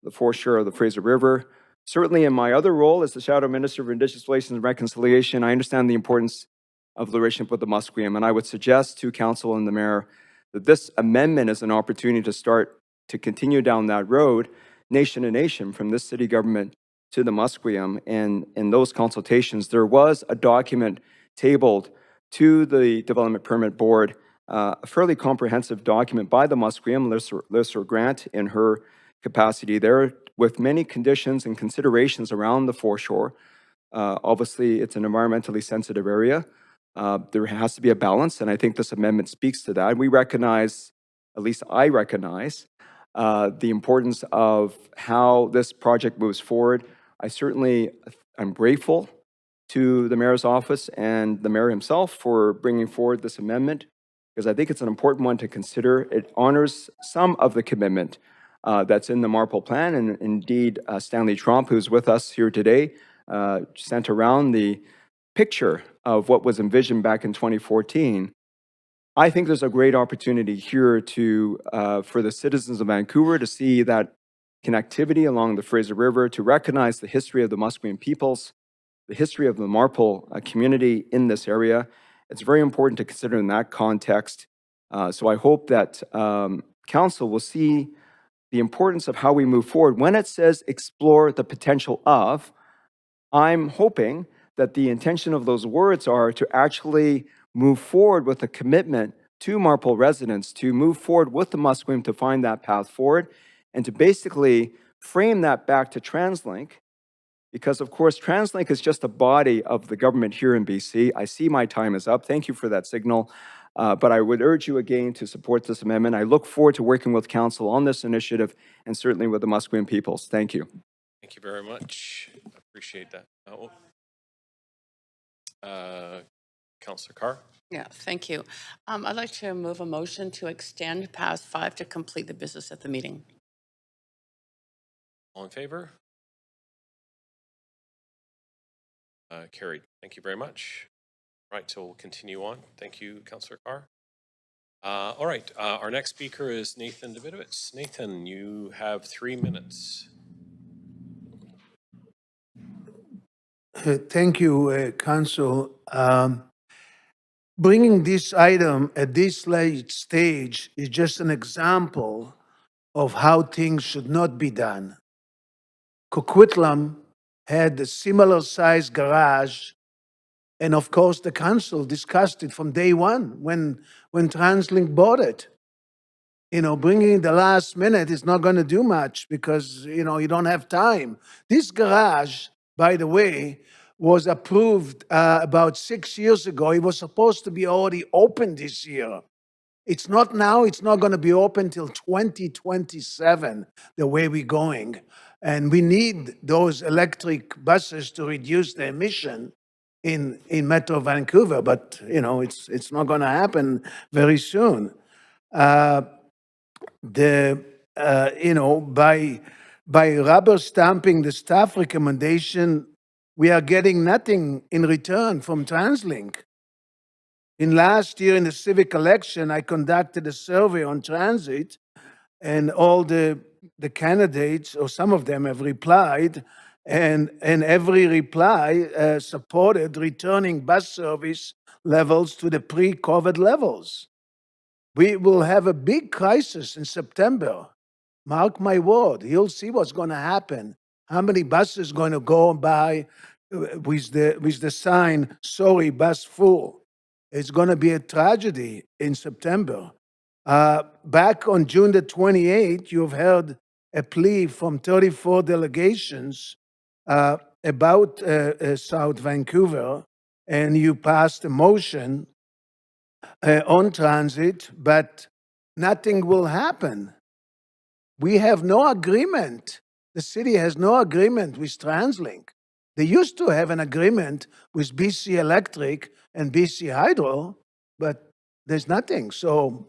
the foreshore of the Fraser River. Certainly in my other role as the Shadow Minister for Indigenous Relations and Reconciliation, I understand the importance of the relationship with the Musqueam, and I would suggest to Council and the Mayor that this amendment is an opportunity to start to continue down that road, nation to nation, from this city government to the Musqueam. And in those consultations, there was a document tabled to the Development Permit Board, a fairly comprehensive document by the Musqueam, Lissa Grant, in her capacity there, with many conditions and considerations around the foreshore. Obviously, it's an environmentally sensitive area. There has to be a balance, and I think this amendment speaks to that. We recognize, at least I recognize, the importance of how this project moves forward. I'm grateful to the Mayor's office and the Mayor himself for bringing forward this amendment, because I think it's an important one to consider. It honors some of the commitment that's in the Marpole plan, and indeed Stanley Trump, who's with us here today, sent around the picture of what was envisioned back in 2014. I think there's a great opportunity here to for the citizens of Vancouver to see that connectivity along the Fraser River, to recognize the history of the Musqueam peoples, the history of the Marpole community in this area. It's very important to consider in that context. So I hope that Council will see the importance of how we move forward. When it says explore the potential of, I'm hoping that the intention of those words are to actually move forward with a commitment to Marpole residents to move forward with the Musqueam to find that path forward and to basically frame that back to TransLink, because of course TransLink is just a body of the government here in BC. I see my time is up. Thank you for that signal. But I would urge you again to support this amendment. I look forward to working with Council on this initiative and certainly with the Musqueam peoples. Thank you. Thank you very much. Appreciate that. Councillor Carr? Yeah, thank you. I'd like to move a motion to extend past 5 to complete the business at the meeting. All in favor? Carried. Thank you very much. Right, so we'll continue on. Thank you, Councillor Carr. All right, our next speaker is Nathan Davidovich. Nathan, you have 3 minutes. Thank you, Council. Bringing this item at this late stage is just an example of how things should not be done. Coquitlam had a similar sized garage, and of course the council discussed it from day one when TransLink bought it. You know, bringing it the last minute is not going to do much because, you know, you don't have time. This garage, by the way, was approved about 6 years ago. It was supposed to be already open this year. It's not now. It's not going to be open till 2027, the way we're going. And we need those electric buses to reduce the emission in Metro Vancouver. But, you know, it's not going to happen very soon. You know, by rubber stamping the staff recommendation, we are getting nothing in return from TransLink. In last year in the civic election, I conducted a survey on transit, and all the candidates, or some of them, have replied, and every reply supported returning bus service levels to the pre-COVID levels. We will have a big crisis in September. Mark my word, you'll see what's going to happen. How many buses going to go by with the sign, sorry, bus full? It's going to be a tragedy in September. Back on June the 28th, you've heard a plea from 34 delegations about South Vancouver, and you passed a motion on transit, but nothing will happen. We have no agreement. The city has no agreement with TransLink. They used to have an agreement with BC Electric and BC Hydro, but there's nothing. So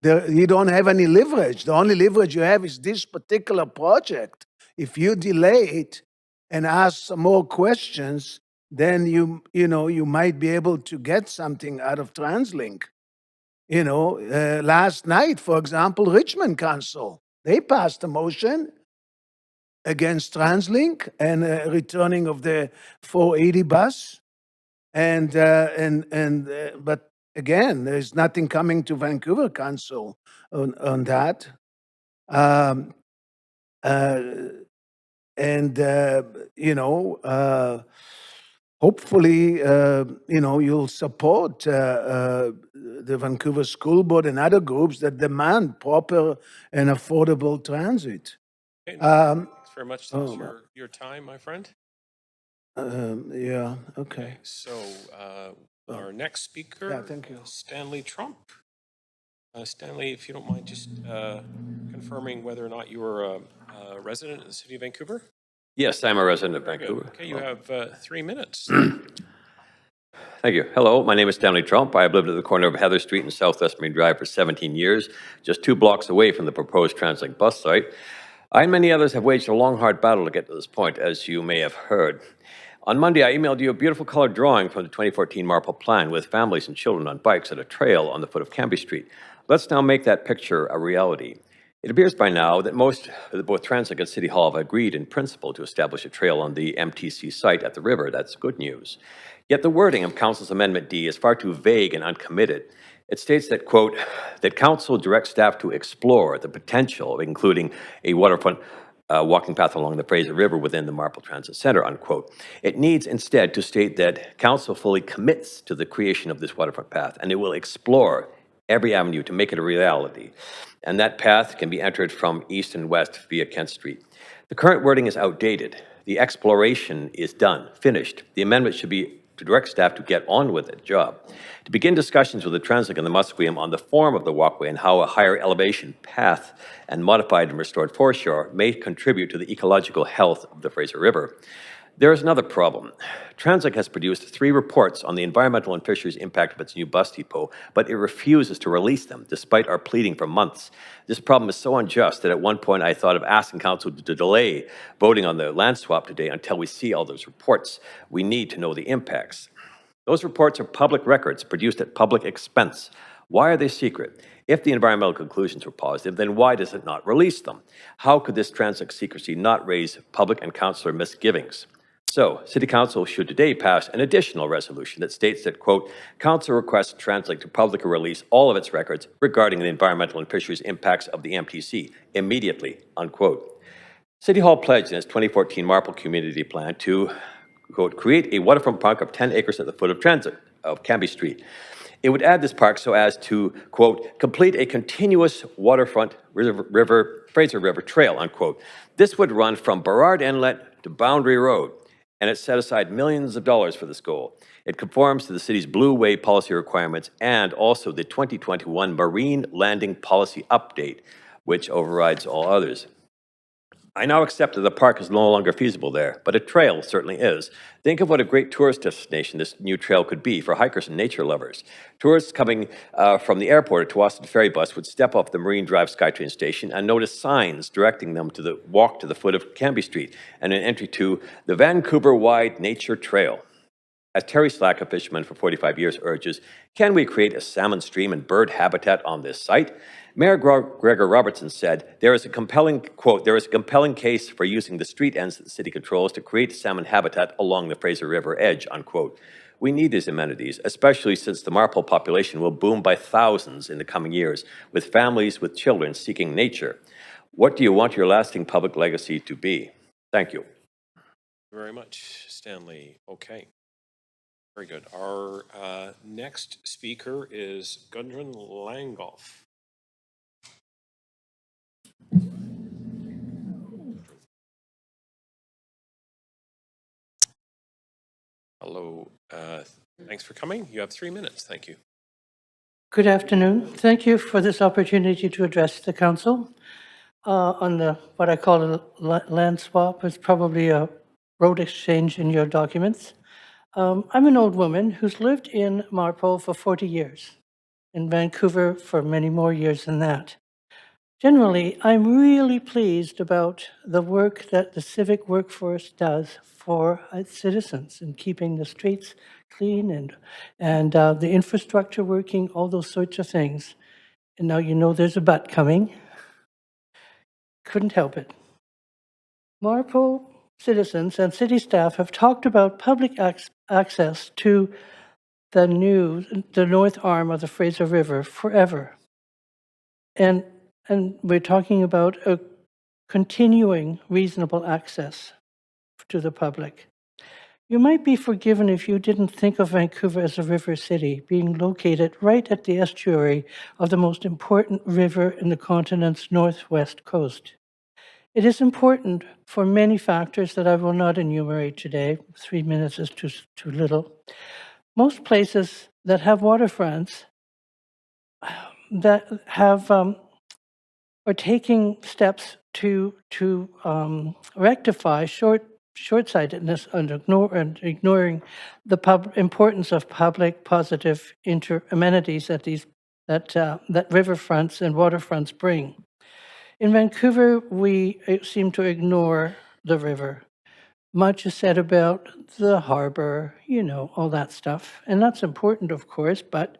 you don't have any leverage. The only leverage you have is this particular project. If you delay it and ask some more questions, then you might be able to get something out of TransLink. You know, last night, for example, Richmond Council, they passed a motion against TransLink and returning of the 480 bus, but again, there's nothing coming to Vancouver Council on that. You know, hopefully, you know, you'll support the Vancouver School Board and other groups that demand proper and affordable transit. Okay, thanks very much. That's your time, my friend. Yeah, okay. So our next speaker, Yeah, thank you. Stanley Trump. Stanley, if you don't mind just confirming whether or not you are a resident of the city of Vancouver? Yes, I'm a resident of Very good. Vancouver. Okay, you have 3 minutes. Thank you. Hello, my name is Stanley Trump. I have lived at the corner of Heather Street and Southwest Marine Drive for 17 years, just 2 blocks away from the proposed TransLink bus site. I and many others have waged a long, hard battle to get to this point, as you may have heard. On Monday, I emailed you a beautiful colored drawing from the 2014 Marpole plan with families and children on bikes at a trail on the foot of Cambie Street. Let's now make that picture a reality. It appears by now that both TransLink and City Hall have agreed in principle to establish a trail on the MTC site at the river. That's good news. Yet the wording of Council's Amendment D is far too vague and uncommitted. It states that, quote, that Council directs staff to explore the potential of including a waterfront walking path along the Fraser River within the Marple Transit Center, unquote. It needs instead to state that council fully commits to the creation of this waterfront path, and it will explore every avenue to make it a reality. And that path can be entered from east and west via Kent Street. The current wording is outdated. The exploration is done, finished. The amendment should be to direct staff to get on with the job, to begin discussions with the Translink and the Musqueam on the form of the walkway and how a higher elevation path and modified and restored foreshore may contribute to the ecological health of the Fraser River. There is another problem. Translink has produced 3 reports on the environmental and fisheries impact of its new bus depot, but it refuses to release them, despite our pleading for months. This problem is so unjust that at one point I thought of asking council to delay voting on the land swap today until we see all those reports. We need to know the impacts. Those reports are public records produced at public expense. Why are they secret? If the environmental conclusions were positive, then why does it not release them? How could this Translink secrecy not raise public and councillor misgivings? So, City Council should today pass an additional resolution that states that, quote, Council requests Translink to publicly release all of its records regarding the environmental and fisheries impacts of the MTC immediately, unquote. City Hall pledged in its 2014 Marple Community Plan to, quote, create a waterfront park of 10 acres at the foot of Transit of Cambie Street. It would add this park so as to, quote, complete a continuous waterfront Fraser River trail, unquote. This would run from Burrard Inlet to Boundary Road, and it set aside millions of dollars for this goal. It conforms to the city's Blue Way policy requirements and also the 2021 Marine Landing Policy Update, which overrides all others. I now accept that the park is no longer feasible there, but a trail certainly is. Think of what a great tourist destination this new trail could be for hikers and nature lovers. Tourists coming from the airport to Austin Ferry Bus would step off the Marine Drive SkyTrain station and notice signs directing them to the walk to the foot of Cambie Street and an entry to the Vancouver-wide Nature Trail. As Terry Slack, a fisherman for 45 years, urges, can we create a salmon stream and bird habitat on this site? Mayor Gregor Robertson said, there is a compelling, quote, there is a compelling case for using the street ends that the city controls to create salmon habitat along the Fraser River edge, unquote. We need these amenities, especially since the Marple population will boom by thousands in the coming years, with families with children seeking nature. What do you want your lasting public legacy to be? Thank you. Thank you very much, Stanley. Okay. Very good. Our next speaker is Gudrun Langolf. Hello. Thanks for coming. You have 3 minutes. Thank you. Good afternoon. Thank you for this opportunity to address the council on the what I call a land swap. It's probably a road exchange in your documents. I'm an old woman who's lived in Marpole for 40 years, in Vancouver for many more years than that. Generally, I'm really pleased about the work that the civic workforce does for its citizens in keeping the streets clean and the infrastructure working, all those sorts of things. And now you know there's a but coming. Couldn't help it. Marpole citizens and city staff have talked about public access to the north arm of the Fraser River forever. And we're talking about a continuing reasonable access to the public. You might be forgiven if you didn't think of Vancouver as a river city, being located right at the estuary of the most important river in the continent's northwest coast. It is important for many factors that I will not enumerate today. 3 minutes is too little. Most places that have waterfronts that have are taking steps to rectify short-sightedness and ignoring the importance of public positive amenities that that riverfronts and waterfronts bring. In Vancouver, we seem to ignore the river. Much is said about the harbor, you know, all that stuff. And that's important, of course, but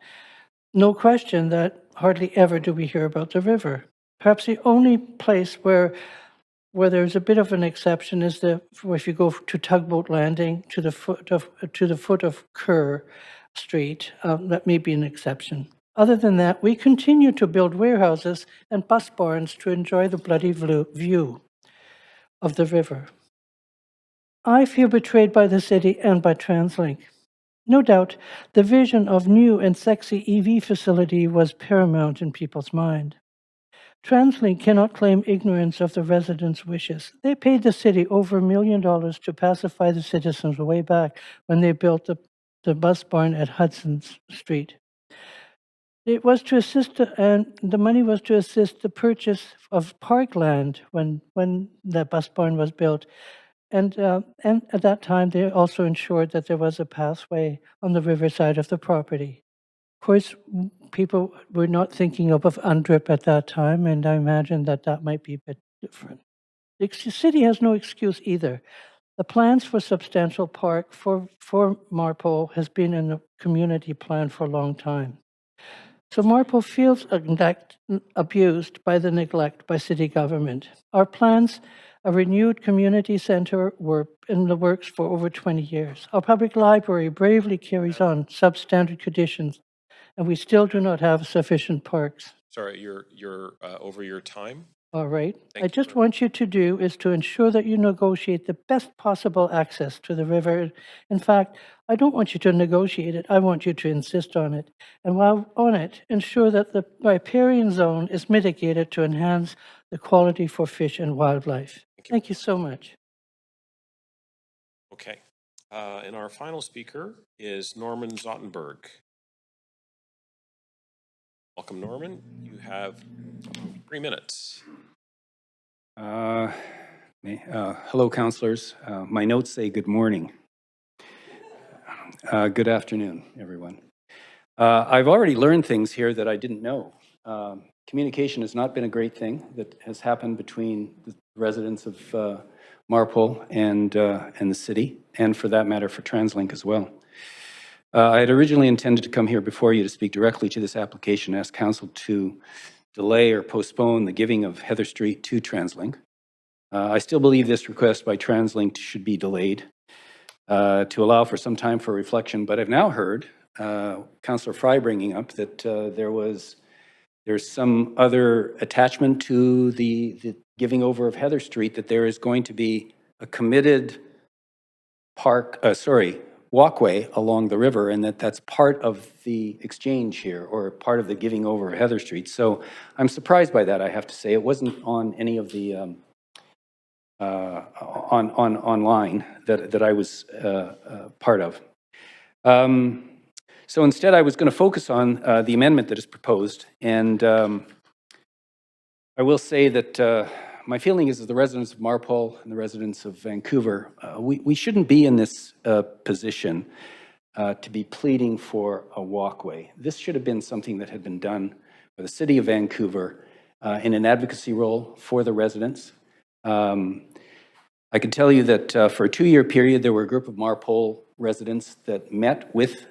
no question that hardly ever do we hear about the river. Perhaps the only place where there's a bit of an exception is if you go to Tugboat Landing to the foot of Kerr Street, that may be an exception. Other than that, we continue to build warehouses and bus barns to enjoy the bloody view. of the river. I feel betrayed by the city and by TransLink. No doubt, the vision of new and sexy EV facility was paramount in people's mind. TransLink cannot claim ignorance of the residents' wishes. They paid the city over $1 million to pacify the citizens way back when they built the bus barn at Hudson Street. It was to assist, and the money was to assist the purchase of parkland when that bus barn was built. And at that time, they also ensured that there was a pathway on the riverside of the property. Of course, people were not thinking of UNDRIP at that time, and I imagine that that might be a bit different. The city has no excuse either. The plans for substantial park for Marpole has been in the community plan for a long time. So Marpole feels abused by the neglect by city government. Our plans, a renewed community center, were in the works for over 20 years. Our public library bravely carries on substandard conditions, and we still do not have sufficient parks. Sorry, you're over your time. All right. I just want you to do is to ensure that you negotiate the best possible access to the river. In fact, I don't want you to negotiate it. I want you to insist on it. And while on it, ensure that the riparian zone is mitigated to enhance the quality for fish and wildlife. Thank you so much. Okay. And our final speaker is Norman Zottenberg. Welcome, Norman. You have 3 minutes. Hello, councillors. My notes say good morning. Good afternoon, everyone. I've already learned things here that I didn't know. Communication has not been a great thing that has happened between the residents of Marpole and the city, and for that matter, for TransLink as well. I had originally intended to come here before you to speak directly to this application, ask council to delay or postpone the giving of Heather Street to TransLink. I still believe this request by TransLink should be delayed to allow for some time for reflection, but I've now heard Councillor Fry bringing up that there's some other attachment to the giving over of Heather Street, that there is going to be a committed walkway along the river, and that's part of the exchange here, or part of the giving over of Heather Street. So I'm surprised by that, I have to say. It wasn't on any of the online that I was part of. So instead, I was going to focus on the amendment that is proposed, and I will say that my feeling is that the residents of Marpole and the residents of Vancouver, we shouldn't be in this position to be pleading for a walkway. This should have been something that had been done by the City of Vancouver in an advocacy role for the residents. I can tell you that for a 2-year period, there were a group of Marpole residents that met with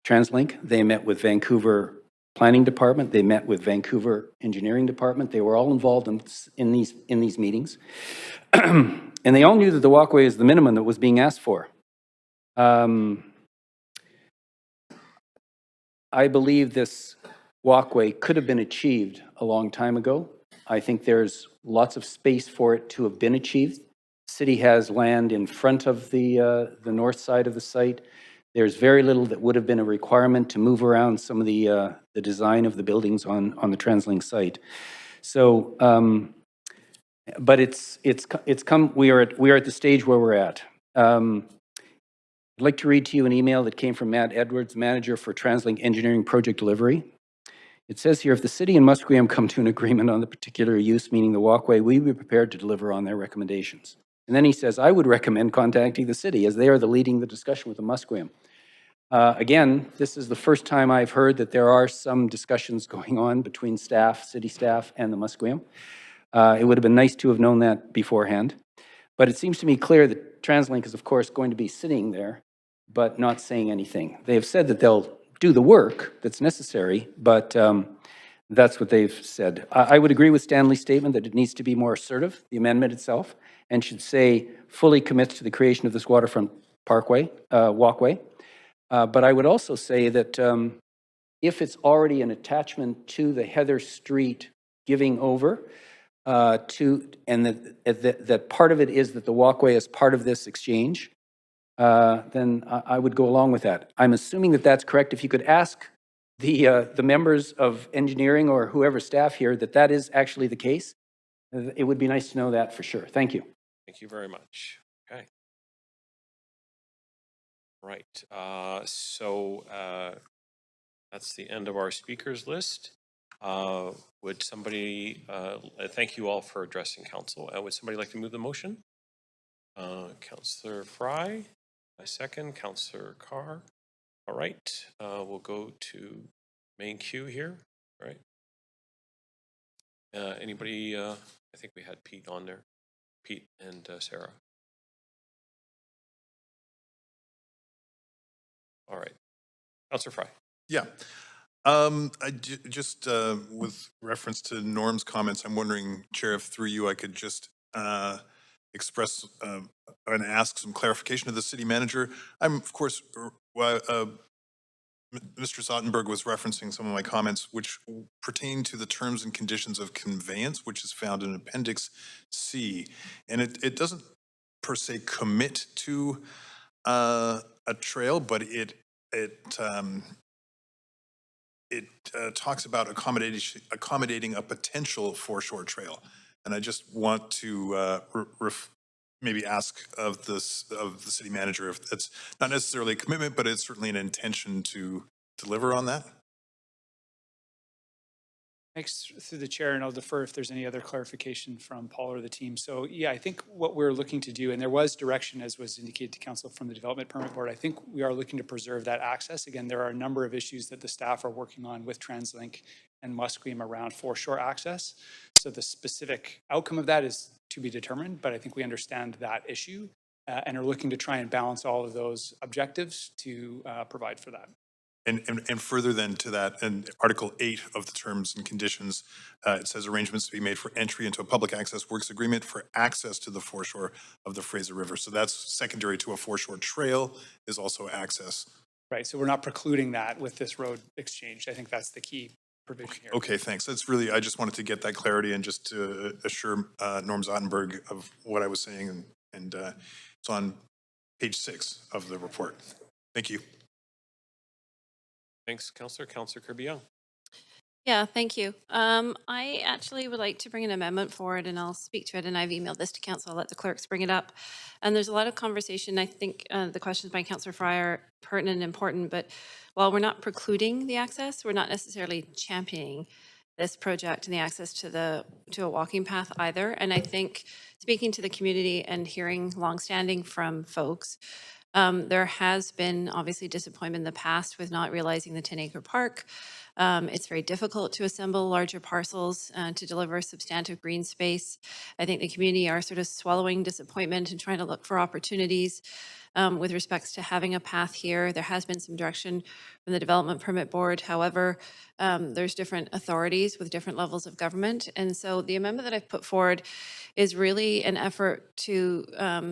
TransLink. They met with Vancouver Planning Department. They met with Vancouver Engineering Department. They were all involved in these meetings. And they all knew that the walkway is the minimum that was being asked for. I believe this walkway could have been achieved a long time ago. I think there's lots of space for it to have been achieved. The city has land in front of the north side of the site. There's very little that would have been a requirement to move around some of the design of the buildings on the TransLink site. So, but it's come. We are at the stage where we're at. I'd like to read to you an email that came from Matt Edwards, manager for TransLink Engineering Project Delivery. It says here, if the city and Musqueam come to an agreement on the particular use, meaning the walkway, we will be prepared to deliver on their recommendations. And then he says, I would recommend contacting the city as they are leading the discussion with the Musqueam. Again, this is the first time I've heard that there are some discussions going on between staff, city staff, and the Musqueam. It would have been nice to have known that beforehand. But it seems to me clear that TransLink is, of course, going to be sitting there, but not saying anything. They have said that they'll do the work that's necessary, but that's what they've said. I would agree with Stanley's statement that it needs to be more assertive, the amendment itself, and should say fully commits to the creation of this waterfront walkway. But I would also say that if it's already an attachment to the Heather Street giving over, and that part of it is that the walkway is part of this exchange, then I would go along with that. I'm assuming that that's correct. If you could ask the members of engineering or whoever staff here that that is actually the case, it would be nice to know that for sure. Thank you. Thank you very much. Okay. Right. That's the end of our speakers list. Would somebody, thank you all for addressing council. Would somebody like to move the motion? Councillor Fry, a second. Councillor Carr. All right. We'll go to main queue here. All right. Anybody, I think we had Pete on there. Pete and Sarah. All right. Councillor Fry. Yeah. Just with reference to Norm's comments, I'm wondering, Chair, if through you I could just express and ask some clarification of the city manager. I'm, of course, Mr. Zottenberg was referencing some of my comments which pertain to the terms and conditions of conveyance, which is found in Appendix C. And it doesn't per se commit to a trail, but it talks about accommodating a potential foreshore trail. And I just want to maybe ask of the city manager if it's not necessarily a commitment, but it's certainly an intention to deliver on that. Thanks through the chair, and I'll defer if there's any other clarification from Paul or the team. So yeah, I think what we're looking to do, and there was direction as was indicated to council from the Development Permit Board, I think we are looking to preserve that access. Again, there are a number of issues that the staff are working on with TransLink and Musqueam around foreshore access. So the specific outcome of that is to be determined, but I think we understand that issue and are looking to try and balance all of those objectives to provide for that. And further then to that, in Article 8 of the terms and conditions, it says arrangements to be made for entry into a public access works agreement for access to the foreshore of the Fraser River. So that's secondary to a foreshore trail is also access. Right, so we're not precluding that with this road exchange. I think that's the key provision here. Okay, thanks. That's really, I just wanted to get that clarity and just to assure Norm Zottenberg of what I was saying. And it's on page 6 of the report. Thank you. Thanks, Councillor. Councillor Kirby-Young. Yeah, thank you. I actually would like to bring an amendment forward, and I'll speak to it, and I've emailed this to council. I'll let the clerks bring it up. And there's a lot of conversation. I think the questions by Councillor Fry are pertinent and important, but while we're not precluding the access, we're not necessarily championing this project and the access to a walking path either. And I think speaking to the community and hearing longstanding from folks, there has been obviously disappointment in the past with not realizing the 10-acre park. It's very difficult to assemble larger parcels to deliver substantive green space. I think the community are sort of swallowing disappointment and trying to look for opportunities with respects to having a path here. There has been some direction from the Development Permit Board. However, there's different authorities with different levels of government. And so the amendment that I've put forward is really an effort to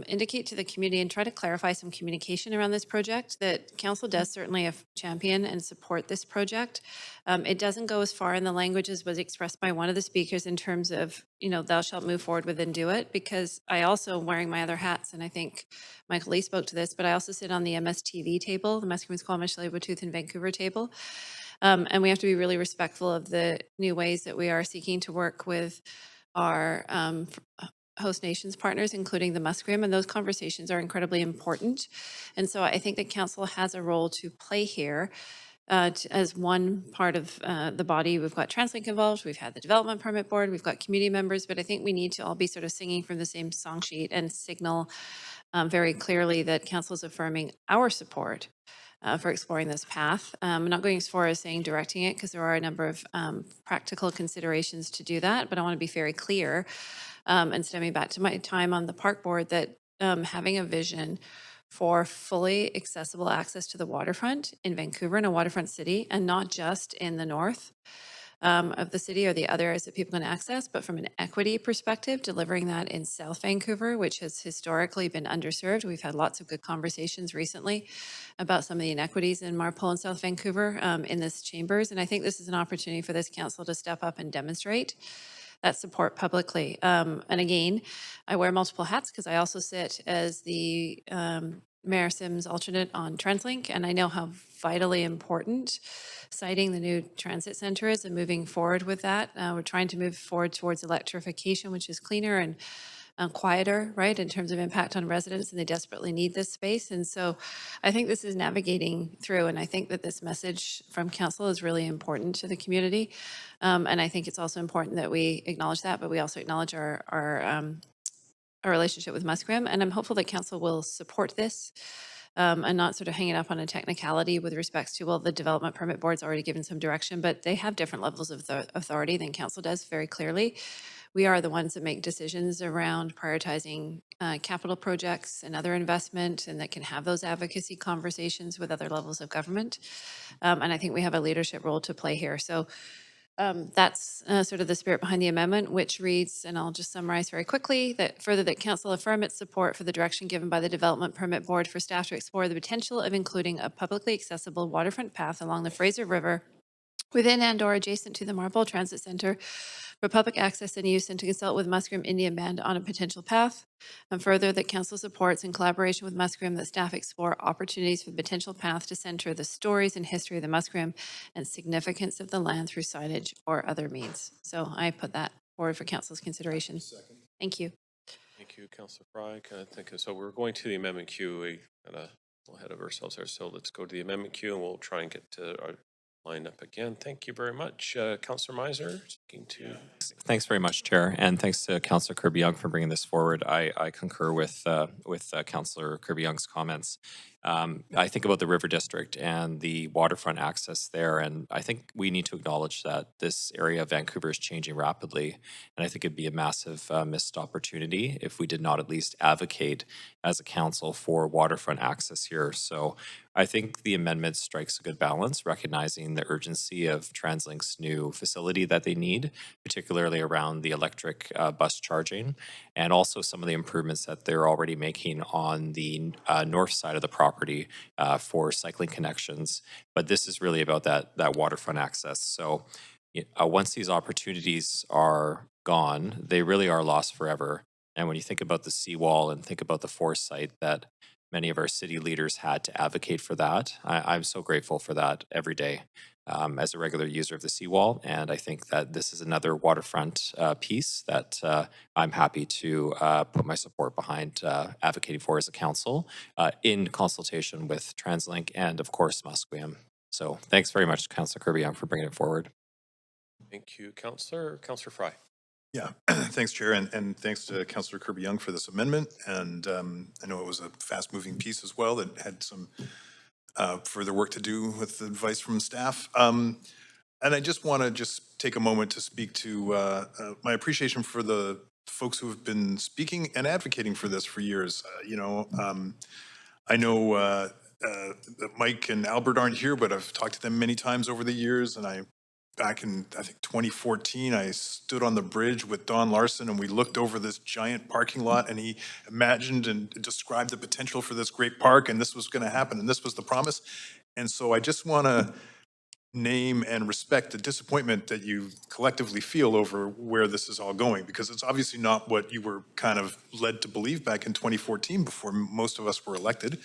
indicate to the community and try to clarify some communication around this project that council does certainly champion and support this project. It doesn't go as far in the language as was expressed by one of the speakers in terms of, you know, thou shalt move forward with and do it, because I also am wearing my other hats, and I think Michael Lee spoke to this, but I also sit on the MSTV table, the Musqueam, Squamish, Tsleil-Waututh and Vancouver table. And we have to be really respectful of the new ways that we are seeking to work with our host nations partners, including the Musqueam, and those conversations are incredibly important. And so I think that council has a role to play here. As one part of the body, we've got TransLink involved, we've had the Development Permit Board, we've got community members, but I think we need to all be sort of singing from the same song sheet and signal very clearly that council is affirming our support for exploring this path. I'm not going as far as saying directing it, because there are a number of practical considerations to do that, but I want to be very clear and stemming back to my time on the park board that having a vision for fully accessible access to the waterfront in Vancouver, in a waterfront city, and not just in the north of the city or the other areas that people can access, but from an equity perspective, delivering that in South Vancouver, which has historically been underserved. We've had lots of good conversations recently about some of the inequities in Marpole and South Vancouver in this chambers, and I think this is an opportunity for this council to step up and demonstrate that support publicly. And again, I wear multiple hats because I also sit as the Mayor Sims alternate on TransLink, and I know how vitally important citing the new transit center is and moving forward with that. We're trying to move forward towards electrification, which is cleaner and quieter, right, in terms of impact on residents, and they desperately need this space. And so I think this is navigating through, and I think that this message from council is really important to the community. And I think it's also important that we acknowledge that, but we also acknowledge our relationship with Musqueam. And I'm hopeful that council will support this and not sort of hang it up on a technicality with respects to, well, the development permit board's already given some direction, but they have different levels of authority than council does very clearly. We are the ones that make decisions around prioritizing capital projects and other investment, and that can have those advocacy conversations with other levels of government. And I think we have a leadership role to play here. So that's sort of the spirit behind the amendment, which reads, and I'll just summarize very quickly, that further that council affirm its support for the direction given by the Development Permit Board for staff to explore the potential of including a publicly accessible waterfront path along the Fraser River within and/or adjacent to the Marlborough Transit Center for public access and use, and to consult with Musqueam Indian Band on a potential path. And further, that council supports, in collaboration with Musqueam, that staff explore opportunities for the potential path to center the stories and history of the Musqueam and significance of the land through signage or other means. So I put that forward for council's consideration. Thank you. Thank you, Councillor Fry. I think so. We're going to the amendment queue. We kind of ahead of ourselves there. So let's go to the amendment queue and we'll try and get to our line up again. Thank you very much. Councillor Miser, speaking to. Thanks very much, Chair, and thanks to Councillor Kirby-Young for bringing this forward. I concur with Councillor Kirby-Young's comments. I think about the River District and the waterfront access there, and I think we need to acknowledge that this area of Vancouver is changing rapidly, and I think it'd be a massive missed opportunity if we did not at least advocate as a council for waterfront access here. So I think the amendment strikes a good balance, recognizing the urgency of TransLink's new facility that they need, particularly around the electric bus charging, and also some of the improvements that they're already making on the north side of the property for cycling connections. But this is really about that waterfront access. So once these opportunities are gone, they really are lost forever. And when you think about the seawall and think about the foresight that many of our city leaders had to advocate for that, I'm so grateful for that every day as a regular user of the seawall. And I think that this is another waterfront piece that I'm happy to put my support behind advocating for as a council in consultation with TransLink and, of course, Musqueam. So thanks very much, Councillor Kirby-Young, for bringing it forward. Thank you, Councillor. Councillor Fry. Yeah, thanks, Chair, and thanks to Councillor Kirby-Young for this amendment. And I know it was a fast-moving piece as well that had some further work to do with the advice from staff. And I just want to take a moment to speak to my appreciation for the folks who have been speaking and advocating for this for years. I know that Mike and Albert aren't here, but I've talked to them many times over the years, and back in, I think, 2014, I stood on the bridge with Don Larson and we looked over this giant parking lot, and he imagined and described the potential for this great park, and this was going to happen, and this was the promise. And so I just want to name and respect the disappointment that you collectively feel over where this is all going, because it's obviously not what you were kind of led to believe back in 2014 before most of us were elected.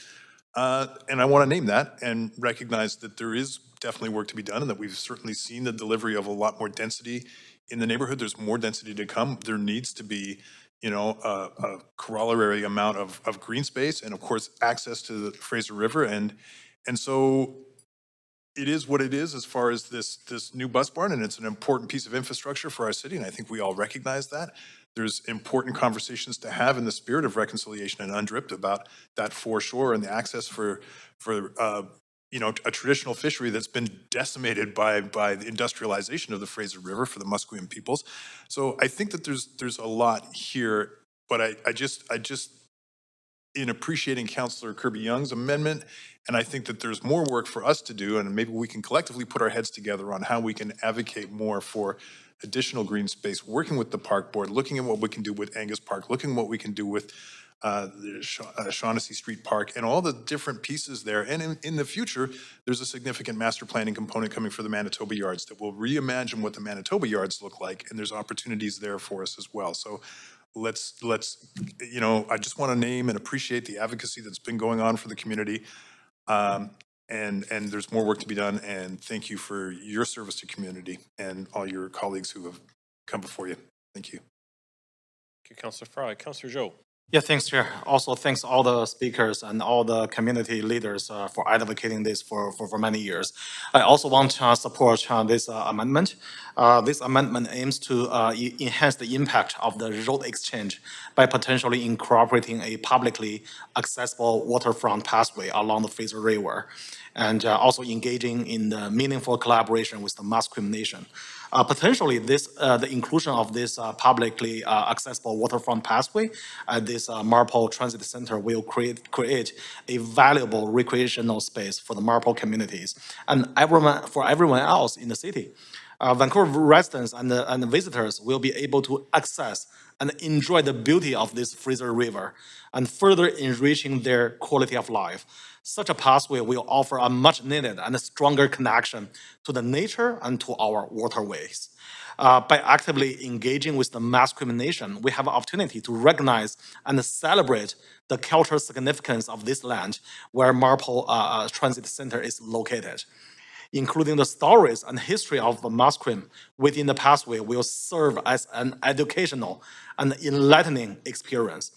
And I want to name that and recognize that there is definitely work to be done, and that we've certainly seen the delivery of a lot more density in the neighborhood. There's more density to come. There needs to be, a corollary amount of green space, and of course, access to the Fraser River. And so it is what it is as far as this new bus barn, and it's an important piece of infrastructure for our city, and I think we all recognize that. There's important conversations to have in the spirit of reconciliation and UNDRIP about that foreshore and the access for a traditional fishery that's been decimated by the industrialization of the Fraser River for the Musqueam peoples. So I think that there's a lot here, but I just in appreciating Councillor Kirby-Young's amendment, and I think that there's more work for us to do, and maybe we can collectively put our heads together on how we can advocate more for additional green space, working with the park board, looking at what we can do with Angus Park, looking at what we can do with the Shaughnessy Street Park, and all the different pieces there. And in the future, there's a significant master planning component coming for the Manitoba Yards that will reimagine what the Manitoba Yards look like, and there's opportunities there for us as well. So let's I just want to name and appreciate the advocacy that's been going on for the community. And there's more work to be done, and thank you for your service to community and all your colleagues who have come before you. Thank you. Thank you, Councillor Fry. Councillor Zhou. Yeah, thanks, Chair. Also, thanks all the speakers and all the community leaders for advocating this for many years. I also want to support this amendment. This amendment aims to enhance the impact of the road exchange by potentially incorporating a publicly accessible waterfront pathway along the Fraser River, and also engaging in the meaningful collaboration with the Musqueam Nation. Potentially, the inclusion of this publicly accessible waterfront pathway at this Marpole Transit Center will create a valuable recreational space for the Marpole communities and for everyone else in the city. Vancouver residents and the visitors will be able to access and enjoy the beauty of this Fraser River and further enriching their quality of life. Such a pathway will offer a much needed and a stronger connection to the nature and to our waterways. By actively engaging with the Musqueam Nation, we have an opportunity to recognize and celebrate the cultural significance of this land where Marpole Transit Center is located. Including the stories and history of the Musqueam within the pathway will serve as an educational and enlightening experience.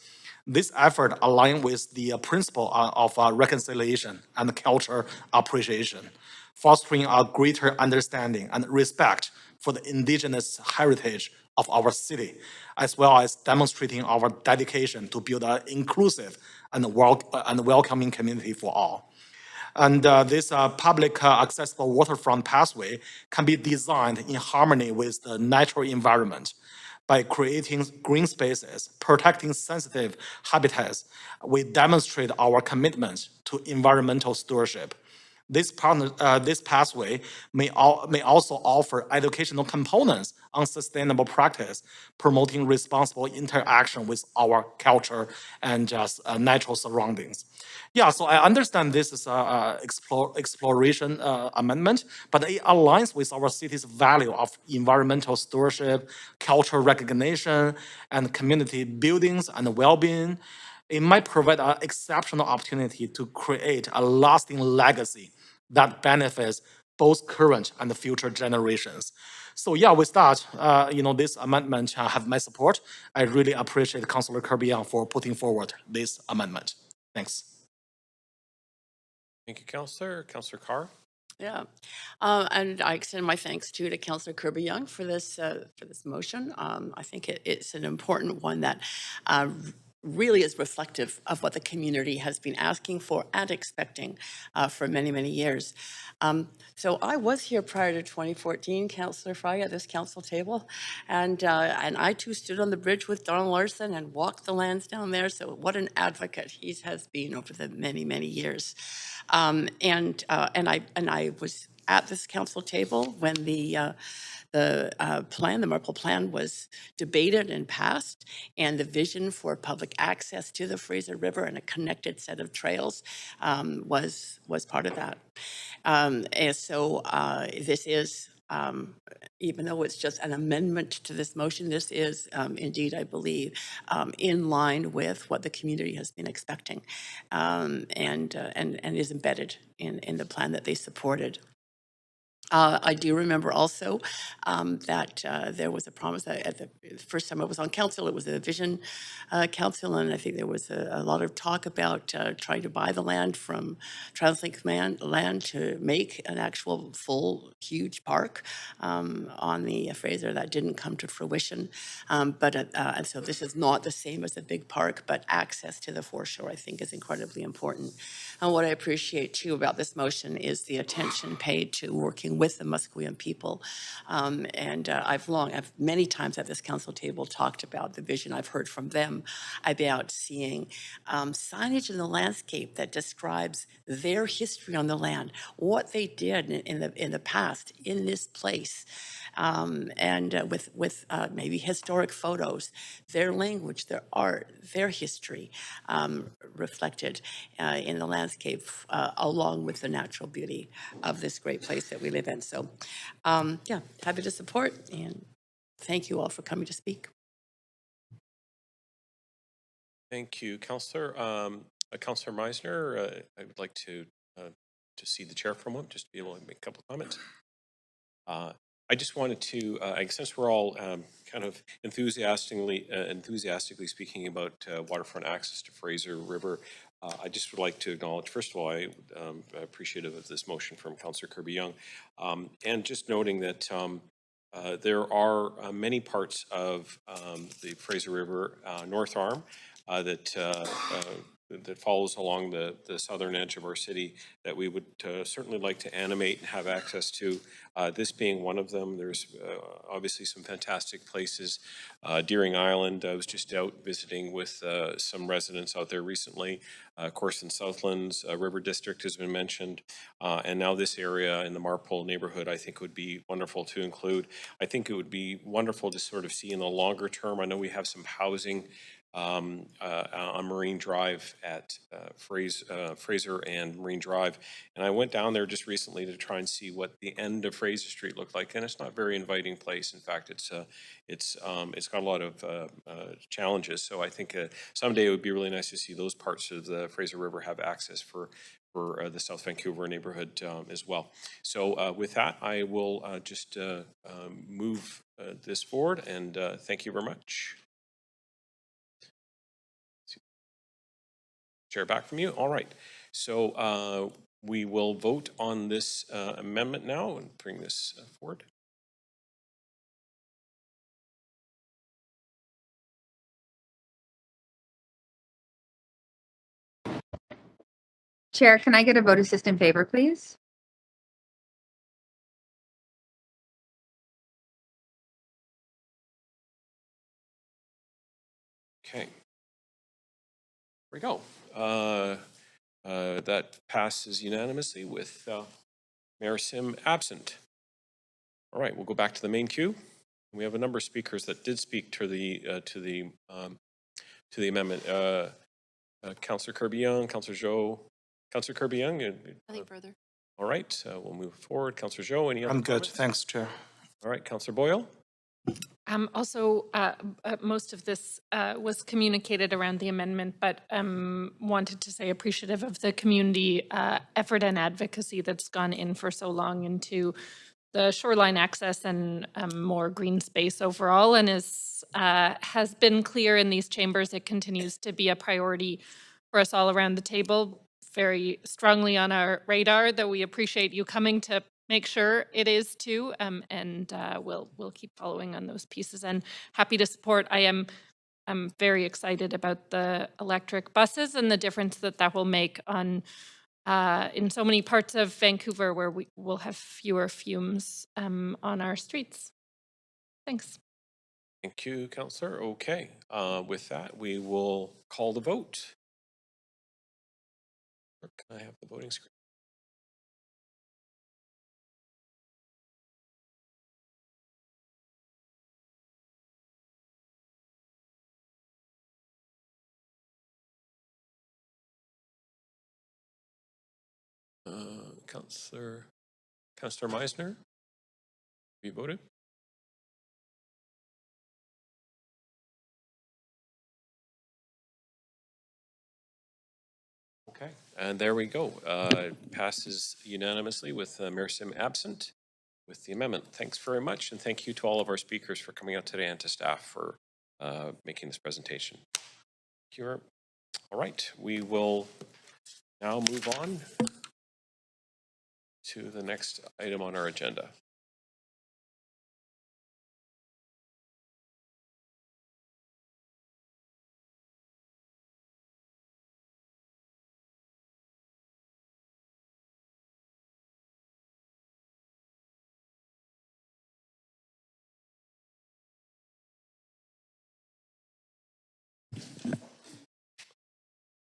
This effort aligns with the principle of reconciliation and culture appreciation, fostering a greater understanding and respect for the indigenous heritage of our city, as well as demonstrating our dedication to build an inclusive and welcoming community for all. And this public accessible waterfront pathway can be designed in harmony with the natural environment. By creating green spaces, protecting sensitive habitats, we demonstrate our commitment to environmental stewardship. This pathway may also offer educational components on sustainable practice, promoting responsible interaction with our culture and just natural surroundings. Yeah, so I understand this is a exploration amendment, but it aligns with our city's value of environmental stewardship, cultural recognition, and community buildings and well-being. It might provide an exceptional opportunity to create a lasting legacy that benefits both current and future generations. So yeah, with that, this amendment have my support. I really appreciate Councillor Kirby-Young for putting forward this amendment. Thanks. Thank you, Councillor. Councillor Carr. Yeah, and I extend my thanks to Councillor Kirby-Young for this motion. I think it's an important one that really is reflective of what the community has been asking for and expecting for many, many years. So I was here prior to 2014, Councillor Fry, at this council table, and I too stood on the bridge with Donald Larson and walked the lands down there. So what an advocate he has been over the many, many years. And I was at this council table when the Marpole plan was debated and passed, and the vision for public access to the Fraser River and a connected set of trails was part of that. And so this is, even though it's just an amendment to this motion, this is indeed, I believe, in line with what the community has been expecting, and is embedded in the plan that they supported. I do remember also that there was a promise that at the first time I was on council, it was a vision council, and I think there was a lot of talk about trying to buy the land from TransLink land to make an actual full, huge park on the Fraser. That didn't come to fruition. And so this is not the same as a big park, but access to the foreshore, I think, is incredibly important. And what I appreciate too about this motion is the attention paid to working with the Musqueam people. I've many times at this council table talked about the vision I've heard from them about seeing signage in the landscape that describes their history on the land, what they did in the past in this place, with maybe historic photos, their language, their art, their history reflected in the landscape, along with the natural beauty of this great place that we live in. So, yeah, happy to support, and thank you all for coming to speak. Thank you, Councillor. Councillor Meisner, I would like to see the chair for a moment, just to be able to make a couple of comments. I just wanted to, since we're all kind of enthusiastically speaking about waterfront access to Fraser River, I just would like to acknowledge, first of all, I'm appreciative of this motion from Councillor Kirby-Yung, and just noting that there are many parts of the Fraser River North Arm that follows along the southern edge of our city that we would certainly like to animate and have access to. This being one of them. There's obviously some fantastic places. Deering Island, I was just out visiting with some residents out there recently. Of course, in Southlands, River District has been mentioned. And now this area in the Marpole neighborhood, I think would be wonderful to include. I think it would be wonderful to sort of see in the longer term. I know we have some housing on Marine Drive at Fraser and Marine Drive. And I went down there just recently to try and see what the end of Fraser Street looked like. And it's not a very inviting place. In fact, it's got a lot of challenges. So I think someday it would be really nice to see those parts of the Fraser River have access for the South Vancouver neighborhood as well. So with that, I will just move this forward, and thank you very much. Chair, back from you. All right. So we will vote on this amendment now and bring this forward. Chair, can I get a vote assist in favor, please? Okay. Here we go. That passes unanimously with Mayor Sim absent. All right, we'll go back to the main queue. We have a number of speakers that did speak to the amendment. Councillor Kirby-Yung, Councillor Zhou, Councillor Kirby-Yung. Nothing further. All right, we'll move forward. Councillor Zhou, any other I'm good, comments? thanks, Chair. All right, Councillor Boyle. Also, most of this was communicated around the amendment, but wanted to say appreciative of the community effort and advocacy that's gone in for so long into the shoreline access and more green space overall, and has been clear in these chambers. It continues to be a priority for us all around the table, very strongly on our radar, that we appreciate you coming to make sure it is too, and we'll keep following on those pieces, and happy to support. I'm very excited about the electric buses and the difference that will make on in so many parts of Vancouver where we will have fewer fumes on our streets. Thanks. Thank you, Councillor. Okay, with that, we will call the vote. Can I have the voting screen? Councillor Meisner, have you voted? Okay, and there we go. Passes unanimously with Mayor Sim absent with the amendment. Thanks very much, and thank you to all of our speakers for coming out today and to staff for making this presentation. Thank you. All right, we will now move on to the next item on our agenda.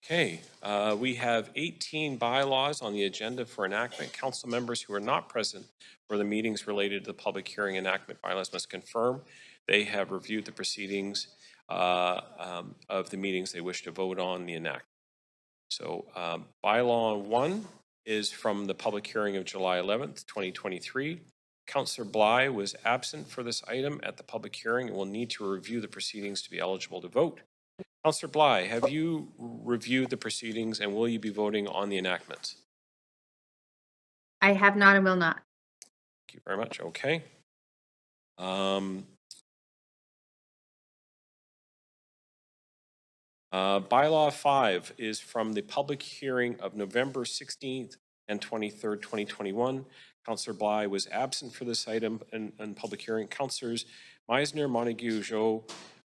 Okay, we have 18 bylaws on the agenda for enactment. Council members who are not present for the meetings related to the public hearing enactment bylaws must confirm they have reviewed the proceedings of the meetings they wish to vote on the enactment. So bylaw 1 is from the public hearing of July 11th, 2023. Councillor Bly was absent for this item at the public hearing and will need to review the proceedings to be eligible to vote. Councillor Bly, have you reviewed the proceedings and will you be voting on the enactments? I have not and will not. Thank you very much. Okay. Bylaw 5 is from the public hearing of November 16th and 23rd, 2021. Councillor Bly was absent for this item and public hearing. Councillors Meisner, Montague, Joe,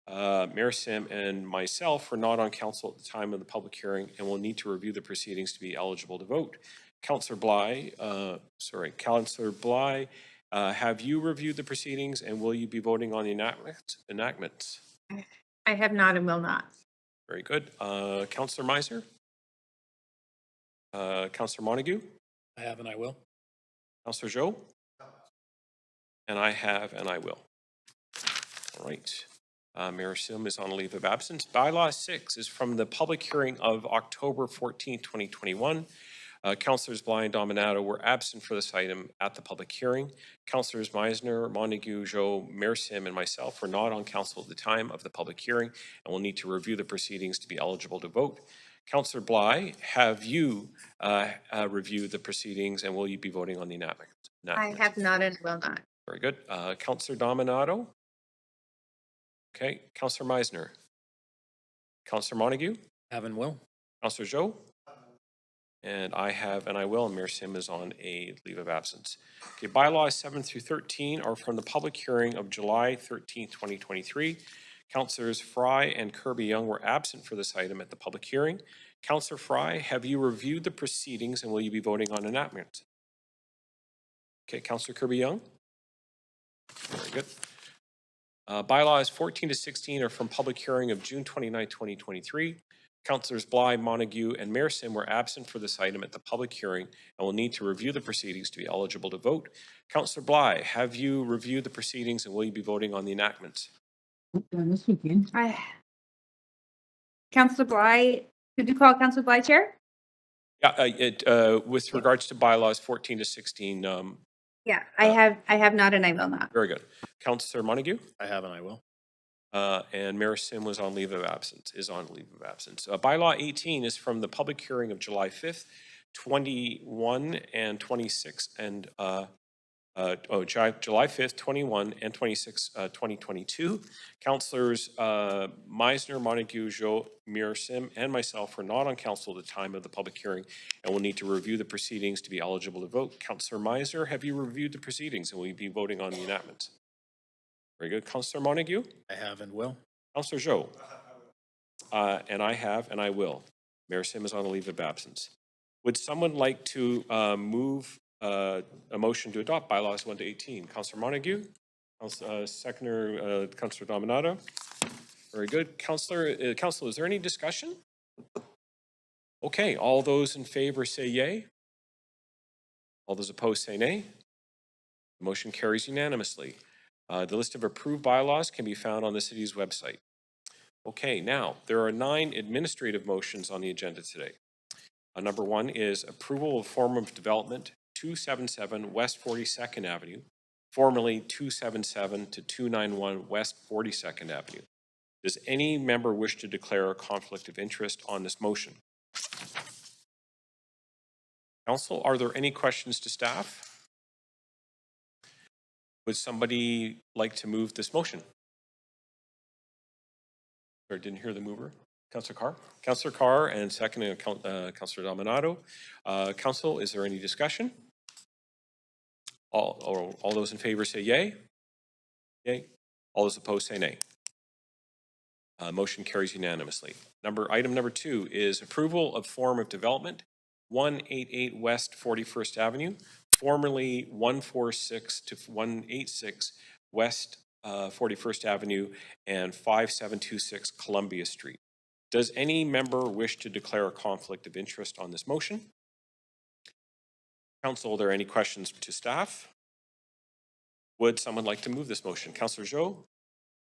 Mayor Sim, and myself were not on council at the time of the public hearing and will need to review the proceedings to be eligible to vote. Councillor Bly, have you reviewed the proceedings and will you be voting on the enactments? I have not and will not. Very good. Councillor Meisner? Councillor Montague? I have and I will. Councillor Joe? And I have and I will. All right. Mayor Sim is on leave of absence. Bylaw 6 is from the public hearing of October 14, 2021. Councillors Bly and Dominato were absent for this item at the public hearing. Councillors Meisner, Montague, Joe, Mayor Sim, and myself were not on council at the time of the public hearing and will need to review the proceedings to be eligible to vote. Councillor Bly, have you reviewed the proceedings and will you be voting on the enactment? I have not and will not. Very good. Councillor Dominato? Okay. Councillor Meisner? Councillor Montague? Have and will. Councillor Joe? And I have and I will, and Mayor Sim is on a leave of absence. Okay, bylaws 7 through 13 are from the public hearing of July 13, 2023. Councillors Fry and Kirby Young were absent for this item at the public hearing. Councillor Fry, have you reviewed the proceedings and will you be voting on enactment? Okay, Councillor Kirby Young? Very good. Bylaws 14 to 16 are from public hearing of June 29, 2023. Councillors Bly, Montague, and Mayor Sim were absent for this item at the public hearing and will need to review the proceedings to be eligible to vote. Councillor Bly, have you reviewed the proceedings and will you be voting on the enactments? Councillor Bly, could you call Councillor Bly chair? Yeah, with regards to bylaws 14 to 16. Yeah, I have not and I will not. Very good. Councillor Montague? I have and I will. And Mayor Sim was on leave of absence, is on leave of absence. Bylaw 18 is from the public hearing of July 5th, 21 and 26, and July 5th, 21 and 26, 2022. Councillors Meisner, Montague, Joe, Mayor Sim, and myself were not on council at the time of the public hearing and will need to review the proceedings to be eligible to vote. Councillor Meisner, have you reviewed the proceedings and will you be voting on the enactments? Very good. Councillor Montague? I have and will. Councillor Joe? And I have and I will. Mayor Sim is on a leave of absence. Would someone like to move a motion to adopt bylaws 1 to 18? Councillor Montague? Seconder, Councillor Dominato? Very good. Council, is there any discussion? Okay, all those in favor say yay. All those opposed say nay. The motion carries unanimously. The list of approved bylaws can be found on the city's website. Okay, now, there are 9 administrative motions on the agenda today. Number 1 is approval of form of development 277 West 42nd Avenue, formerly 277 to 291 West 42nd Avenue. Does any member wish to declare a conflict of interest on this motion? Council, are there any questions to staff? Would somebody like to move this motion? Or didn't hear the mover. Councillor Carr? Councillor Carr and seconding Councillor Dominato. Council, is there any discussion? All those in favor say yay. Yay. All those opposed say nay. Motion carries unanimously. Item number 2 is approval of form of development 188 West 41st Avenue, formerly 146 to 186 West 41st Avenue and 5726 Columbia Street. Does any member wish to declare a conflict of interest on this motion? Council, are there any questions to staff? Would someone like to move this motion? Councillor Zhou,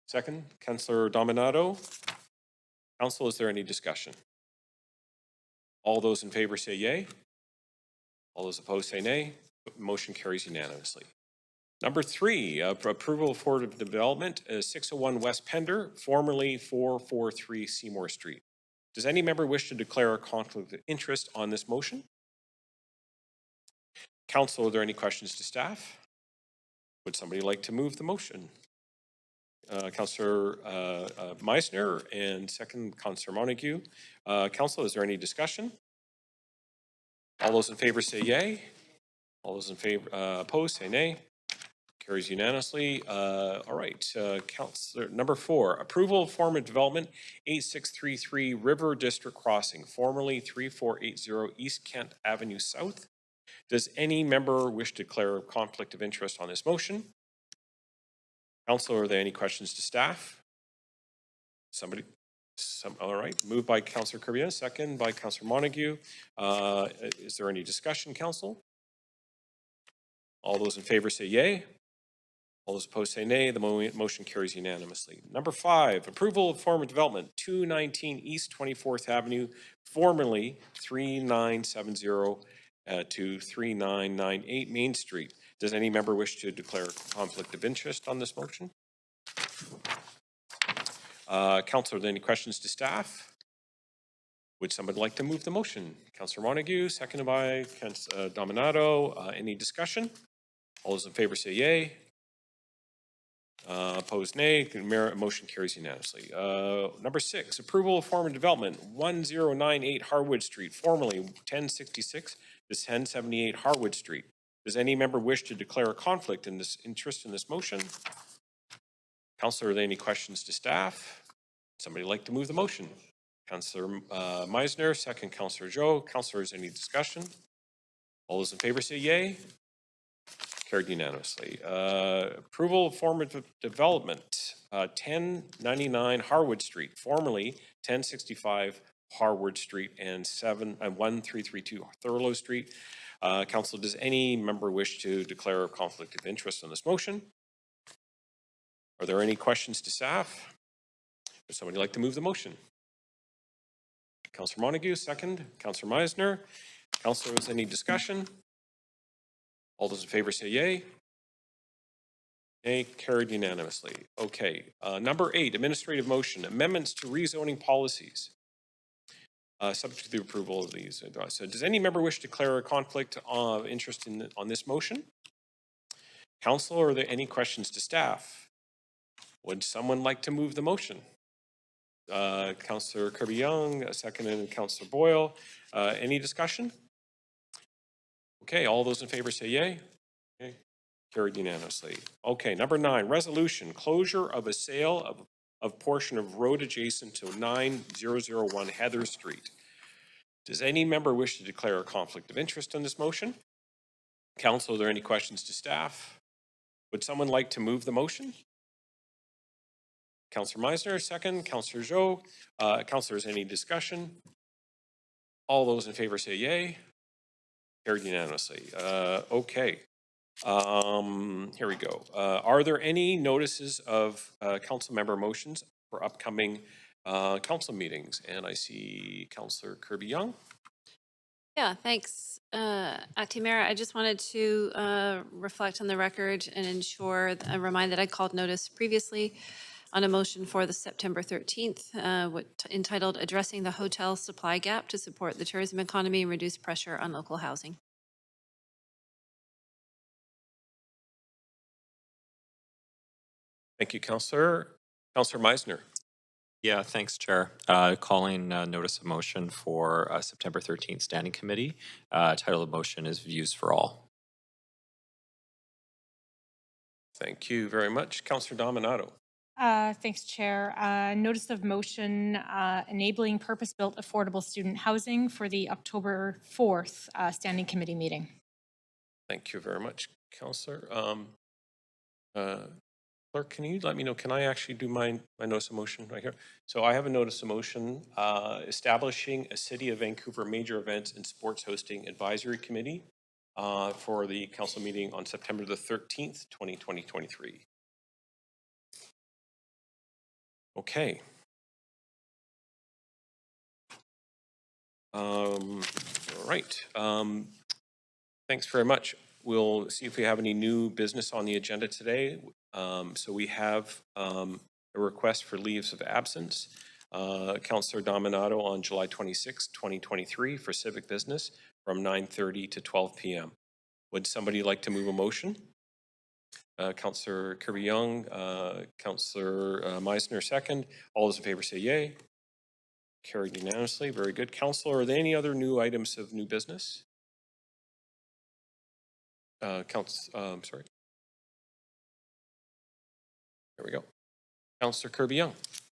second. Councillor Dominato. Council, is there any discussion? All those in favor say yay. All those opposed say nay. Motion carries unanimously. Number 3, approval for development, 601 West Pender, formerly 443 Seymour Street. Does any member wish to declare a conflict of interest on this motion? Council, are there any questions to staff? Would somebody like to move the motion? Councillor Meisner and second Councillor Montague. Council, is there any discussion? All those in favor say yay. All those in favor opposed say nay. Carries unanimously. All right, Councillor number 4, approval of form of development 8633 River District Crossing, formerly 3480 East Kent Avenue South. Does any member wish to declare a conflict of interest on this motion? Council, are there any questions to staff? All right, moved by Councillor Kirby, second by Councillor Montague. Is there any discussion, Council? All those in favor say yay. All those opposed say nay. The motion carries unanimously. Number 5, approval of form of development 219 East 24th Avenue, formerly 3970 to 3998 Main Street. Does any member wish to declare a conflict of interest on this motion? Councillor, are there any questions to staff? Would somebody like to move the motion? Councillor Montague, seconded by Councillor Dominato. Any discussion? All those in favor say yay. Opposed, nay. Motion carries unanimously. Number 6, approval of form of development 1098 Harwood Street, formerly 1066 to 1078 Harwood Street. Does any member wish to declare a conflict in this interest in this motion? Councillor, are there any questions to staff? Somebody like to move the motion? Councillor Meisner, second Councillor Zhou. Councillor, is there any discussion? All those in favor say yay. Carried unanimously. Approval of form of development 1099 Harwood Street, formerly 1065 Harwood Street and 1332 Thurlow Street. Council, does any member wish to declare a conflict of interest on this motion? Are there any questions to staff? Would somebody like to move the motion? Councillor Montague, second. Councillor Meisner. Councillor, is there any discussion? All those in favor say yay. Nay, carried unanimously. Okay, number 8, administrative motion, amendments to rezoning policies. Subject to the approval of these. So does any member wish to declare a conflict of interest on this motion? Council, are there any questions to staff? Would someone like to move the motion? Councillor Kirby-Young, second, and Councillor Boyle. Any discussion? Okay, all those in favor say yay. Okay, carried unanimously. Okay, number 9, resolution, closure of a sale of portion of road adjacent to 9001 Heather Street. Does any member wish to declare a conflict of interest on this motion? Council, are there any questions to staff? Would someone like to move the motion? Councillor Meisner, second. Councillor Zhou. Councillor, is any discussion? All those in favor say yay. Carried unanimously. Okay. Here we go. Are there any notices of council member motions for upcoming council meetings? And I see Councillor Kirby-Young. Yeah, thanks. Acting Mayor, I just wanted to reflect on the record and remind that I called notice previously on a motion for the September 13th, entitled Addressing the Hotel Supply Gap to Support the Tourism Economy and Reduce Pressure on Local Housing. Thank you, Councillor. Councillor Meisner. Yeah, thanks, Chair. Calling notice of motion for September 13th Standing Committee. Title of motion is Views for All. Thank you very much. Councillor Dominato. Thanks, Chair. Notice of motion enabling purpose-built affordable student housing for the October 4th Standing Committee meeting. Thank you very much, Councillor. Clerk, can you let me know, can I actually do my notice of motion right here? So I have a notice of motion establishing a City of Vancouver Major Events and Sports Hosting Advisory Committee for the council meeting on September the 13th, 2023. Okay. All right. Thanks very much. We'll see if we have any new business on the agenda today. So we have a request for leaves of absence. Councillor Dominato on July 26, 2023 for civic business from 9:30 to 12 p.m. Would somebody like to move a motion? Councillor Kirby-Young, Councillor Meisner second. All those in favor say yay. Carried unanimously. Very good. Councillor, are there any other new items of new business? Sorry. There we go. Councillor Kirby-Young.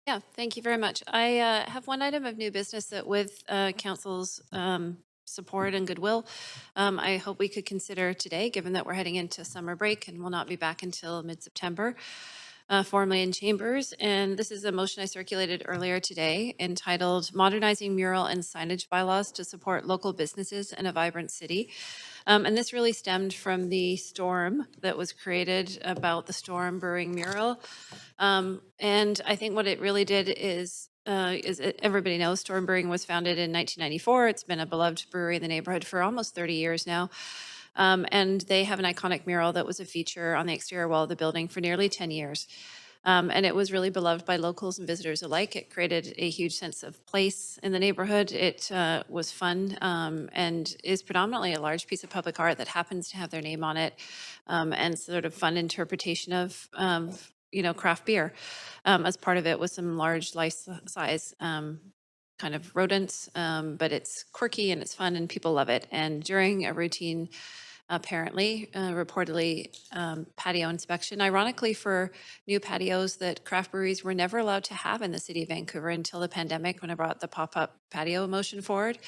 Yeah, thank you very much. I have one item of new business that with council's support and goodwill, I hope we could consider today, given that we're heading into summer break and will not be back until mid-September, formally in chambers. And this is a motion I circulated earlier today entitled Modernizing Mural and Signage Bylaws to Support Local Businesses and a Vibrant City. And this really stemmed from the storm that was created about the Storm Brewing mural. And I think what it really did is everybody knows Storm Brewing was founded in 1994. It's been a beloved brewery in the neighborhood for almost 30 years now. And they have an iconic mural that was a feature on the exterior wall of the building for nearly 10 years. And it was really beloved by locals and visitors alike. It created a huge sense of place in the neighborhood. It was fun and is predominantly a large piece of public art that happens to have their name on it and sort of fun interpretation of craft beer. As part of it was some large life-size kind of rodents, but it's quirky and it's fun and people love it. And during a routine reportedly patio inspection. Ironically, for new patios that craft breweries were never allowed to have in the city of Vancouver until the pandemic, when I brought the pop-up patio motion forward.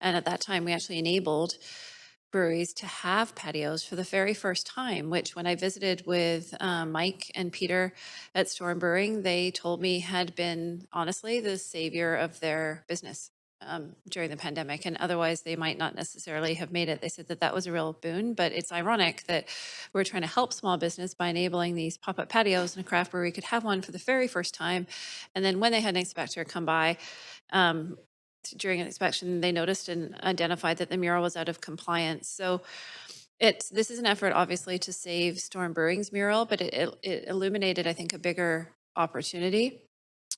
And at that time, we actually enabled breweries to have patios for the very first time, which when I visited with Mike and Peter at Storm Brewing, they told me had been honestly the savior of their business during the pandemic, and otherwise they might not necessarily have made it. They said that that was a real boon, but it's ironic that we're trying to help small business by enabling these pop-up patios, and a craft brewery could have one for the very first time. And then when they had an inspector come by, during an inspection, they noticed and identified that the mural was out of compliance. So this is an effort, obviously, to save Storm Brewing's mural, but it illuminated, I think, a bigger opportunity,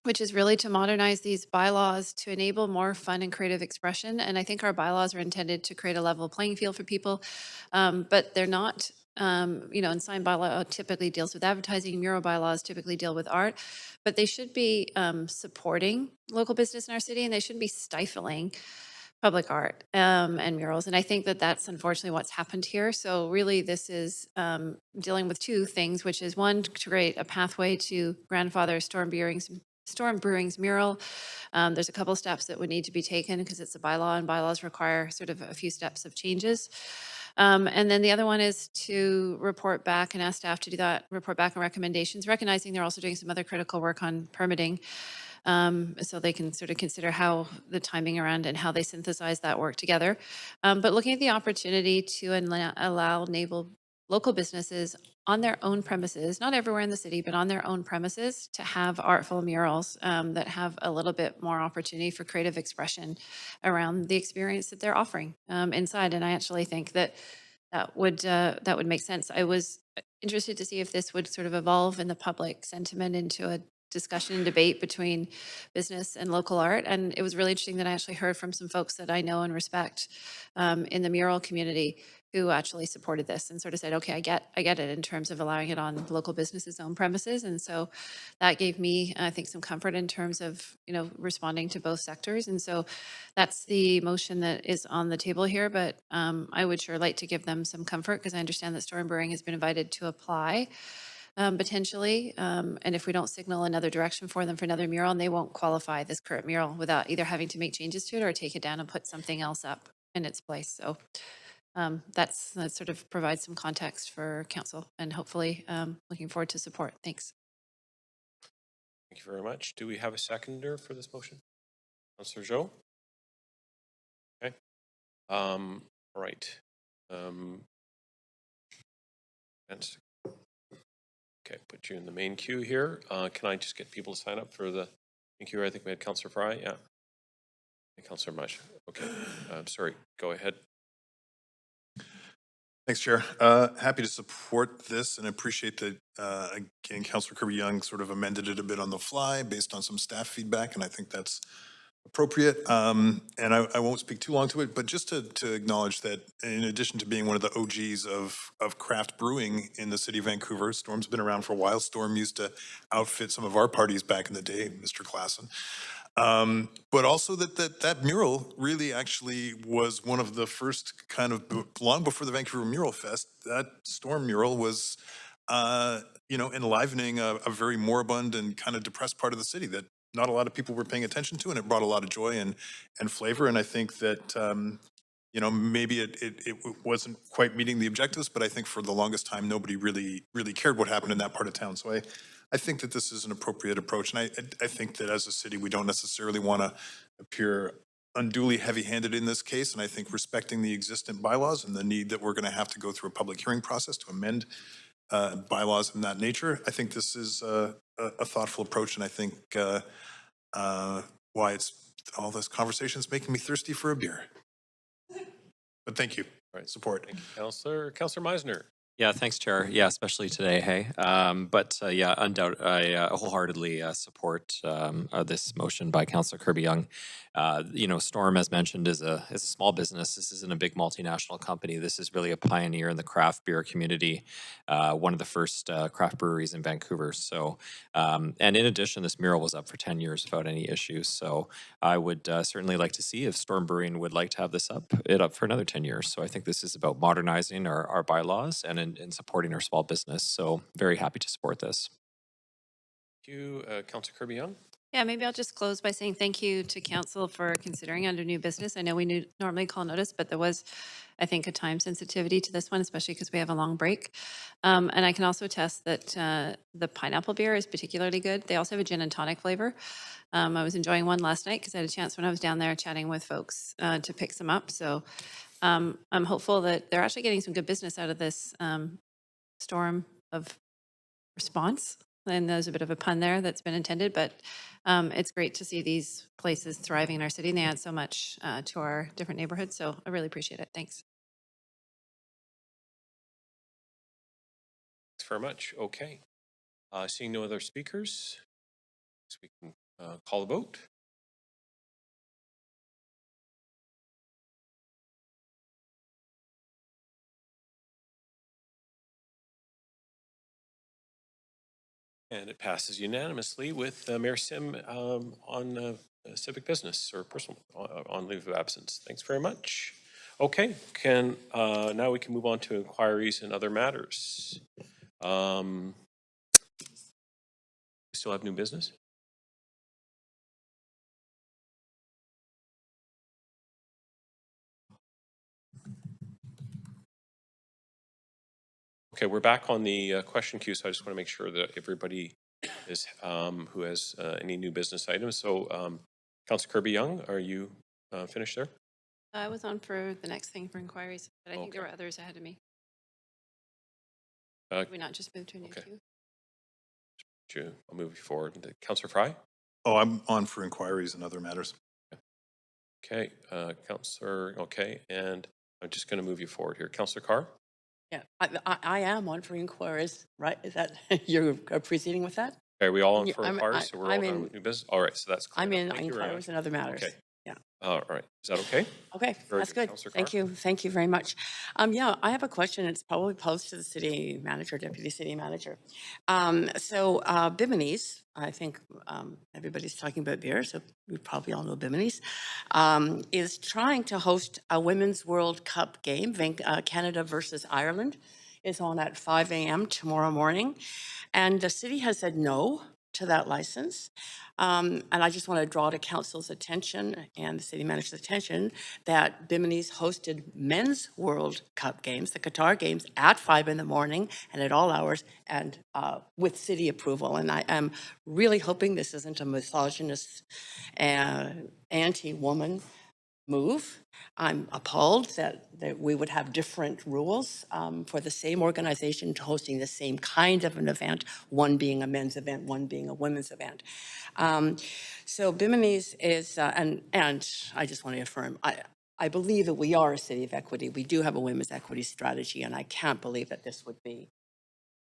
which is really to modernize these bylaws to enable more fun and creative expression. And I think our bylaws are intended to create a level playing field for people, but they're not. And sign bylaw typically deals with advertising, mural bylaws typically deal with art, but they should be supporting local business in our city, and they shouldn't be stifling public art and murals. And I think that that's unfortunately what's happened here. So really this is dealing with two things, which is one, to create a pathway to grandfather Storm Brewing's mural. There's a couple steps that would need to be taken because it's a bylaw, and bylaws require sort of a few steps of changes. And then the other one is to report back and ask staff to do that, report back on recommendations, recognizing they're also doing some other critical work on permitting. So they can sort of consider how the timing around and how they synthesize that work together. But looking at the opportunity to allow local businesses on their own premises, not everywhere in the city, but on their own premises, to have artful murals that have a little bit more opportunity for creative expression around the experience that they're offering inside. And I actually think that would make sense. I was interested to see if this would sort of evolve in the public sentiment into a discussion and debate between business and local art. And it was really interesting that I actually heard from some folks that I know and respect in the mural community who actually supported this and sort of said, okay, I get it in terms of allowing it on local businesses' own premises. And so that gave me, I think, some comfort in terms of, responding to both sectors. And so that's the motion that is on the table here. But I would sure like to give them some comfort because I understand that Storm Brewing has been invited to apply potentially. And if we don't signal another direction for them for another mural, and they won't qualify this current mural without either having to make changes to it or take it down and put something else up in its place. So That sort of provides some context for council, and hopefully looking forward to support. Thanks. Thank you very much. Do we have a seconder for this motion? Councillor Zhou? Okay. All right. Okay, put you in the main queue here. Can I just get people to sign up for the main queue? I think we had Councillor Fry. Yeah. And Councillor Mush. Okay. Sorry. Go ahead. Thanks, Chair. Happy to support this and appreciate that, again, Councillor Kirby-Young sort of amended it a bit on the fly based on some staff feedback, and I think that's appropriate. And I won't speak too long to it, but just to acknowledge that in addition to being one of the OGs of craft brewing in the city of Vancouver, Storm's been around for a while. Storm used to outfit some of our parties back in the day, Mr. Klassen. But also that mural really actually was one of the first kind of, long before the Vancouver Mural Fest, that Storm mural was, enlivening a very moribund and kind of depressed part of the city that not a lot of people were paying attention to, and it brought a lot of joy and flavor. And I think that, maybe it wasn't quite meeting the objectives, but I think for the longest time, nobody really cared what happened in that part of town. So I think that this is an appropriate approach. And I think that as a city, we don't necessarily want to appear unduly heavy-handed in this case. And I think respecting the existing bylaws and the need that we're going to have to go through a public hearing process to amend bylaws in that nature, I think this is a thoughtful approach. And I think why it's all this conversation is making me thirsty for a beer. But thank you. All right, support. Thank you, Councillor. Councillor Meisner. Yeah, thanks, Chair. Yeah, especially today, hey. Yeah, undoubtedly, I wholeheartedly support this motion by Councillor Kirby-Young. Storm, as mentioned, is a small business. This isn't a big multinational company. This is really a pioneer in the craft beer community, one of the first craft breweries in Vancouver. So, and in addition, this mural was up for 10 years without any issues. So I would certainly like to see if Storm Brewing would like to have this up for another 10 years. So I think this is about modernizing our bylaws and in supporting our small business. So very happy to support this. Thank you, Councillor Kirby-Young. Yeah, maybe I'll just close by saying thank you to council for considering under new business. I know we normally call notice, but there was, I think, a time sensitivity to this one, especially because we have a long break. And I can also attest that the pineapple beer is particularly good. They also have a gin and tonic flavor. I was enjoying one last night because I had a chance when I was down there chatting with folks to pick some up. So I'm hopeful that they're actually getting some good business out of this storm of response. And there's a bit of a pun there that's been intended, but it's great to see these places thriving in our city, and they add so much to our different neighborhoods. So I really appreciate it. Thanks. Thanks very much. Okay. Seeing no other speakers, we can call a vote. And it passes unanimously with Mayor Sim on civic business or personal on leave of absence. Thanks very much. Okay, now we can move on to inquiries and other matters. We still have new business? Okay, we're back on the question queue, so I just want to make sure that everybody is who has any new business items. So, Councillor Kirby-Young, are you finished there? I was on for the next thing for inquiries, but I think there were others ahead of me. Did we not just move to a new queue? I'll move you forward. Councillor Fry? Oh, I'm on for inquiries and other matters. Okay, Councillor, okay, and I'm just going to move you forward here. Councillor Carr? Yeah, I am on for inquiries, right? Is that, you're proceeding with that? Okay, are we all on for inquiries? So we're all done with new business? All right, so that's clear. I'm in inquiries and other matters. Okay. Yeah. All right, is that okay? Okay, that's good. Thank you. Thank you very much. Yeah, I have a question. It's probably posed to the city manager, deputy city manager. Bimini's, I think everybody's talking about beer, so we probably all know Bimini's, is trying to host a Women's World Cup game. Canada versus Ireland is on at 5 a.m. tomorrow morning. And the city has said no. to that license. And I just want to draw to council's attention and the city manager's attention that Bimini's hosted men's World Cup games, the Qatar games, at 5 in the morning and at all hours and with city approval. And I am really hoping this isn't a misogynist anti-woman move. I'm appalled that we would have different rules for the same organization hosting the same kind of an event, one being a men's event, one being a women's event. So Bimini's is, and I just want to affirm, I believe that we are a city of equity. We do have a women's equity strategy, and I can't believe that this would be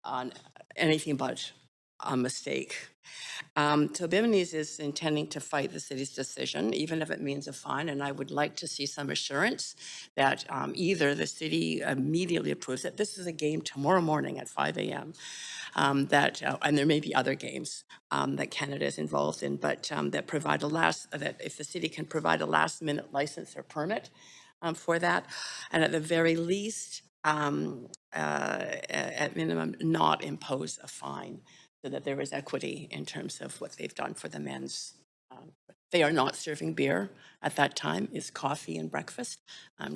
on anything but a mistake. So Bimini's is intending to fight the city's decision, even if it means a fine, and I would like to see some assurance that either the city immediately approves it. This is a game tomorrow morning at 5 a.m. And there may be other games that Canada is involved in, but that if the city can provide a last-minute license or permit for that, and at the very least, at minimum, not impose a fine, so that there is equity in terms of what they've done for the men's. They are not serving beer at that time. It's coffee and breakfast,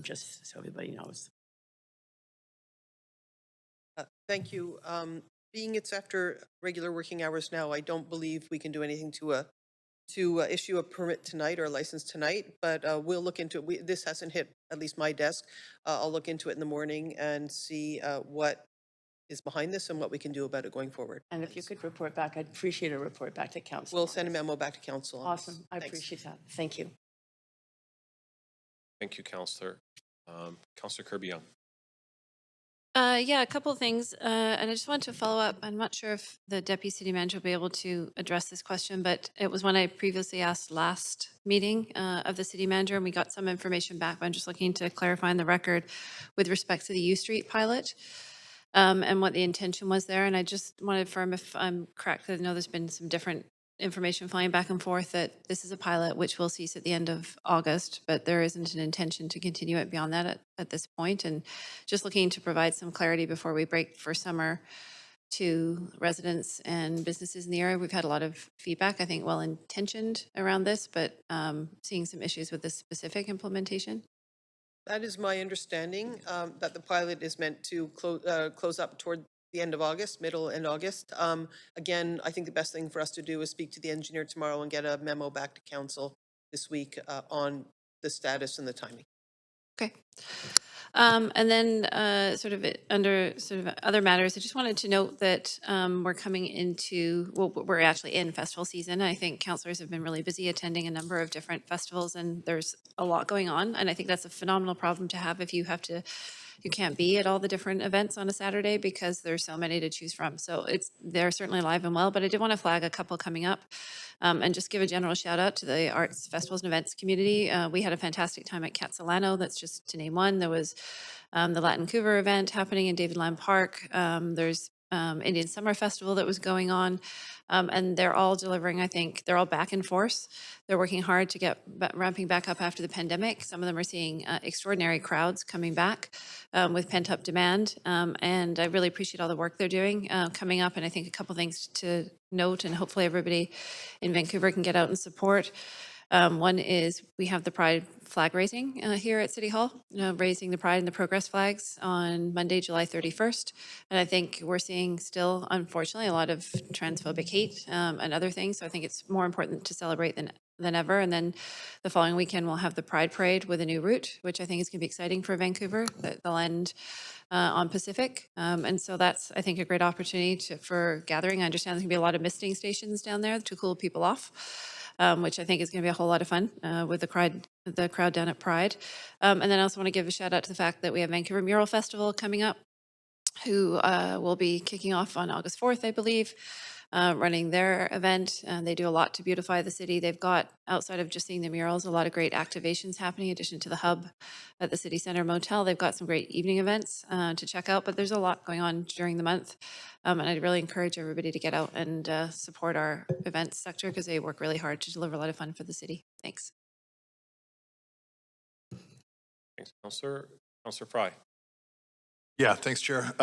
just so everybody knows. Thank you. Being it's after regular working hours now, I don't believe we can do anything to issue a permit tonight or a license tonight, but we'll look into it. This hasn't hit at least my desk. I'll look into it in the morning and see what is behind this and what we can do about it going forward. And if you could report back, I'd appreciate a report back to council. We'll send a memo back to council. Awesome. I Thanks. appreciate that. Thank you. Thank you, Councillor. Councillor Kirby-Young. Yeah, a couple of things. And I just want to follow up. I'm not sure if the deputy city manager will be able to address this question, but it was one I previously asked last meeting of the city manager, and we got some information back. But I'm just looking to clarify in the record with respect to the U Street pilot and what the intention was there. And I just wanted to confirm if I'm correct, because I know there's been some different information flying back and forth that this is a pilot which will cease at the end of August, but there isn't an intention to continue it beyond that at this point. And just looking to provide some clarity before we break for summer to residents and businesses in the area. We've had a lot of feedback, I think well-intentioned around this, but seeing some issues with this specific implementation. That is my understanding, that the pilot is meant to close up toward the end of August, middle and August. Again, I think the best thing for us to do is speak to the engineer tomorrow and get a memo back to council this week on the status and the timing. Okay. And then sort of under sort of other matters, I just wanted to note that we're coming into, well, we're actually in festival season. I think councillors have been really busy attending a number of different festivals, and there's a lot going on. And I think that's a phenomenal problem to have if you can't be at all the different events on a Saturday because there's so many to choose from. So they're certainly alive and well, but I did want to flag a couple coming up and just give a general shout out to the arts, festivals and events community. We had a fantastic time at Catsalano. That's just to name one. There was the Latin Vancouver event happening in David Lamb Park. There's Indian Summer Festival that was going on. And they're all delivering, I think, they're all back in force. They're working hard to get ramping back up after the pandemic. Some of them are seeing extraordinary crowds coming back with pent-up demand. And I really appreciate all the work they're doing coming up. And I think a couple things to note, and hopefully everybody in Vancouver can get out and support. One is we have the Pride flag raising here at City Hall, raising the Pride and the Progress flags on Monday, July 31st. And I think we're seeing still, unfortunately, a lot of transphobic hate and other things. So I think it's more important to celebrate than ever. And then the following weekend, we'll have the Pride Parade with a new route, which I think is going to be exciting for Vancouver. They'll end on Pacific. And so that's, I think, a great opportunity for gathering. I understand there's going to be a lot of misting stations down there to cool people off. Which I think is going to be a whole lot of fun with the crowd down at Pride. And then I also want to give a shout out to the fact that we have Vancouver Mural Festival coming up, who will be kicking off on August 4th, I believe, running their event. They do a lot to beautify the city. They've got, outside of just seeing the murals, a lot of great activations happening in addition to the hub at the City Center Motel. They've got some great evening events to check out, but there's a lot going on during the month. And I'd really encourage everybody to get out and support our events sector because they work really hard to deliver a lot of fun for the city. Thanks. Thanks, Councillor. Councillor Fry. Yeah, thanks, Chair.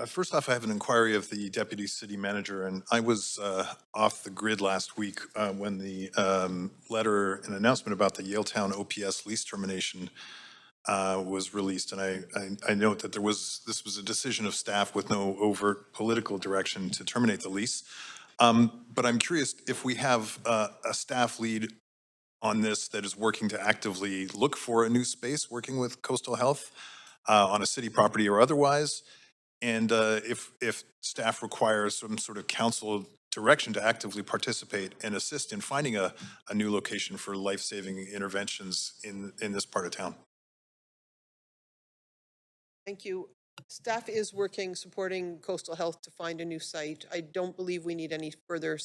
First off, I have an inquiry of the Deputy City Manager, and I was off the grid last week when the letter and announcement about the Yaletown OPS lease termination was released. And I note that this was a decision of staff with no overt political direction to terminate the lease. But I'm curious if we have a staff lead on this that is working to actively look for a new space, working with Coastal Health on a city property or otherwise. And if staff requires some sort of council direction to actively participate and assist in finding a new location for life-saving interventions in this part of town. Thank you. Staff is working, supporting Coastal Health to find a new site. I don't believe we need any further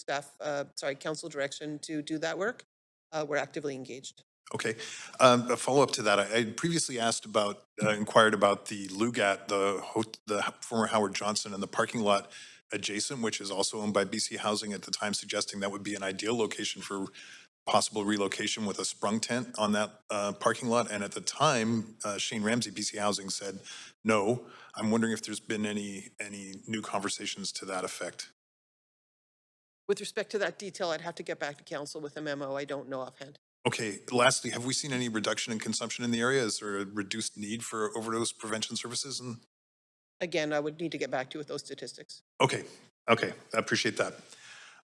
council direction to do that work. We're actively engaged. Okay. A follow-up to that, I had previously asked about, inquired about the Lugat, the former Howard Johnson, and the parking lot adjacent, which is also owned by BC Housing at the time, suggesting that would be an ideal location for possible relocation with a sprung tent on that parking lot. And at the time, Shane Ramsey, BC Housing, said no. I'm wondering if there's been any new conversations to that effect. With respect to that detail, I'd have to get back to council with a memo. I don't know offhand. Okay, lastly, have we seen any reduction in consumption in the area? Is there a reduced need for overdose prevention services? And Again, I would need to get back to you with those statistics. okay, I appreciate that.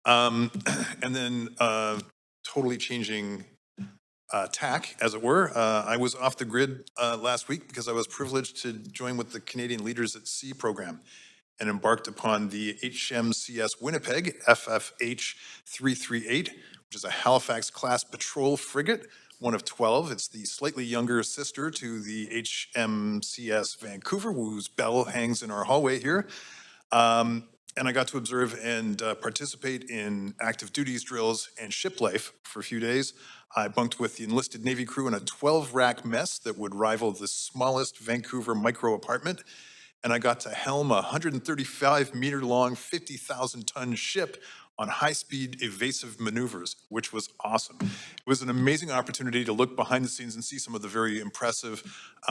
And then totally changing tack, as it were. I was off the grid last week because I was privileged to join with the Canadian Leaders at Sea program and embarked upon the HMCS Winnipeg FFH 338, which is a Halifax-class patrol frigate, one of 12. It's the slightly younger sister to the HMCS Vancouver, whose bell hangs in our hallway here. And I got to observe and participate in active duties drills and ship life for a few days. I bunked with the enlisted Navy crew in a 12-rack mess that would rival the smallest Vancouver micro apartment. And I got to helm a 135-meter-long, 50,000-ton ship on high-speed evasive maneuvers, which was awesome. It was an amazing opportunity to look behind the scenes and see some of the very impressive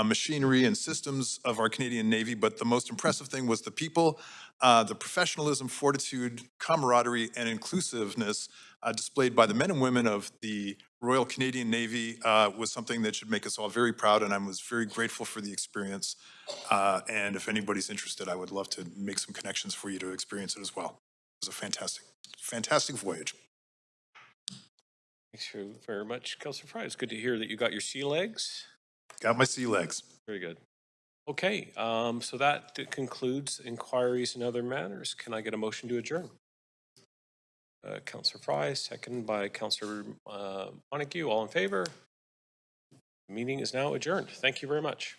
machinery and systems of our Canadian Navy, but the most impressive thing was the people, the professionalism, fortitude, camaraderie, and inclusiveness displayed by the men and women of the Royal Canadian Navy was something that should make us all very proud, and I was very grateful for the experience. And if anybody's interested, I would love to make some connections for you to experience it as well. It was a fantastic voyage. Thanks very much, Councillor Fry. It's good to hear that you got your sea legs. Got my sea legs. Very good. Okay, so that concludes inquiries and other matters. Can I get a motion to adjourn? Councillor Fry, second by Councillor Montague. All in favor? The meeting is now adjourned. Thank you very much.